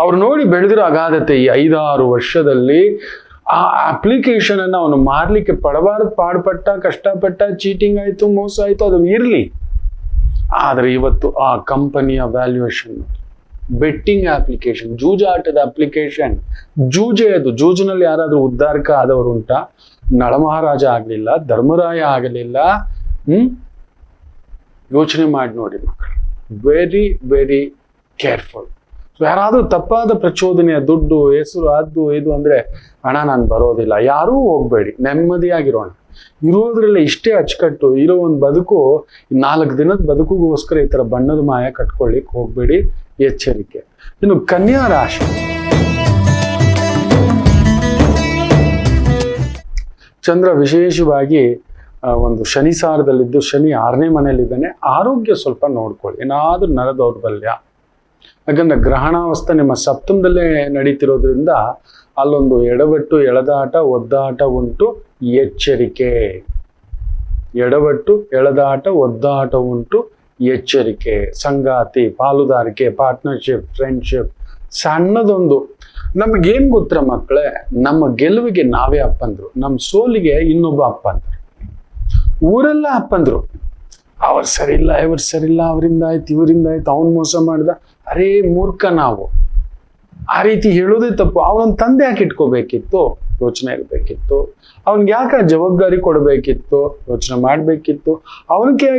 ಅವ್ರು ನೋಡಿ ಬೆಳೆದಿರೋ ಅಗಾಧತೆ. ಈ 5-6 ವರ್ಷದಲ್ಲಿ ಆ ಅಪ್ಲಿಕೇಶನ್ ಅನ್ನ ಅವನು ಮಾರ್ಲಿಕ್ಕೆ ಪಾಡ್ಪಟ್ಟ, ಕಷ್ಟಪಟ್ಟ, ಚೀಟಿಂಗ್ ಆಯ್ತು, ಮೋಸ ಆಯ್ತು, ಅದು ಇರ್ಲಿ. ಆದ್ರೆ ಇವತ್ತು ಆ ಕಂಪನಿಯ ವ್ಯಾಲ್ಯೂಯೇಷನ್, ಬೆಟ್ಟಿಂಗ್ ಅಪ್ಲಿಕೇಶನ್, ಜೂಜಾಟದ ಅಪ್ಲಿಕೇಶನ್, ಜೂಜೆ ಅದು. ಜೂಜಿನಲ್ಲಿ ಯಾರಾದ್ರೂ ಉದ್ಧಾರಕ ಆದವರು ಉಂಟಾ? ನಳಮಹಾರಾಜ ಆಗ್ಲಿಲ್ಲ, ಧರ್ಮರಾಯ ಆಗಲಿಲ್ಲ. ಯೋಚನೆ ಮಾಡಿ ನೋಡಿ ಮಕ್ಕಳು, ವೆರಿ ವೆರಿ ಕೇರ್ಫುಲ್. ಯಾರಾದ್ರೂ ತಪ್ಪಾದ ಪ್ರಚೋದನೆಯ ದುಡ್ಡು, ಹೆಸರು, ಅದು ಇದು ಅಂದ್ರೆ ಹಣ ನಾನು ಬರೋದಿಲ್ಲ, ಯಾರೂ ಹೋಗ್ಬೇಡಿ, ನೆಮ್ಮದಿಯಾಗಿರೋಣ. ಇರೋದ್ರಲ್ಲೇ ಇಷ್ಟೇ ಅಚ್ಚುಕಟ್ಟು. ಇರೋ ಒಂದು ಬದುಕು, 4 ದಿನದ ಬದುಕುಗೋಸ್ಕರ ಈ ತರ ಬಣ್ಣದ ಮಾಯ ಕಟ್ಕೊಳ್ಳಿಕ್ ಹೋಗ್ಬೇಡಿ, ಎಚ್ಚರಿಕೆ. ಇನ್ನು ಕನ್ಯಾ ರಾಶಿ, ಚಂದ್ರ ವಿಶೇಷವಾಗಿ ಒಂದು ಶನಿ ಸಾರದಲ್ಲಿದ್ದು, ಶನಿ 6ನೇ ಮನೆಯಲ್ಲಿದ್ದಾನೆ. ಆರೋಗ್ಯ ಸ್ವಲ್ಪ ನೋಡ್ಕೊಳ್ಳಿ, ಏನಾದ್ರೂ ನರ ದೌರ್ಬಲ್ಯ. ಯಾಕಂದ್ರೆ ಗ್ರಹಣಾವಸ್ಥೆ ನಿಮ್ಮ ಸಪ್ತಮದಲ್ಲೇ ನಡೀತಿರೋದ್ರಿಂದ ಅಲ್ಲೊಂದು ಎಡವಟ್ಟು, ಎಳೆದಾಟ, ಒದ್ದಾಟ ಉಂಟು, ಎಚ್ಚರಿಕೆ. ಎಡವಟ್ಟು, ಎಳೆದಾಟ, ಒದ್ದಾಟ ಉಂಟು, ಎಚ್ಚರಿಕೆ. ಸಂಗಾತಿ, ಪಾಲುದಾರಿಕೆ, ಪಾರ್ಟ್ನರ್ಶಿಪ್, ಫ್ರೆಂಡ್ಶಿಪ್, ಸಣ್ಣದೊಂದು. ನಮಗೇನ್ ಗೊತ್ತರ ಮಕ್ಕಳೇ, ನಮ್ಮ ಗೆಲುವಿಗೆ ನಾವೇ ಅಪ್ಪಂದ್ರು, ನಮ್ಮ ಸೋಲಿಗೆ ಇನ್ನೊಬ್ಬ ಅಪ್ಪಂದ್ರು. ಊರೆಲ್ಲ ಅಪ್ಪಂದ್ರು, ಅವ್ರು ಸರಿಯಿಲ್ಲ, ಇವ್ರು ಸರಿಯಿಲ್ಲ, ಅವರಿಂದ ಆಯ್ತು, ಇವರಿಂದ ಆಯ್ತು, ಅವನ್ ಮೋಸ ಮಾಡ್ದ. ಅರೇ ಮೂರ್ಖ ನಾವು. ಆ ರೀತಿ ಹೇಳೋದೇ ತಪ್ಪು. ಅವನ ತಂದೆ ಯಾಕೆ ಇಟ್ಕೋಬೇಕಿತ್ತು? ಯೋಚನೆ ಇರ್ಬೇಕಿತ್ತು. ಅವನ್ಗೆ ಯಾಕೆ ಜವಾಬ್ದಾರಿ ಕೊಡ್ಬೇಕಿತ್ತು? ಯೋಚನೆ ಮಾಡ್ಬೇಕಿತ್ತು. ಅವನಿಗೆ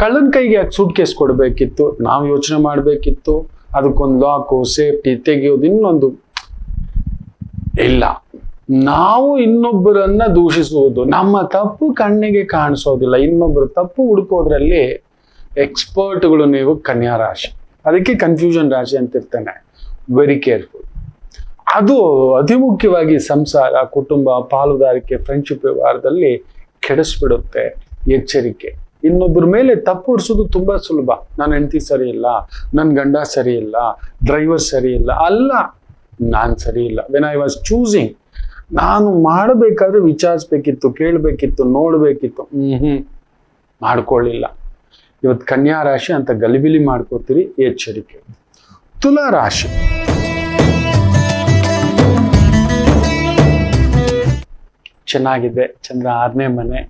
ಕಳ್ಳನ ಕೈಗೆ ಯಾಕೆ ಸೂಟ್ ಕೇಸ್ ಕೊಡ್ಬೇಕಿತ್ತು? ನಾವು ಯೋಚನೆ ಮಾಡ್ಬೇಕಿತ್ತು. ಅದಕ್ಕೊಂದು ಲಾಕು, ಸೇಫ್ಟಿ, ತೆಗೆಯೋದು, ಇನ್ನೊಂದು ಇಲ್ಲ. ನಾವು ಇನ್ನೊಬ್ಬರನ್ನ ದೂಷಿಸುವುದು, ನಮ್ಮ ತಪ್ಪು ಕಣ್ಣಿಗೆ ಕಾಣಿಸೋದಿಲ್ಲ. ಇನ್ನೊಬ್ಬರು ತಪ್ಪು ಹುಡುಕೋದ್ರಲ್ಲಿ ಎಕ್ಸ್ಪರ್ಟ್ಗಳು ನೀವು ಕನ್ಯಾ ರಾಶಿ. ಅದಕ್ಕೆ ಕನ್ಫ್ಯೂಷನ್ ರಾಶಿ ಅಂತ ಇರ್ತಾನೆ. Very careful. ಅದು ಅತಿ ಮುಖ್ಯವಾಗಿ ಸಂಸಾರ, ಕುಟುಂಬ, ಪಾಲುದಾರಿಕೆ, ಫ್ರೆಂಡ್ಶಿಪ್ ವ್ಯವಹಾರದಲ್ಲಿ ಕೆಡಿಸ್ಬಿಡುತ್ತೆ. ಎಚ್ಚರಿಕೆ. ಇನ್ನೊಬ್ಬರ ಮೇಲೆ ತಪ್ಪು ಹೊರಿಸೋದು ತುಂಬಾ ಸುಲಭ. ನನ್ನ ಹೆಂಡತಿ ಸರಿ ಇಲ್ಲ, ನನ್ನ ಗಂಡ ಸರಿ ಇಲ್ಲ, ಡ್ರೈವರ್ ಸರಿ ಇಲ್ಲ. ಅಲ್ಲ, ನಾನ್ ಸರಿ ಇಲ್ಲ. ವೆನ್ ಐ ವಾಸ್ ಚೂಸಿಂಗ್, ನಾನು ಮಾಡಬೇಕಾದ್ರೆ ವಿಚಾರಿಸ್ಬೇಕಿತ್ತು, ಕೇಳಬೇಕಿತ್ತು, ನೋಡ್ಬೇಕಿತ್ತು. ಮಾಡ್ಕೊಳ್ಳಿಲ್ಲ. ಇವತ್ತು ಕನ್ಯಾ ರಾಶಿ ಅಂತ ಗಲಿಬಿಲಿ ಮಾಡ್ಕೋತೀರಿ, ಎಚ್ಚರಿಕೆ. ತುಲಾ ರಾಶಿ, ಚೆನ್ನಾಗಿದೆ. ಚಂದ್ರ 6ನೇ ಮನೆ,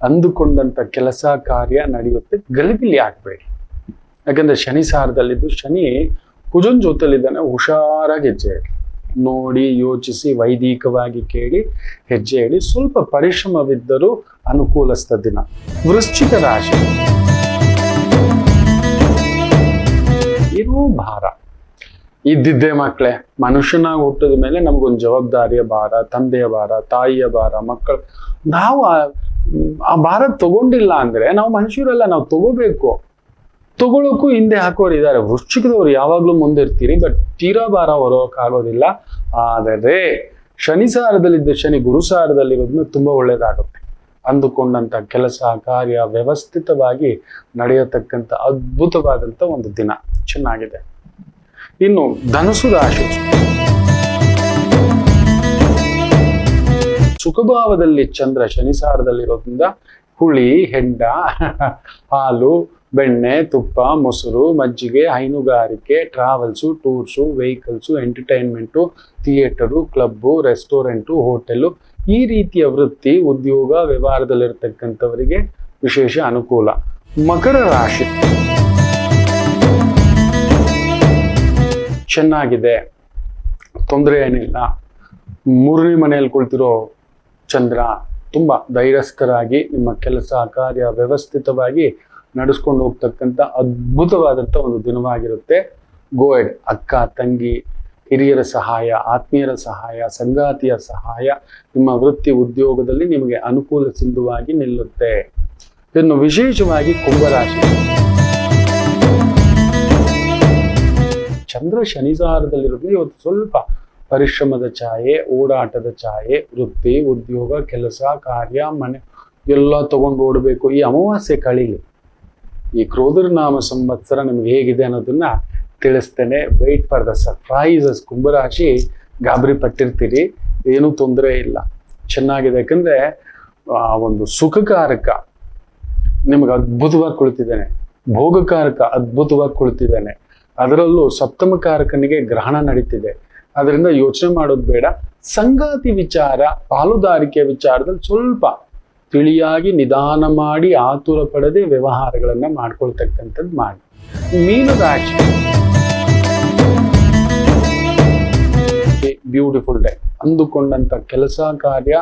ಅಂದುಕೊಂಡಂತ ಕೆಲಸ ಕಾರ್ಯ ನಡೆಯುತ್ತೆ. ಗಲಿಬಿಲಿ ಆಗ್ಬೇಡಿ. ಯಾಕಂದ್ರೆ ಶನಿ ಸಾರದಲ್ಲಿದ್ದು, ಶನಿ ಕುಜನ್ ಜೊತೆಲಿದ್ದಾನೆ. ಹುಷಾರಾಗಿ ಹೆಜ್ಜೆ ಇಡಿ, ನೋಡಿ ಯೋಚಿಸಿ ವೈದಿಕವಾಗಿ ಕೇಳಿ ಹೆಜ್ಜೆ ಇಡಿ. ಸ್ವಲ್ಪ ಪರಿಶ್ರಮವಿದ್ದರೂ ಅನುಕೂಲಸ್ಥ ದಿನ. ವೃಶ್ಚಿಕ ರಾಶಿ, ಏನೋ ಭಾರ ಇದ್ದಿದ್ದೇ ಮಕ್ಕಳೇ. ಮನುಷ್ಯನಾಗಿ ಹುಟ್ಟಿದ ಮೇಲೆ ನಮಗೊಂದು ಜವಾಬ್ದಾರಿಯ ಭಾರ, ತಂದೆಯ ಭಾರ, ತಾಯಿಯ ಭಾರ, ಮಕ್ಕಳು. ನಾವು ಆ ಭಾರ ತಗೊಂಡಿಲ್ಲ ಅಂದ್ರೆ ನಾವು ಮನುಷ್ಯರಲ್ಲ, ನಾವು ತಗೋಬೇಕು. ತಗೊಳ್ಳೋಕ್ಕೂ ಹಿಂದೆ ಹಾಕೋರು ಇದ್ದಾರೆ. ವೃಶ್ಚಿಕದವ್ರು ಯಾವಾಗ್ಲೂ ಮುಂದೆ ಇರ್ತೀರಿ, ಬಟ್ ತೀರಾ ಭಾರ ಹೊರೋಕ್ಕಾಗೋದಿಲ್ಲ. ಆದರೆ ಶನಿ ಸಾರದಲ್ಲಿದ್ದ ಶನಿ ಗುರು ಸಾರದಲ್ಲಿರೋದ್ರಿಂದ ತುಂಬಾ ಒಳ್ಳೇದಾಗುತ್ತೆ. ಅಂದುಕೊಂಡಂತ ಕೆಲಸ ಕಾರ್ಯ ವ್ಯವಸ್ಥಿತವಾಗಿ ನಡೆಯತಕ್ಕಂಥ ಅದ್ಭುತವಾದಂತ ಒಂದು ದಿನ. ಚೆನ್ನಾಗಿದೆ. ಇನ್ನು ಧನುಸು ರಾಶಿ, ಸುಖಭಾವದಲ್ಲಿ ಚಂದ್ರ ಶನಿ ಸಾರದಲ್ಲಿರೋದ್ರಿಂದ ಹುಳಿ, ಹೆಂಡ, ಹಾಲು, ಬೆಣ್ಣೆ, ತುಪ್ಪ, ಮೊಸರು, ಮಜ್ಜಿಗೆ, ಹೈನುಗಾರಿಕೆ, travels, tours, vehicles, entertainment, theatre, club, restaurant, hotel ಈ ರೀತಿಯ ವೃತ್ತಿ ಉದ್ಯೋಗ ವ್ಯವಹಾರದಲ್ಲಿರ್ತಕ್ಕಂಥವರಿಗೆ ವಿಶೇಷ ಅನುಕೂಲ. ಮಕರ ರಾಶಿ ಚೆನ್ನಾಗಿದೆ, ತೊಂದರೆ ಏನಿಲ್ಲ. 3ನೇ ಮನೆಯಲ್ಲಿ ಕುಳಿತಿರೋ ಚಂದ್ರ ತುಂಬಾ ಧೈರ್ಯಸ್ಥರಾಗಿ ನಿಮ್ಮ ಕೆಲಸ ಕಾರ್ಯ ವ್ಯವಸ್ಥಿತವಾಗಿ ನಡೆಸ್ಕೊಂಡು ಹೋಗ್ತಕ್ಕಂಥ ಅದ್ಭುತವಾದಂಥ ಒಂದು ದಿನವಾಗಿರುತ್ತೆ. ಗೋಯಡ್ ಅಕ್ಕ ತಂಗಿ ಹಿರಿಯರ ಸಹಾಯ, ಆತ್ಮೀಯರ ಸಹಾಯ, ಸಂಗಾತಿಯ ಸಹಾಯ ನಿಮ್ಮ ವೃತ್ತಿ ಉದ್ಯೋಗದಲ್ಲಿ ನಿಮಗೆ ಅನುಕೂಲ ಸಿಂಧುವಾಗಿ ನಿಲ್ಲುತ್ತೆ. ಇನ್ನು ವಿಶೇಷವಾಗಿ ಕುಂಭರಾಶಿ, ಚಂದ್ರ ಶನಿಸಾರದಲ್ಲಿರೋದು ಇವತ್ತು ಸ್ವಲ್ಪ ಪರಿಶ್ರಮದ ಛಾಯೆ, ಓಡಾಟದ ಛಾಯೆ, ವೃತ್ತಿ ಉದ್ಯೋಗ ಕೆಲಸ ಕಾರ್ಯ ಮನೆ ಎಲ್ಲ ತಗೊಂಡು ಓಡಬೇಕು. ಈ ಅಮಾವಾಸ್ಯೆ ಕಳೀಲಿ, ಈ ಕ್ರೋಧರ ನಾಮ ಸಂವತ್ಸರ ನಿಮ್ಗೆ ಹೇಗಿದೆ ಅನ್ನೋದನ್ನ ತಿಳಿಸ್ತೇನೆ. Wait for the surprises. ಕುಂಭರಾಶಿ ಗಾಬರಿ ಪಟ್ಟಿರ್ತೀರಿ, ಏನೂ ತೊಂದರೆ ಇಲ್ಲ, ಚೆನ್ನಾಗಿದೆ. ಯಾಕಂದ್ರೆ ಆ ಒಂದು ಸುಖಕಾರಕ ನಿಮಗೆ ಅದ್ಭುತವಾಗಿ ಕುಳಿತಿದ್ದಾನೆ, ಭೋಗಕಾರಕ ಅದ್ಭುತವಾಗಿ ಕುಳಿತಿದ್ದಾನೆ. ಅದರಲ್ಲೂ ಸಪ್ತಮಕಾರಕನಿಗೆ ಗ್ರಹಣ ನಡೀತಿದೆ. ಅದರಿಂದ ಯೋಚನೆ ಮಾಡೋದು ಬೇಡ. ಸಂಗಾತಿ ವಿಚಾರ, ಪಾಲುದಾರಿಕೆಯ ವಿಚಾರದಲ್ಲಿ ಸ್ವಲ್ಪ ತಿಳಿಯಾಗಿ ನಿಧಾನ ಮಾಡಿ ಆತುರ ಪಡದೆ ವ್ಯವಹಾರಗಳನ್ನ ಮಾಡ್ಕೊಳ್ತಕ್ಕಂಥದ್ದು ಮಾಡಿ. ಮೀನರಾಶಿ, ಬ್ಯೂಟಿಫುಲ್ ಡೇ. ಅಂದುಕೊಂಡಂತ ಕೆಲಸ ಕಾರ್ಯ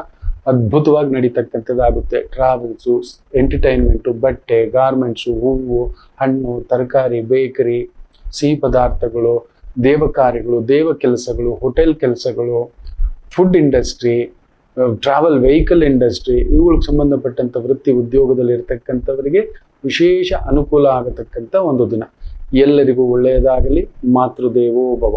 ಅದ್ಭುತವಾಗಿ ನಡೀತಕ್ಕಂಥದ್ದಾಗುತ್ತೆ. ಟ್ರಾವೆಲ್ಸು, ಎಂಟರ್ಟೈನ್ಮೆಂಟು, ಬಟ್ಟೆ, ಗಾರ್ಮೆಂಟ್ಸು, ಹೂವು, ಹಣ್ಣು, ತರಕಾರಿ, ಬೇಕರಿ, ಸಿಹಿ ಪದಾರ್ಥಗಳು, ದೇವ ಕಾರ್ಯಗಳು, ದೇವ ಕೆಲಸಗಳು, ಹೋಟೆಲ್ ಕೆಲಸಗಳು, food industry, travel vehicle industry, ಇವುಗಳಿಗೆ ಸಂಬಂಧಪಟ್ಟಂತ ವೃತ್ತಿ ಉದ್ಯೋಗದಲ್ಲಿ ಇರತಕ್ಕಂಥವರಿಗೆ ವಿಶೇಷ ಅನುಕೂಲ ಆಗತಕ್ಕಂಥ ಒಂದು ದಿನ. ಎಲ್ಲರಿಗೂ ಒಳ್ಳೆಯದಾಗಲಿ. ಮಾತೃದೇವೋ ಭವ.